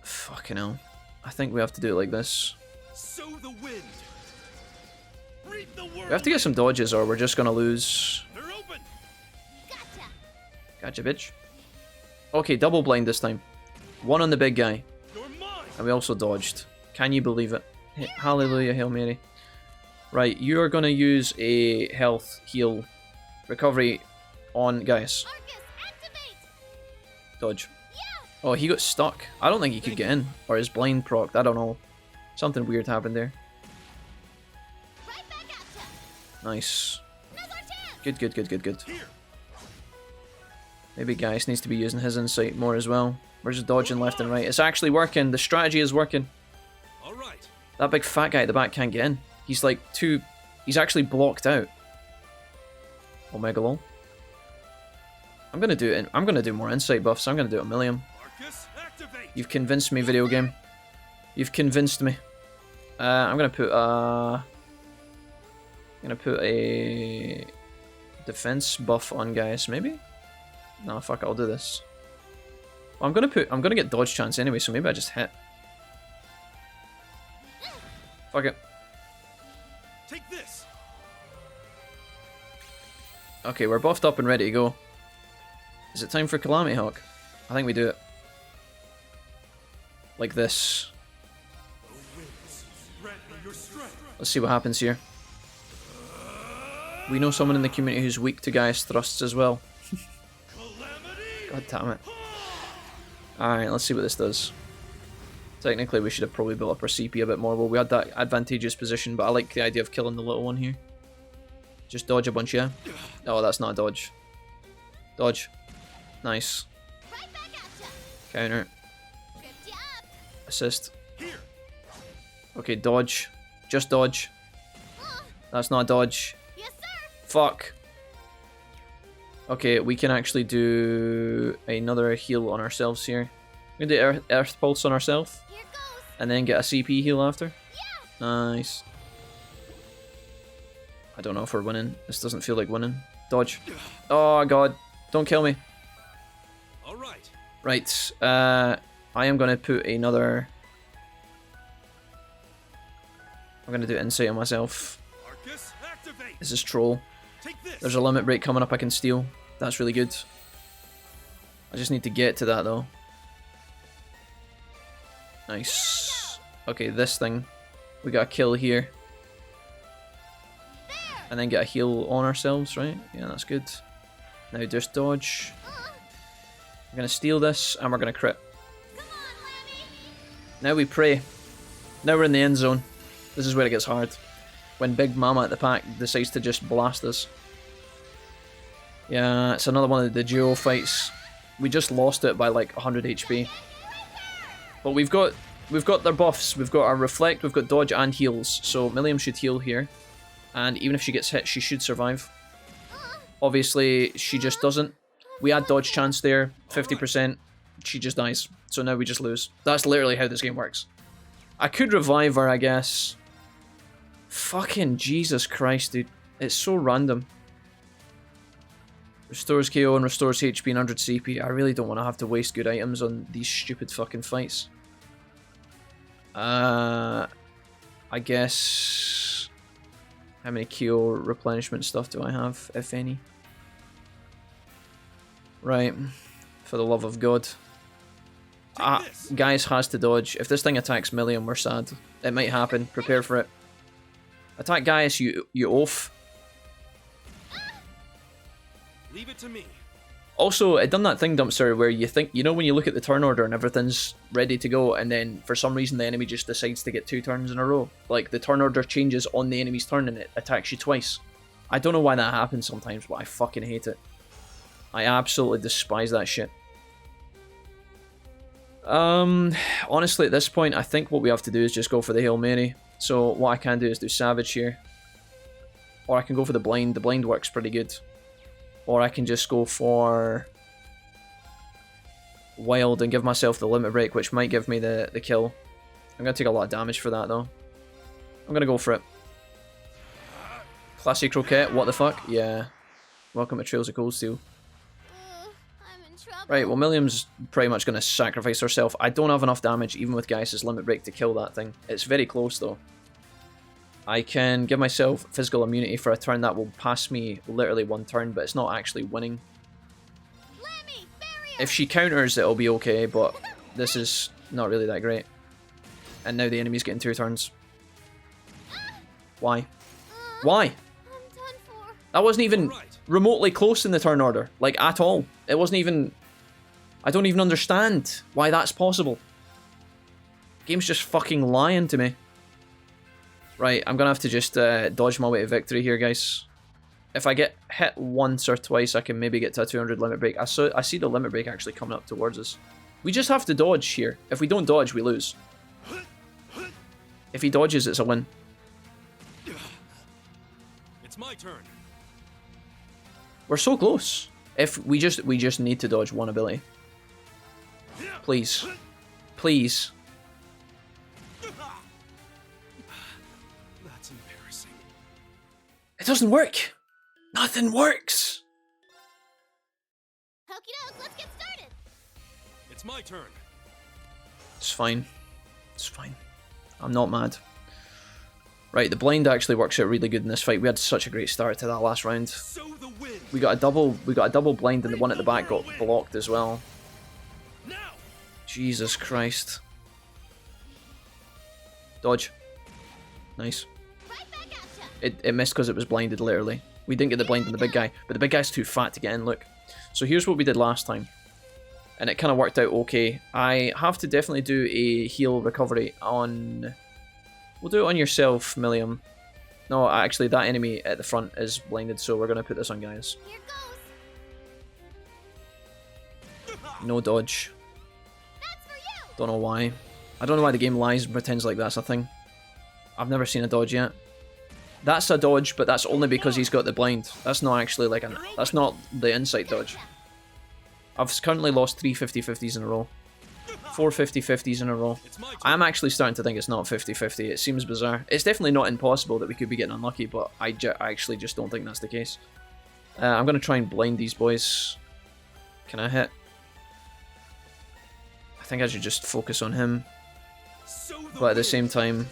Fucking hell. I think we have to do it like this. Sow the wind. Reap the We have to get some dodges or we're just gonna lose. They're open. Gotcha, bitch. Okay, double blind this time. One on the big guy. And we also dodged. Can you believe it? Hallelujah, Hail Mary. Right, you are going to use a health heal recovery on Gaius. Dodge. Oh, he got stuck. I don't think he could get in. Or his blind procced. I don't know. Something weird happened there. Nice. Good, good, good, good, good. Maybe Gaius needs to be using his insight more as well. We're just dodging left and right. It's actually working. The strategy is working. That big fat guy at the back can't get in. He's like too... He's actually blocked out. Omega lol. I'm gonna do it. I'm gonna do more insight buffs. I'm gonna do it a million. You've convinced me, video game. You've convinced me. I'm gonna put a defense buff on Gaius, maybe? No, fuck it, I'll do this. Well, I'm gonna get dodge chance anyway, so maybe I just hit. Fuck it. Take this. Okay, we're buffed up and ready to go. Is it time for Calamity Hawk? I think we do it. Like this. Let's see what happens here. We know someone in the community who's weak to Gaius thrusts as well. God damn it. Alright, let's see what this does. Technically, we should have probably built up our CP a bit more. Well, we had that advantageous position, but I like the idea of killing the little one here. Just dodge a bunch, yeah? Oh, that's not a dodge. Dodge. Nice. Counter. Assist. Okay, dodge. Just dodge. That's not a dodge. Fuck. Okay, we can actually do another heal on ourselves here. We're gonna do Earth Pulse on ourselves. And then get a CP heal after. Nice. I don't know if we're winning. This doesn't feel like winning. Dodge. Oh god. Don't kill me. Right. I am gonna put another... I'm gonna do insight on myself. This is troll. There's a limit break coming up I can steal. That's really good. I just need to get to that though. Nice. Okay, this thing. We got a kill here. And then get a heal on ourselves, right? Yeah, that's good. Now just dodge. We're gonna steal this and we're gonna crit. Now we pray. Now we're in the end zone. This is where it gets hard. When Big Mama at the pack decides to just blast us. Yeah, it's another one of the duo fights. We just lost it by like 100 HP. But we've got their buffs. We've got our reflect, we've got dodge and heals. So Milliam should heal here. And even if she gets hit, she should survive. Obviously, she just doesn't. We had dodge chance there, 50%. She just dies. So now we just lose. That's literally how this game works. I could revive her, I guess. Fucking Jesus Christ, dude. It's so random. Restores KO and restores HP and 100 CP. I really don't want to have to waste good items on these stupid fucking fights. I guess... How many KO replenishment stuff do I have, if any? Right. For the love of God. Gaius has to dodge. If this thing attacks Milliam, we're sad. It might happen. Prepare for it. Attack Gaius, you oaf. Leave it to me. Also, it done that thing, Dumpster, where you think, you know when you look at the turn order and everything's ready to go, and then for some reason the enemy just decides to get 2 turns in a row. Like, the turn order changes on the enemy's turn and it attacks you twice. I don't know why that happens sometimes, but I fucking hate it. I absolutely despise that shit. Honestly, at this point, I think what we have to do is just go for the Hail Mary. So what I can do is do Savage here. Or I can go for the Blind. The Blind works pretty good. Or I can just go for Wild and give myself the Limit Break, which might give me the kill. I'm going to take a lot of damage for that, though. I'm going to go for it. Classic Croquette, what the fuck? Yeah. Welcome to Trails of Cold Steel. Right, well, Milliam's pretty much going to sacrifice herself. I don't have enough damage, even with Gaius' Limit Break, to kill that thing. It's very close, though. I can give myself physical immunity for a turn that will pass me literally 1 turn, but it's not actually winning. If she counters, it'll be okay, but this is not really that great. And now the enemy's getting 2 turns. Why? Why? That wasn't even remotely close in the turn order. Like, at all. It wasn't even... I don't even understand why that's possible. Game's just fucking lying to me. Right, I'm gonna have to just dodge my way to victory here, guys. If I get hit once or twice, I can maybe get to a 200 limit break. I see the limit break actually coming up towards us. We just have to dodge here. If we don't dodge, we lose. If he dodges, it's a win. It's my turn. We're so close. If we just need to dodge one ability. Please. Please. That's embarrassing. It doesn't work. Nothing works. Okie doke, let's get started. It's my turn. It's fine. It's fine. I'm not mad. Right, the blind actually works out really good in this fight. We had such a great start to that last round. We got a double blind, and the one at the back got blocked as well. Jesus Christ. Dodge. Nice. It missed because it was blinded, literally. We didn't get the blind on the big guy, but the big guy's too fat to get in, look. So here's what we did last time. And it kind of worked out okay. I have to definitely do a heal recovery on... We'll do it on yourself, Milliam. No, actually, that enemy at the front is blinded, so we're going to put this on guys. No dodge. Don't know why. I don't know why the game lies and pretends like that's a thing. I've never seen a dodge yet. That's a dodge, but that's only because he's got the blind. That's not actually like that's not the insight dodge. I've currently lost 3 50-50s in a row. 4 50-50s in a row. I'm actually starting to think it's not 50-50. It seems bizarre. It's definitely not impossible that we could be getting unlucky, but I actually just don't think that's the case. I'm going to try and blind these boys. Can I hit? I think I should just focus on him. But at the same time...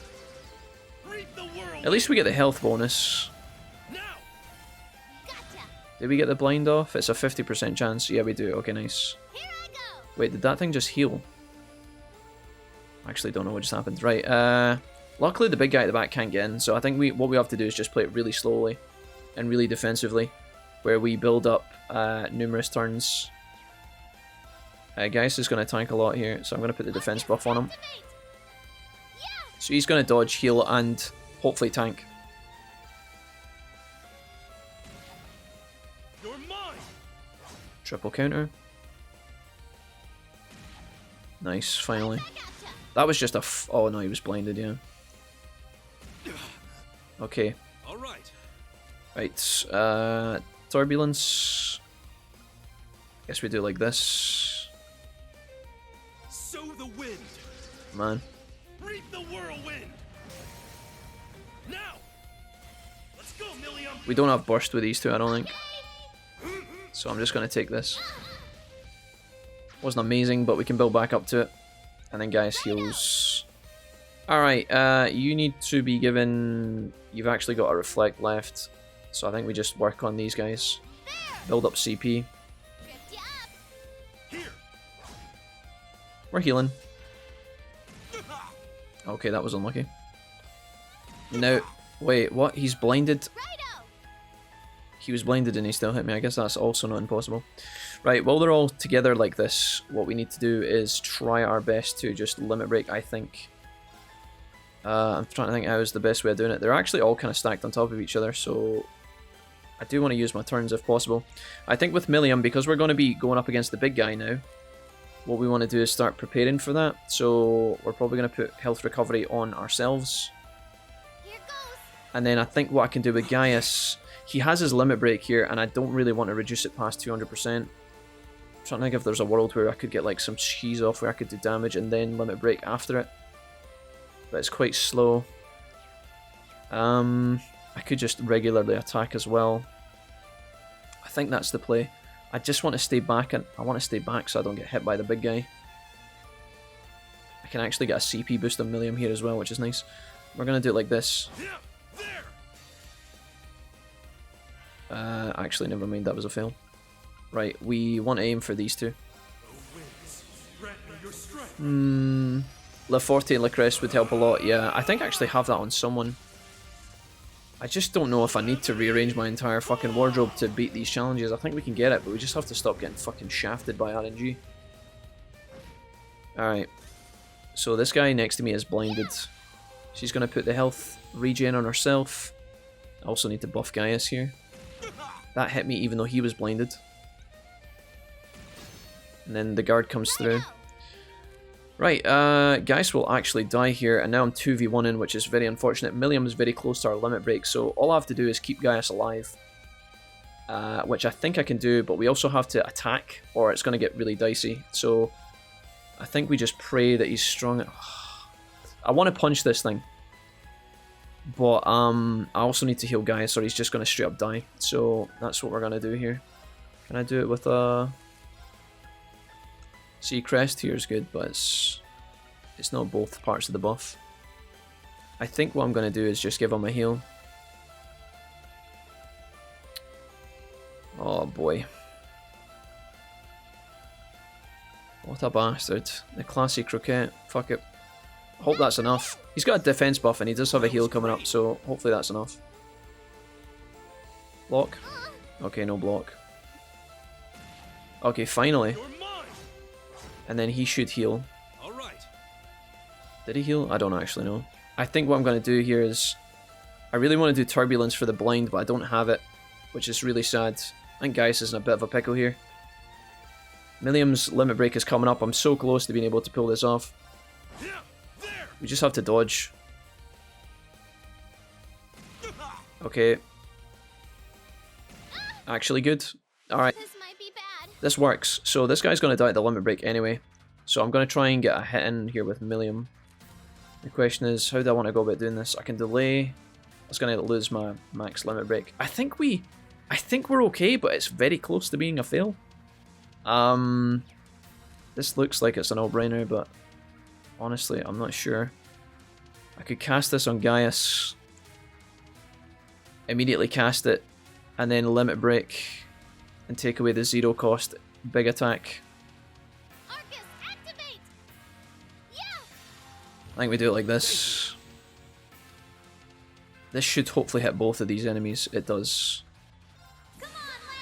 At least we get the health bonus. Did we get the blind off? It's a 50% chance. Yeah, we do. Okay, nice. Wait, did that thing just heal? I actually don't know what just happened. Right, luckily the big guy at the back can't get in, so I think what we have to do is just play it really slowly and really defensively, where we build up numerous turns. Gaius is going to tank a lot here, so I'm going to put the defense buff on him. So he's going to dodge, heal, and hopefully tank. Triple counter. Nice, finally. That was just a oh no, he was blinded, yeah. Okay. Right, turbulence. Guess we do like this. Sow the wind. Man. Reap the whirlwind. Now. Let's go, Milliam. We don't have burst with these two, I don't think. So I'm just going to take this. Wasn't amazing, but we can build back up to it. And then Gaius heals. Alright, you need to be given... You've actually got a reflect left. So I think we just work on these guys. Build up CP. We're healing. Okay, that was unlucky. No, wait, what? He's blinded? He was blinded and he still hit me. I guess that's also not impossible. Right, while they're all together like this, what we need to do is try our best to just limit break, I think. I'm trying to think how is the best way of doing it. They're actually all kind of stacked on top of each other, so I do want to use my turns if possible. I think with Milliam, because we're going to be going up against the big guy now, what we want to do is start preparing for that. So we're probably going to put health recovery on ourselves. And then I think what I can do with Gaius... He has his limit break here, and I don't really want to reduce it past 200%. I'm trying to think if there's a world where I could get like some cheese off where I could do damage and then limit break after it. But it's quite slow. I could just regularly attack as well. I think that's the play. I just want to stay back, and I want to stay back so I don't get hit by the big guy. I can actually get a CP boost on Milliam here as well, which is nice. We're going to do it like this. Actually, never mind, that was a fail. Right, we want to aim for these two. Le Forte and Le Crest would help a lot, yeah. I think I actually have that on someone. I just don't know if I need to rearrange my entire fucking wardrobe to beat these challenges. I think we can get it, but we just have to stop getting fucking shafted by RNG. Alright. So this guy next to me is blinded. She's going to put the health regen on herself. I also need to buff Gaius here. That hit me even though he was blinded. And then the guard comes through. Right, Gaius will actually die here, and now I'm 2v1 which is very unfortunate. Millium is very close to our limit break, so all I have to do is keep Gaius alive. Which I think I can do, but we also have to attack, or it's going to get really dicey. So, I think we just pray that he's strong. I want to punch this thing. But, I also need to heal Gaius, or he's just going to straight up die. So, that's what we're going to do here. Can I do it with a... See, Crest here is good, but it's not both parts of the buff. I think what I'm going to do is just give him a heal. Oh boy. What a bastard. The classy croquette. Fuck it. Hope that's enough. He's got a defense buff and he does have a heal coming up, so hopefully that's enough. Block. Okay, no block. Okay, finally. And then he should heal. Did he heal? I don't actually know. I think what I'm going to do here is... I really want to do Turbulence for the blind, but I don't have it, which is really sad. I think Gaius is in a bit of a pickle here. Millium's limit break is coming up. I'm so close to being able to pull this off. We just have to dodge. Okay. Actually good. Alright. This works. So this guy's going to die at the limit break anyway. So I'm going to try and get a hit in here with Millium. The question is, how do I want to go about doing this? I can delay. I was going to lose my max limit break. I think we're okay, but it's very close to being a fail. This looks like it's a no-brainer, but honestly, I'm not sure. I could cast this on Gaius. Immediately cast it, and then limit break. And take away the 0 cost big attack. Arcus, activate! Yeah! I think we do it like this. This should hopefully hit both of these enemies. It does.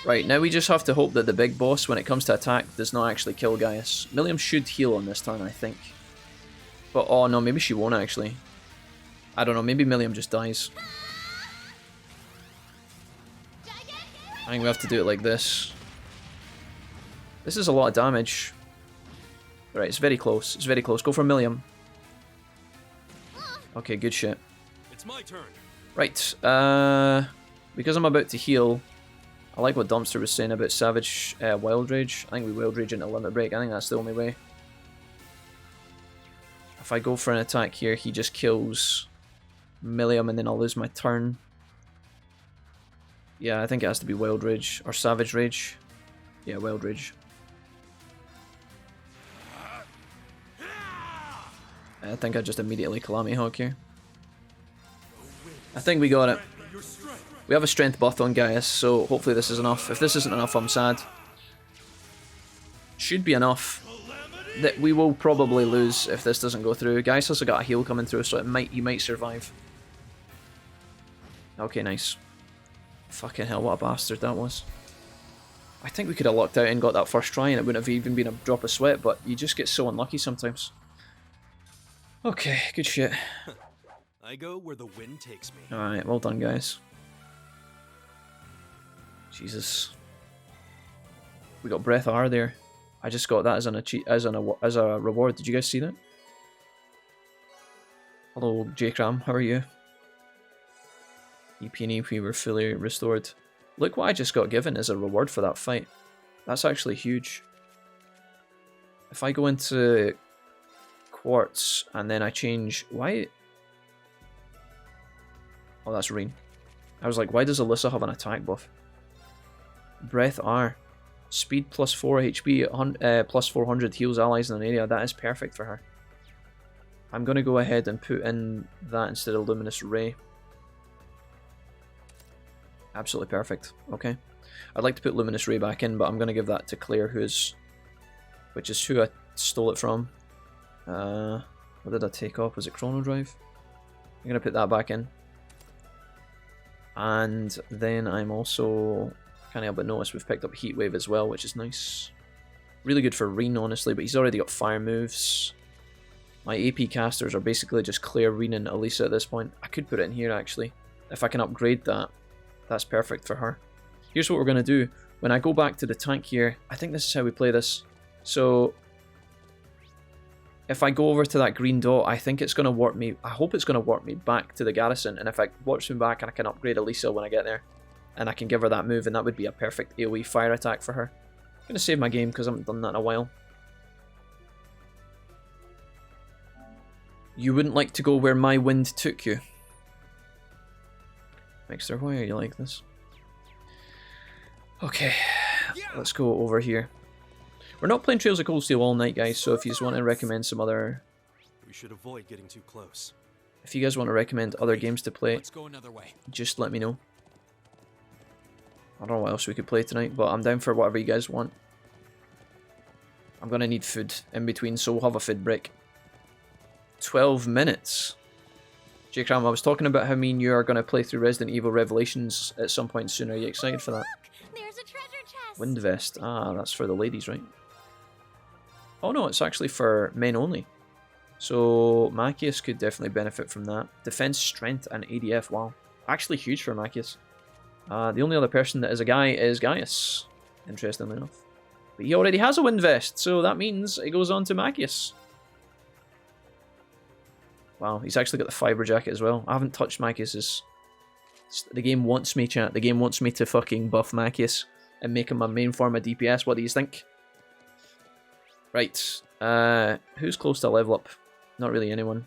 Right, now we just have to hope that the big boss, when it comes to attack, does not actually kill Gaius. Millium should heal on this turn, I think. But, oh no, maybe she won't actually. I don't know, maybe Millium just dies. I think we have to do it like this. This is a lot of damage. Right, it's very close. It's very close. Go for Millium. Okay, good shit. It's my turn. Right, because I'm about to heal, I like what Dumpster was saying about Savage Wild Rage. I think we Wild Rage into limit break. I think that's the only way. If I go for an attack here, he just kills Millium and then I'll lose my turn. Yeah, I think it has to be Wild Rage or Savage Rage. Yeah, Wild Rage. I think I just immediately Calamity Hawk here. I think we got it. We have a strength buff on Gaius, so hopefully this is enough. If this isn't enough, I'm sad. Should be enough. That we will probably lose if this doesn't go through. Gaius also got a heal coming through, so he might survive. Okay, nice. Fucking hell, what a bastard that was. I think we could have locked out and got that first try and it wouldn't have even been a drop of sweat, but you just get so unlucky sometimes. Okay, good shit. I go where the wind takes me. Alright, well done guys. Jesus. We got Breath R there. I just got that as a reward. Did you guys see that? Hello, J-Cram, how are you? EP and EP were fully restored. Look what I just got given as a reward for that fight. That's actually huge. If I go into Quartz and then I change... Why? Oh, that's Rean. I was like, why does Alyssa have an attack buff? Breath R. Speed plus 4 HP, plus 400 heals allies in an area. That is perfect for her. I'm going to go ahead and put in that instead of Luminous Ray. Absolutely perfect. Okay. I'd like to put Luminous Ray back in, but I'm going to give that to Claire, which is who I stole it from. What did I take off? Was it Chrono Drive? I'm going to put that back in. And then I'm also, can't help but notice we've picked up Heat Wave as well, which is nice. Really good for Rean, honestly, but he's already got fire moves. My AP casters are basically just Claire, Rean, and Elisa at this point. I could put it in here, actually. If I can upgrade that, that's perfect for her. Here's what we're going to do. When I go back to the tank here, I think this is how we play this. So, if I go over to that green dot, I think it's going to warp me. I hope it's going to warp me back to the garrison. And if it warps me back, I can upgrade Elisa when I get there. And I can give her that move, and that would be a perfect AoE fire attack for her. I'm going to save my game because I haven't done that in a while. You wouldn't like to go where my wind took you. Mixer, why are you like this? Okay, let's go over here. We're not playing Trails of Cold Steel all night, guys, so if you just want to recommend some other... We should avoid getting too close. If you guys want to recommend other games to play, Let's go another way. Just let me know. I don't know what else we could play tonight, but I'm down for whatever you guys want. I'm going to need food in between, so we'll have a food break. 12 minutes. J-Cram, I was talking about how me and you are going to play through Resident Evil Revelations at some point soon. Are you excited for that? Look, there's a treasure chest. Wind vest. Ah, that's for the ladies, right? Oh no, it's actually for men only. So Machias could definitely benefit from that. Defense, strength, and ADF. Wow. Actually huge for Machias. The only other person that is a guy is Gaius, interestingly enough. But he already has a wind vest, so that means it goes on to Machias. Wow, he's actually got the fiber jacket as well. I haven't touched Machias's. The game wants me, chat. The game wants me to fucking buff Machias and make him my main form of DPS. What do you think? Right. Who's close to level up? Not really anyone.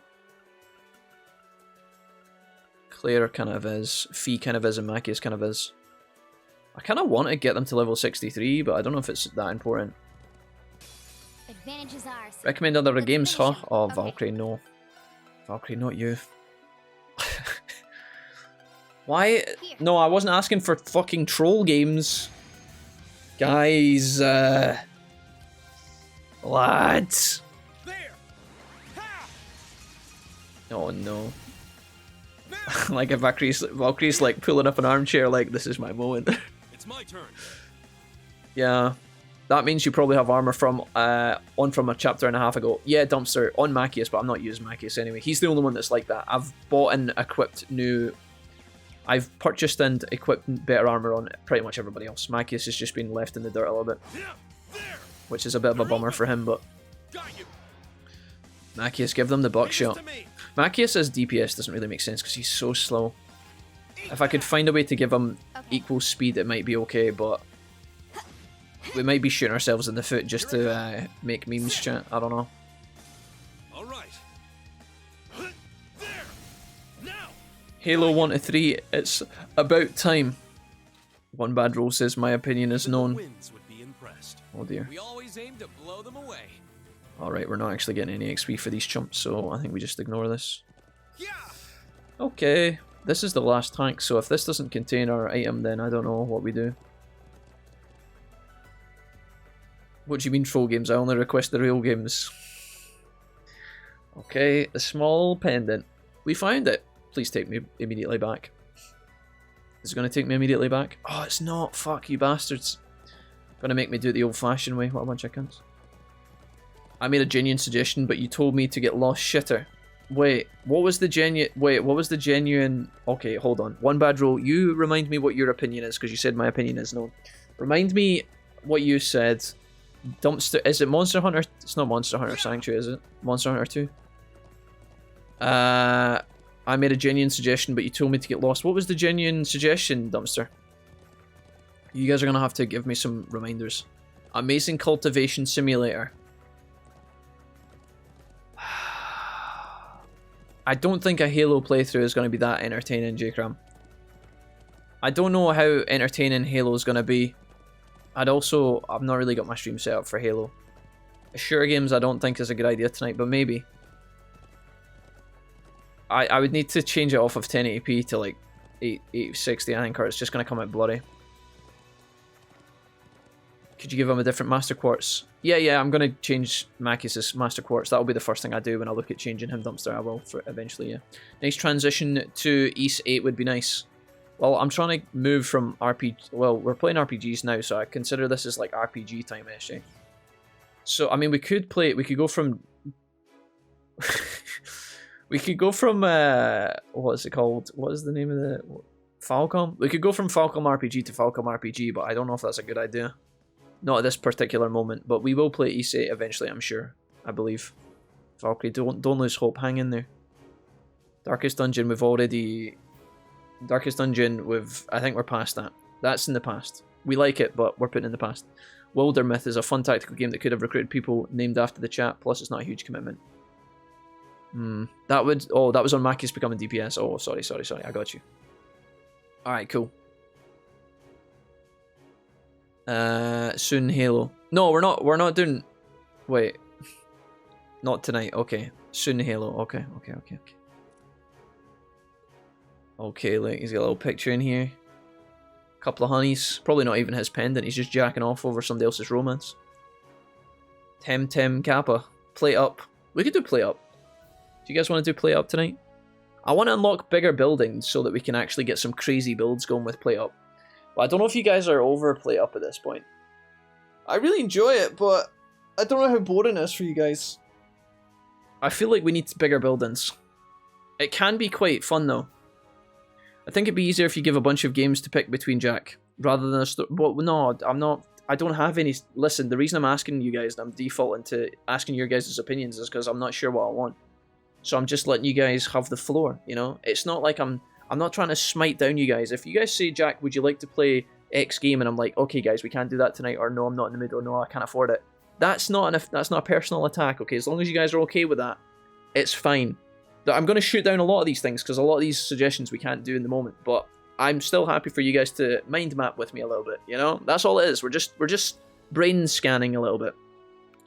Claire kind of is. Fee kind of is, and Machias kind of is. I kind of want to get them to level 63, but I don't know if it's that important. Advantage is ours. Recommend other games, huh? Oh, Okay. Valkyrie, no. Valkyrie, not you. Why? No, I wasn't asking for fucking troll games. Guys, lads. Oh no. Like if Valkyrie's like pulling up an armchair like, this is my moment. It's my turn. Yeah. That means you probably have armor from on from a chapter and a half ago. Yeah, Dumpster, on Machias, but I'm not using Machias anyway. He's the only one that's like that. I've bought and equipped new... I've purchased and equipped better armor on pretty much everybody else. Machias has just been left in the dirt a little bit. Which is a bit of a bummer for him, but... Machias, give them the buckshot. Machias' DPS doesn't really make sense because he's so slow. If I could find a way to give him equal speed, it might be okay, but... We might be shooting ourselves in the foot just to make memes, chat. I don't know. All right. Halo 1 to 3, it's about time. One Bad Roll says my opinion is known. Oh dear. We always aim to blow them away. Alright, we're not actually getting any XP for these chumps, so I think we just ignore this. Okay, this is the last tank, so if this doesn't contain our item, then I don't know what we do. What do you mean troll games? I only request the real games. Okay, a small pendant. We found it. Please take me immediately back. Is it going to take me immediately back? Oh, it's not. Fuck you bastards. Gonna make me do it the old-fashioned way. What a bunch of cunts. I made a genuine suggestion, but you told me to get lost shitter. Wait, what was the genuine... Wait, what was the genuine... Okay, hold on. One Bad Roll, you remind me what your opinion is, because you said my opinion is known. Remind me what you said... Dumpster, is it Monster Hunter? It's not Monster Hunter Sanctuary, is it? Monster Hunter 2? I made a genuine suggestion, but you told me to get lost. What was the genuine suggestion, Dumpster? You guys are going to have to give me some reminders. Amazing Cultivation Simulator. I don't think a Halo playthrough is going to be that entertaining, J-Cram. I don't know how entertaining Halo is going to be. I've not really got my stream set up for Halo. Sure Games I don't think is a good idea tonight, but maybe. I would need to change it off of 1080p to like 860, I think, or it's just going to come out blurry. Could you give him a different Master Quartz? Yeah, I'm going to change Makis' Master Quartz. That'll be the first thing I do when I look at changing him, Dumpster. I will for eventually, yeah. Nice transition to East 8 would be nice. Well, I'm trying to move from RPG... Well, we're playing RPGs now, so I consider this as like RPG time, SJ. So, I mean, we could play... We could go from... we could go from... what is it called? What is the name of the... Falcom? We could go from Falcom RPG to Falcom RPG, but I don't know if that's a good idea. Not at this particular moment, but we will play East 8 eventually, I'm sure. I believe. Valkyrie, don't lose hope. Hang in there. Darkest Dungeon, we've already... Darkest Dungeon, I think we're past that. That's in the past. We like it, but we're putting it in the past. Wildermyth is a fun tactical game that could have recruited people named after the chat, plus it's not a huge commitment. That would... Oh, that was on Makis becoming DPS. Oh, sorry. I got you. Alright, cool. Soon Halo. No, we're not doing... Wait. Not tonight, okay. Soon Halo, okay. Okay, look, he's got a little picture in here. Couple of honeys. Probably not even his pendant, he's just jacking off over somebody else's romance. Tem Kappa. Play up. We could do play up. Do you guys want to do play up tonight? I want to unlock bigger buildings so that we can actually get some crazy builds going with play up. But I don't know if you guys are over play up at this point. I really enjoy it, but I don't know how boring it is for you guys. I feel like we need bigger buildings. It can be quite fun though. I think it'd be easier if you give a bunch of games to pick between, Jack, rather than a well, no, I'm not. I don't have any. Listen, the reason I'm asking you guys and I'm defaulting to asking your guys' opinions is because I'm not sure what I want. So I'm just letting you guys have the floor, you know? It's not like I'm not trying to smite down you guys. If you guys say, Jack, would you like to play X game? And I'm like, okay, guys, we can't do that tonight. Or no, I'm not in the mood. Or no, I can't afford it. That's not a personal attack, okay? As long as you guys are okay with that, it's fine. I'm going to shoot down a lot of these things because a lot of these suggestions we can't do in the moment. But I'm still happy for you guys to mind map with me a little bit, you know? That's all it is. We're just brain scanning a little bit.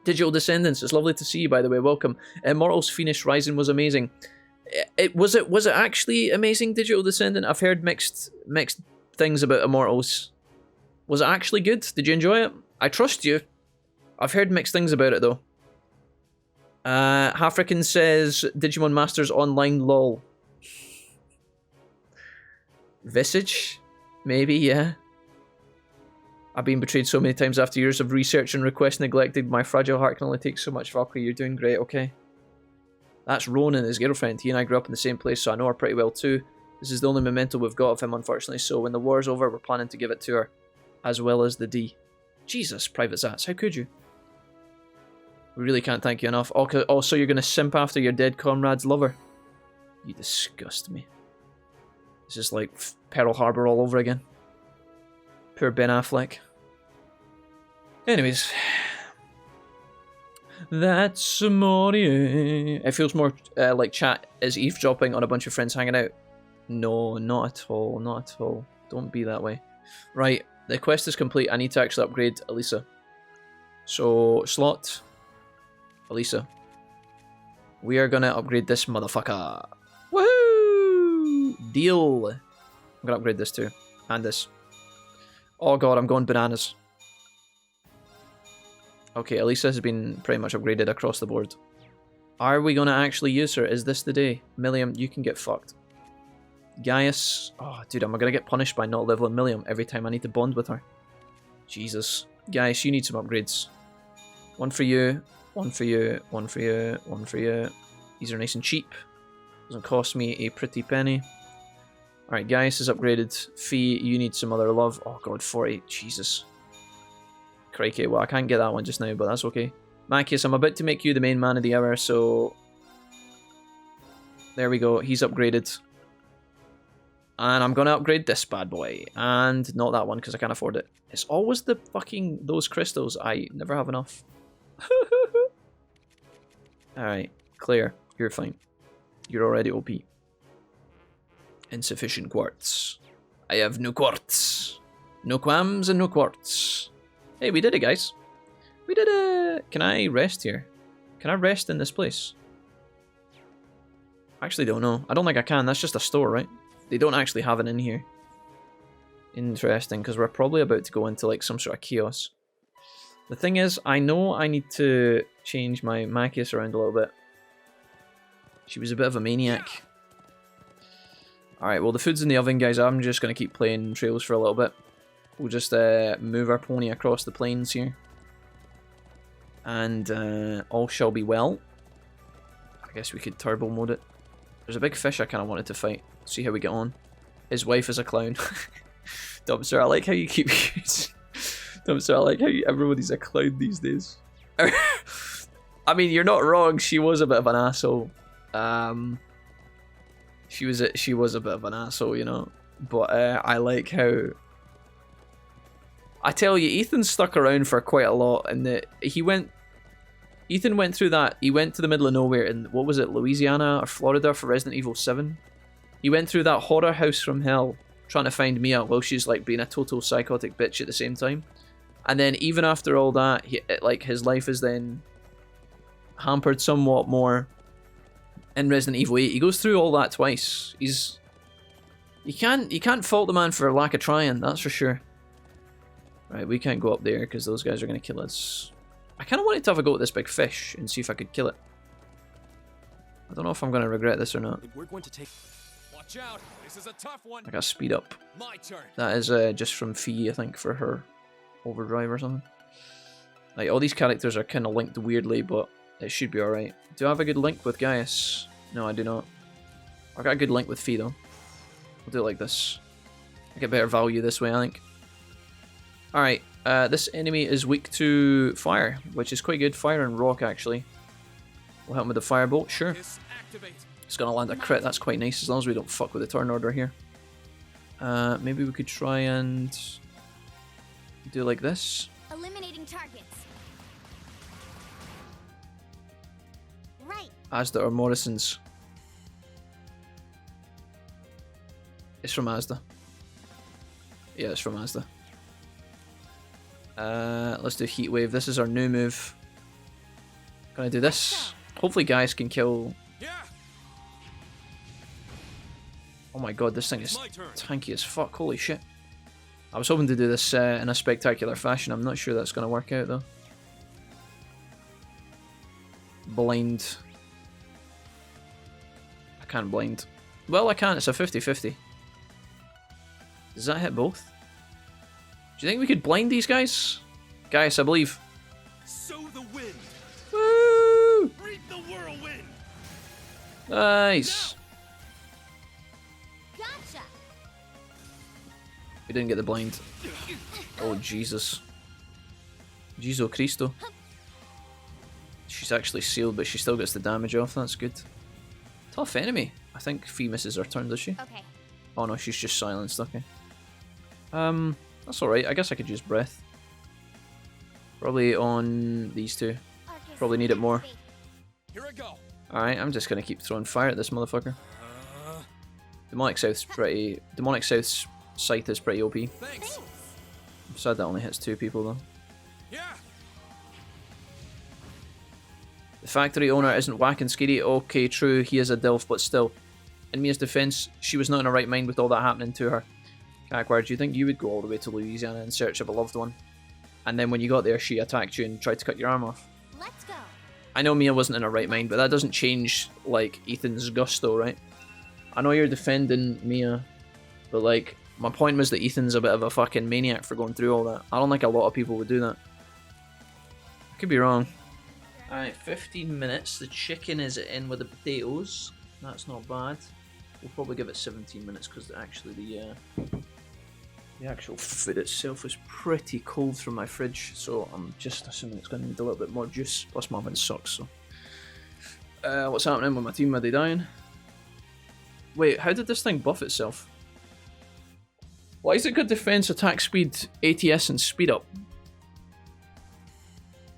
Digital Descendants, it's lovely to see you, by the way. Welcome. Immortals Phoenix Rising was amazing. Was it actually amazing, Digital Descendant? I've heard mixed things about Immortals. Was it actually good? Did you enjoy it? I trust you. I've heard mixed things about it though. Hafrican says Digimon Masters Online lol. Visage? Maybe, yeah. I've been betrayed so many times after years of research and request neglected. My fragile heart can only take so much. Valkyrie, you're doing great, okay? That's Ronan, his girlfriend. He and I grew up in the same place, so I know her pretty well too. This is the only memento we've got of him, unfortunately, so when the war's over, we're planning to give it to her. As well as the D. Jesus, Private Zats, how could you? We really can't thank you enough. Also, you're going to simp after your dead comrade's lover. You disgust me. This is like Pearl Harbor all over again. Poor Ben Affleck. Anyways. That's more. It feels more like chat is eavesdropping on a bunch of friends hanging out. No, not at all. Not at all. Don't be that way. Right, the quest is complete. I need to actually upgrade Elisa. So, slot. Elisa. We are gonna upgrade this motherfucker. Woohoo! Deal. I'm gonna upgrade this too. And this. Oh god, I'm going bananas. Okay, Elisa has been pretty much upgraded across the board. Are we gonna actually use her? Is this the day? Millium, you can get fucked. Gaius. Oh, dude, am I gonna get punished by not leveling Millium every time I need to bond with her? Jesus. Gaius, you need some upgrades. One for you. One for you. One for you. One for you. These are nice and cheap. Doesn't cost me a pretty penny. Alright, Gaius is upgraded. Fee, you need some other love. Oh god, 40. Jesus. Crikey. Well, I can't get that one just now, but that's okay. Macius, I'm about to make you the main man of the hour, so... There we go. He's upgraded. And I'm going to upgrade this bad boy. And not that one, because I can't afford it. It's always the fucking... those crystals. I never have enough. Alright. Claire, you're fine. You're already OP. Insufficient quartz. I have no quartz. No quams and no quartz. Hey, we did it, guys. We did it. Can I rest here? Can I rest in this place? I actually don't know. I don't think I can. That's just a store, right? They don't actually have it in here. Interesting, because we're probably about to go into like some sort of chaos. The thing is, I know I need to change my Machias around a little bit. She was a bit of a maniac. Alright, well the food's in the oven, guys. I'm just going to keep playing Trails for a little bit. We'll just move our pony across the plains here. And all shall be well. I guess we could turbo mode it. There's a big fish I kind of wanted to fight. See how we get on. His wife is a clown. Dumpster, I like how you keep... Dumpster, I like how everybody's a clown these days. I mean, you're not wrong. She was a bit of an asshole. She was a bit of an asshole, you know. But I like how... I tell you, Ethan stuck around for quite a lot, and Ethan went through that. He went to the middle of nowhere in, what was it, Louisiana or Florida for Resident Evil 7. He went through that horror house from hell trying to find Mia while she's like being a total psychotic bitch at the same time. And then even after all that, his life is then hampered somewhat more in Resident Evil 8. He goes through all that twice. You can't fault the man for lack of trying, that's for sure. Right, we can't go up there because those guys are going to kill us. I kind of wanted to have a go at this big fish and see if I could kill it. I don't know if I'm going to regret this or not. We're going to take... Watch out. This is a tough one. I got speed up. My turn. That is just from Fee, I think, for her overdrive or something. Like, all these characters are kind of linked weirdly, but it should be alright. Do I have a good link with Gaius? No, I do not. I got a good link with Fee, though. We'll do it like this. I get better value this way, I think. Alright, this enemy is weak to fire, which is quite good. Fire and rock, actually. We'll help him with the firebolt, sure. It's gonna land a crit, that's quite nice, as long as we don't fuck with the turn order here. Maybe we could try and do like this. Eliminating targets. Right. Asda or Morrison's. It's from Asda. Yeah, it's from Asda. Let's do Heat Wave. This is our new move. Gonna do this. Hopefully guys can kill... Oh my god, this thing is tanky as fuck. Holy shit. I was hoping to do this in a spectacular fashion. I'm not sure that's gonna work out though. Blind. I can't blind. Well, I can. It's a 50-50. Does that hit both? Do you think we could blind these guys? Guys, I believe. Sow the wind. Woo! Reap the whirlwind. Nice. Gotcha. We didn't get the blind. Oh, Jesus. Jesu Cristo. She's actually sealed, but she still gets the damage off. That's good. Tough enemy. I think Fee misses her turn, does she? Okay. Oh no, she's just silenced. Okay. That's alright. I guess I could use breath. Probably on these two. Probably need it more. Here I go. Alright, I'm just gonna keep throwing fire at this motherfucker. Demonic South's pretty... Demonic South's Scythe is pretty OP. Thanks. I'm sad that only hits 2 people though. Yeah. The factory owner isn't whack and scary. Okay, true, he is a DILF, but still. In Mia's defense, she was not in her right mind with all that happening to her. Kakwar, do you think you would go all the way to Louisiana in search of a loved one? And then when you got there, she attacked you and tried to cut your arm off? Let's go. I know Mia wasn't in her right mind, but that doesn't change, like, Ethan's gusto, right? I know you're defending Mia, but, like, my point was that Ethan's a bit of a fucking maniac for going through all that. I don't think a lot of people would do that. I could be wrong. Alright, 15 minutes. The chicken is in with the potatoes. That's not bad. We'll probably give it 17 minutes because actually the actual food itself is pretty cold from my fridge, so I'm just assuming it's going to need a little bit more juice. Plus my oven sucks, so... what's happening with my team? Are they dying? Wait, how did this thing buff itself? Why is it good defense, attack speed, ATS, and speed up?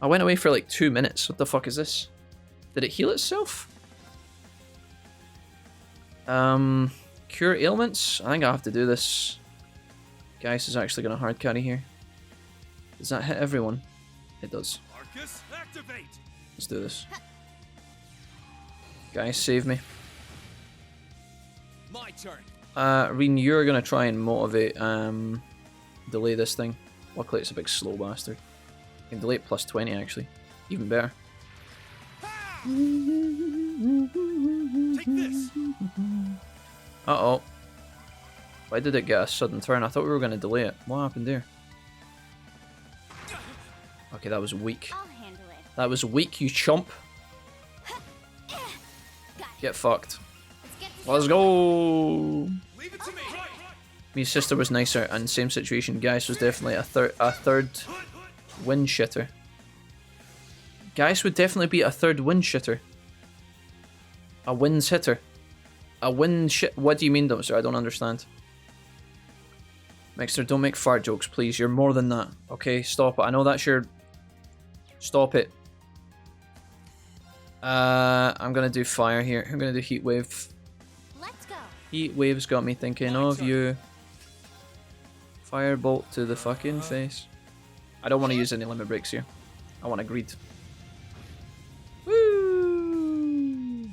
I went away for like 2 minutes. What the fuck is this? Did it heal itself? Cure ailments? I think I have to do this. Gaius is actually going to hard carry here. Does that hit everyone? It does. Arcus, activate. Let's do this. Gaius, save me. My turn. Rean, you're going to try and motivate, delay this thing. Luckily it's a big slow bastard. can delay it plus 20 actually. Even better. Take this. Uh-oh. Why did it get a sudden turn? I thought we were going to delay it. What happened there? Okay, that was weak. I'll handle it. That was weak, you chump. Get fucked. Let's go! Leave it to me. My sister was nicer, and same situation. Gaius was definitely a third wind shitter. Gaius would definitely be a third wind shitter. A winds hitter. A wind shit. What do you mean, though, sir? I don't understand. Mixer, don't make fart jokes, please. You're more than that. Okay, stop it. I know that's your... Stop it. I'm gonna do fire here. I'm gonna do heat wave. Let's go. Heat wave's got me thinking of you. Firebolt to the fucking face. I don't want to use any limit breaks here. I want to greed. Woo!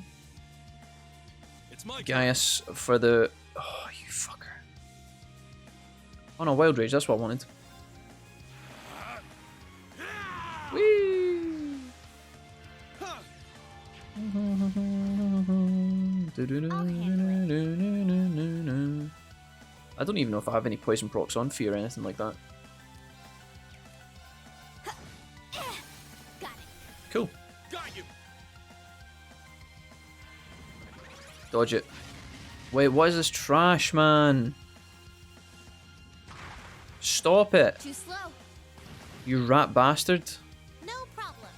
It's my Gaius for the... Oh, you fucker. Oh no, Wild Rage, that's what I wanted. Whee! I don't even know if I have any poison procs on Fee or anything like that. Cool. Dodge it. Wait, what is this trash, man? Stop it. Too slow. You rat bastard. No problem.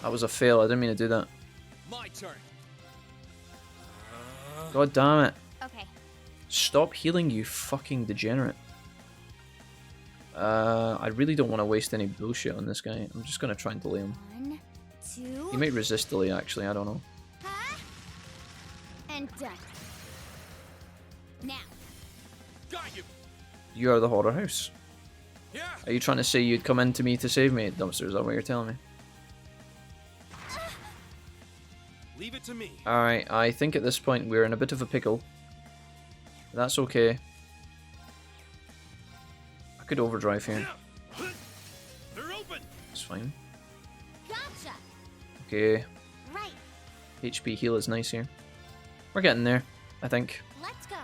That was a fail. I didn't mean to do that. My turn. God damn it. Okay. Stop healing, you fucking degenerate. I really don't want to waste any bullshit on this guy. I'm just going to try and delay him. 1, 2. He might resist delay, actually. I don't know. And done. Now. Got you. You are the horror house. Yeah. Are you trying to say you'd come in to me to save me, Dumpster? Is that what you're telling me? Leave it to me. Alright, I think at this point we're in a bit of a pickle. That's okay. I could overdrive here. They're open. It's fine. Gotcha. Okay. Right. HP heal is nice here. We're getting there, I think. Let's go.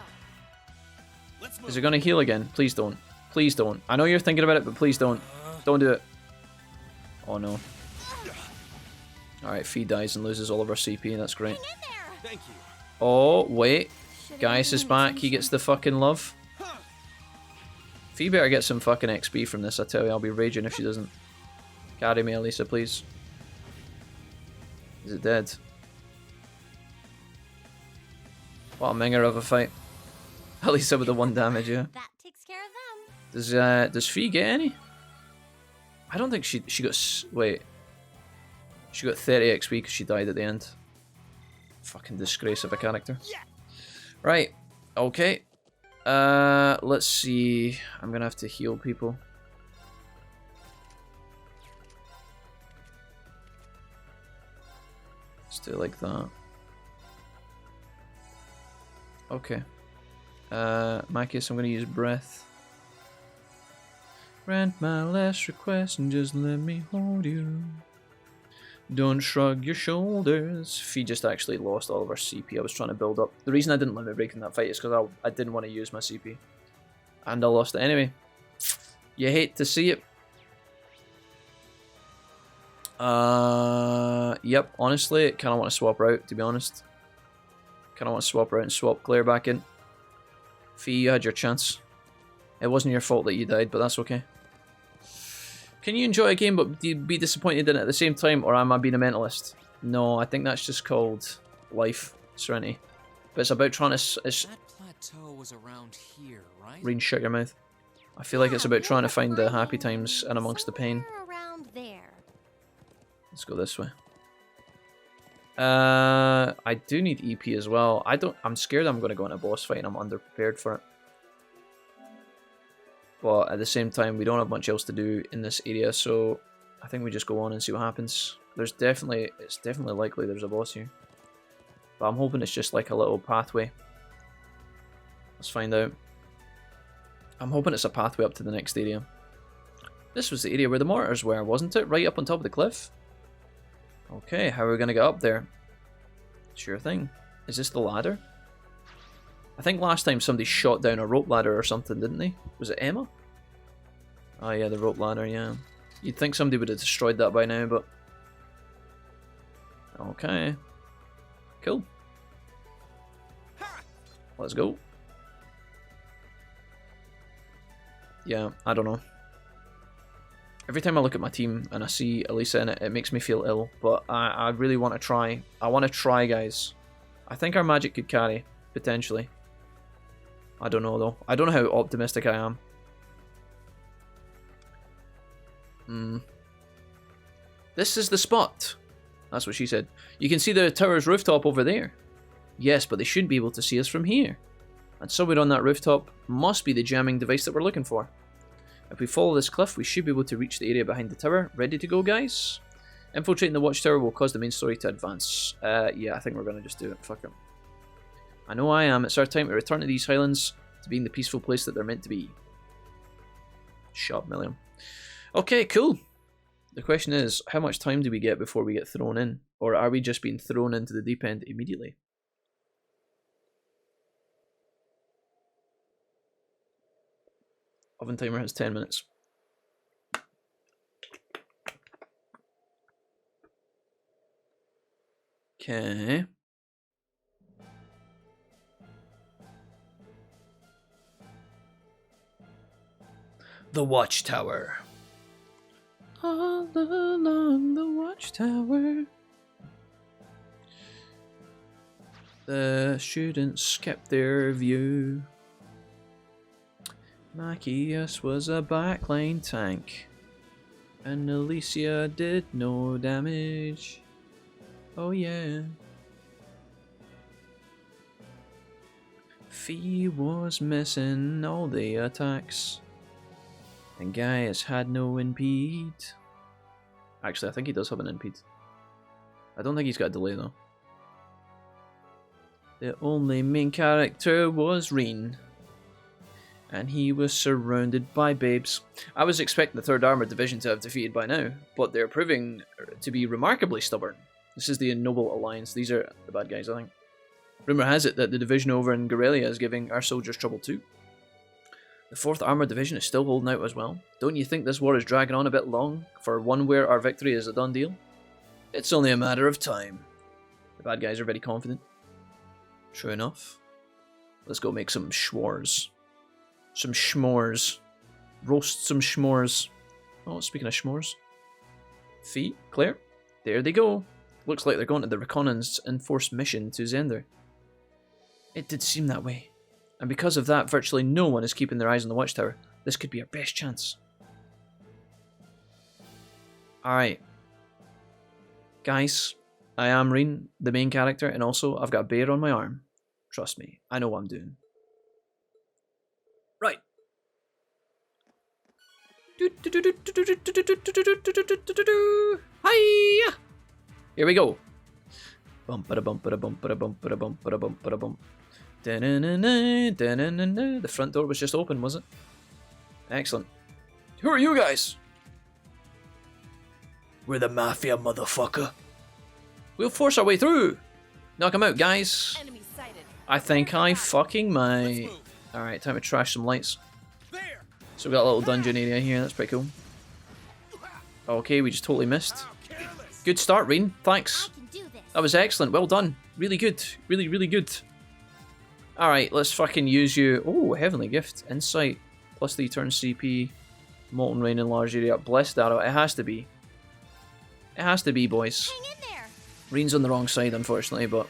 Let's move. Is it going to heal again? Please don't. Please don't. I know you're thinking about it, but please don't. Don't do it. Oh no. Alright, Fee dies and loses all of our CP. That's great. Thank you. Oh, wait. Gaius is back. He gets the fucking love. Fee better get some fucking XP from this, I tell you. I'll be raging if she doesn't. Carry me, Elisa, please. Is it dead? What a minger of a fight. Elisa with the 1 damage, yeah. That takes care of them. Does Fee get any? I don't think she got... Wait. She got 30 XP because she died at the end. Fucking disgrace of a character. Right. Okay. Let's see. I'm gonna have to heal people. Let's do it like that. Okay. My case, I'm gonna use breath. Grant my last request and just let me hold you. Don't shrug your shoulders. Fee just actually lost all of our CP. I was trying to build up. The reason I didn't limit break in that fight is because I didn't want to use my CP. And I lost it anyway. You hate to see it. Yep, honestly, kind of want to swap her out, to be honest. Kind of want to swap her out and swap Claire back in. Fee, you had your chance. It wasn't your fault that you died, but that's okay. Can you enjoy a game but be disappointed in it at the same time, or am I being a mentalist? No, I think that's just called life, Serenity. But it's about trying to... That plateau was around here, right? Rean, shut your mouth. I feel like it's about trying to find the happy times and amongst the pain. Around there. Let's go this way. I do need EP as well. I'm scared I'm going to go in a boss fight and I'm underprepared for it. But at the same time, we don't have much else to do in this area, so I think we just go on and see what happens. It's definitely likely there's a boss here. But I'm hoping it's just like a little pathway. Let's find out. I'm hoping it's a pathway up to the next area. This was the area where the mortars were, wasn't it? Right up on top of the cliff? Okay, how are we going to get up there? Sure thing. Is this the ladder? I think last time somebody shot down a rope ladder or something, didn't they? Was it Emma? Oh yeah, the rope ladder, yeah. You'd think somebody would have destroyed that by now, but... Okay. Cool. Let's go. Yeah, I don't know. Every time I look at my team and I see Elisa in it, it makes me feel ill. But I really want to try. I want to try, guys. I think our magic could carry, potentially. I don't know, though. I don't know how optimistic I am. This is the spot. That's what she said. You can see the tower's rooftop over there. Yes, but they shouldn't be able to see us from here. And somewhere on that rooftop must be the jamming device that we're looking for. If we follow this cliff, we should be able to reach the area behind the tower. Ready to go, guys? Infiltrating the watchtower will cause the main story to advance. Yeah, I think we're going to just do it. Fuck it. I know I am. It's our time to return to these highlands to being the peaceful place that they're meant to be. Shut up, Milliam. Okay, cool. The question is, how much time do we get before we get thrown in? Or are we just being thrown into the deep end immediately? Oven timer has 10 minutes. Okay. The watchtower. All along the watchtower. The students kept their view. Machias was a backline tank, and Alicia did no damage. Oh yeah. Fee was missing all the attacks, and Gaius had no impede. Actually, I think he does have an impede. I don't think he's got a delay though. The only main character was Rean. And he was surrounded by babes. I was expecting the 3rd Armoured Division to have defeated by now, but they're proving to be remarkably stubborn. This is the Noble Alliance. These are the bad guys, I think. Rumour has it that the division over in Guerrilla is giving our soldiers trouble too. The 4th Armoured Division is still holding out as well. Don't you think this war is dragging on a bit long for one where our victory is a done deal? It's only a matter of time. The bad guys are very confident. True enough. Let's go make some schwars. Some schmores. Roast some schmores. Oh, speaking of schmores. Feet, clear. There they go. Looks like they're going to the reconnaissance enforced mission to Zender. It did seem that way. And because of that, virtually no one is keeping their eyes on the watchtower. This could be our best chance. Alright. Guys, I am Rean, the main character, and also I've got a bear on my arm. Trust me, I know what I'm doing. Right. Hiya! Here we go. Bump ba bump ba bump ba bump ba bump ba bump ba bump. The front door was just open, was it? Excellent. Who are you guys? We're the mafia, motherfucker. We'll force our way through. Knock him out, guys. I think I fucking might. Alright, time to trash some lights. So we got a little dungeon area here, that's pretty cool. Okay, we just totally missed. Good start, Rean. Thanks. That was excellent. Well done. Really good. Really, really good. Alright, let's fucking use you. Oh, Heavenly Gift. Insight. Plus 3 turn CP. Molten Rain in large area. Blessed Arrow. It has to be. It has to be, boys. Rean's on the wrong side, unfortunately, but...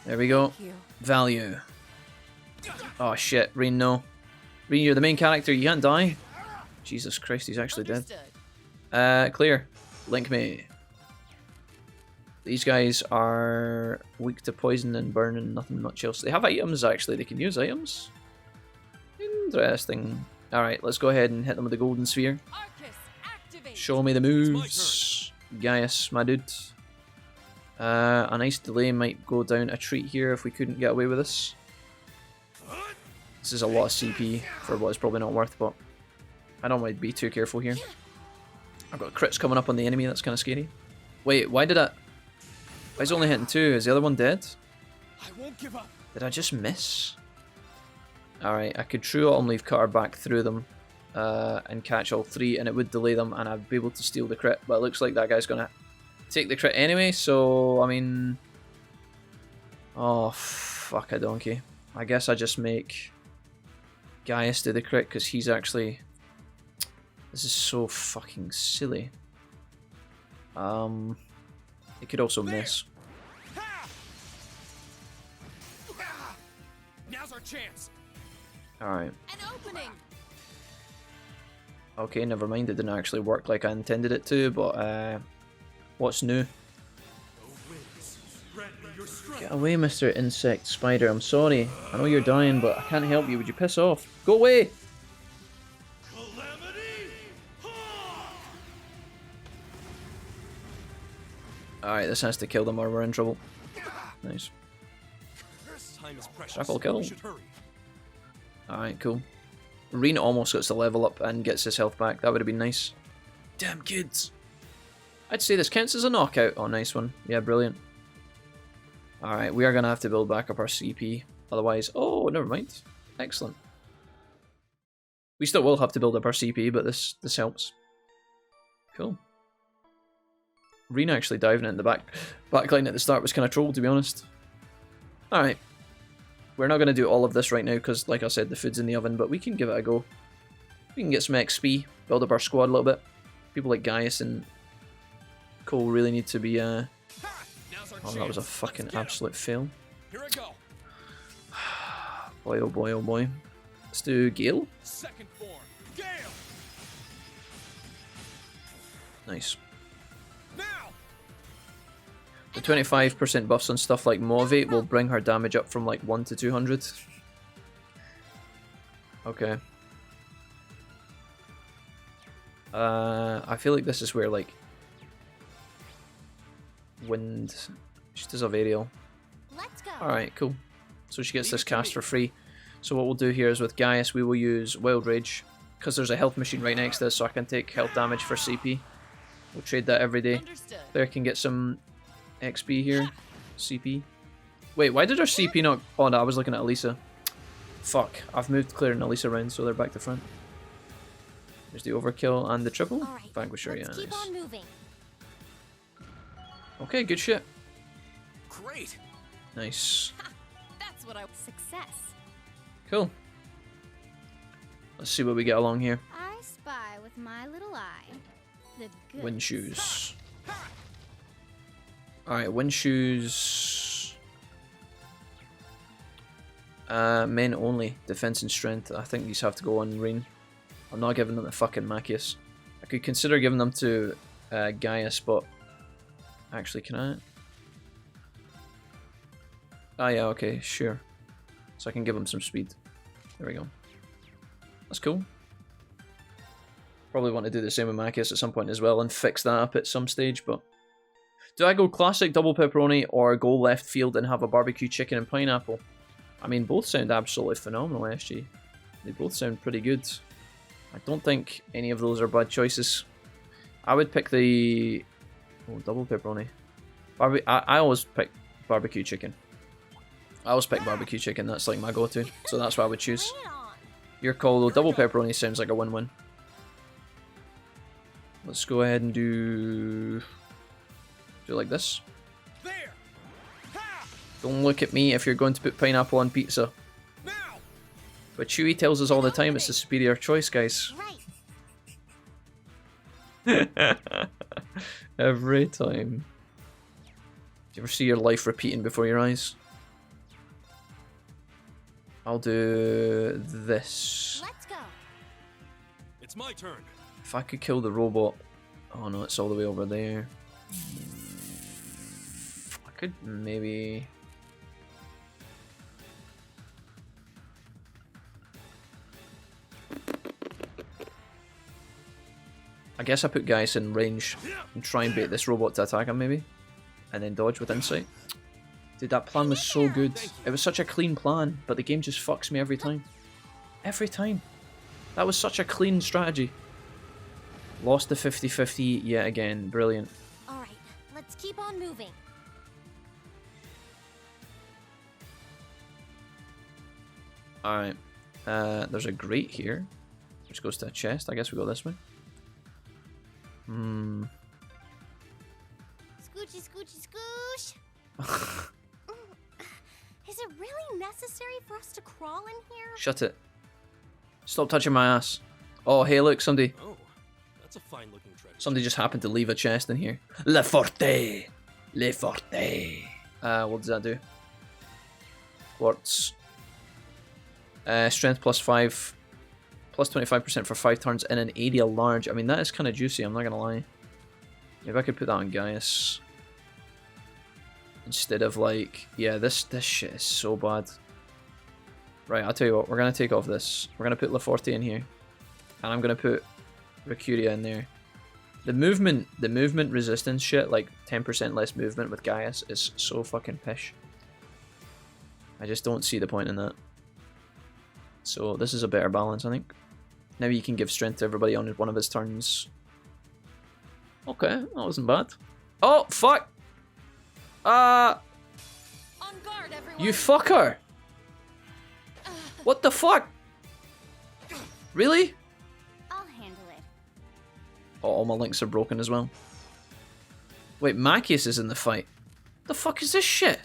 There we go. Value. Oh shit, Rean, no. Rean, you're the main character, you can't die. Jesus Christ, he's actually dead. Clear. Link me. These guys are weak to poison and burn and nothing much else. They have items, actually. They can use items. Interesting. Alright, let's go ahead and hit them with the golden sphere. Show me the moves. Gaius, my dude. A nice delay might go down a treat here if we couldn't get away with this. This is a lot of CP for what it's probably not worth, but I don't want to be too careful here. I've got crits coming up on the enemy, that's kind of scary. Wait, why is it only hitting 2? Is the other one dead? I won't give up. Did I just miss? Alright, I could true autumn leaf cutter back through them and catch all 3, and it would delay them, and I'd be able to steal the crit. But it looks like that guy's gonna take the crit anyway, so I mean, oh fuck a donkey. I guess I just make Gaius do the crit because he's actually. This is so fucking silly. He could also miss. Now's our chance. Alright. An opening. Okay, never mind. It didn't actually work like I intended it to, but what's new? Get away, Mr. Insect Spider. I'm sorry. I know you're dying, but I can't help you. Would you piss off? Go away! Alright, this has to kill them or we're in trouble. Nice. Time is precious. Shuffle kill. We should hurry. Alright, cool. Rean almost gets the level up and gets his health back. That would have been nice. Damn kids! I'd say this counts as a knockout. Oh, nice one. Yeah, brilliant. Alright, we are going to have to build back up our CP. Otherwise... Oh, never mind. Excellent. We still will have to build up our CP, but this helps. Cool. Rean actually diving in the backline at the start was kind of troll, to be honest. Alright. We're not going to do all of this right now because, like I said, the food's in the oven, but we can give it a go. We can get some XP, build up our squad a little bit. People like Gaius and Cole really need to be... Oh, that was a fucking absolute fail. Here I go. Boy, oh boy, oh boy. Let's do Gale. Second form. Gale. Nice. Now. The 25% buffs on stuff like Motivate will bring her damage up from like 1 to 200. Okay. I feel like this is where like Wind. She does have aerial. Let's go. Alright, cool. So she gets this cast for free. So what we'll do here is with Gaius, we will use Wild Rage because there's a health machine right next to us, so I can take health damage for CP. We'll trade that every day. Claire can get some XP here. CP. Wait, why did our CP not... Oh no, I was looking at Elisa. Fuck, I've moved Claire and Elisa around so they're back to front. There's the overkill and the triple. Right, Vanquisher, yeah, keep nice. on moving. Okay, good shit. Great. Nice. That's what I... Success. Cool. Let's see what we get along here. I spy with my little eye. The good Wind shoes. Alright, wind shoes. Men only. Defense and strength. I think these have to go on Rean. I'm not giving them to fucking Machias. I could consider giving them to Gaius, but... Actually, can I? Ah, yeah, okay, sure. So I can give him some speed. There we go. That's cool. Probably want to do the same with Machias at some point as well and fix that up at some stage, but... Do I go classic double pepperoni or go left field and have a barbecue chicken and pineapple? I mean, both sound absolutely phenomenal, SG. They both sound pretty good. I don't think any of those are bad choices. I would pick the... Oh, double pepperoni. I always pick barbecue chicken. I always pick barbecue chicken, that's like my go-to. So that's what I would choose. Your call though, double pepperoni sounds like a win-win. Let's go ahead and do it like this. Don't look at me if you're going to put pineapple on pizza. But Chewie tells us all the time it's the superior choice, guys. Every time. Do you ever see your life repeating before your eyes? I'll do this. Let's go. It's my turn. If I could kill the robot... Oh no, it's all the way over there. I could maybe... I guess I put Gaius in range and try and bait this robot to attack him maybe. And then dodge with insight. Dude, that plan was so good. It was such a clean plan, but the game just fucks me every time. Every time. That was such a clean strategy. Lost the 50-50 yet again. Brilliant. Alright, let's keep on moving. Alright. There's a grate here, which goes to a chest. I guess we go this way. Hmm. Scoochy, scoochy, scoosh! Is it really necessary for us to crawl in here? Shut it. Stop touching my ass. Oh, hey, look, somebody. Oh, that's a fine-looking treasure. Somebody just happened to leave a chest in here. Le Forte! Le Forte! What does that do? Quartz. Strength plus 5. Plus 25% for 5 turns in an area large. I mean, that is kind of juicy, I'm not gonna lie. Maybe I could put that on Gaius. Instead of, like... Yeah, this shit is so bad. Right, I'll tell you what. We're gonna take off this. We're gonna put Le Forte in here. And I'm gonna put Mercuria in there. The movement resistance shit, like 10% less movement with Gaius, is so fucking pish. I just don't see the point in that. So this is a better balance, I think. Now you can give strength to everybody on one of his turns. Okay, that wasn't bad. Oh, fuck! On guard, everyone. You fucker! What the fuck? Really? I'll handle it. Oh, all my links are broken as well. Wait, Machias is in the fight. The fuck is this shit?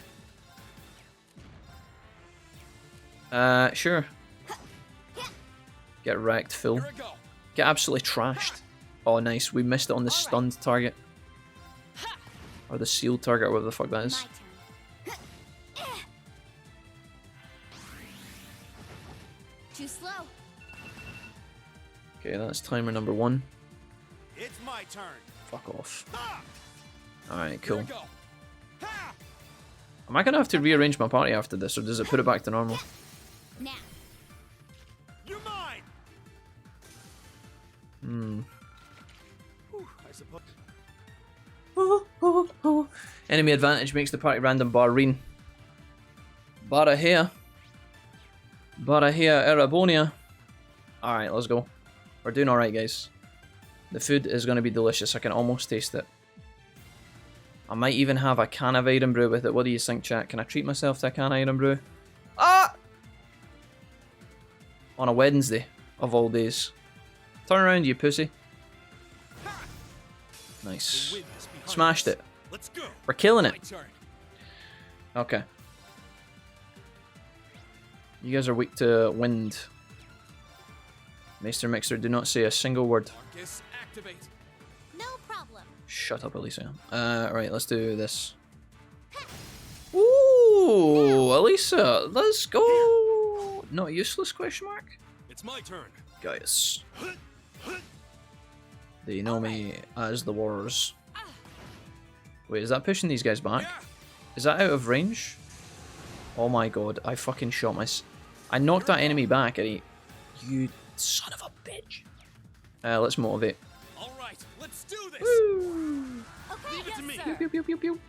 Sure. Get wrecked, Phil. Get absolutely trashed. Oh, nice. We missed it on the stunned target. Or the sealed target, or whatever the fuck that is. Too slow. Okay, that's timer number 1. It's my turn. Fuck off. Alright, cool. Am I gonna have to rearrange my party after this, or does it put it back to normal? Now. You're mine. Hmm. I suppose. Enemy advantage makes the party random bar Rean. Bara here. Bara here, Erabonia. Alright, let's go. We're doing alright, guys. The food is going to be delicious. I can almost taste it. I might even have a can of iron brew with it. What do you think, chat? Can I treat myself to a can of iron brew? Ah! On a Wednesday, of all days. Turn around, you pussy. Nice. Smashed it. Let's go. We're killing it. Okay. You guys are weak to wind. Maester Mixer, do not say a single word. No problem. Shut up, Elisa. Right, let's do this. Ooh, Elisa, let's go. Not useless, question mark? It's my turn. Guys. They know me as the Warriors. Wait, is that pushing these guys back? Is that out of range? Oh my god, I fucking shot I knocked that enemy back and he... You son of a bitch. Let's motivate. Alright, let's do this! Woo. Okay, Leave it to me. Pew, pew, pew, pew, pew.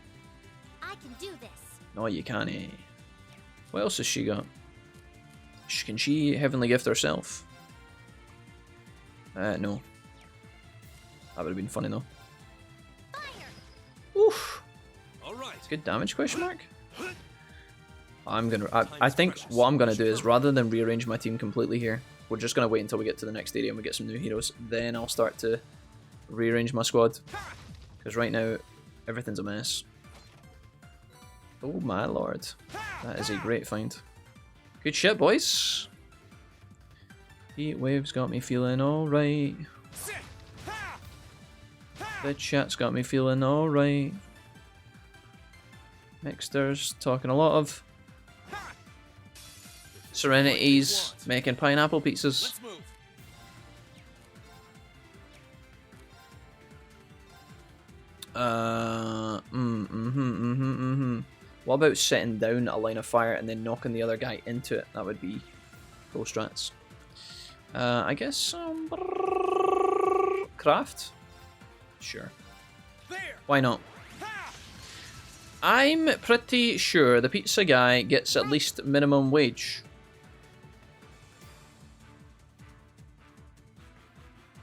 I can do this. No, you can't. What else has she got? Can she heavenly gift herself? No. That would have been funny though. Oof. Alright. Good damage, question mark? I think what I'm gonna do is, rather than rearrange my team completely here, we're just gonna wait until we get to the next area and we get some new heroes. Then I'll start to rearrange my squad. Because right now, everything's a mess. Oh my lord. That is a great find. Good shit, boys. Heat waves got me feeling alright. The chat's got me feeling alright. Mixters talking a lot of Serenity's making pineapple pizzas. What about setting down a line of fire and then knocking the other guy into it? That would be pro strats. I guess craft? Sure. Why not? I'm pretty sure the pizza guy gets at least minimum wage.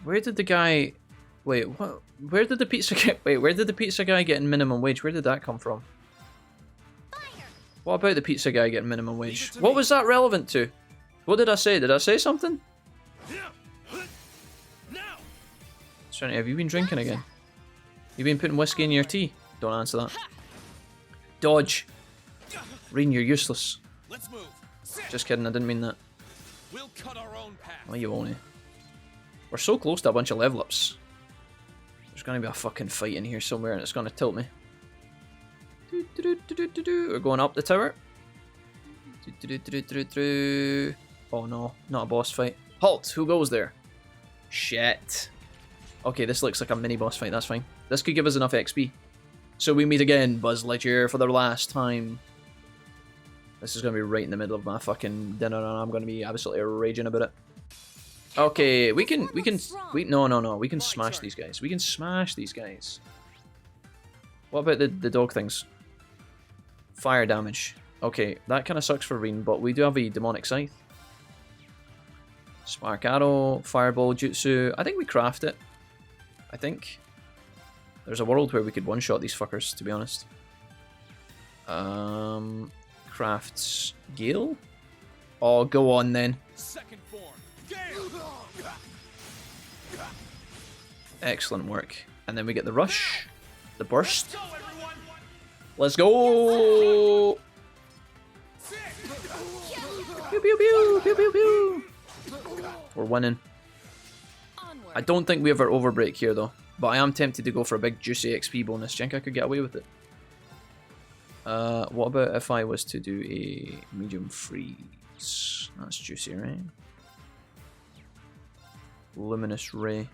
Where did the guy... Wait, what? Where did the pizza get... Wait, where did the pizza guy get in minimum wage? Where did that come from? What about the pizza guy getting minimum wage? What was that relevant to? What did I say? Did I say something? Trinity, have you been drinking again? You been putting whiskey in your tea? Don't answer that. Dodge. Rean, you're useless. Let's move. Just kidding, I didn't mean that. We'll cut our own path. Well, you won't. We're so close to a bunch of level ups. There's gonna be a fucking fight in here somewhere and it's gonna tilt me. We're going up the tower. Oh no, not a boss fight. Halt! Who goes there? Shit. Okay, this looks like a mini boss fight, that's fine. This could give us enough XP. So we meet again, Buzz Lightyear, for the last time. This is going to be right in the middle of my fucking dinner and I'm going to be absolutely raging about it. Okay, we can smash these guys. We can smash these guys. What about the dog things? Fire damage. Okay, that kind of sucks for Rean, but we do have a demonic scythe. Spark arrow, fireball jutsu. I think we craft it. I think. There's a world where we could one-shot these fuckers, to be honest. Crafts Gale? Oh, go on then. Second form. Gale. Excellent work. And then we get the rush, the burst. Let's go! Pew pew pew pew pew pew. We're winning. I don't think we ever overbreak here though, but I am tempted to go for a big juicy XP bonus. Do you think I could get away with it? What about if I was to do a medium freeze? That's juicy, right? Luminous ray.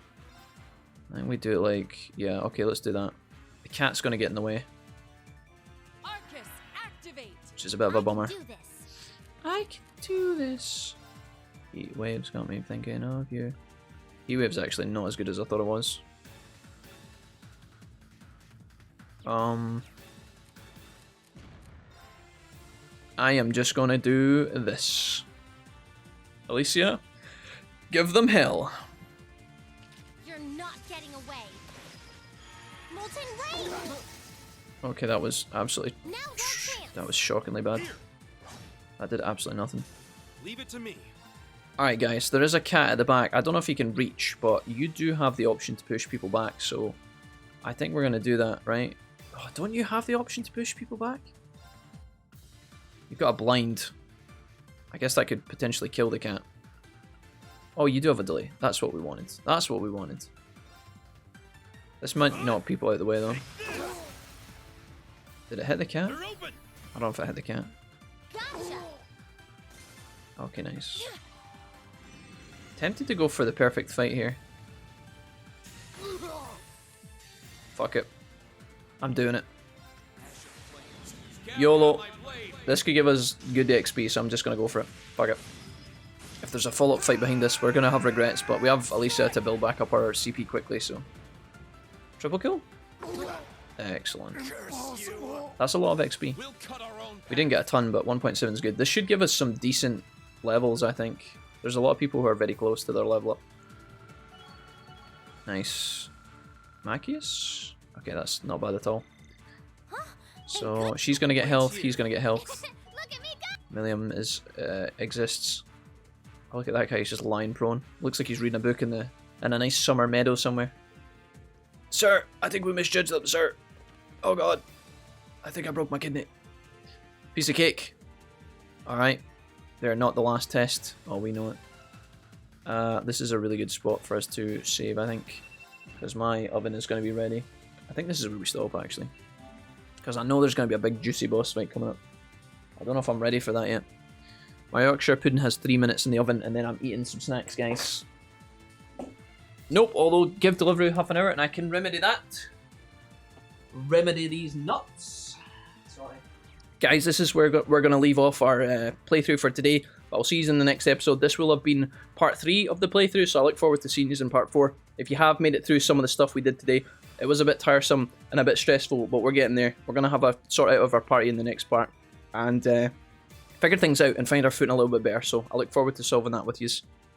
I think we do it like, yeah, okay, let's do that. The cat's gonna get in the way, which is a bit of a bummer. I can do this. Heat waves got me thinking of you. Heat waves actually not as good as I thought it was. I am just gonna do this. Alicia, give them hell. You're not getting away. Molten rain. Okay, that was absolutely. That was shockingly bad. That did absolutely nothing. Leave it to me. Alright guys, there is a cat at the back. I don't know if he can reach, but you do have the option to push people back, so I think we're going to do that, right? Oh, don't you have the option to push people back? You've got a blind. I guess that could potentially kill the cat. Oh, you do have a delay. That's what we wanted. That's what we wanted. This might knock people out of the way though. Did it hit the cat? I don't know if it hit the cat. Okay, nice. Tempted to go for the perfect fight here. Fuck it. I'm doing it. YOLO. This could give us good XP, so I'm just going to go for it. Fuck it. If there's a follow-up fight behind this, we're going to have regrets, but we have Alicia to build back up our CP quickly, so... Triple kill? Excellent. That's a lot of XP. We didn't get a ton, but 1.7 is good. This should give us some decent levels, I think. There's a lot of people who are very close to their level up. Nice. Machias? Okay, that's not bad at all. So she's gonna get health, he's gonna get health. Milliam exists. Oh, look at that guy, he's just lying prone. Looks like he's reading a book in a nice summer meadow somewhere. Sir, I think we misjudged them, sir. Oh god. I think I broke my kidney. Piece of cake. Alright. They're not the last test. Oh, we know it. This is a really good spot for us to save, I think. Because my oven is going to be ready. I think this is where we stop, actually. Because I know there's going to be a big juicy boss fight coming up. I don't know if I'm ready for that yet. My Yorkshire pudding has 3 minutes in the oven, and then I'm eating some snacks, guys. Nope, although give delivery half an hour, and I can remedy that. Remedy these nuts. Sorry. Guys, this is where we're going to leave off our playthrough for today. I'll see you in the next episode. This will have been part 3 of the playthrough, so I look forward to seeing you in part 4. If you have made it through some of the stuff we did today, it was a bit tiresome and a bit stressful, but we're getting there. We're going to have a sort out of our party in the next part and figure things out and find our footing a little bit better, so I look forward to solving that with you.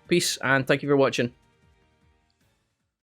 Peace, and thank you for watching.